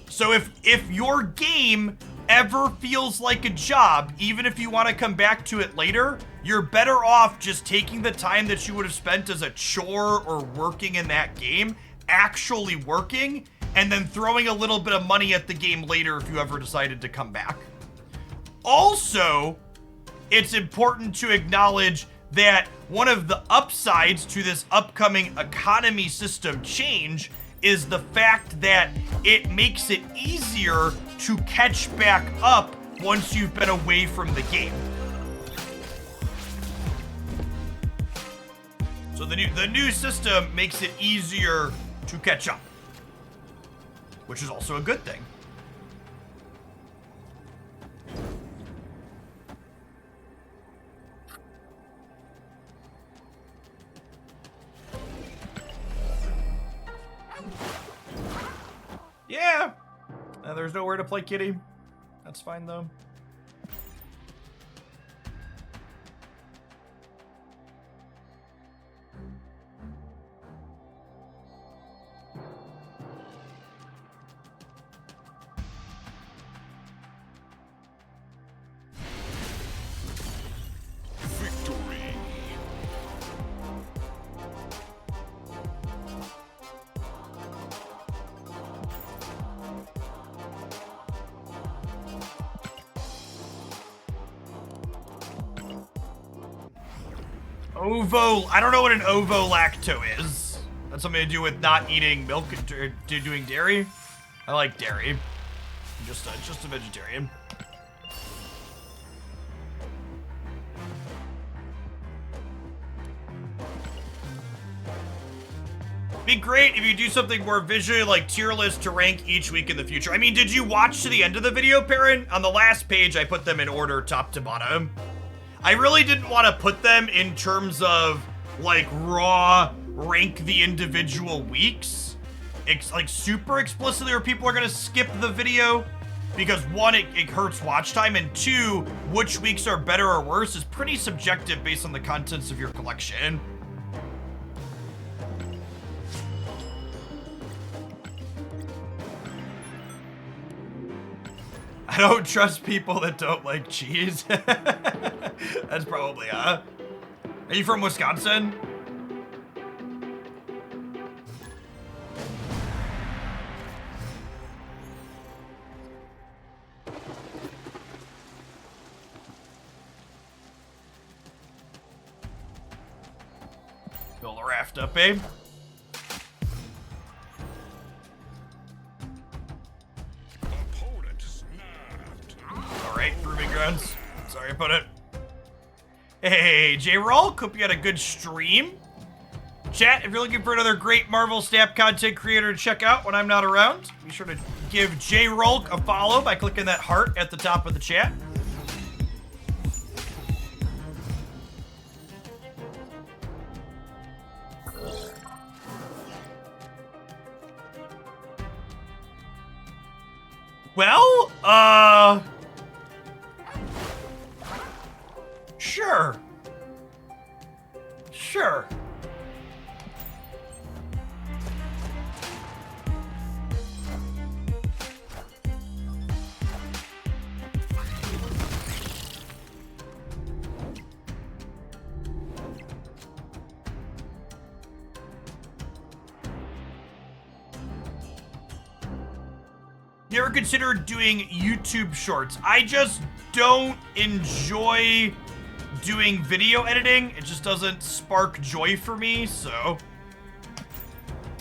So if your game ever feels like a job, even if you want to come back to it later, you're better off just taking the time that you would have spent as a chore or working in that game, actually working, and then throwing a little bit of money at the game later if you ever decided to come back. Also, it's important to acknowledge that one of the upsides to this upcoming economy system change is the fact that it makes it easier to catch back up once you've been away from the game. So the new system makes it easier to catch up, which is also a good thing. Yeah. There's nowhere to play kitty. That's fine though. Victory. Ovo, I don't know what an ovo-lacto is. That's something to do with not eating milk or doing dairy. I like dairy. I'm just a vegetarian. Be great if you do something more visually like tier list to rank each week in the future. I mean, did you watch to the end of the video, Perrin? On the last page, I put them in order top to bottom. I really didn't want to put them in terms of, like, raw rank the individual weeks. It's, like, super explicitly or people are going to skip the video. Because, one, it hurts watch time, and two, which weeks are better or worse is pretty subjective based on the contents of your collection. I don't trust people that don't like cheese. That's probably, Are you from Wisconsin? Fill the raft up, babe. Opponent snapped. Breeding Grounds. Sorry about it. Hey, J-Roll, hope you had a good stream. Chat, if you're looking for another great Marvel Snap content creator to check out when I'm not around, be sure to give J-Roll a follow by clicking that heart at the top of the chat. Well, sure. Sure. You ever considered doing YouTube shorts? I just don't enjoy doing video editing. It just doesn't spark joy for me, so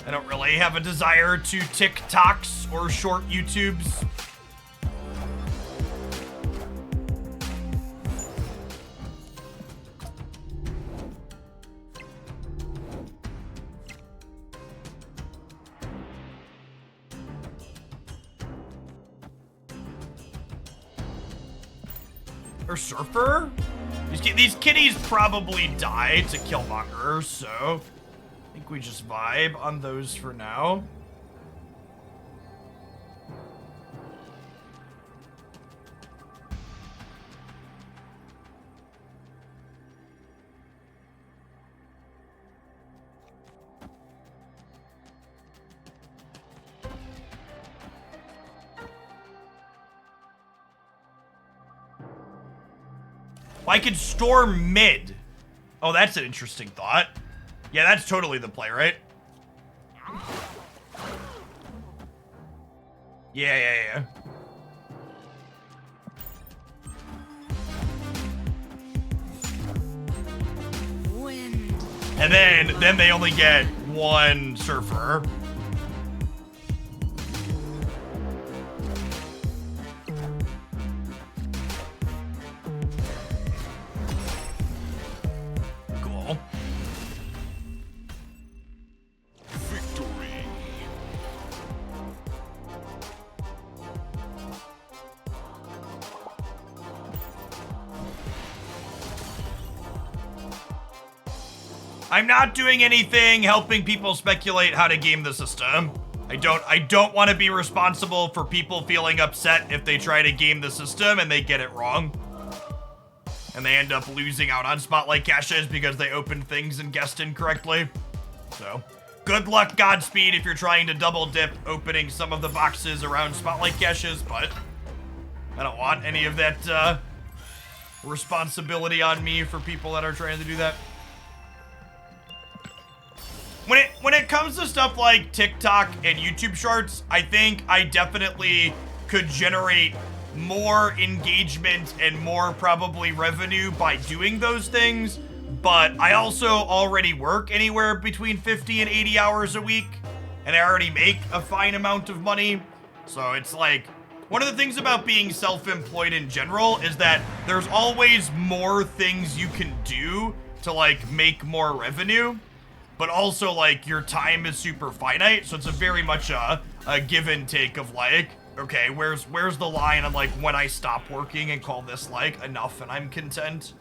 I don't really have a desire to TikToks or short YouTubes. Or Surfer? These kitties probably die to Killmonger, so I think we just vibe on those for now. I could store mid. Oh, that's an interesting thought. Yeah, that's totally the play, right? Yeah. Wind. And then they only get one Surfer. Cool. Victory. I'm not doing anything helping people speculate how to game the system. I don't want to be responsible for people feeling upset if they try to game the system and they get it wrong. And they end up losing out on spotlight caches because they opened things and guessed incorrectly. So, good luck, Godspeed, if you're trying to double dip opening some of the boxes around spotlight caches, but I don't want any of that responsibility on me for people that are trying to do that. When it comes to stuff like TikTok and YouTube Shorts, I think I definitely could generate more engagement and more probably revenue by doing those things, but I also already work anywhere between 50 and 80 hours a week, and I already make a fine amount of money. So it's like, one of the things about being self-employed in general is that there's always more things you can do to like make more revenue. But also, like, your time is super finite, so it's a very much a give and take of, like, okay, where's the line on, like, when I stop working and call this, like, enough and I'm content?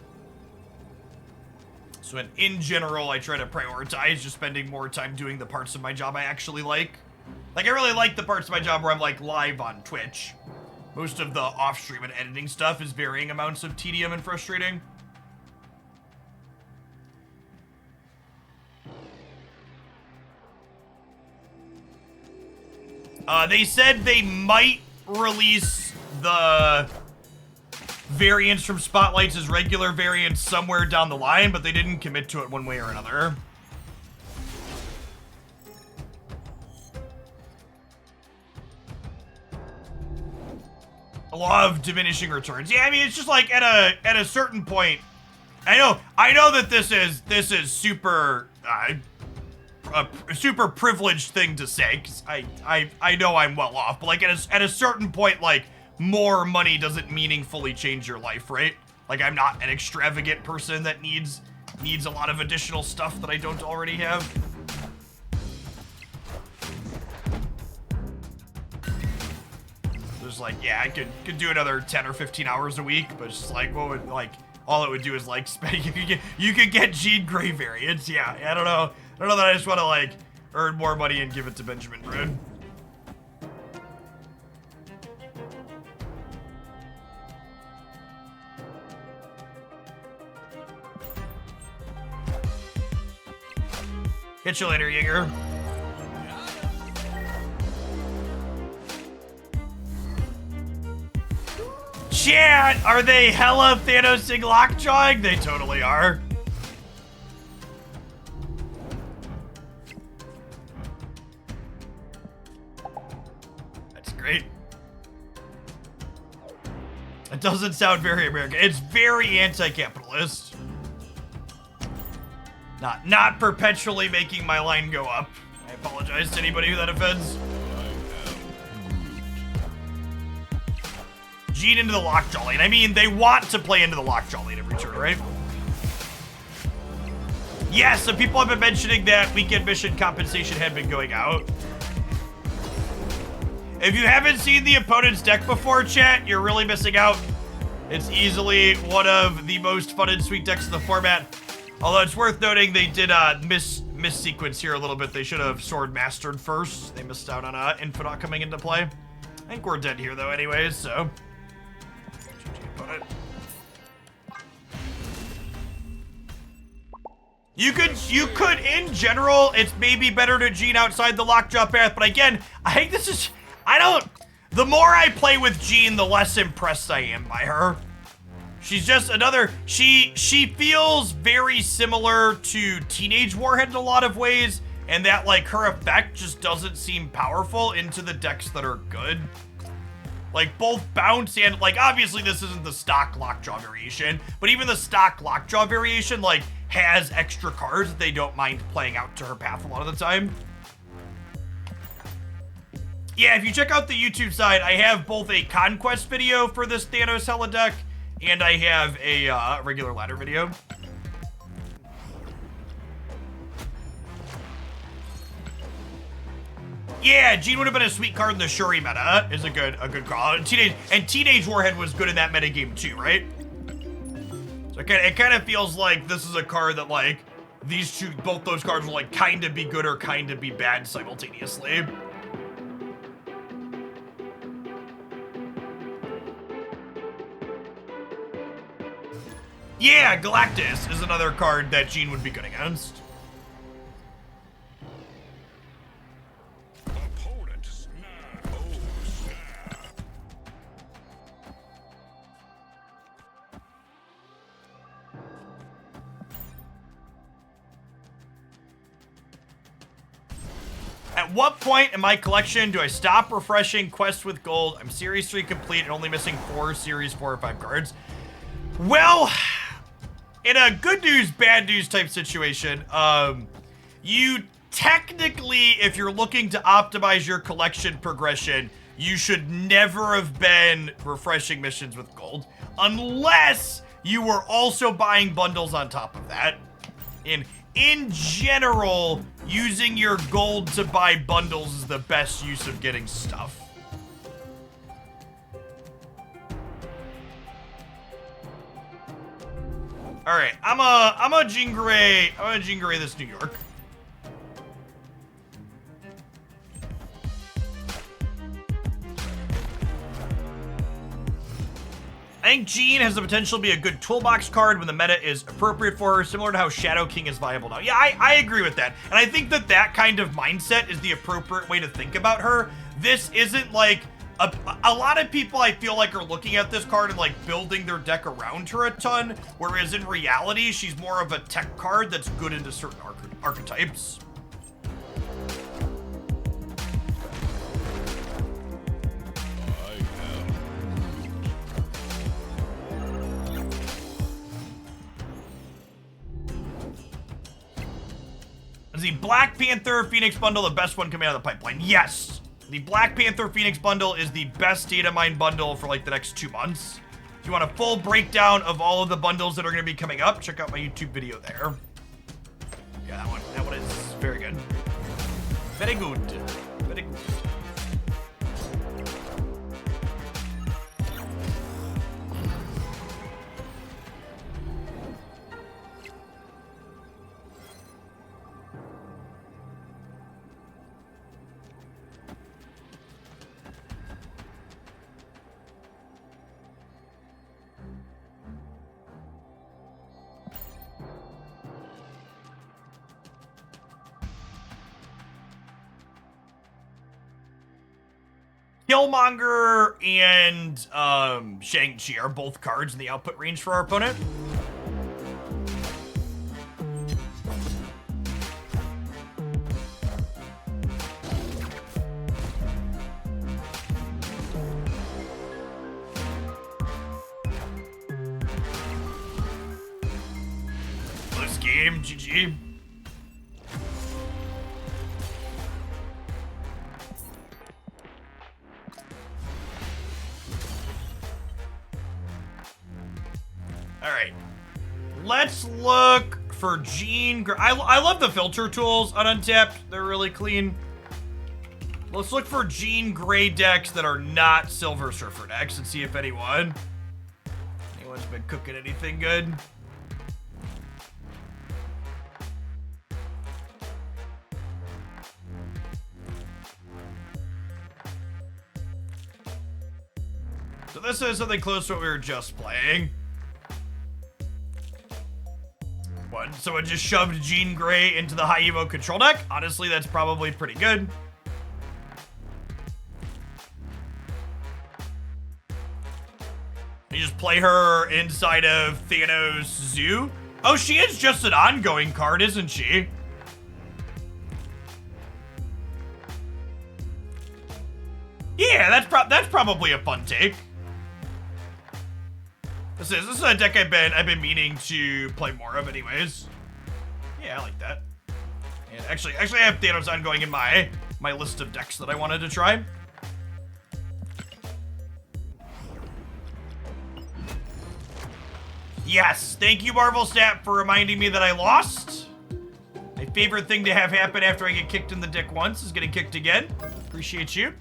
So in general, I try to prioritize just spending more time doing the parts of my job I actually like. Like, I really like the parts of my job where I'm, like, live on Twitch. Most of the off-stream and editing stuff is varying amounts of tedium and frustrating. They said they might release the variants from Spotlights as regular variants somewhere down the line, but they didn't commit to it one way or another. A law of diminishing returns. Yeah, I mean, it's just like at a certain point. I know that this is super a super privileged thing to say, because I know I'm well off, but like at a certain point, like, more money doesn't meaningfully change your life, right? Like, I'm not an extravagant person that needs a lot of additional stuff that I don't already have. Just like, yeah, I could do another 10 or 15 hours a week, but it's just like, what would, like, all it would do is like spend, you could get Gene Gray variants. Yeah, I don't know that I just want to like earn more money and give it to Benjamin Brood. Catch you later, Jaeger. Chat, are they hella Thanosing lockjawing? They totally are. That's great. It doesn't sound very American. It's very anti-capitalist. Not perpetually making my line go up. I apologize to anybody who that offends. Gene into the lockjaw lane. I mean, they want to play into the lockjaw lane every turn, right? Yes, so people have been mentioning that weekend mission compensation had been going out. If you haven't seen the opponent's deck before, chat, you're really missing out. It's easily one of the most fun and sweet decks of the format. Although it's worth noting they did miss sequence here a little bit. They should have Sword Mastered first. They missed out on Infinite coming into play. I think we're dead here though anyways, so. You could, in general, it's maybe better to Jean outside the lockjaw path, but again, I think this is, the more I play with Jean, the less impressed I am by her. She's just another, she feels very similar to Teenage Warhead in a lot of ways, and that, like, her effect just doesn't seem powerful into the decks that are good. Like, both bounce and, like, obviously this isn't the stock lockjaw variation, but even the stock lockjaw variation, like, has extra cards that they don't mind playing out to her path a lot of the time. Yeah, if you check out the YouTube side, I have both a Conquest video for this Thanos Hella deck, and I have a regular ladder video. Yeah, Jean would have been a sweet card in the Shuri meta. Is a good call. Teenage Warhead was good in that meta game too, right? So it kind of feels like this is a card that like both those cards will like kind of be good or kind of be bad simultaneously. Yeah, Galactus is another card that Jean would be good against. At what point in my collection do I stop refreshing quests with gold? I'm Series 3 complete and only missing 4 Series 4 or 5 cards. Well, in a good news, bad news type situation, you technically, if you're looking to optimize your collection progression, you should never have been refreshing missions with gold, unless you were also buying bundles on top of that. In general, using your gold to buy bundles is the best use of getting stuff. All right, I'm a Jean Grey this New York. I think Jean has the potential to be a good toolbox card when the meta is appropriate for her, similar to how Shadow King is viable now. Yeah, I agree with that. And I think that kind of mindset is the appropriate way to think about her. This isn't like, a lot of people I feel like are looking at this card and like building their deck around her a ton, whereas in reality, she's more of a tech card that's good into certain archetypes. Is the Black Panther Phoenix bundle the best one coming out of the pipeline? Yes. The Black Panther Phoenix bundle is the best data mine bundle for like the next 2 months. If you want a full breakdown of all of the bundles that are going to be coming up, check out my YouTube video there. Yeah, that one is very good. Very good. Very good. Killmonger and Shang-Chi are both cards in the output range for our opponent. Close game, GG. Alright. Let's look for Jean Grey. I love the filter tools on Untapped. They're really clean. Let's look for Jean Grey decks that are not Silver Surfer decks and see if anyone's been cooking anything good. So this is something close to what we were just playing. So it just shoved Jean Grey into the high evo control deck. Honestly, that's probably pretty good. You just play her inside of Thanos Zoo. Oh, she is just an ongoing card, isn't she? Yeah, that's probably a fun take. This is a deck I've been meaning to play more of anyways. Yeah, I like that. And actually I have Thanos ongoing in my list of decks that I wanted to try. Yes, thank you Marvel Stat for reminding me that I lost. My favorite thing to have happen after I get kicked in the dick once is getting kicked again. Appreciate you.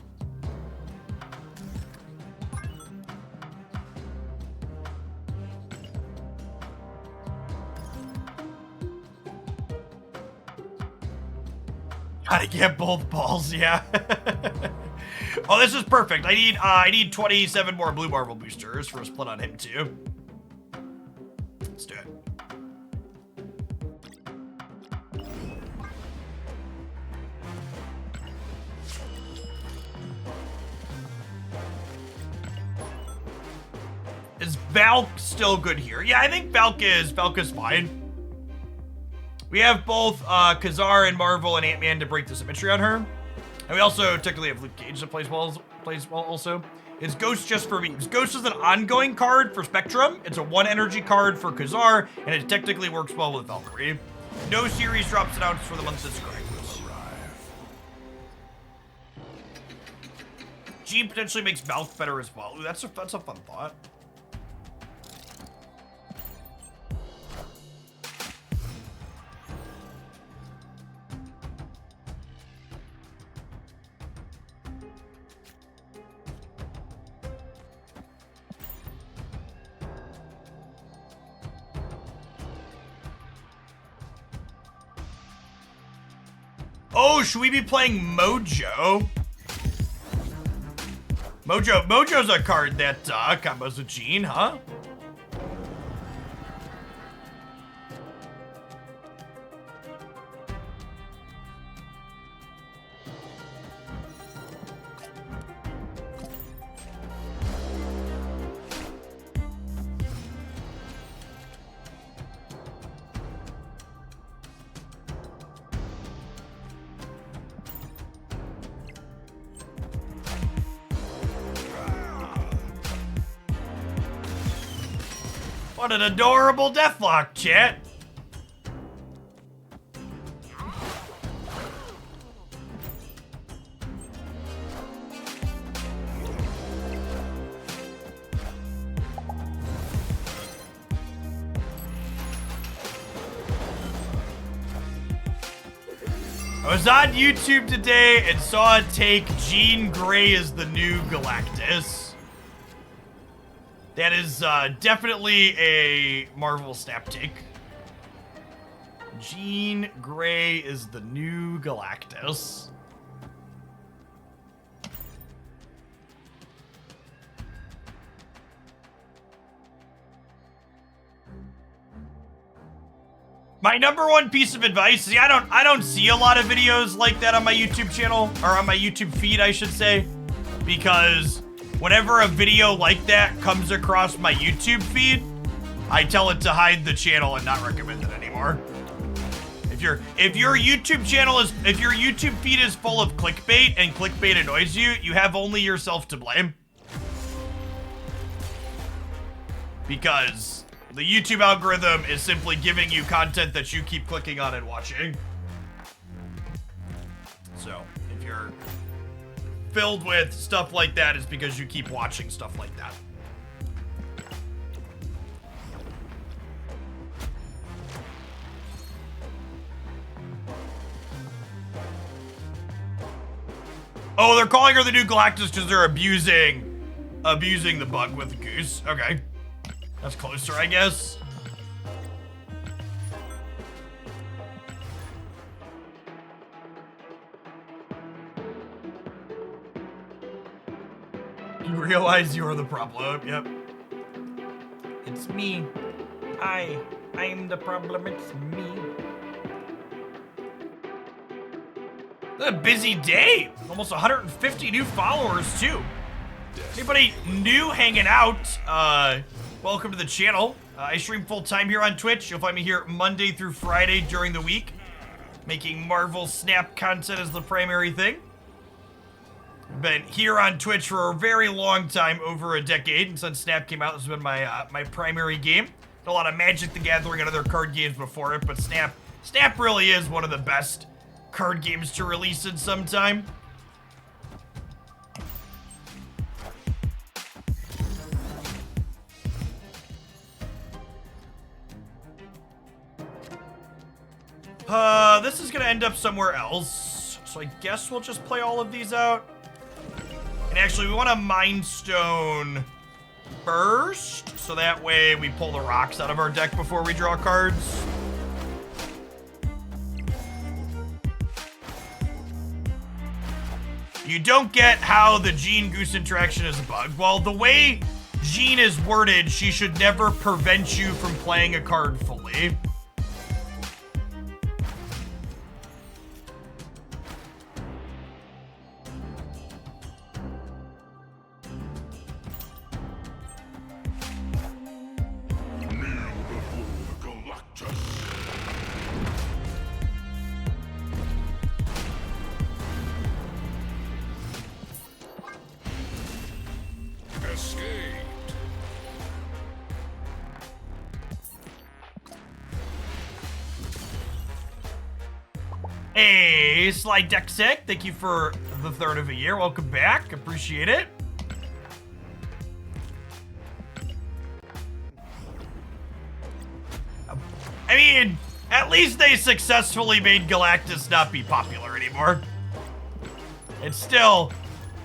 Gotta get both balls, yeah. Oh, this is perfect. I need 27 more Blue Marvel boosters for a split on him too. Let's do it. Is Valk still good here? Yeah, I think Valk is fine. We have both Khazar and Marvel and Ant-Man to break the symmetry on her. And we also technically have Luke Cage that plays well also. Is Ghost just for memes? Ghost is an ongoing card for Spectrum. It's a 1 energy card for Khazar, and it technically works well with Valkyrie. No series drops announced for the month that's correct. Jean potentially makes Valk better as well. Ooh, that's a fun thought. Oh, should we be playing Mojo? Mojo's a card that combos with Jean, huh? What an adorable deathlock, chat. I was on YouTube today and saw a take Jean Grey is the new Galactus. That is definitely a Marvel Snap take. Jean Grey is the new Galactus. My number one piece of advice, see, I don't see a lot of videos like that on my YouTube channel, or on my YouTube feed, I should say, because whenever a video like that comes across my YouTube feed, I tell it to hide the channel and not recommend it anymore. If your YouTube feed is full of clickbait and clickbait annoys you, you have only yourself to blame. Because the YouTube algorithm is simply giving you content that you keep clicking on and watching. So, if you're filled with stuff like that, it's because you keep watching stuff like that. Oh, they're calling her the new Galactus because they're abusing the bug with the goose. Okay. That's closer, I guess. You realize you're the problem. Yep. It's me. I'm the problem. It's me. A busy day. Almost 150 new followers, too. Anybody new hanging out? Welcome to the channel. I stream full-time here on Twitch. You'll find me here Monday through Friday during the week, making Marvel Snap content as the primary thing. Been here on Twitch for a very long time, over a decade, and since Snap came out, this has been my my primary game. A lot of Magic the Gathering and other card games before it, but Snap really is one of the best card games to release in some time. This is gonna end up somewhere else, so I guess we'll just play all of these out. And actually, we want a Mind Stone first, so that way we pull the rocks out of our deck before we draw cards. You don't get how the Jean-Goose interaction is a bug. Well, the way Jean is worded, she should never prevent you from playing a card fully. Hey, Slide Deck Sick, thank you for the third of a year. Welcome back. Appreciate it. I mean, at least they successfully made Galactus not be popular anymore. It's still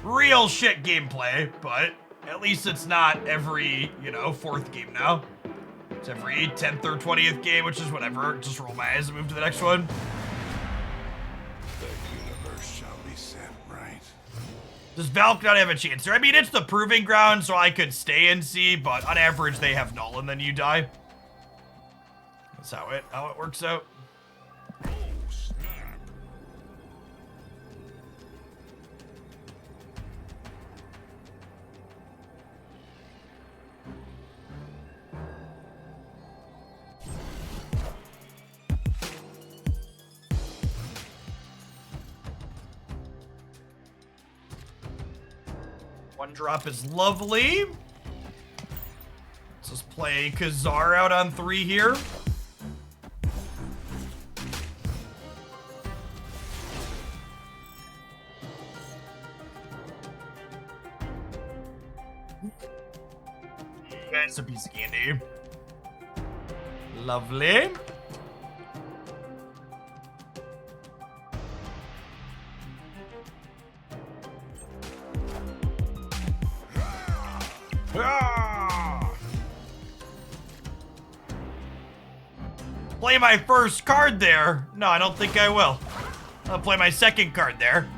real shit gameplay, but at least it's not every, you know, 4th game now. It's every 10th or 20th game, which is whatever. Just roll my eyes and move to the next one. Does Valk not have a chance there? I mean, it's the Proving Ground, so I could stay and see, but on average, they have null, and then you die. That's how it works out. Oh, snap. One drop is lovely. Let's just play Khazar out on 3 here. That's a piece of candy. Lovely. play my first card there. No, I don't think I will. I'll play my second card there.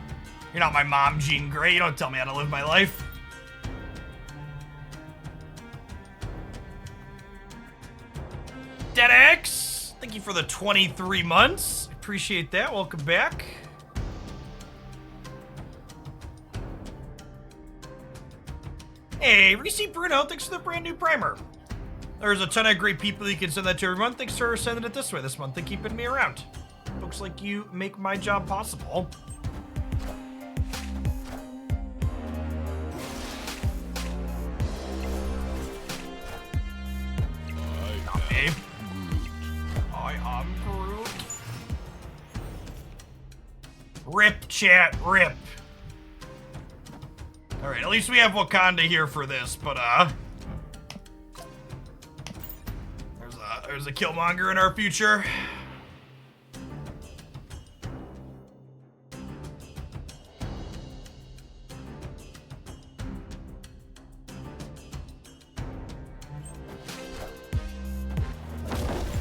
You're not my mom, Jean Grey. You don't tell me how to live my life. DeadX, thank you for the 23 months. Appreciate that. Welcome back. Hey, Reese Bruno, thanks for the brand new primer. There's a ton of great people you can send that to every month. Thanks for sending it this way this month and keeping me around. Looks like you make my job possible. Copy. I am Groot. Rip, chat, rip. Alright, at least we have Wakanda here for this, but there's a Killmonger in our future.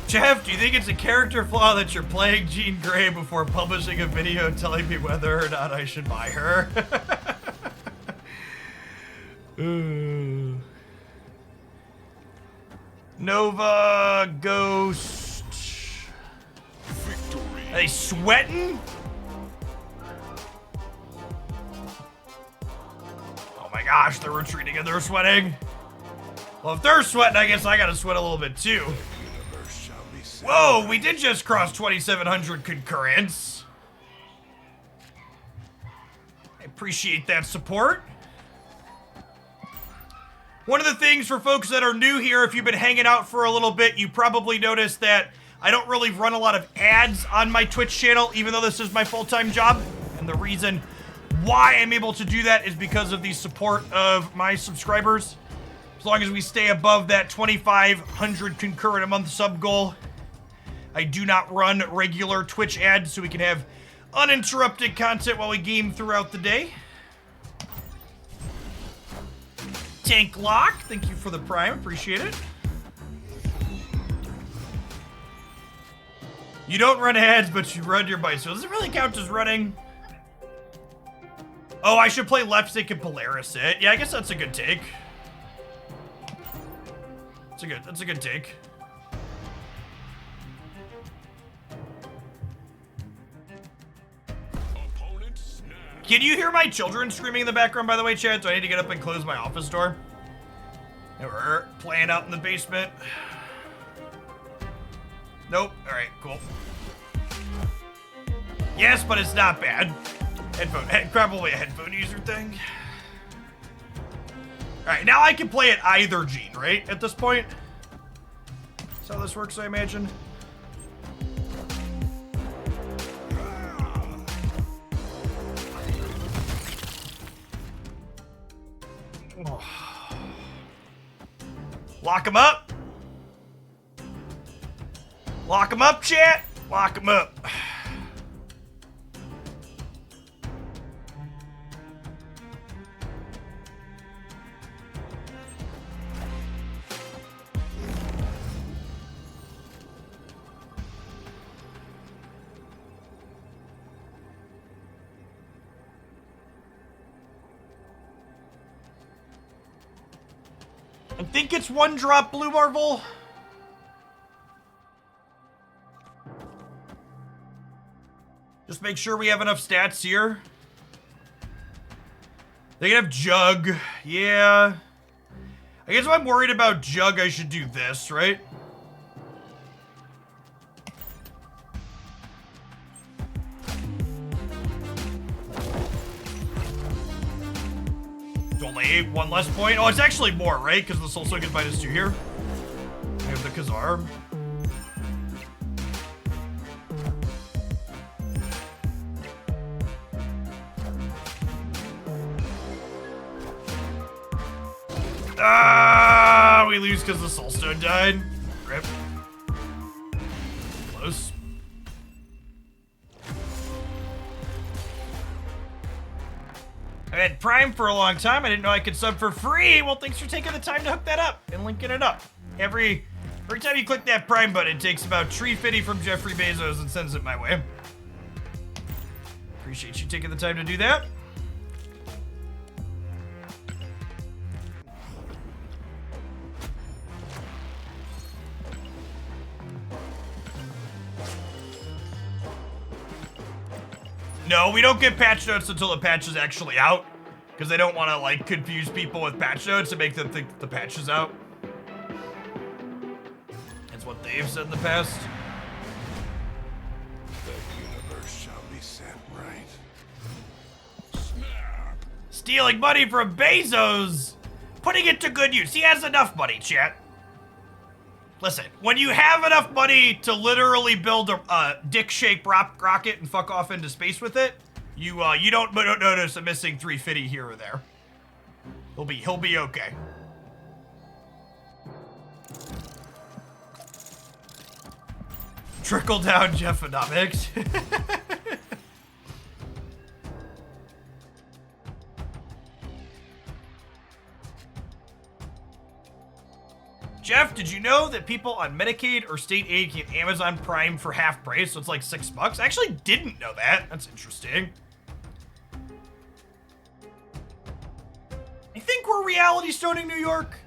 Jeff, do you think it's a character flaw that you're playing Jean Grey before publishing a video telling me whether or not I should buy her? Nova Ghost. Victory. Are they sweating? Oh my gosh, they're retreating and they're sweating. Well, if they're sweating, I guess I gotta sweat a little bit too. Whoa, we did just cross 2,700 concurrents. I appreciate that support. One of the things for folks that are new here, if you've been hanging out for a little bit, you probably noticed that I don't really run a lot of ads on my Twitch channel, even though this is my full-time job. And the reason why I'm able to do that is because of the support of my subscribers. As long as we stay above that 2,500 concurrent a month sub goal, I do not run regular Twitch ads so we can have uninterrupted content while we game throughout the day. Tank Lock, thank you for the prime, appreciate it. You don't run ads, but you run your bicycle. Does it really count as running? Oh, I should play left stick and Polaris it. Yeah, I guess that's a good take. That's a good take. Can you hear my children screaming in the background, by the way, Chad? Do I need to get up and close my office door? They were playing out in the basement. Nope. All right, cool. Yes, but it's not bad. Probably a headphone user thing. All right, now I can play it either gene, right? At this point. That's how this works, I imagine. Lock him up. Lock him up, chat. Lock him up. I think it's one drop Blue Marvel. Just make sure we have enough stats here. They can have Jug. Yeah. I guess if I'm worried about Jug, I should do this, right? Only one less point. Oh, it's actually more, right? Because the Soul Stone gets -2 here. We have the Khazar. Ah, we lose because the Soul Stone died. Rip. Close. I had Prime for a long time. I didn't know I could sub for free. Well, thanks for taking the time to hook that up and linking it up. Every Every time you click that Prime button, it takes about $3.50 from Jeffrey Bezos and sends it my way. Appreciate you taking the time to do that. No, we don't get patch notes until the patch is actually out, because they don't want to, like, confuse people with patch notes and make them think the patch is out. That's what they've said in the past. The universe shall be set right. Snap! Stealing money from Bezos, putting it to good use. He has enough money, chat. Listen, when you have enough money to literally build a dick-shaped rocket and fuck off into space with it, you don't notice a missing $3.50 here or there. He'll be okay. Trickle down Jeffonomics. Jeff, did you know that people on Medicaid or state aid get Amazon Prime for half price? So it's like $6. I actually didn't know that. That's interesting. I think we're reality stoning New York.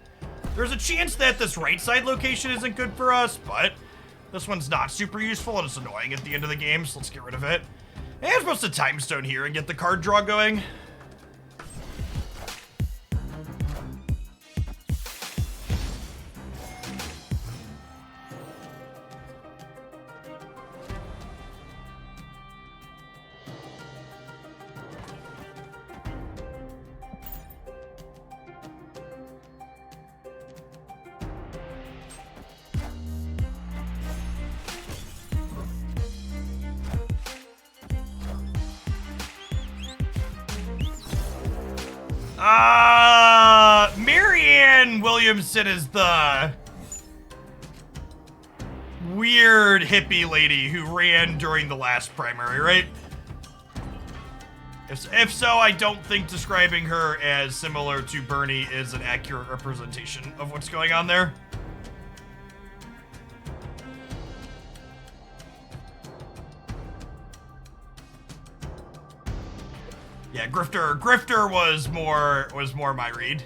There's a chance that this right side location isn't good for us, but this one's not super useful and it's annoying at the end of the game, so let's get rid of it. And I'm supposed to time stone here and get the card draw going. Marianne Williamson is the weird hippie lady who ran during the last primary, right? If so, I don't think describing her as similar to Bernie is an accurate representation of what's going on there. Yeah, Grifter was more my read.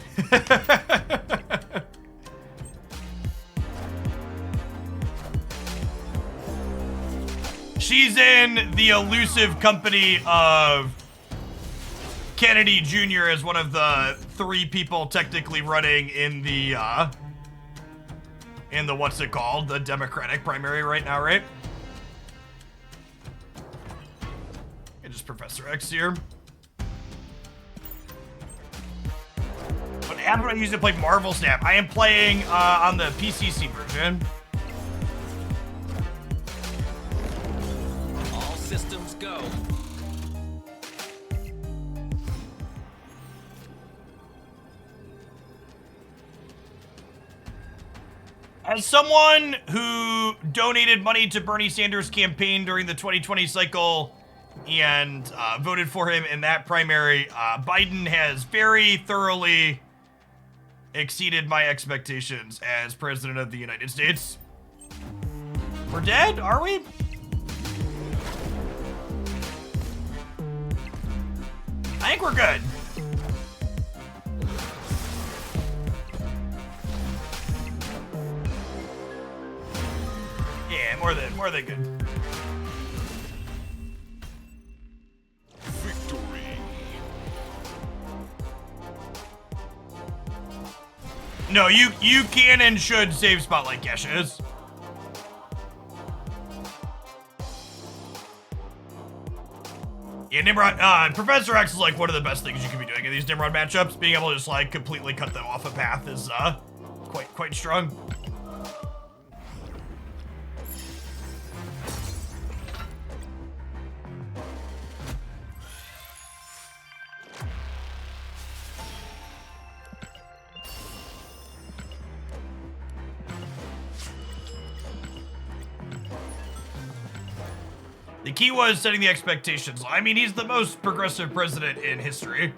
She's in the elusive company of Kennedy Jr. as one of the 3 people technically running in the what's it called? The Democratic primary right now, right? And just Professor X here. What app do I use to play Marvel Snap? I am playing on the PCC version. All systems go. As someone who donated money to Bernie Sanders' campaign during the 2020 cycle and voted for him in that primary, Biden has very thoroughly exceeded my expectations as President of the United States. We're dead, are we? I think we're good. Yeah, more than good. Victory. No, you can and should save Spotlight caches. Yeah, Nimrod, Professor X is like one of the best things you can be doing in these Nimrod matchups. Being able to just like completely cut them off a path is quite strong. The key was setting the expectations. I mean, he's the most progressive president in history.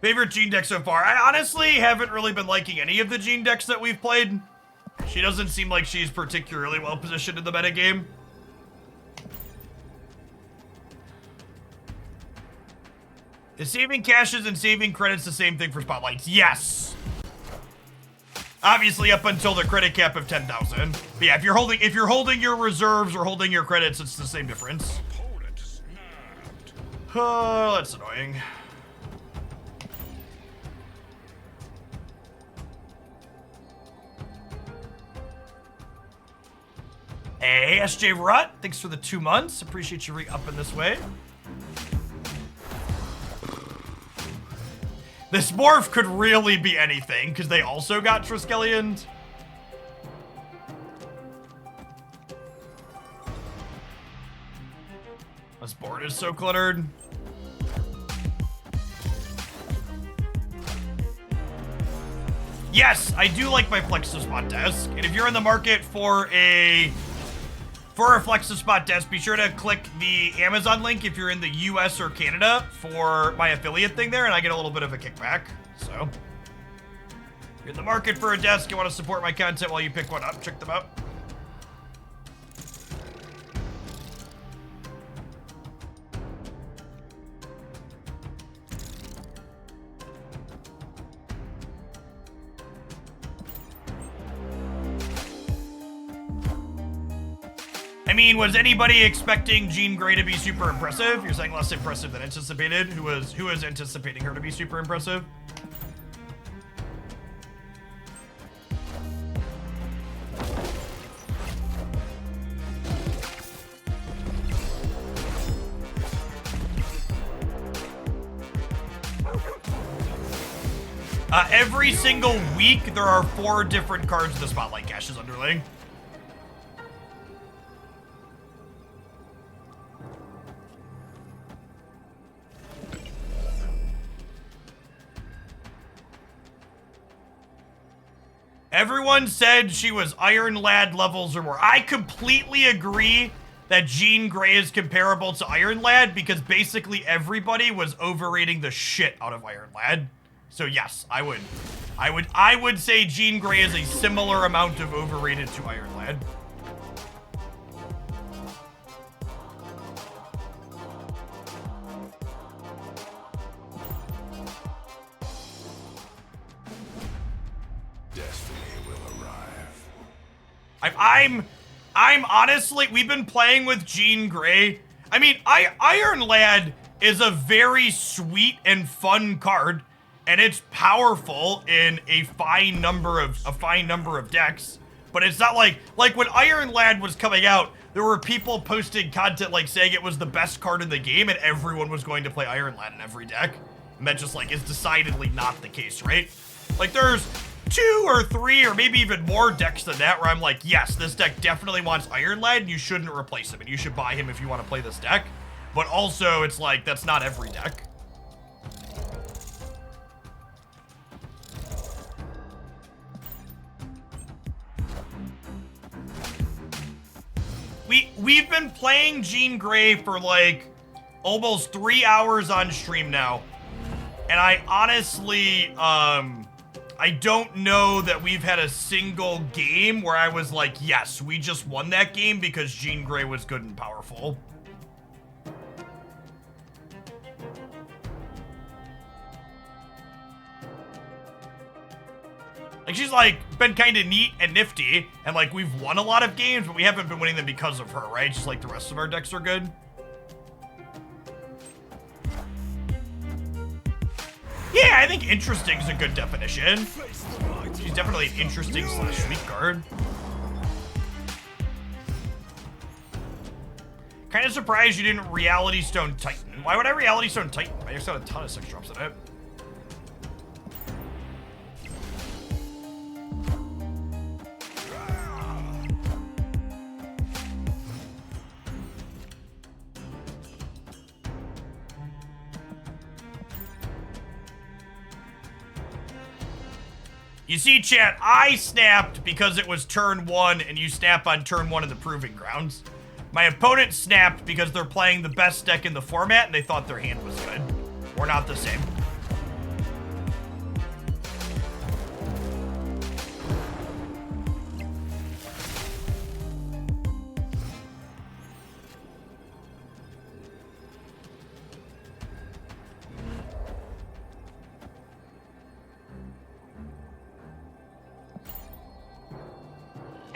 Favorite Jean deck so far? I honestly haven't really been liking any of the Jean decks that we've played. She doesn't seem like she's particularly well positioned in the metagame. Is saving caches and saving credits the same thing for spotlights? Yes. Obviously, up until the credit cap of 10,000. But yeah, if you're holding your reserves or holding your credits, it's the same difference. Oh, that's annoying. Hey, SJ Rut, thanks for the 2 months. Appreciate you re-upping this way. This morph could really be anything, because they also got Triskelions. This board is so cluttered. Yes, I do like my Flexispot desk. And if you're in the market for a Flexispot desk, be sure to click the Amazon link if you're in the US or Canada for my affiliate thing there, and I get a little bit of a kickback. So, if you're in the market for a desk, you want to support my content while you pick one up, check them out. I mean, was anybody expecting Jean Grey to be super impressive? You're saying less impressive than anticipated. Who was anticipating her to be super impressive? Every single week, there are 4 different cards the Spotlight caches underling. Everyone said she was Iron Lad levels or more. I completely agree that Jean Grey is comparable to Iron Lad because basically everybody was overrating the shit out of Iron Lad. So yes, I would say Jean Grey is a similar amount of overrated to Iron Lad. I'm honestly, we've been playing with Jean Grey. I mean, Iron Lad is a very sweet and fun card, and it's powerful in a fine number of decks. But it's not like when Iron Lad was coming out, there were people posting content like saying it was the best card in the game, and everyone was going to play Iron Lad in every deck. And that just like is decidedly not the case, right? Like there's 2 or 3 or maybe even more decks than that where I'm like, yes, this deck definitely wants Iron Lad and you shouldn't replace him and you should buy him if you want to play this deck. But also it's like, that's not every deck. We've been playing Jean Grey for like almost 3 hours on stream now. And I honestly, I don't know that we've had a single game where I was like, yes, we just won that game because Jean Grey was good and powerful. Like, she's like been kind of neat and nifty, and like we've won a lot of games, but we haven't been winning them because of her, right? Just like the rest of our decks are good. Yeah, I think interesting is a good definition. She's definitely an interesting / sweet card. Kind of surprised you didn't Reality Stone Titan. Why would I Reality Stone Titan? I just got a ton of 6 drops in it. You see, chat, I snapped because it was turn 1 and you snap on turn 1 in the Proving Grounds. My opponent snapped because they're playing the best deck in the format and they thought their hand was good. We're not the same.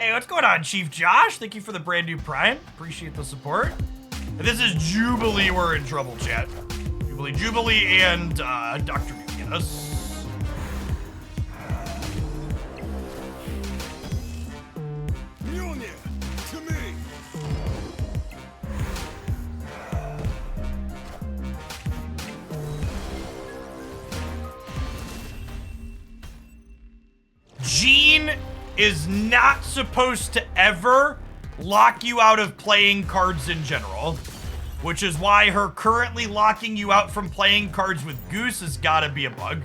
Hey, what's going on, Chief Josh? Thank you for the brand new Prime. Appreciate the support. And this is Jubilee. We're in trouble, chat. Jubilee, and Dr. McGinnis. Mjolnir, to me. Jean is not supposed to ever lock you out of playing cards in general, which is why her currently locking you out from playing cards with Goose has gotta be a bug.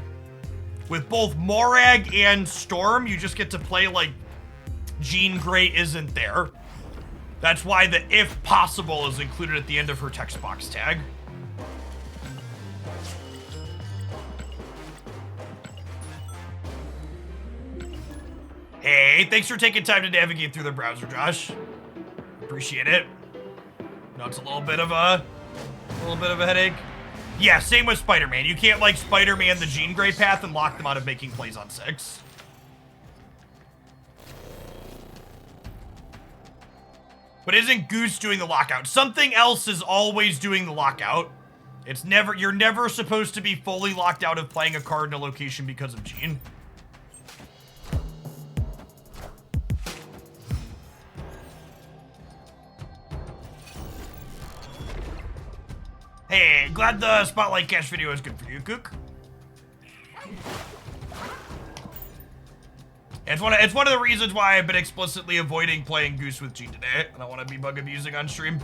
With both Morag and Storm, you just get to play like Jean Grey isn't there. That's why the "if possible" is included at the end of her text box tag. Hey, thanks for taking time to navigate through the browser, Josh. Appreciate it. No, it's a little bit of a headache. Yeah, same with Spider-Man. You can't like Spider-Man the Jean Grey path and lock them out of making plays on 6. But isn't Goose doing the lockout? Something else is always doing the lockout. You're never supposed to be fully locked out of playing a card in a location because of Jean. Hey, glad the Spotlight Cash video is good for you, Kook. It's one of the reasons why I've been explicitly avoiding playing Goose with Jean today. I don't want to be bug abusing on stream.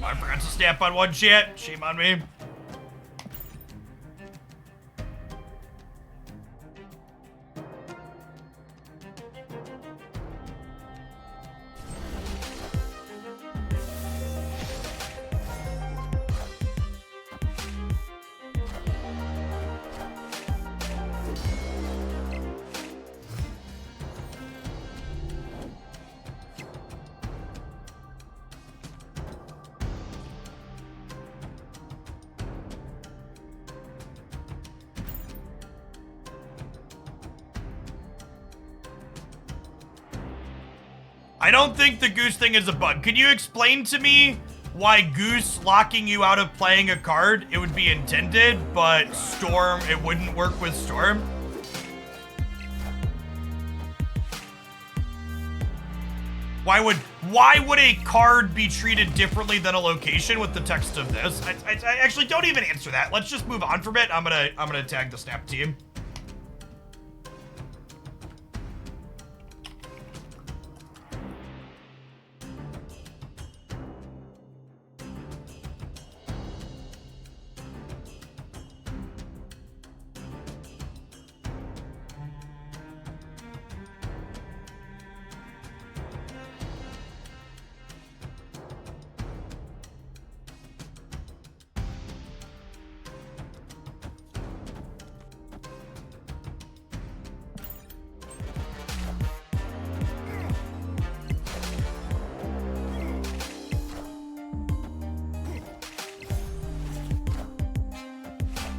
I forgot to snap on one chat. Shame on me. I don't think the Goose thing is a bug. Can you explain to me why Goose locking you out of playing a card, it would be intended, but Storm, it wouldn't work with Storm? Why would a card be treated differently than a location with the text of this? I actually don't even answer that. Let's just move on from it. I'm gonna tag the Snap team.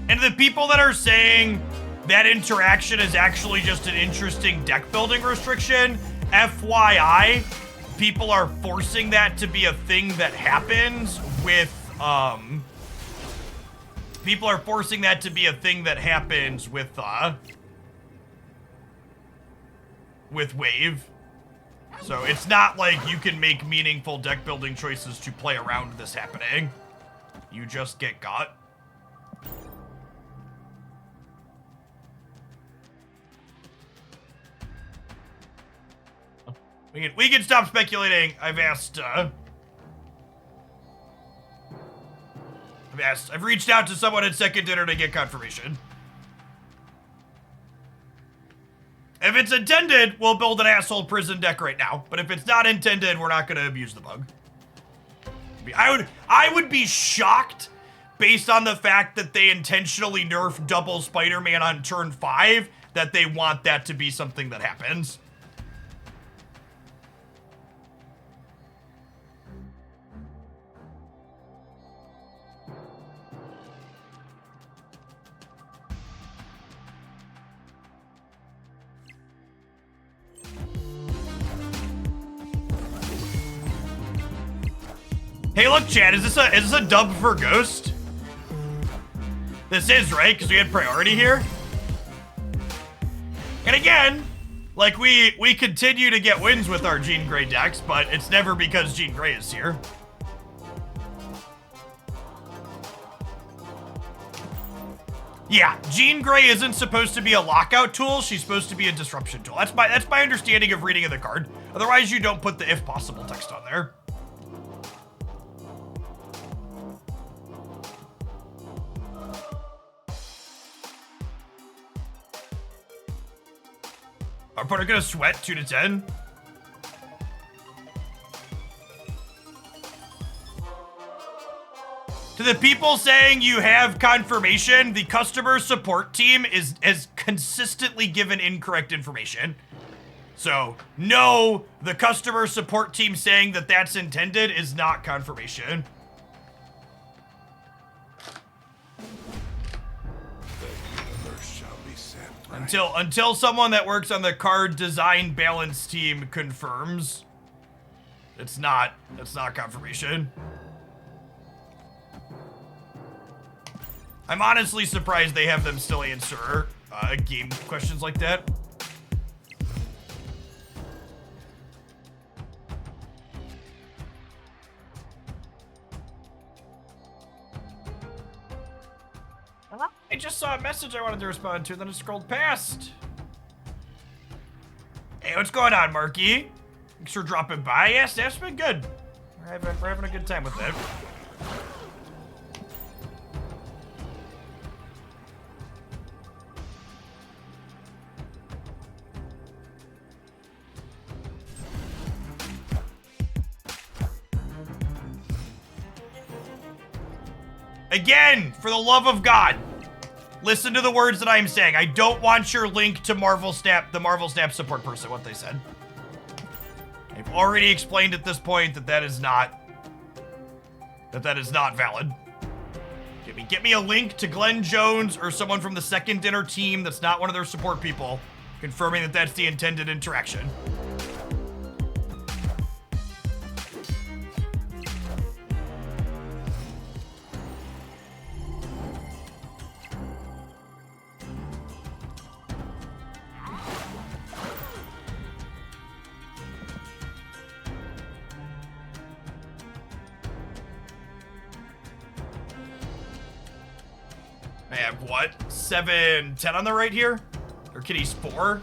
And the people that are saying that interaction is actually just an interesting deck building restriction, FYI, people are forcing that to be a thing that happens with, people are forcing that to be a thing that happens with Wave. So it's not like you can make meaningful deck building choices to play around this happening. You just get got. We can stop speculating. I've reached out to someone at Second Dinner to get confirmation. If it's intended, we'll build an asshole prison deck right now. But if it's not intended, we're not going to abuse the bug. I would be shocked based on the fact that they intentionally nerf double Spider-Man on turn 5 that they want that to be something that happens. Hey, look, Chad, is this a dub for Ghost? This is, right? Because we had priority here. And again, like, we continue to get wins with our Jean Grey decks, but it's never because Jean Grey is here. Yeah, Jean Grey isn't supposed to be a lockout tool. She's supposed to be a disruption tool. That's my understanding of reading of the card. Otherwise, you don't put the if possible text on there. Our opponent gonna sweat 2 to 10. To the people saying you have confirmation, the customer support team has consistently given incorrect information. So, no, the customer support team saying that that's intended is not confirmation. Until someone that works on the card design balance team confirms, it's not confirmation. I'm honestly surprised they have them still answer game questions like that. I just saw a message I wanted to respond to, then it scrolled past. Hey, what's going on, Marky? Thanks for dropping by. Yeah, staff's been good. We're having a good time with that. Again, for the love of God, listen to the words that I'm saying. I don't want your link to Marvel Snap, the Marvel Snap support person, what they said. I've already explained at this point that is not valid. Get me a link to Glenn Jones or someone from the Second Dinner team that's not one of their support people, confirming that that's the intended interaction. I have what? 7, 10 on the right here? Or Kitty's 4?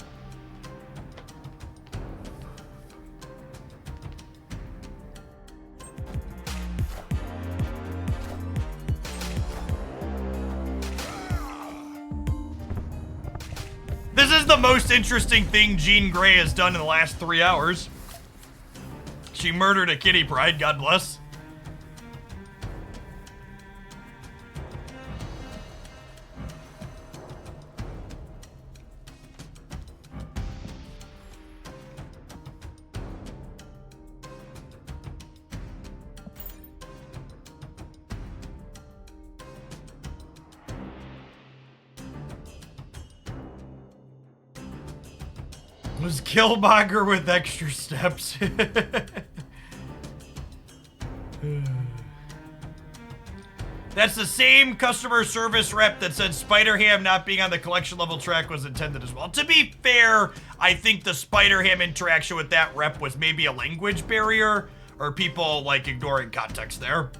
This is the most interesting thing Jean Grey has done in the last 3 hours. She murdered a kitty pride, God bless. Was Killmonger with extra steps. That's the same customer service rep that said Spider-Ham not being on the collection level track was intended as well. To be fair, I think the Spider-Ham interaction with that rep was maybe a language barrier or people like ignoring context there.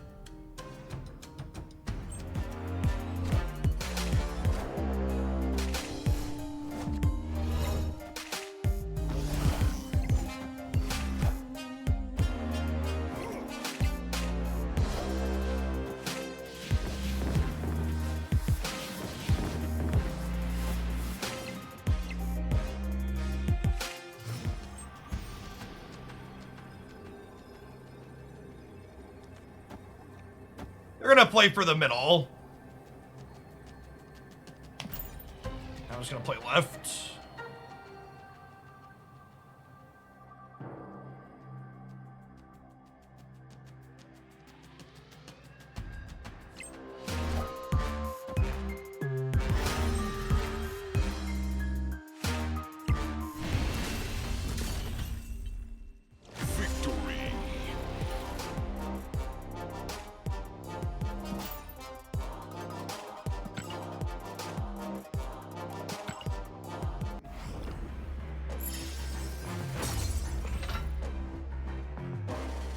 They're gonna play for the middle. I'm just gonna play left. Victory.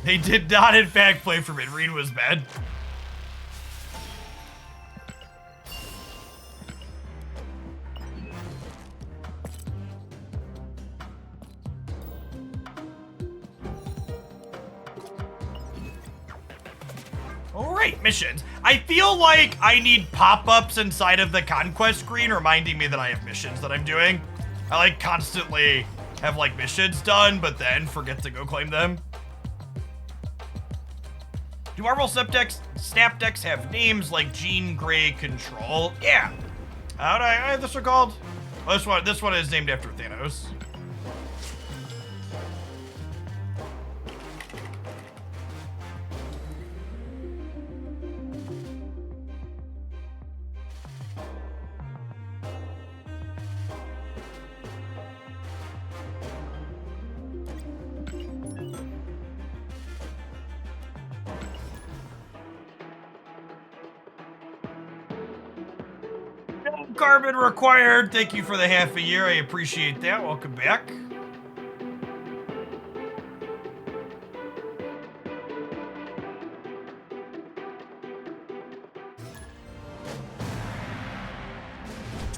They did not, in fact, play for mid. Reed was bad. Alright, missions. I feel like I need pop-ups inside of the Conquest screen reminding me that I have missions that I'm doing. I like constantly have like missions done, but then forget to go claim them. Do Marvel Snap decks have names like Jean Grey Control? Yeah. How do I have this one called? Oh, this one is named after Thanos. Carbon required. Thank you for the half a year. I appreciate that. Welcome back.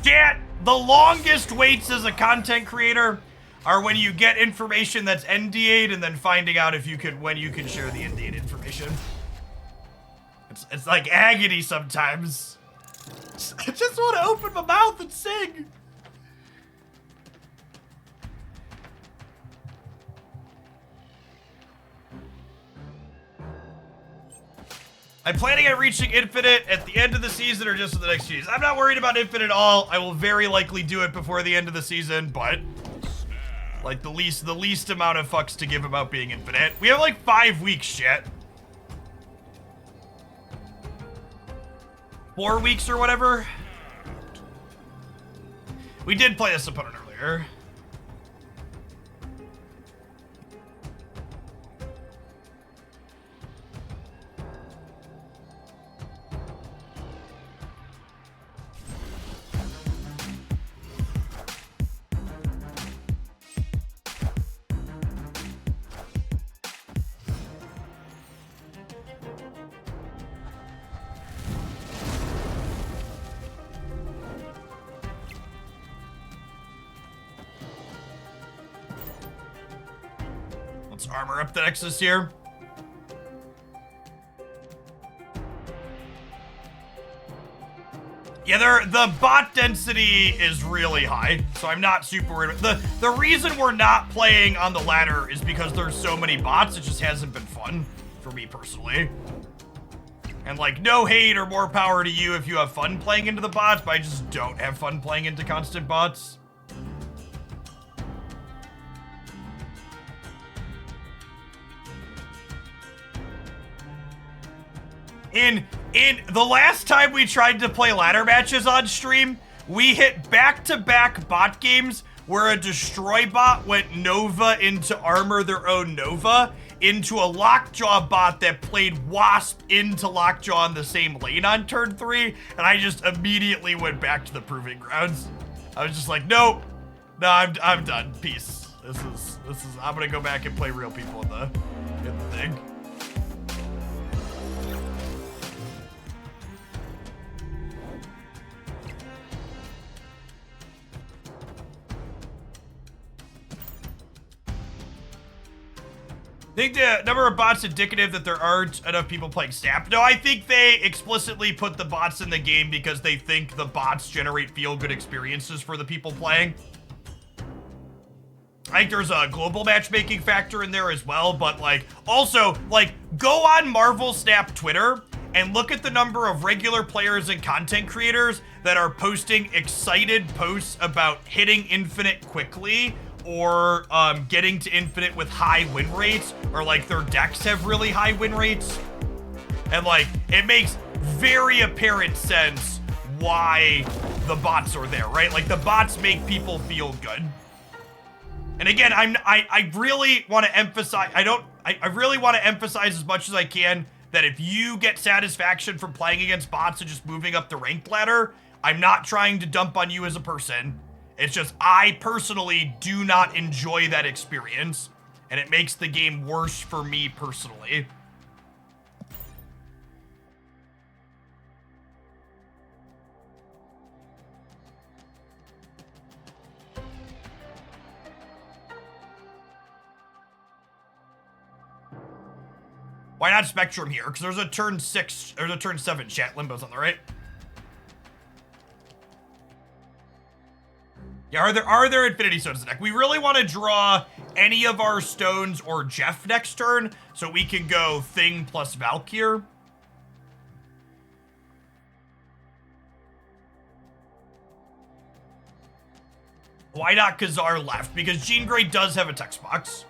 Chat, the longest waits as a content creator are when you get information that's NDA'd and then finding out if you could when you can share the NDA'd information. It's like agony sometimes. I just want to open my mouth and sing. I'm planning on reaching Infinite at the end of the season or just in the next season. I'm not worried about Infinite at all. I will very likely do it before the end of the season, but like the least amount of fucks to give about being Infinite. We have like 5 weeks, chat. 4 weeks or whatever. We did play this opponent earlier. Let's armor up the Nexus here. Yeah, the bot density is really high, so I'm not super worried. The reason we're not playing on the ladder is because there's so many bots, it just hasn't been fun for me personally. And like, no hate or more power to you if you have fun playing into the bots, but I just don't have fun playing into constant bots. In the last time we tried to play ladder matches on stream, we hit back-to-back bot games where a destroy bot went Nova into armor their own Nova into a Lockjaw bot that played Wasp into Lockjaw in the same lane on turn 3, and I just immediately went back to the proving grounds. I was just like, nope, no, I'm done. Peace. This is I'm gonna go back and play real people in the thing. I think the number of bots indicative that there aren't enough people playing Snap. No, I think they explicitly put the bots in the game because they think the bots generate feel-good experiences for the people playing. I think there's a global matchmaking factor in there as well, but like, also, like, go on Marvel Snap Twitter and look at the number of regular players and content creators that are posting excited posts about hitting infinite quickly or getting to infinite with high win rates, or like their decks have really high win rates. And like, it makes very apparent sense why the bots are there, right? Like the bots make people feel good. And again, I really want to emphasize, I really want to emphasize as much as I can that if you get satisfaction from playing against bots and just moving up the ranked ladder, I'm not trying to dump on you as a person. It's just, I personally do not enjoy that experience, and it makes the game worse for me personally. Why not Spectrum here? Because there's a turn 6, there's a turn 7 chat. Limbo's on the right. Yeah, are there Infinity Stones in the deck? We really want to draw any of our stones or Jeff next turn, so we can go Thing plus Valkyr. Why not Khazar left? Because Jean Grey does have a text box.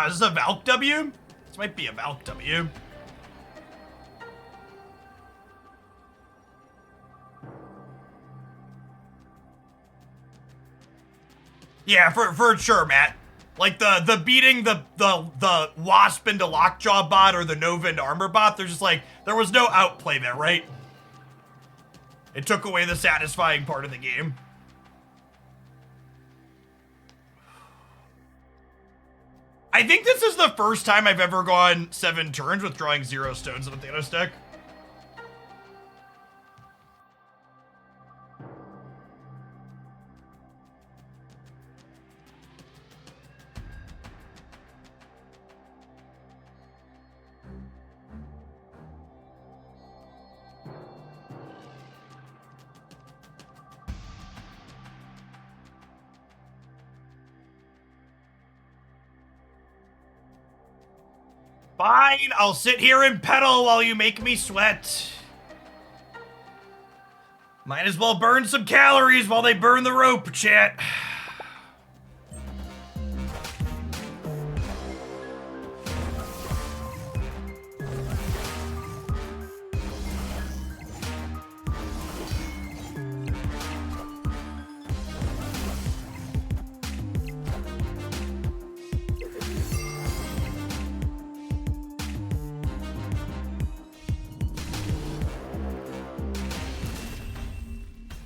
Is this a Valk W? This might be a Valk W. Yeah, for sure, Matt. Like the beating the Wasp into Lockjaw bot or the Nova into Armor bot, there's just like, there was no outplay there, right? It took away the satisfying part of the game. I think this is the first time I've ever gone 7 turns with drawing 0 stones in a Thanos deck. Fine, I'll sit here and pedal while you make me sweat. Might as well burn some calories while they burn the rope, chat.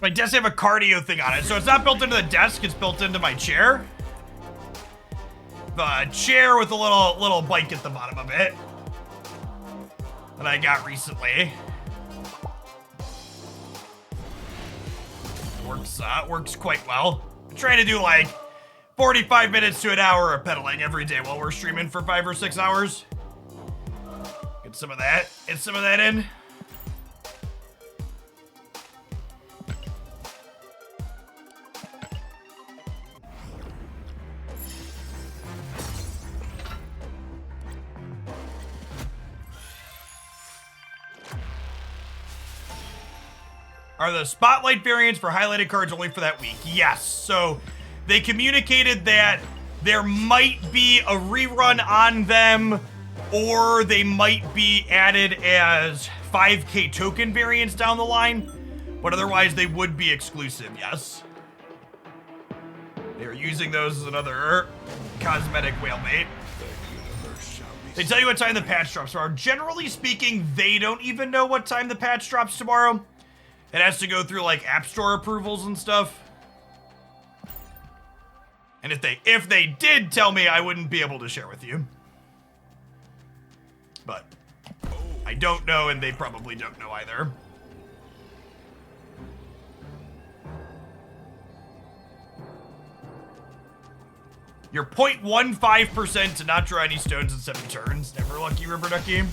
My desk have a cardio thing on it, so it's not built into the desk, it's built into my chair. The chair with a little bike at the bottom of it that I got recently. Works quite well. I'm trying to do like 45 minutes to an hour of pedaling every day while we're streaming for 5 or 6 hours. Get some of that in. Are the spotlight variants for highlighted cards only for that week? Yes. So they communicated that there might be a rerun on them, or they might be added as 5K token variants down the line, but otherwise they would be exclusive, yes. They're using those as another cosmetic whale bait. They tell you what time the patch drops are. Generally speaking, they don't even know what time the patch drops tomorrow. It has to go through like App Store approvals and stuff. And if they did tell me, I wouldn't be able to share with you. But I don't know, and they probably don't know either. You're 0.15% to not draw any stones in 7 turns. Never lucky, Rubber Ducky.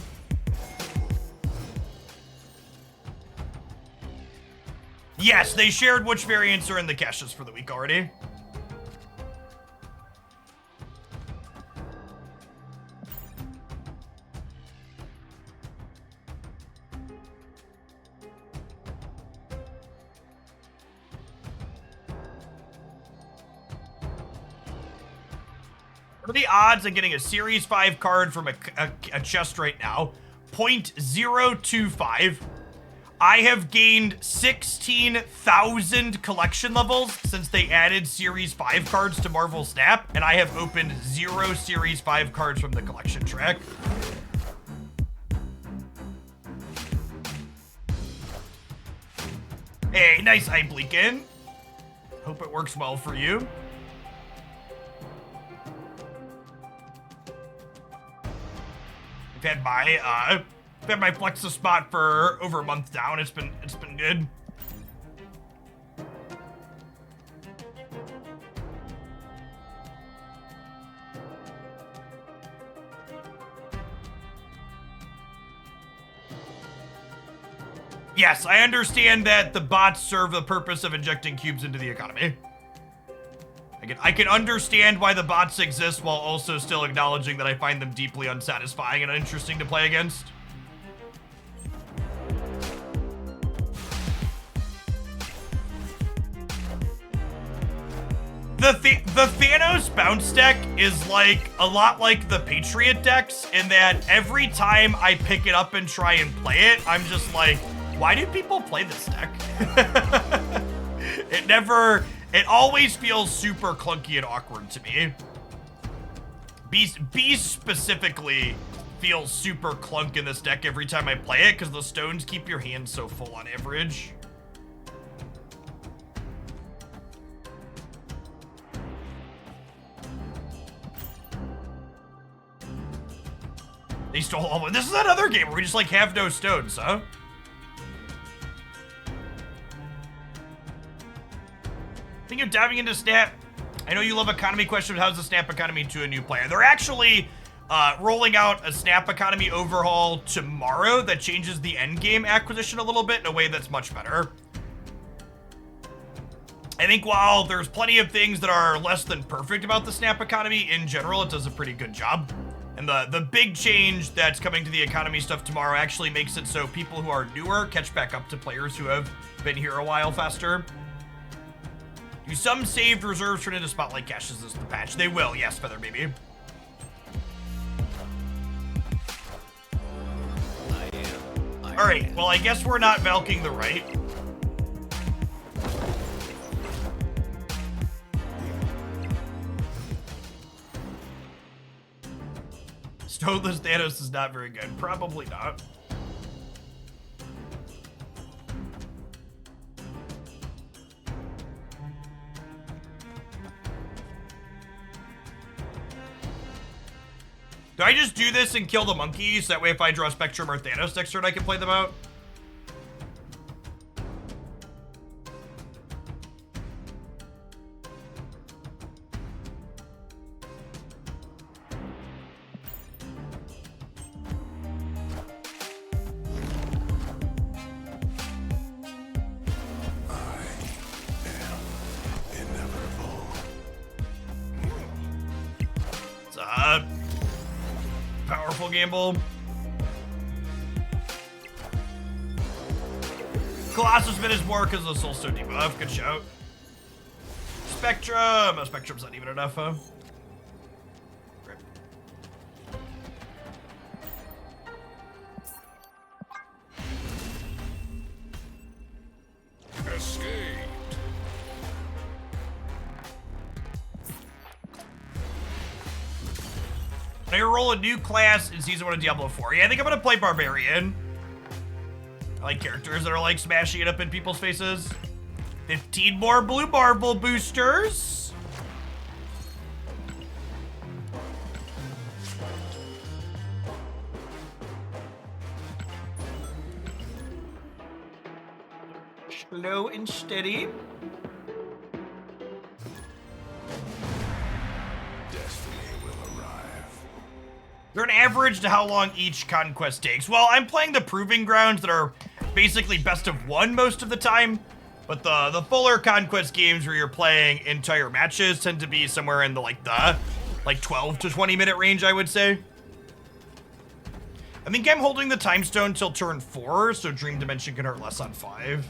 Yes, they shared which variants are in the caches for the week already. What are the odds of getting a Series 5 card from a chest right now? 0.025. I have gained 16,000 collection levels since they added Series 5 cards to Marvel Snap, and I have opened 0 Series 5 cards from the collection track. Hey, nice eye bleakin'. Hope it works well for you. I've had my Flexispot for over a month now, and it's been good. Yes, I understand that the bots serve the purpose of injecting cubes into the economy. I can understand why the bots exist while also still acknowledging that I find them deeply unsatisfying and uninteresting to play against. The Thanos bounce deck is like a lot like the Patriot decks in that every time I pick it up and try and play it, I'm just like, why do people play this deck? It always feels super clunky and awkward to me. Beast specifically feels super clunk in this deck every time I play it because the stones keep your hand so full on average. They stole all. This is another game where we just like have no stones, huh? Think of diving into Snap. I know you love economy questions. How's the Snap economy to a new player? They're actually rolling out a Snap economy overhaul tomorrow that changes the end game acquisition a little bit in a way that's much better. I think while there's plenty of things that are less than perfect about the Snap economy, in general, it does a pretty good job. And the big change that's coming to the economy stuff tomorrow actually makes it so people who are newer catch back up to players who have been here a while faster. Do some saved reserves turn into spotlight caches as the patch? They will, yes, Feather Baby. Alright, well, I guess we're not Valking the right. Stoneless Thanos is not very good. Probably not. Do I just do this and kill the monkeys? That way if I draw Spectrum or Thanos next turn, I can play them out? It's a powerful gamble. Colossus Min is more because of the Soulstone debuff. Good shout. Spectrum. Oh, Spectrum's not even enough, huh? Rip. Escaped. I roll a new class in Season 1 of Diablo 4. Yeah, I think I'm gonna play Barbarian. I like characters that are like smashing it up in people's faces. 15 more Blue Marble boosters. Slow and steady. They're an average to how long each conquest takes. Well, I'm playing the proving grounds that are basically best of one most of the time, but the fuller conquest games where you're playing entire matches tend to be somewhere in the like 12 to 20 minute range, I would say. I think I'm holding the time stone till turn 4, so Dream Dimension can hurt less on 5.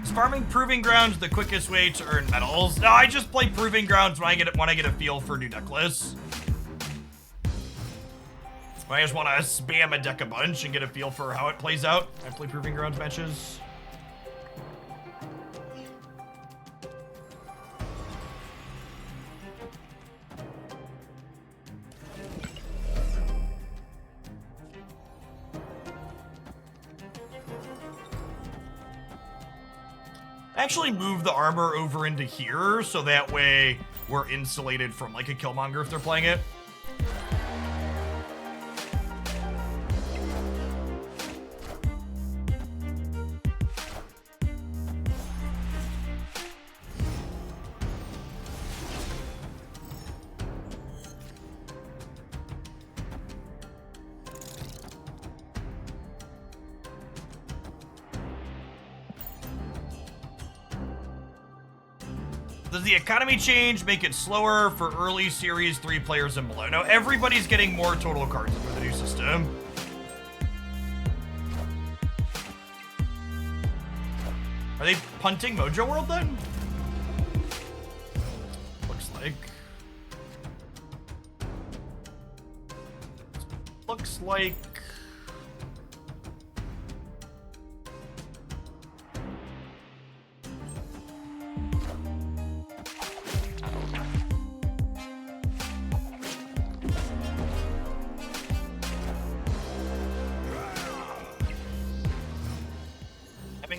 Is farming Proving Grounds the quickest way to earn medals? No, I just play Proving Grounds when I get a feel for new deck lists. I just want to spam a deck a bunch and get a feel for how it plays out. I play Proving Grounds matches. Actually move the armor over into here so that way we're insulated from like a Killmonger if they're playing it. Does the economy change make it slower for early series 3 players and below? No, everybody's getting more total cards under the new system. Are they punting Mojo World then? Looks like. Looks like.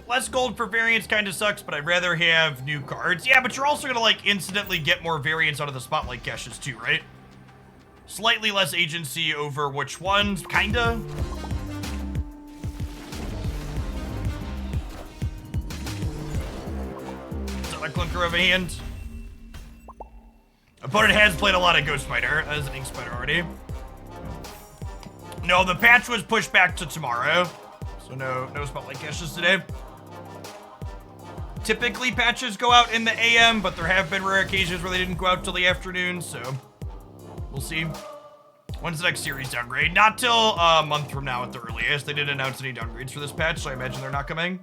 Less gold for variants kind of sucks, but I'd rather have new cards. Yeah, but you're also gonna like instantly get more variants out of the spotlight caches too, right? Slightly less agency over which ones, kinda. Is that my clunker of a hand? Opponent has played a lot of Ghost Spider as an Ink Spider already. No, the patch was pushed back to tomorrow, so no spotlight caches today. Typically, patches go out in the AM, but there have been rare occasions where they didn't go out till the afternoon, so we'll see. When's the next series downgrade? Not till a month from now at the earliest. They didn't announce any downgrades for this patch, so I imagine they're not coming.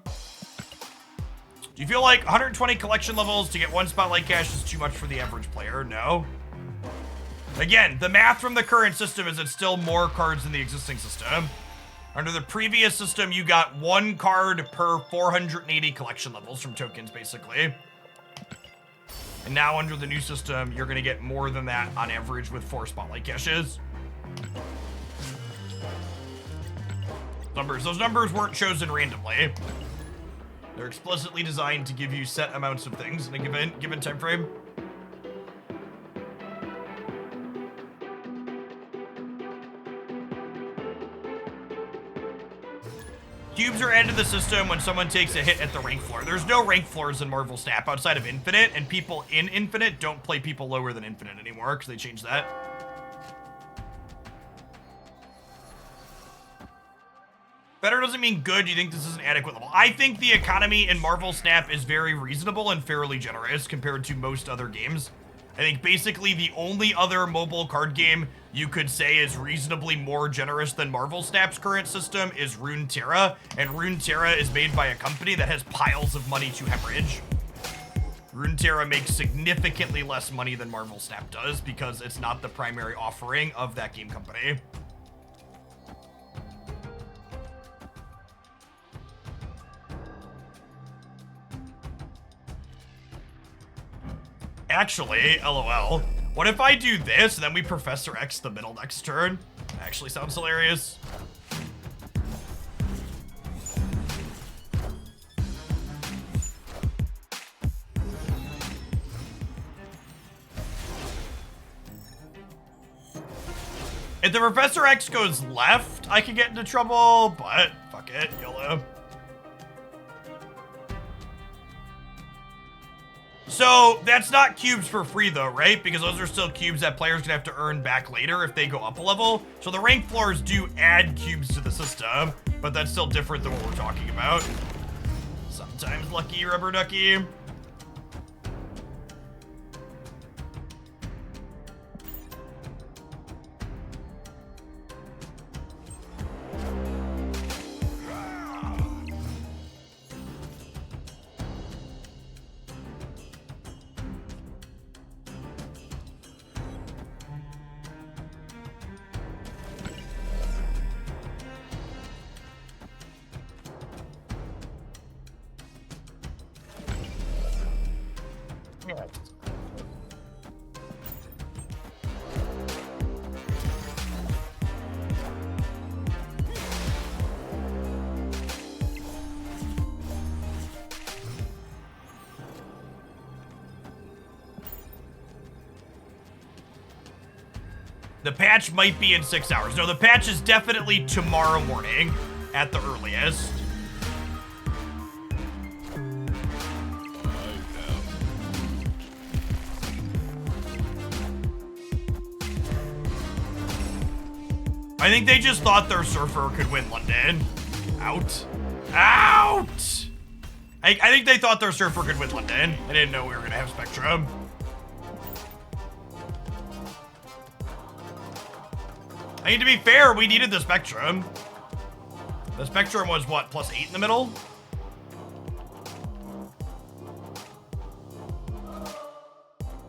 Do you feel like 120 collection levels to get one spotlight cache is too much for the average player? No. Again, the math from the current system is it's still more cards than the existing system. Under the previous system, you got 1 card per 480 collection levels from tokens, basically. And now under the new system, you're gonna get more than that on average with 4 spotlight caches. Those numbers weren't chosen randomly. They're explicitly designed to give you set amounts of things in a given time frame. Cubes are added to the system when someone takes a hit at the rank floor. There's no rank floors in Marvel Snap outside of Infinite, and people in Infinite don't play people lower than Infinite anymore because they changed that. Better doesn't mean good. You think this is an adequate level? I think the economy in Marvel Snap is very reasonable and fairly generous compared to most other games. I think basically the only other mobile card game you could say is reasonably more generous than Marvel Snap's current system is Runeterra, and Runeterra is made by a company that has piles of money to hemorrhage. Runeterra makes significantly less money than Marvel Snap does because it's not the primary offering of that game company. Actually, LOL. What if I do this and then we Professor X the middle next turn? Actually sounds hilarious. If the Professor X goes left, I could get into trouble, but fuck it, YOLO. So that's not cubes for free though, right? Because those are still cubes that players gonna have to earn back later if they go up a level. So the rank floors do add cubes to the system, but that's still different than what we're talking about. Sometimes lucky rubber ducky. The patch might be in 6 hours. No, the patch is definitely tomorrow morning at the earliest. I think they just thought their surfer could win London. Out. Out! I think they thought their surfer could win London. I didn't know we were gonna have Spectrum. I mean, to be fair, we needed the Spectrum. The Spectrum was, what, +8 in the middle?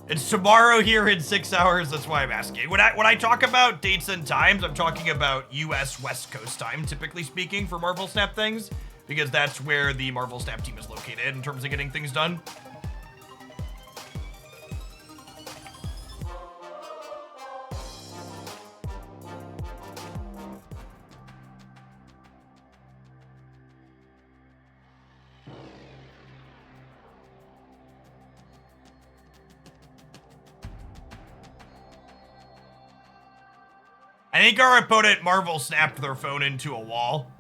It's tomorrow here in 6 hours, that's why I'm asking. When I talk about dates and times, I'm talking about US West Coast time, typically speaking, for Marvel Snap things, because that's where the Marvel Snap team is located in terms of getting things done. I think our opponent Marvel snapped their phone into a wall.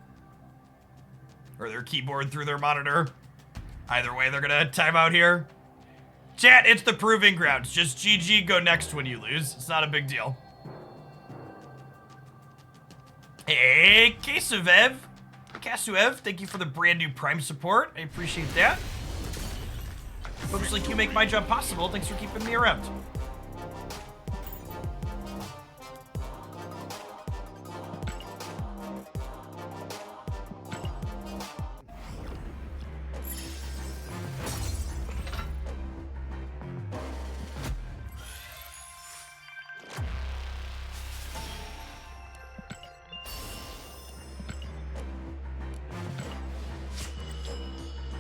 Or their keyboard through their monitor. Either way, they're gonna time out here. Chat, it's the proving grounds. Just GG, go next when you lose. It's not a big deal. Hey, Kasuev, thank you for the brand new Prime support. I appreciate that. Looks like you make my job possible. Thanks for keeping me around.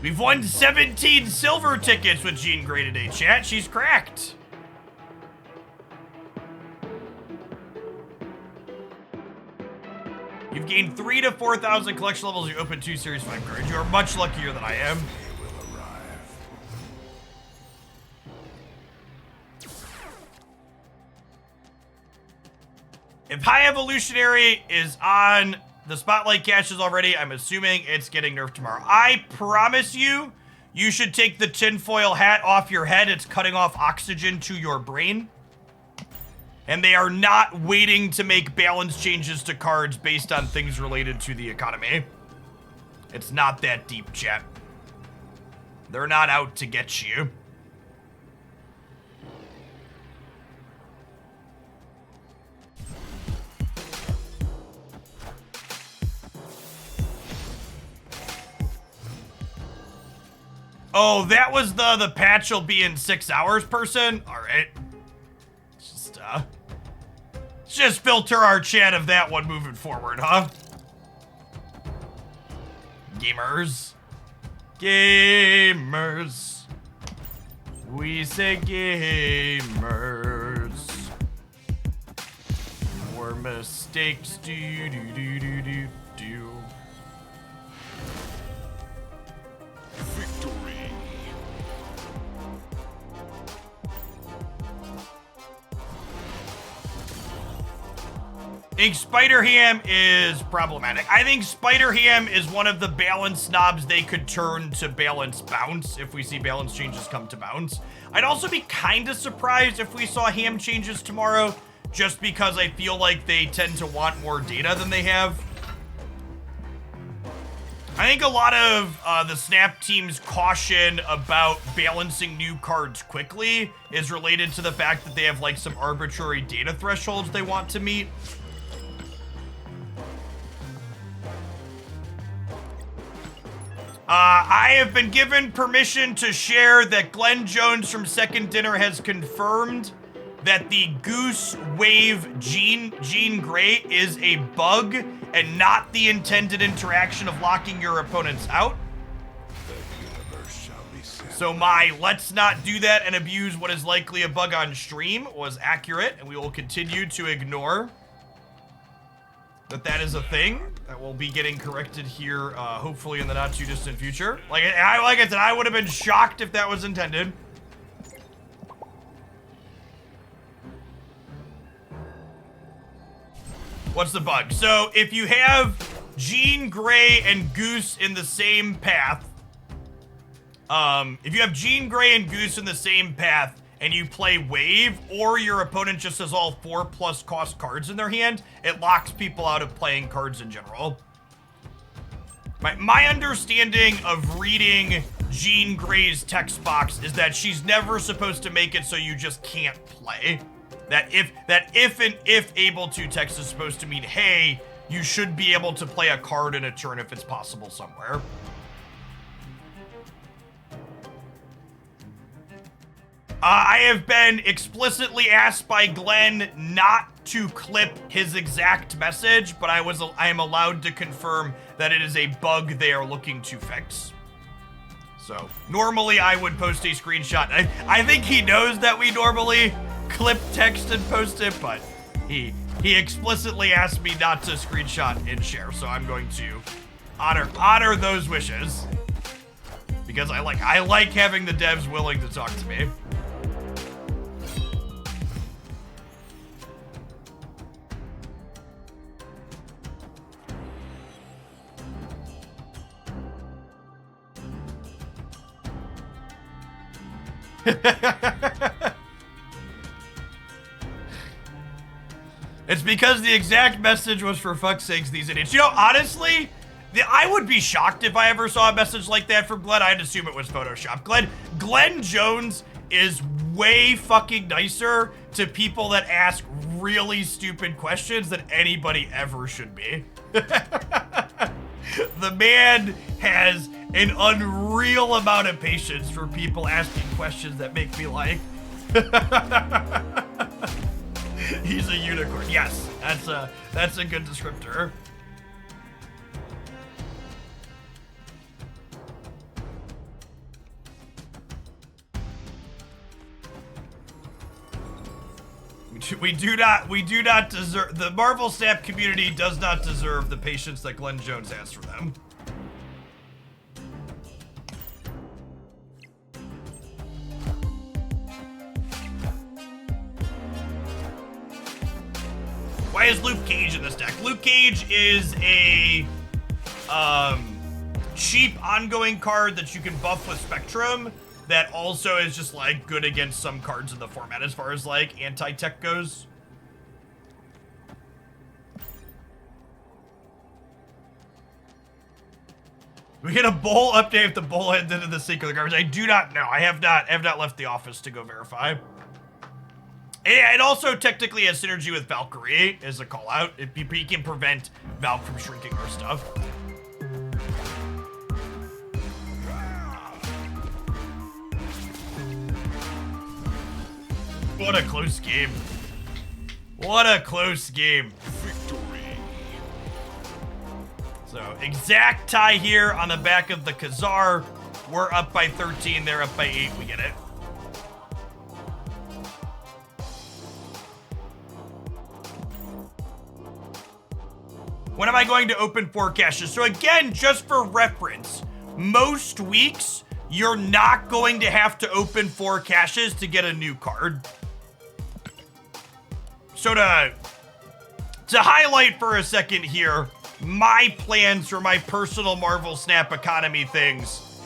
We've won 17 silver tickets with Jean Grey today, chat. She's cracked. You've gained 3,000 to 4,000 collection levels. You open 2 Series 5 cards. You are much luckier than I am. If High Evolutionary is on the Spotlight caches already, I'm assuming it's getting nerfed tomorrow. I promise you, you should take the tinfoil hat off your head. It's cutting off oxygen to your brain. And they are not waiting to make balance changes to cards based on things related to the economy. It's not that deep, chat. They're not out to get you. Oh, that was the patch will be in 6 hours person? All right. Let's just filter our chat of that one moving forward, huh? Gamers. Gamers. We say gamers. More mistakes, do. Victory. think Spider Ham is problematic. I think Spider Ham is one of the balance knobs they could turn to balance bounce if we see balance changes come to bounce. I'd also be kind of surprised if we saw ham changes tomorrow, just because I feel like they tend to want more data than they have. I think a lot of the Snap team's caution about balancing new cards quickly is related to the fact that they have like some arbitrary data thresholds they want to meet. I have been given permission to share that Glenn Jones from Second Dinner has confirmed that the Goose Wave Jean Grey is a bug and not the intended interaction of locking your opponents out. So my let's not do that and abuse what is likely a bug on stream was accurate, and we will continue to ignore that is a thing that will be getting corrected here, hopefully in the not too distant future. Like I said, I would have been shocked if that was intended. What's the bug? So if you have Jean Grey and Goose in the same path, if you have Jean Grey and Goose in the same path and you play Wave, or your opponent just has all 4+ cost cards in their hand, it locks people out of playing cards in general. My understanding of reading Jean Grey's text box is that she's never supposed to make it so you just can't play. That if able to text is supposed to mean, hey, you should be able to play a card in a turn if it's possible somewhere. I have been explicitly asked by Glenn not to clip his exact message, but I am allowed to confirm that it is a bug they are looking to fix. So normally I would post a screenshot. I think he knows that we normally clip text and post it, but he explicitly asked me not to screenshot and share, so I'm going to honor those wishes because I like having the devs willing to talk to me. It's because the exact message was for fuck's sakes, these idiots. You know, honestly, I would be shocked if I ever saw a message like that from Glenn. I'd assume it was Photoshop. Glenn Jones is way fucking nicer to people that ask really stupid questions than anybody ever should be. The man has an unreal amount of patience for people asking questions that make me like. He's a unicorn. Yes, that's a good descriptor. We do not deserve, the Marvel Snap community does not deserve the patience that Glenn Jones has for them. Why is Luke Cage in this deck? Luke Cage is a cheap ongoing card that you can buff with Spectrum that also is just like good against some cards in the format as far as like anti-tech goes. We get a bowl update if the bowl heads into the sink of the garbage. I do not know. I have not left the office to go verify. It also technically has synergy with Valkyrie as a call out. He can prevent Valk from shrinking our stuff. What a close game. What a close game. Victory. So exact tie here on the back of the Khazar. We're up by 13, they're up by 8, we get it. When am I going to open 4 caches? So again, just for reference, most weeks, you're not going to have to open 4 caches to get a new card. So to to highlight for a second here my plans for my personal Marvel Snap economy things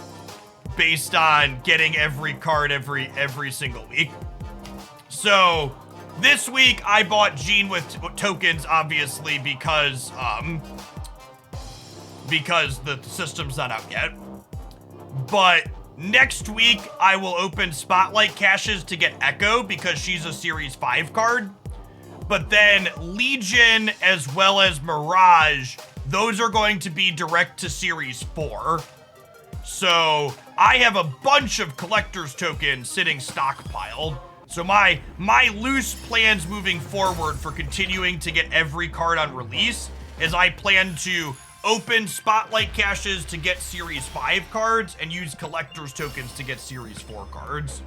based on getting every card every single week. So this week I bought Gene with tokens, obviously, because the system's not out yet. But next week I will open Spotlight caches to get Echo because she's a Series 5 card. But then Legion as well as Mirage, those are going to be direct to Series 4. So I have a bunch of collector's tokens sitting stockpiled. So my loose plans moving forward for continuing to get every card on release is I plan to open Spotlight caches to get Series 5 cards and use collector's tokens to get Series 4 cards.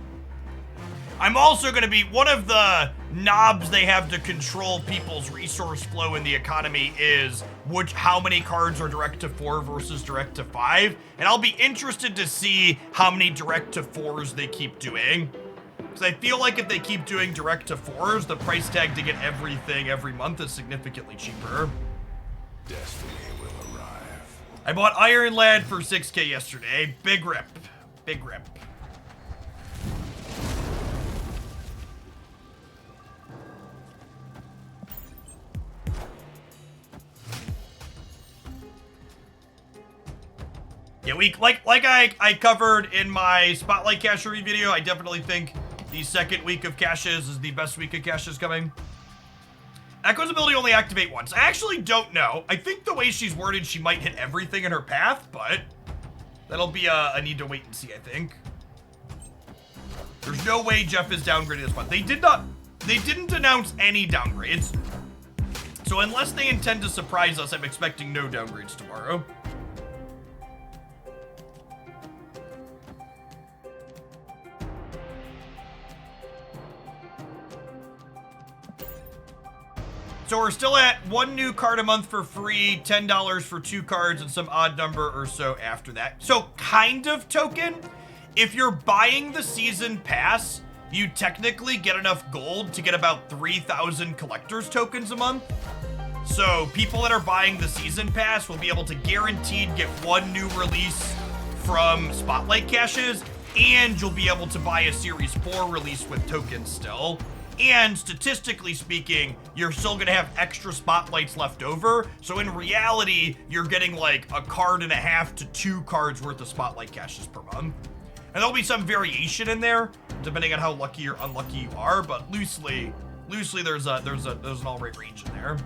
I'm also going to be, one of the knobs they have to control people's resource flow in the economy is how many cards are direct to 4 versus direct to 5. And I'll be interested to see how many direct to 4s they keep doing. Because I feel like if they keep doing direct to 4s, the price tag to get everything every month is significantly cheaper. Destiny will arrive. I bought Iron Lad for 6K yesterday. Big rip. Big rip. Yeah, like I covered in my Spotlight cache review video, I definitely think the second week of caches is the best week of caches coming. Echo's ability only activate once. I actually don't know. I think the way she's worded, she might hit everything in her path, but that'll be a need to wait and see, I think. There's no way Jeff is downgraded this month. They didn't announce any downgrades. So unless they intend to surprise us, I'm expecting no downgrades tomorrow. So we're still at 1 new card a month for free, $10 for 2 cards, and some odd number or so after that. So kind of token. If you're buying the season pass, you technically get enough gold to get about 3,000 collector's tokens a month. So people that are buying the season pass will be able to guaranteed get 1 new release from Spotlight caches, and you'll be able to buy a Series 4 release with tokens still. And statistically speaking, you're still gonna have extra spotlights left over. So in reality, you're getting like a card and a half to 2 cards worth of spotlight caches per month. And there'll be some variation in there, depending on how lucky or unlucky you are. But loosely there's an all right range in there.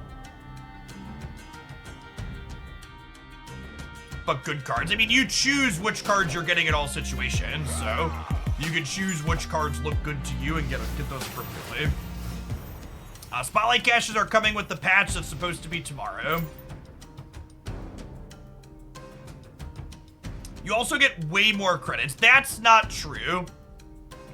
But good cards. I mean, you choose which cards you're getting in all situations, so you can choose which cards look good to you and get those appropriately. Spotlight caches are coming with the patch that's supposed to be tomorrow. You also get way more credits. That's not true.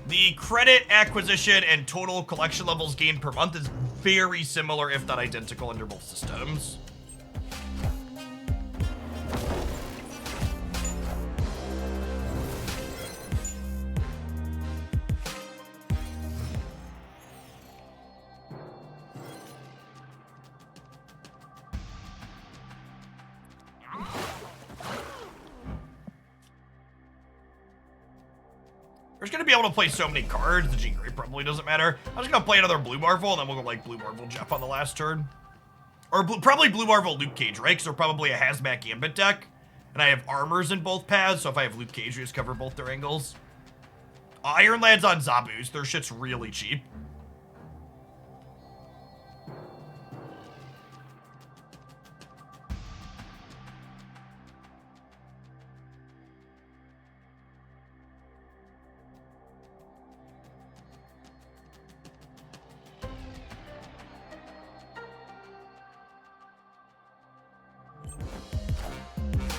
The credit acquisition and total collection levels gained per month is very similar, if not identical, under both systems. We're just gonna be able to play so many cards, the Jean Grey probably doesn't matter. I'm just gonna play another Blue Marvel, and then we'll go like Blue Marvel Jeff on the last turn. Or probably Blue Marvel Luke Cage, right? Because they're probably a Hazmat Gambit deck. And I have armors in both paths, so if I have Luke Cage, we just cover both their angles. Iron Lad's on Zabus. Their shit's really cheap.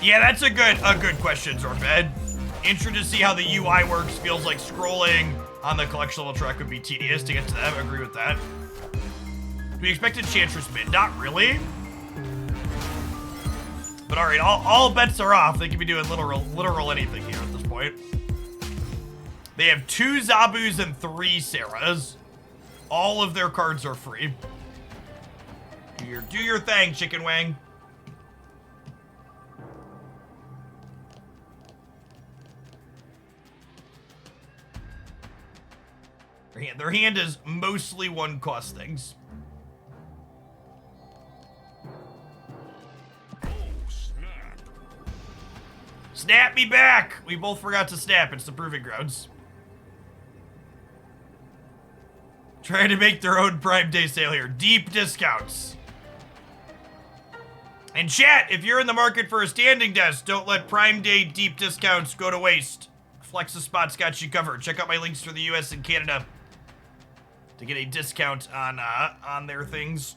Yeah, that's a good question, Zorbed. Interested to see how the UI works. Feels like scrolling on the collection level track would be tedious to get to them. I agree with that. Do we expect Enchantress mid? Not really. But alright, all bets are off. They could be doing literal anything here at this point. They have 2 Zabus and 3 Sarahs. All of their cards are free. Do your thing, Chicken Wing. Their hand is mostly one cost things. Snap me back! We both forgot to snap. It's the proving grounds. Trying to make their own Prime Day sale here. Deep discounts. And chat, if you're in the market for a standing desk, don't let Prime Day deep discounts go to waste. Flexispot's got you covered. Check out my links for the US and Canada to get a discount on their things.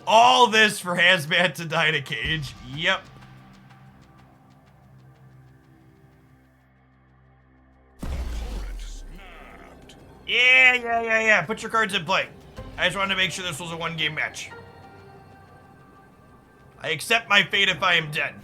All this for Hazmat to die in a cage. Yep. Yeah. Put your cards in play. I just wanted to make sure this was a one-game match. I accept my fate if I am dead.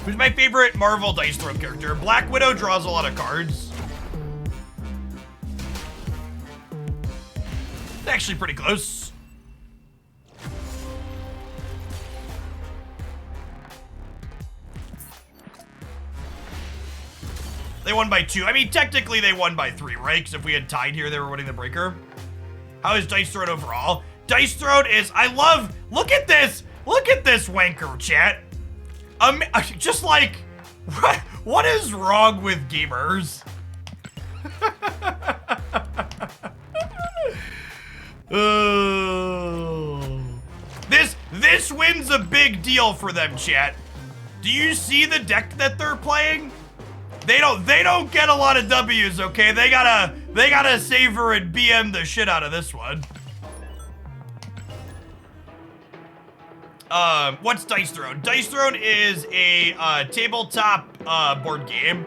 Who's my favorite Marvel Dice Throw character? Black Widow draws a lot of cards. It's actually pretty close. They won by 2. I mean, technically they won by 3, right? Because if we had tied here, they were winning the breaker. How is Dice Throne overall? Dice Throne is, I love, look at this wanker, chat. Just like, what is wrong with gamers? This win's a big deal for them, chat. Do you see the deck that they're playing? They don't get a lot of W's, okay? They gotta savor and BM the shit out of this one. What's Dice Throne? Dice Throne is a tabletop board game.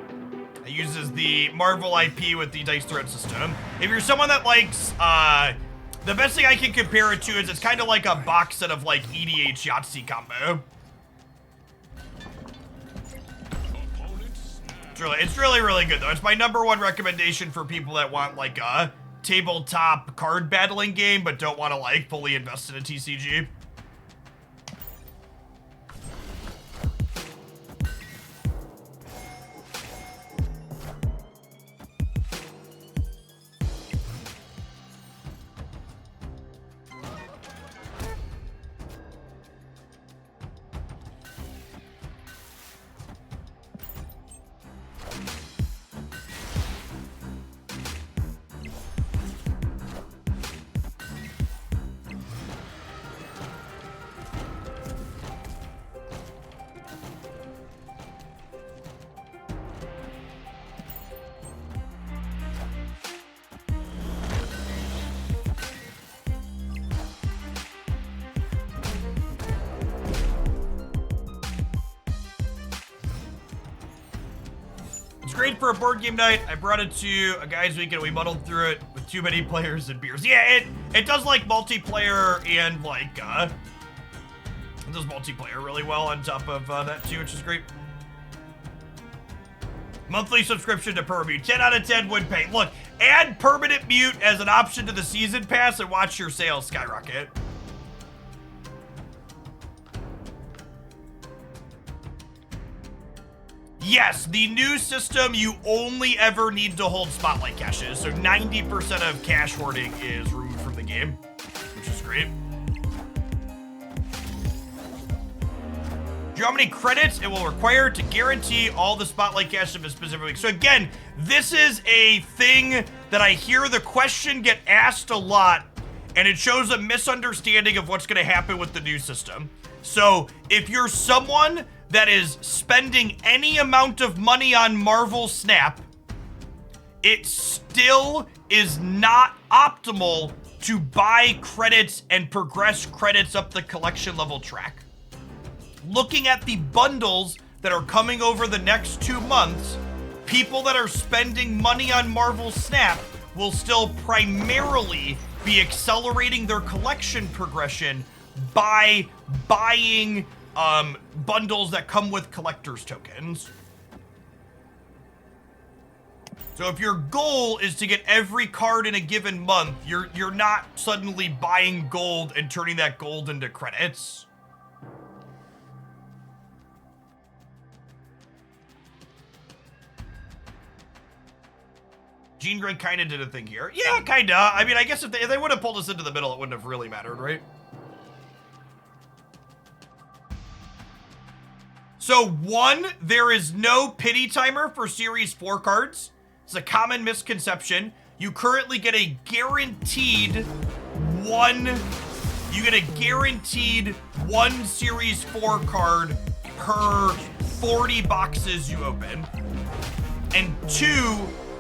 It uses the Marvel IP with the Dice Throne system. If you're someone that likes, the best thing I can compare it to is it's kind of like a box set of like EDH Yahtzee combo. It's really good though. It's my #1 recommendation for people that want like a tabletop card battling game but don't want to like fully invest in a TCG. Great for a board game night. I brought it to a guys' weekend. We muddled through it with too many players and beers. Yeah, it does like multiplayer and like it does multiplayer really well on top of that too, which is great. Monthly subscription to Permute. 10 out of 10 would pay. Look, add permanent mute as an option to the season pass and watch your sales skyrocket. Yes, the new system, you only ever need to hold spotlight caches, so 90% of cache hoarding is removed from the game, which is great. Do you know how many credits it will require to guarantee all the spotlight caches of a specific week? So again, this is a thing that I hear the question get asked a lot, and it shows a misunderstanding of what's going to happen with the new system. So if you're someone that is spending any amount of money on Marvel Snap, it still is not optimal to buy credits and progress credits up the collection level track. Looking at the bundles that are coming over the next 2 months, people that are spending money on Marvel Snap will still primarily be accelerating their collection progression by buying bundles that come with collector's tokens. So if your goal is to get every card in a given month, you're not suddenly buying gold and turning that gold into credits. Jean Grey kind of did a thing here. Yeah, kind of. I mean, I guess if they would have pulled us into the middle, it wouldn't have really mattered, right? So, 1, there is no pity timer for Series 4 cards. It's a common misconception. You currently get a guaranteed one Series 4 card per 40 boxes you open. And 2,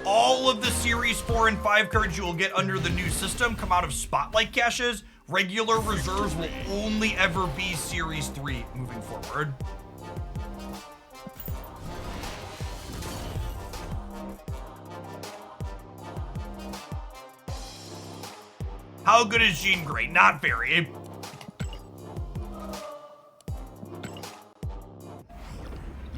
all of the Series 4 and 5 cards you will get under the new system come out of Spotlight caches. Regular reserves will only ever be Series 3 moving forward. How good is Jean Grey? Not very.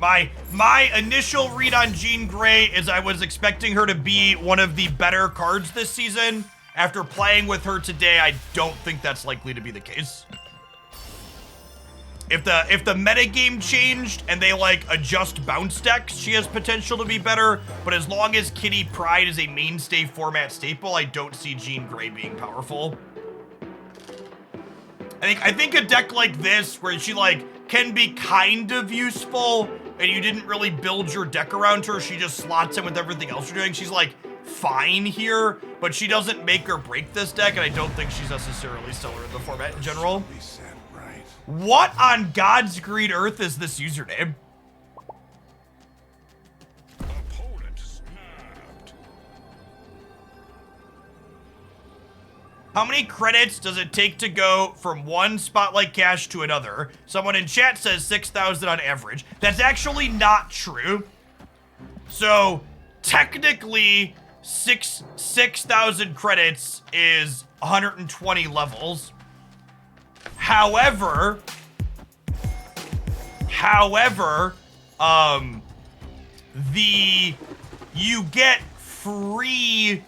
My initial read on Jean Grey is I was expecting her to be one of the better cards this season. After playing with her today, I don't think that's likely to be the case. If the metagame changed and they like adjust bounce decks, she has potential to be better. But as long as Kitty Pryde is a mainstay format staple, I don't see Jean Grey being powerful. I think a deck like this, where she like can be kind of useful, and you didn't really build your deck around her, she just slots in with everything else you're doing. She's like fine here, but she doesn't make or break this deck, and I don't think she's necessarily stellar in the format in general. What on God's green earth is this username? Opponent snapped. How many credits does it take to go from one Spotlight cache to another? Someone in chat says 6,000 on average. That's actually not true. So technically 6,000 credits is 120 levels. However, you get free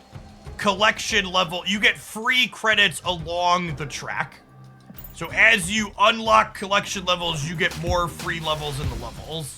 collection level, you get free credits along the track. So as you unlock collection levels, you get more free levels in the levels.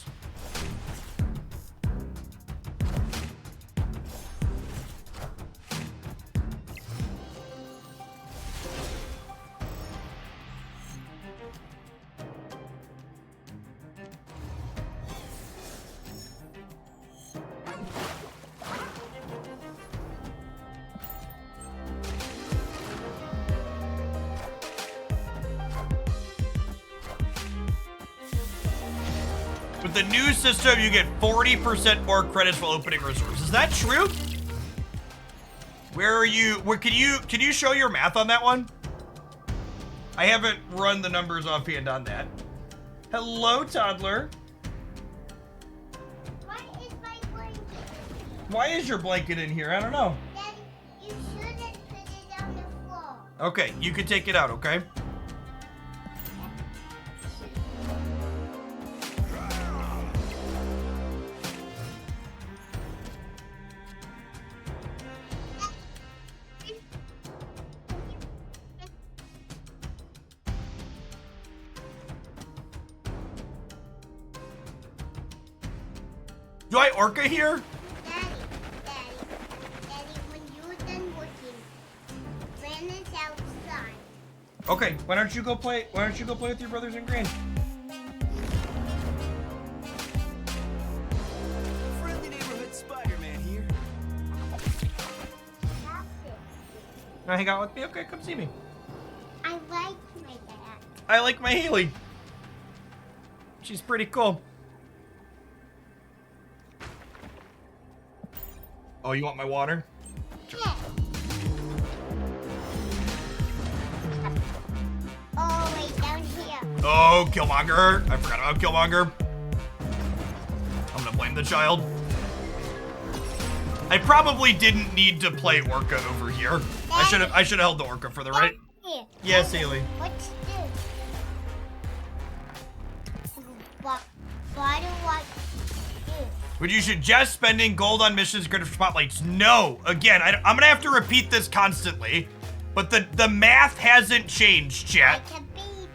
With the new system, you get 40% more credits while opening reserves. Is that true? Where are you? Can you show your math on that one? I haven't run the numbers offhand on that. Hello, toddler. Why is my blanket? Why is your blanket in here? I don't know. Daddy, you shouldn't put it on the floor. Okay, you can take it out, okay? Do I Orca here? Daddy, when you're done working, Brandon's outside. Okay, why don't you go play with your brothers and Gran? Friendly neighborhood Spider-Man here. That's it. Wanna hang out with me? Okay, come see me. I like my dad. I like my Haley. She's pretty cool. Oh, you want my water? Yeah. Oh, wait, down here. Oh, Killmonger. I forgot about Killmonger. blame the child. I probably didn't need to play Orca over here. I should have held the Orca for the right. Here. Yes, Haley. What's this? Why do I do? Would you suggest spending gold on missions graded for spotlights? No. Again, I'm gonna have to repeat this constantly, but the math hasn't changed, chat. Like a baby.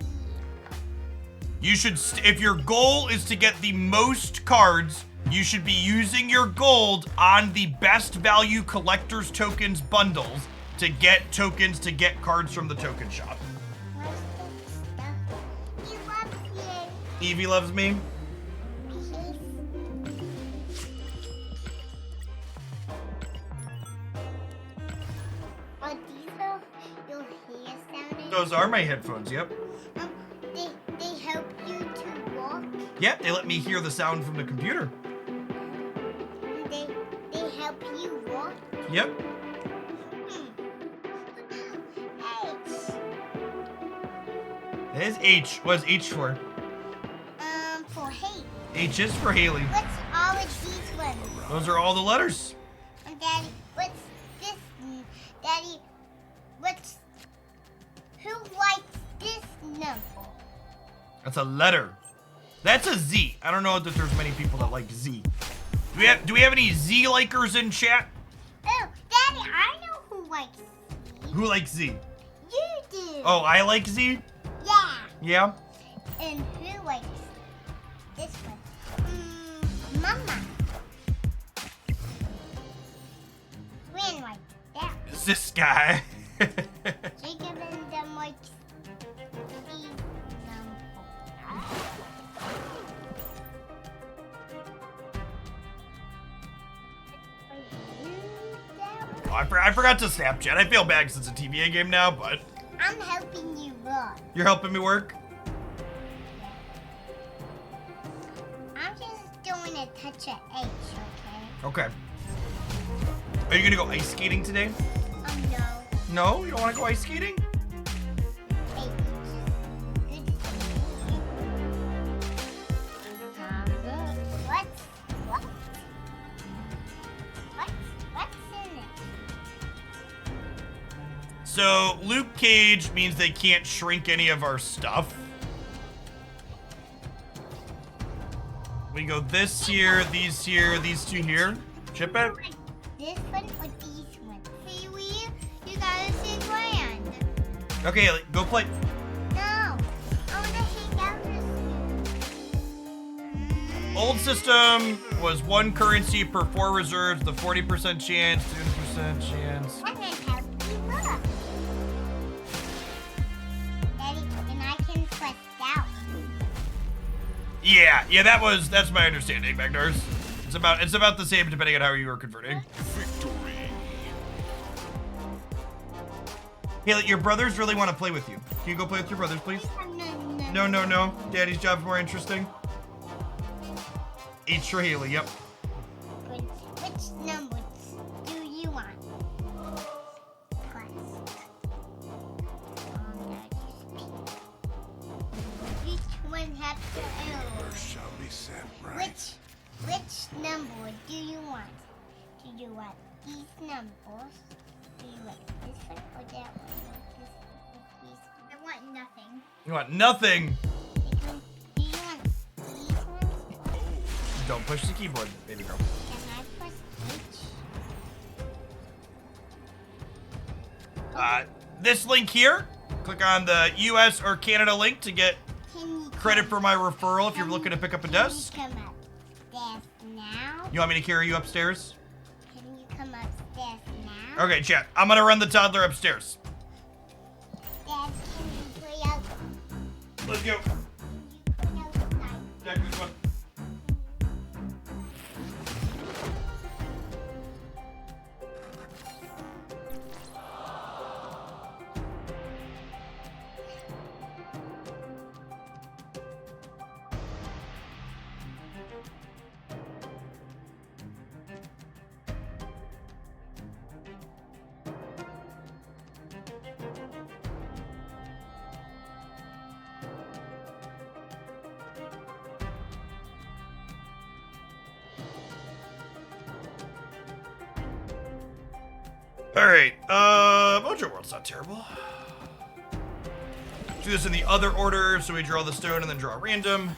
You should, if your goal is to get the most cards, you should be using your gold on the best value collector's tokens bundles to get tokens to get cards from the token shop. What's this stuff? He loves you. Evie loves me. Oh, these are your hair sounding. Those are my headphones, yep. They help you to walk. Yep, they let me hear the sound from the computer. They help you walk. Yep. H. It is H. What is H for? For hate. H is for Haley. What's all of these ones? Those are all the letters. Daddy, what's this? Daddy, who likes this number? That's a letter. That's a Z. I don't know that there's many people that like Z. Do we have any Z likers in chat? Oh, Daddy, I know who likes Z. Who likes Z? You do. Oh, I like Z? Yeah. Yeah? And who likes this one? Mama. When like that? It's this guy. Jacob and them likes these numbers. Oh, I forgot to Snapchat. I feel bad because it's a TVA game now, but I'm helping you run. you're helping me work? I'm just doing a touch of H, okay? Okay. Are you gonna go ice skating today? No. No? You don't want to go ice skating? H. Good. What? What's in it? So, Luke Cage means they can't shrink any of our stuff. We go this here, these two here. Chip it. This one or these ones? See, you gotta say grand. Okay, go play. No. I wanna hang out with you. Old system was 1 currency per 4 reserves, the 40% chance, 20% chance. I'm gonna help you up. Daddy, and I can quest out. Yeah, that's my understanding, Magnars. It's about the same depending on how you are converting. Victory. Haley, your brothers really want to play with you. Can you go play with your brothers, please? No. Daddy's job's more interesting. H for Haley, yep. Which numbers do you want? Each one has to arrow. Shall be set right. Which number do you want? Do you want these numbers? Do you want this one or that one? I want nothing. You want nothing. Do you want these ones? Don't push the keyboard, baby girl. Can I press H? This link here, click on the US or Canada link to get Can you credit for my referral if you're looking to pick up a desk. Can you come upstairs now? You want me to carry you upstairs? Can you come upstairs now? Okay, chat. I'm gonna run the toddler upstairs. Dad, can you play out? Let's go. Can you play outside? Jack, this one. Alright, Mojo World's not terrible. Do this in the other order, so we draw the stone and then draw random.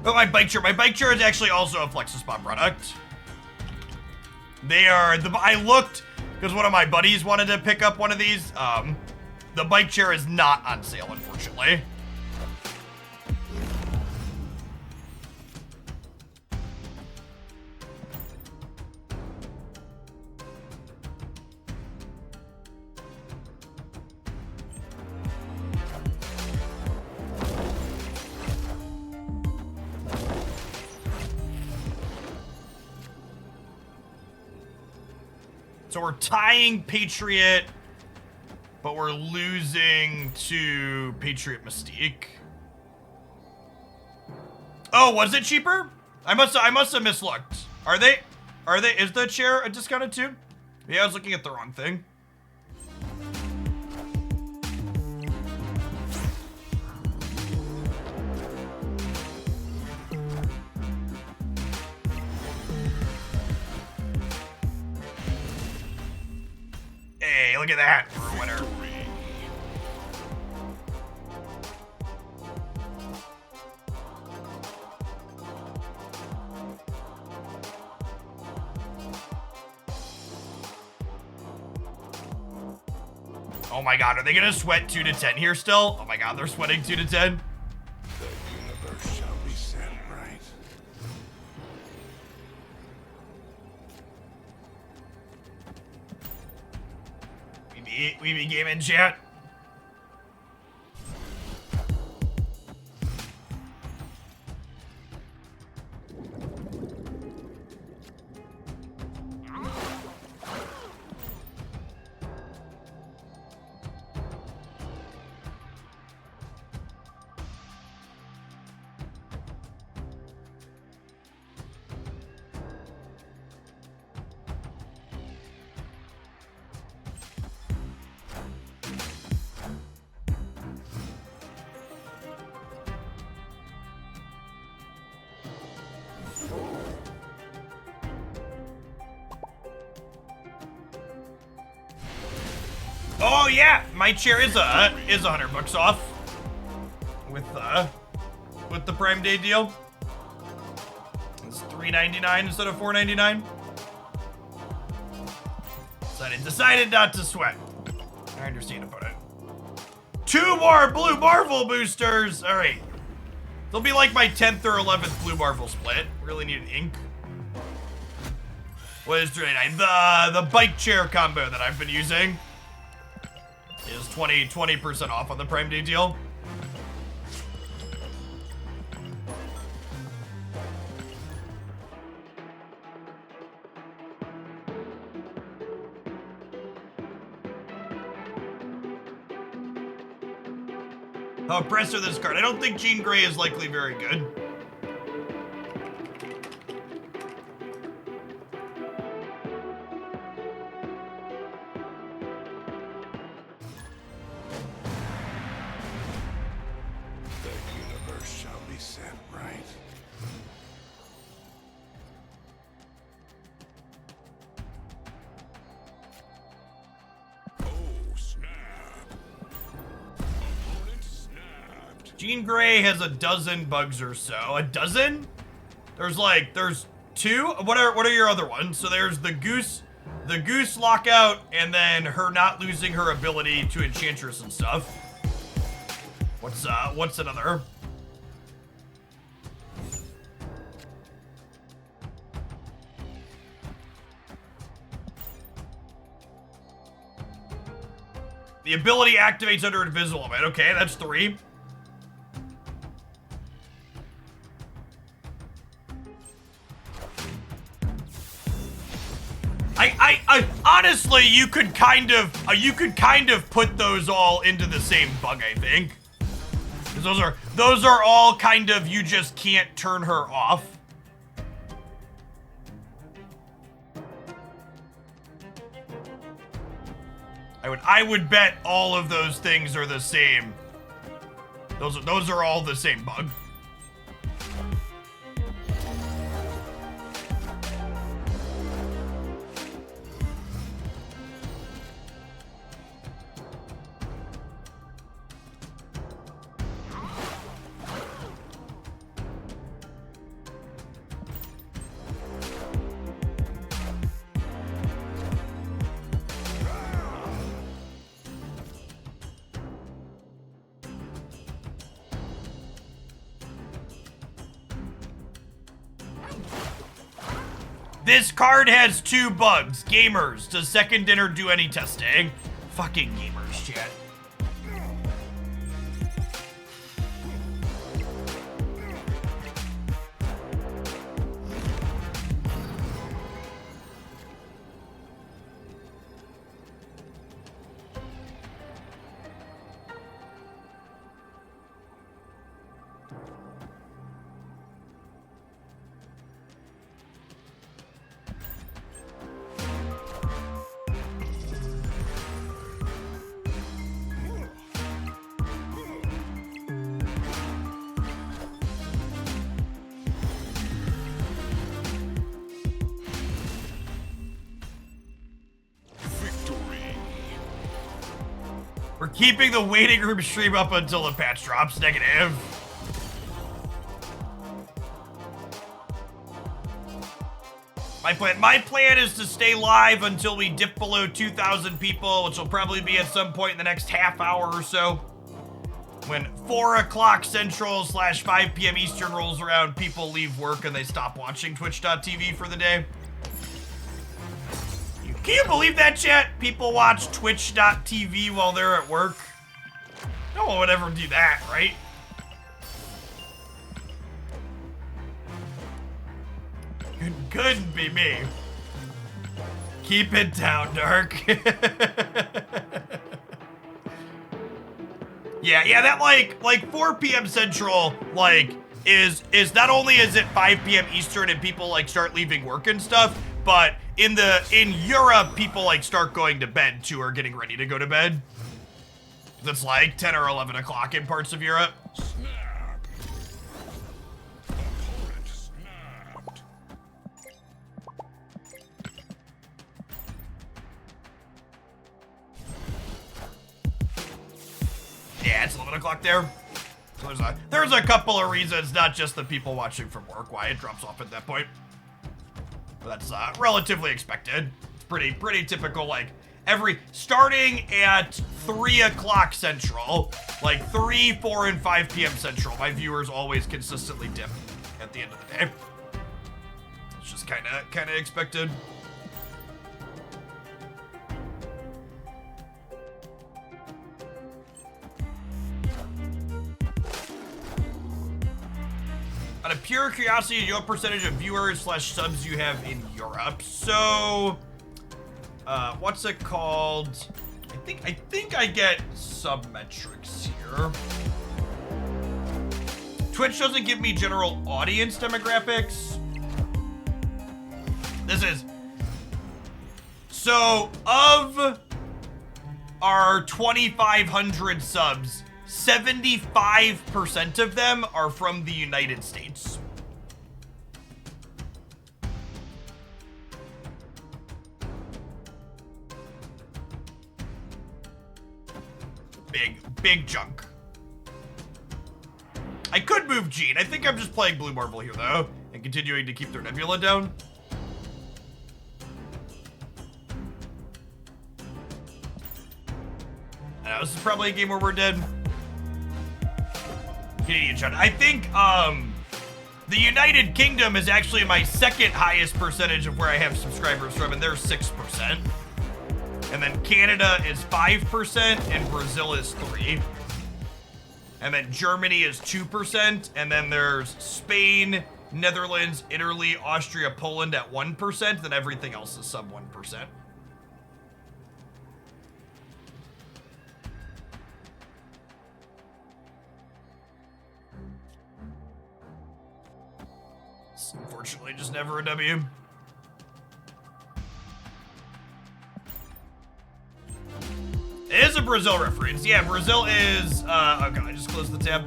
Oh, my bike chair. My bike chair is actually also a Flexispot product. They are I looked because one of my buddies wanted to pick up one of these. The bike chair is not on sale, unfortunately. So we're tying Patriot, but we're losing to Patriot Mystique. Oh, was it cheaper? I must have mislooked. Are they? Is the chair discounted too? Yeah, I was looking at the wrong thing. Hey, look at that. We're a winner. Oh my god, are they gonna sweat 2 to 10 here still? Oh my god, they're sweating 2 to 10. The universe shall be set right. We be gaming, chat. Oh yeah, my chair is $100 off with the Prime Day deal. It's $3.99 instead of $4.99. So I decided not to sweat. I understand about it. 2 more Blue Marvel boosters. All right, they'll be like my 10th or 11th Blue Marvel split. Really need an ink. What is $3.99? The bike chair combo that I've been using is 20% off on the Prime Day deal. Oh, press for this card. I don't think Jean Grey is likely very good. Jean Grey has a dozen bugs or so. A dozen? There's 2. What are your other ones? So there's the goose lockout, and then her not losing her ability to enchantress and stuff. What's another? The ability activates under invisible. Okay, that's 3. I honestly, you could kind of put those all into the same bug, I think. 'Cause those are all kind of, you just can't turn her off. I would bet all of those things are the same. Those are all the same bug. This card has 2 bugs. Gamers, does second dinner do any testing? Fucking gamers, chat. We're keeping the waiting room stream up until the patch drops. Negative. My plan is to stay live until we dip below 2,000 people, which will probably be at some point in the next half hour or so. When 4 o'clock Central / 5 p.m. Eastern rolls around, people leave work and they stop watching Twitch.tv for the day. Can you believe that, chat? People watch Twitch.tv while they're at work. No one would ever do that, right? Couldn't be me. Keep it down, Dark. yeah, that like 4 p.m. Central, is not only is it 5 p.m. Eastern and people start leaving work and stuff, but in Europe, people start going to bed too, or getting ready to go to bed. That's 10 or 11 o'clock in parts of Europe. Snap. Opponent snapped. Yeah, it's 11 o'clock there. So there's a couple of reasons, not just the people watching from work, why it drops off at that point. But that's relatively expected. It's pretty typical, starting at 3 o'clock Central, 3, 4, and 5 p.m. Central, my viewers always consistently dip at the end of the day. It's just kind of expected. Out of pure curiosity, what percentage of viewers / subs you have in Europe? So, what's it called? I think I get sub metrics here. Twitch doesn't give me general audience demographics. So of our 2,500 subs, 75% of them are from the United States. Big chunk. I could move Gene. I think I'm just playing Blue Marble here, though, and continuing to keep their Nebula down. I know, this is probably a game where we're dead. Canadian shot. I think, the United Kingdom is actually my second highest percentage of where I have subscribers from, and they're 6%. And then Canada is 5%, and Brazil is 3%. And then Germany is 2%, and then there's Spain, Netherlands, Italy, Austria, Poland at 1%, then everything else is sub 1%. It's unfortunately just never a W. is a Brazil reference. Yeah, Brazil is, oh god, I just closed the tab.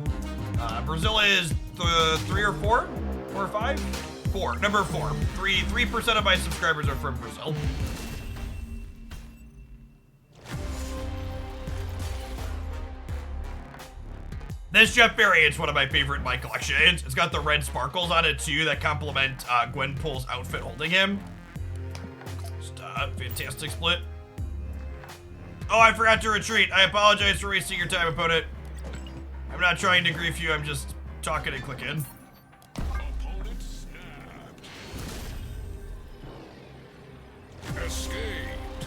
Brazil is 3 or 4? 4 or 5? 4, number 4. 3% of my subscribers are from Brazil. This Jeff variant's one of my favorite in my collections. It's got the red sparkles on it too that complement Gwenpool's outfit holding him. Just fantastic split. Oh, I forgot to retreat. I apologize for wasting your time, opponent. I'm not trying to grief you, I'm just talking and clicking. Opponent snapped. Escaped.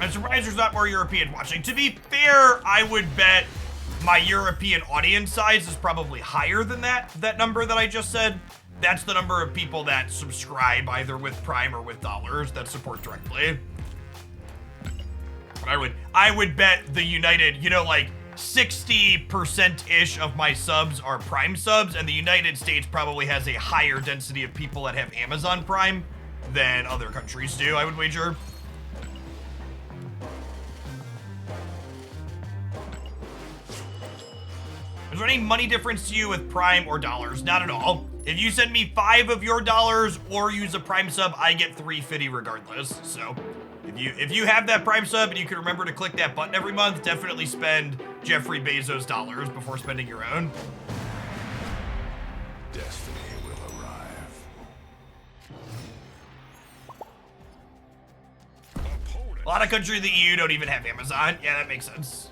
I'm surprised there's not more European watching. To be fair, I would bet my European audience size is probably higher than that number that I just said. That's the number of people that subscribe either with Prime or with dollars that support directly. I would bet the United, you know, like 60%-ish of my subs are Prime subs, and the United States probably has a higher density of people that have Amazon Prime than other countries do, I would wager. Is there any money difference to you with Prime or dollars? Not at all. If you send me 5 of your dollars or use a Prime sub, I get $3.50 regardless. So if you have that Prime sub and you can remember to click that button every month, definitely spend Jeffrey Bezos dollars before spending your own. Destiny will arrive. Opponent. A lot of countries in the EU don't even have Amazon. Yeah, that makes sense.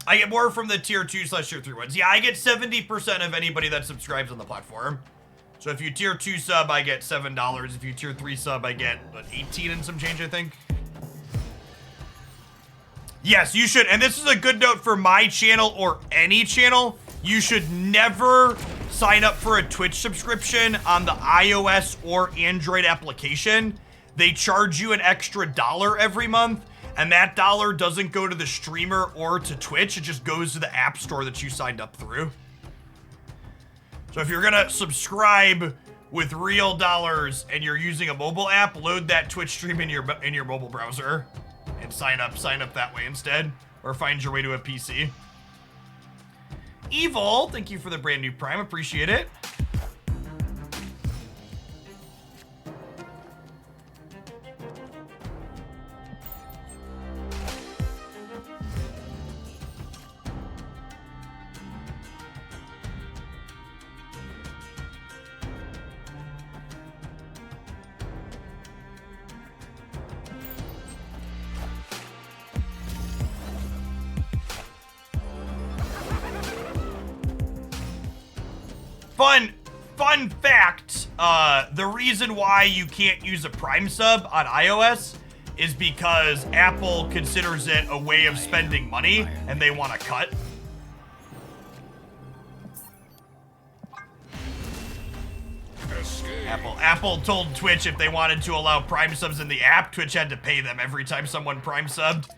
I get more from the tier 2/tier 3 ones. Yeah, I get 70% of anybody that subscribes on the platform. So if you tier 2 sub, I get $7. If you tier 3 sub, I get 18 and some change, I think. Yes, you should. And this is a good note for my channel or any channel. You should never sign up for a Twitch subscription on the iOS or Android application. They charge you an extra $1 every month. And that $1 doesn't go to the streamer or to Twitch, it just goes to the app store that you signed up through. So if you're gonna subscribe with real dollars and you're using a mobile app, load that Twitch stream in your mobile browser and sign up that way instead, or find your way to a PC. Evil, thank you for the brand new Prime, appreciate it. Fun fact, the reason why you can't use a Prime sub on iOS is because Apple considers it a way of spending money and they want to cut. Apple told Twitch if they wanted to allow Prime subs in the app, Twitch had to pay them every time someone Prime subbed.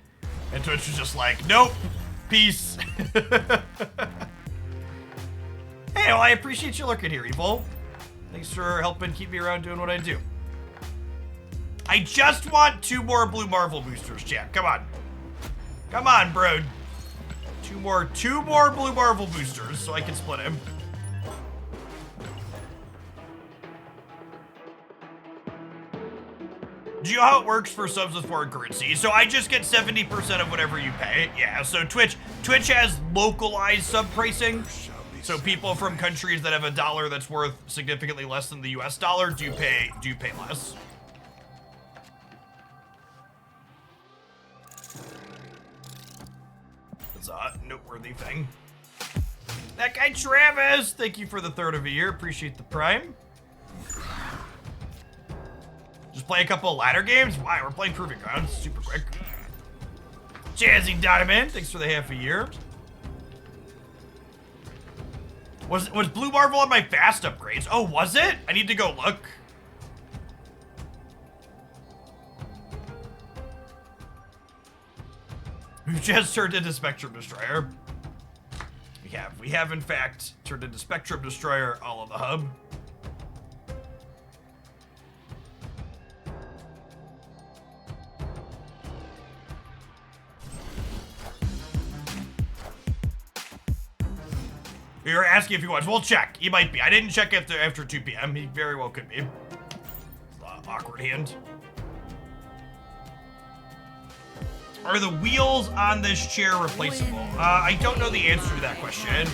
And Twitch was just like, nope, peace. Hey, well, I appreciate you lurking here, Evil. Thanks for helping keep me around doing what I do. I just want 2 more Blue Marvel boosters, chat. Come on. Come on, bro. 2 more Blue Marvel boosters so I can split him. Do you know how it works for subs with foreign currency? So I just get 70% of whatever you pay. Yeah, so Twitch has localized sub pricing. So people from countries that have a dollar that's worth significantly less than the US dollar do pay less. That's a noteworthy thing. That guy Travis, thank you for the 3rd of a year. Appreciate the Prime. Just play a couple of ladder games? Why? We're playing Proving Grounds super quick. Jazzy Diamond, thanks for the half a year. Was Blue Marvel on my fast upgrades? Oh, was it? I need to go look. We've just turned into Spectrum Destroyer. We have in fact turned into Spectrum Destroyer all on the hub. You're asking if he was. We'll check. He might be. I didn't check after 2 p.m. He very well could be. Awkward hand. Are the wheels on this chair replaceable? I don't know the answer to that question.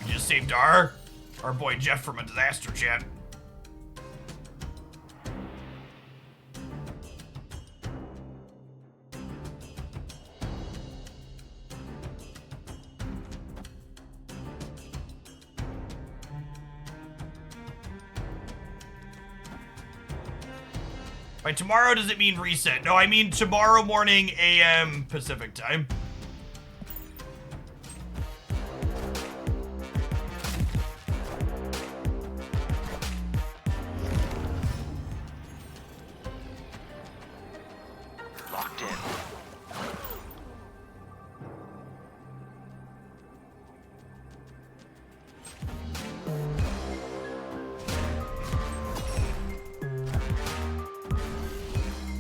We just saved our boy Jeff from a disaster, chat. By tomorrow, does it mean reset? No, I mean tomorrow morning, a.m. Pacific time. Locked in.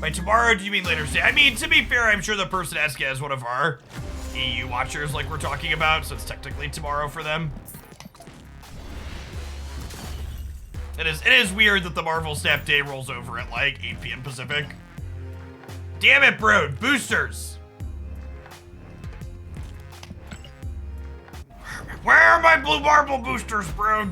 By tomorrow, do you mean later today? I mean, to be fair, I'm sure the person asking is one of our EU watchers like we're talking about, so it's technically tomorrow for them. It is weird that the Marvel Snap Day rolls over at like 8 p.m. Pacific. Damn it, bro. Boosters. Where are my blue marble boosters, bro?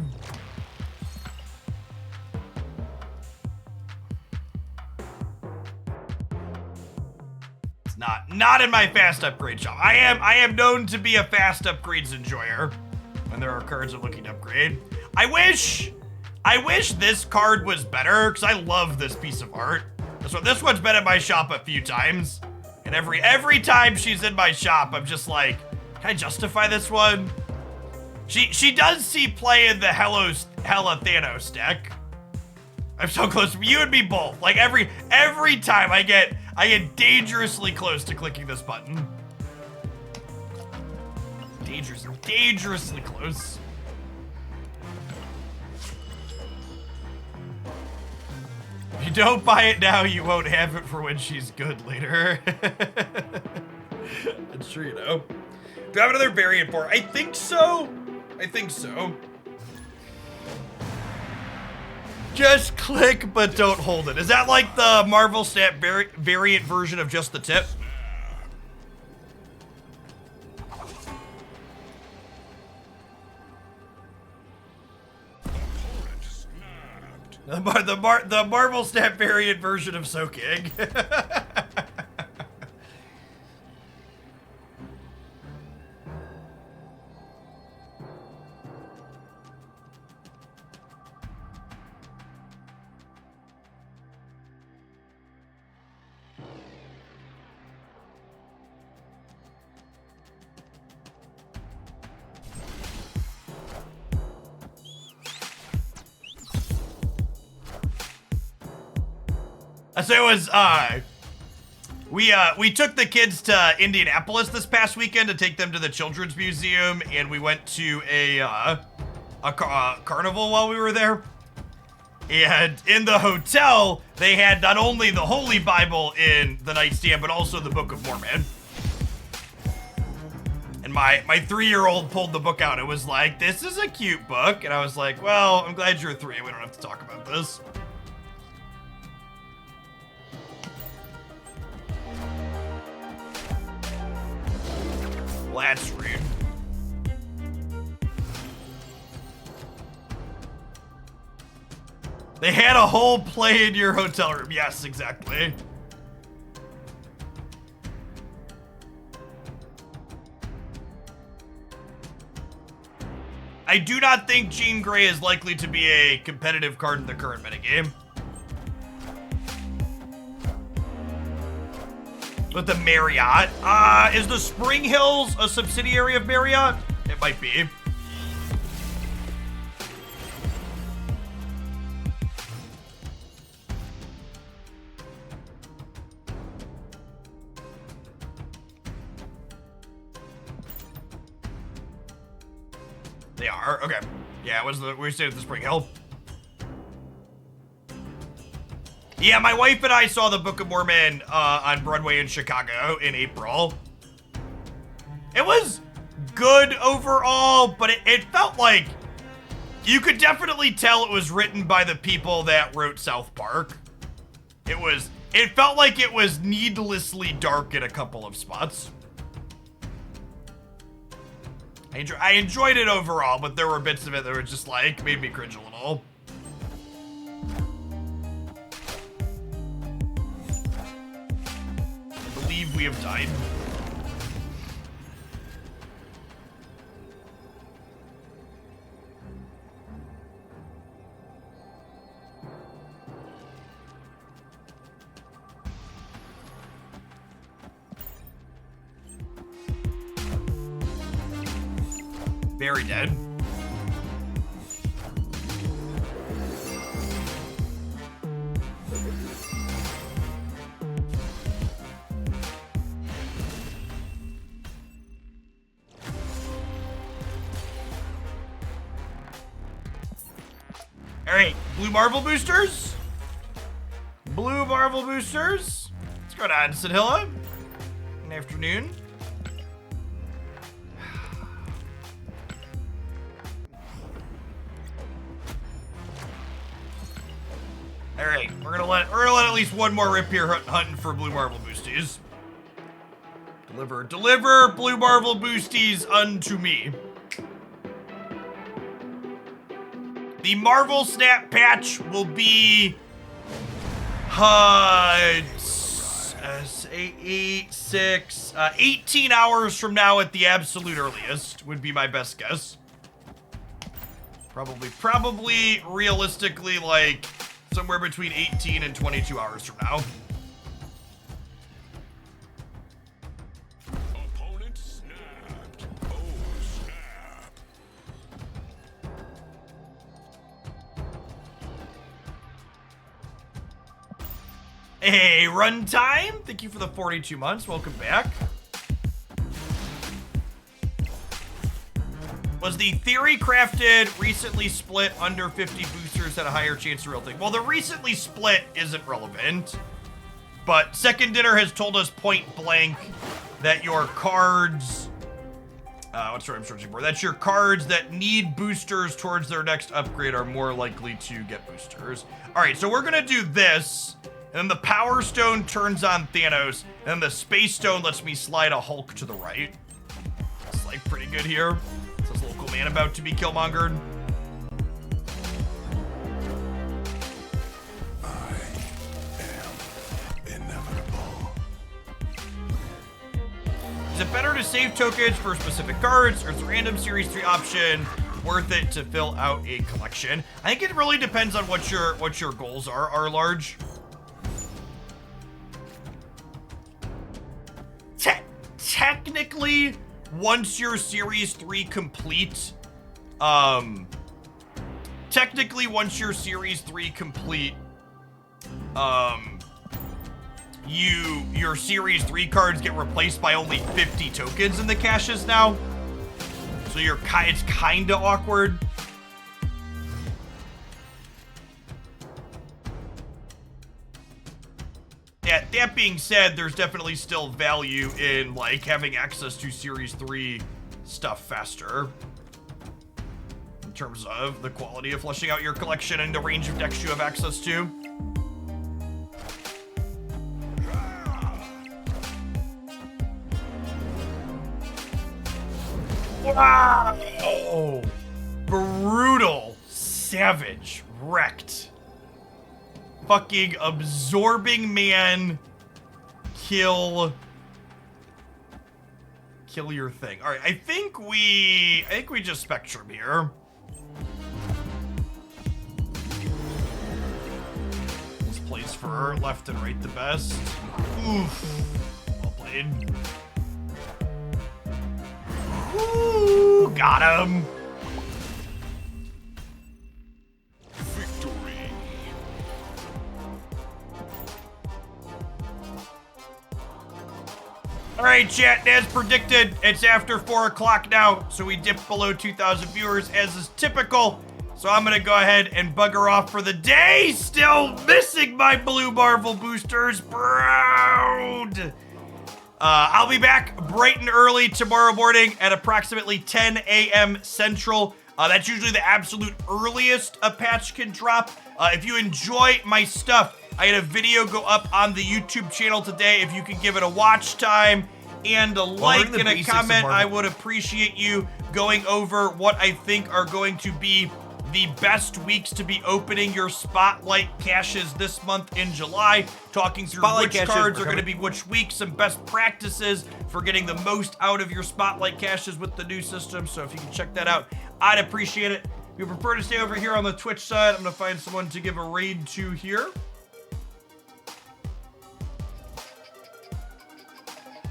It's not in my fast upgrade shop. I am known to be a fast upgrades enjoyer when there are cards I'm looking to upgrade. I wish this card was better, because I love this piece of art. This one's been in my shop a few times, and every time she's in my shop, I'm just like, can I justify this one? She does see play in the Hella Thanos deck. I'm so close. You and me both. Like every time I get dangerously close to clicking this button. Dangerously close. If you don't buy it now, you won't have it for when she's good later. That's true, you know. Do I have another variant for her? I think so. Just click, but don't hold it. Is that like the Marvel Snap variant version of just the tip? The Marvel Snap variant version of soaking. So it was, we took the kids to Indianapolis this past weekend to take them to the Children's Museum, and we went to a carnival while we were there. And in the hotel, they had not only the Holy Bible in the nightstand, but also the Book of Mormon. And my 3-year-old pulled the book out. It was like, this is a cute book. And I was like, well, I'm glad you're 3. We don't have to talk about this. Well, that's rude. They had a whole play in your hotel room. Yes, exactly. I do not think Jean Grey is likely to be a competitive card in the current metagame. With the Marriott. Is the Spring Hills a subsidiary of Marriott? It might be. They are? Okay. Yeah, we stayed at the Spring Hill. Yeah, my wife and I saw the Book of Mormon on Broadway in Chicago in April. It was good overall, but it felt like you could definitely tell it was written by the people that wrote South Park. It felt like it was needlessly dark in a couple of spots. I enjoyed it overall, but there were bits of it that were just like, made me cringe a little. I believe we have died. Very dead. All right, blue Marvel boosters. Blue Marvel boosters. Let's go to Adsonhilla. Good afternoon. All right, we're gonna let at least one more rip here hunting for blue Marvel boosties. Deliver blue Marvel boosties unto me. The Marvel Snap patch will be 18 hours from now at the absolute earliest would be my best guess. Probably realistically like somewhere between 18 and 22 hours from now. Opponent snapped. Oh, snap. Hey, Runtime, thank you for the 42 months. Welcome back. Was the theory crafted recently split under 50 boosters had a higher chance of real thing? Well, the recently split isn't relevant, but Second Dinner has told us point blank that your cards, what's the word I'm searching for? That your cards that need boosters towards their next upgrade are more likely to get boosters. All right, so we're gonna do this, and then the Power Stone turns on Thanos, and then the Space Stone lets me slide a Hulk to the right. It's like pretty good here. Says local man about to be killmongered. I am inevitable. Is it better to save tokens for specific cards, or is the random Series 3 option worth it to fill out a collection? I think it really depends on what your goals are large. Technically, once your Series 3 complete, your Series 3 cards get replaced by only 50 tokens in the caches now. So it's kinda awkward. Yeah, that being said, there's definitely still value in like having access to Series 3 stuff faster. In terms of the quality of fleshing out your collection and the range of decks you have access to. Wow! Brutal, savage, wrecked. Fucking absorbing man, kill your thing. All right, I think we just Spectrum here. This plays for left and right the best. Oof, well played. Ooh, got him. Victory. All right, chat, as predicted, it's after 4 o'clock now, so we dipped below 2,000 viewers as is typical. So I'm gonna go ahead and bugger off for the day. Still missing my blue Marvel boosters, proud. I'll be back bright and early tomorrow morning at approximately 10 a.m. Central. That's usually the absolute earliest a patch can drop. If you enjoy my stuff, I had a video go up on the YouTube channel today. If you could give it a watch time and a like and a comment, I would appreciate you going over what I think are going to be the best weeks to be opening your Spotlight caches this month in July, talking through which cards are going to be which weeks, some best practices for getting the most out of your Spotlight caches with the new system. So if you can check that out, I'd appreciate it. If you prefer to stay over here on the Twitch side, I'm going to find someone to give a raid to here.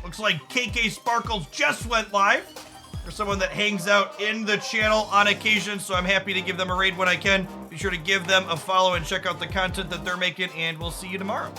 Looks like KK Sparkles just went live. For someone that hangs out in the channel on occasion, so I'm happy to give them a raid when I can. Be sure to give them a follow and check out the content that they're making, and we'll see you tomorrow.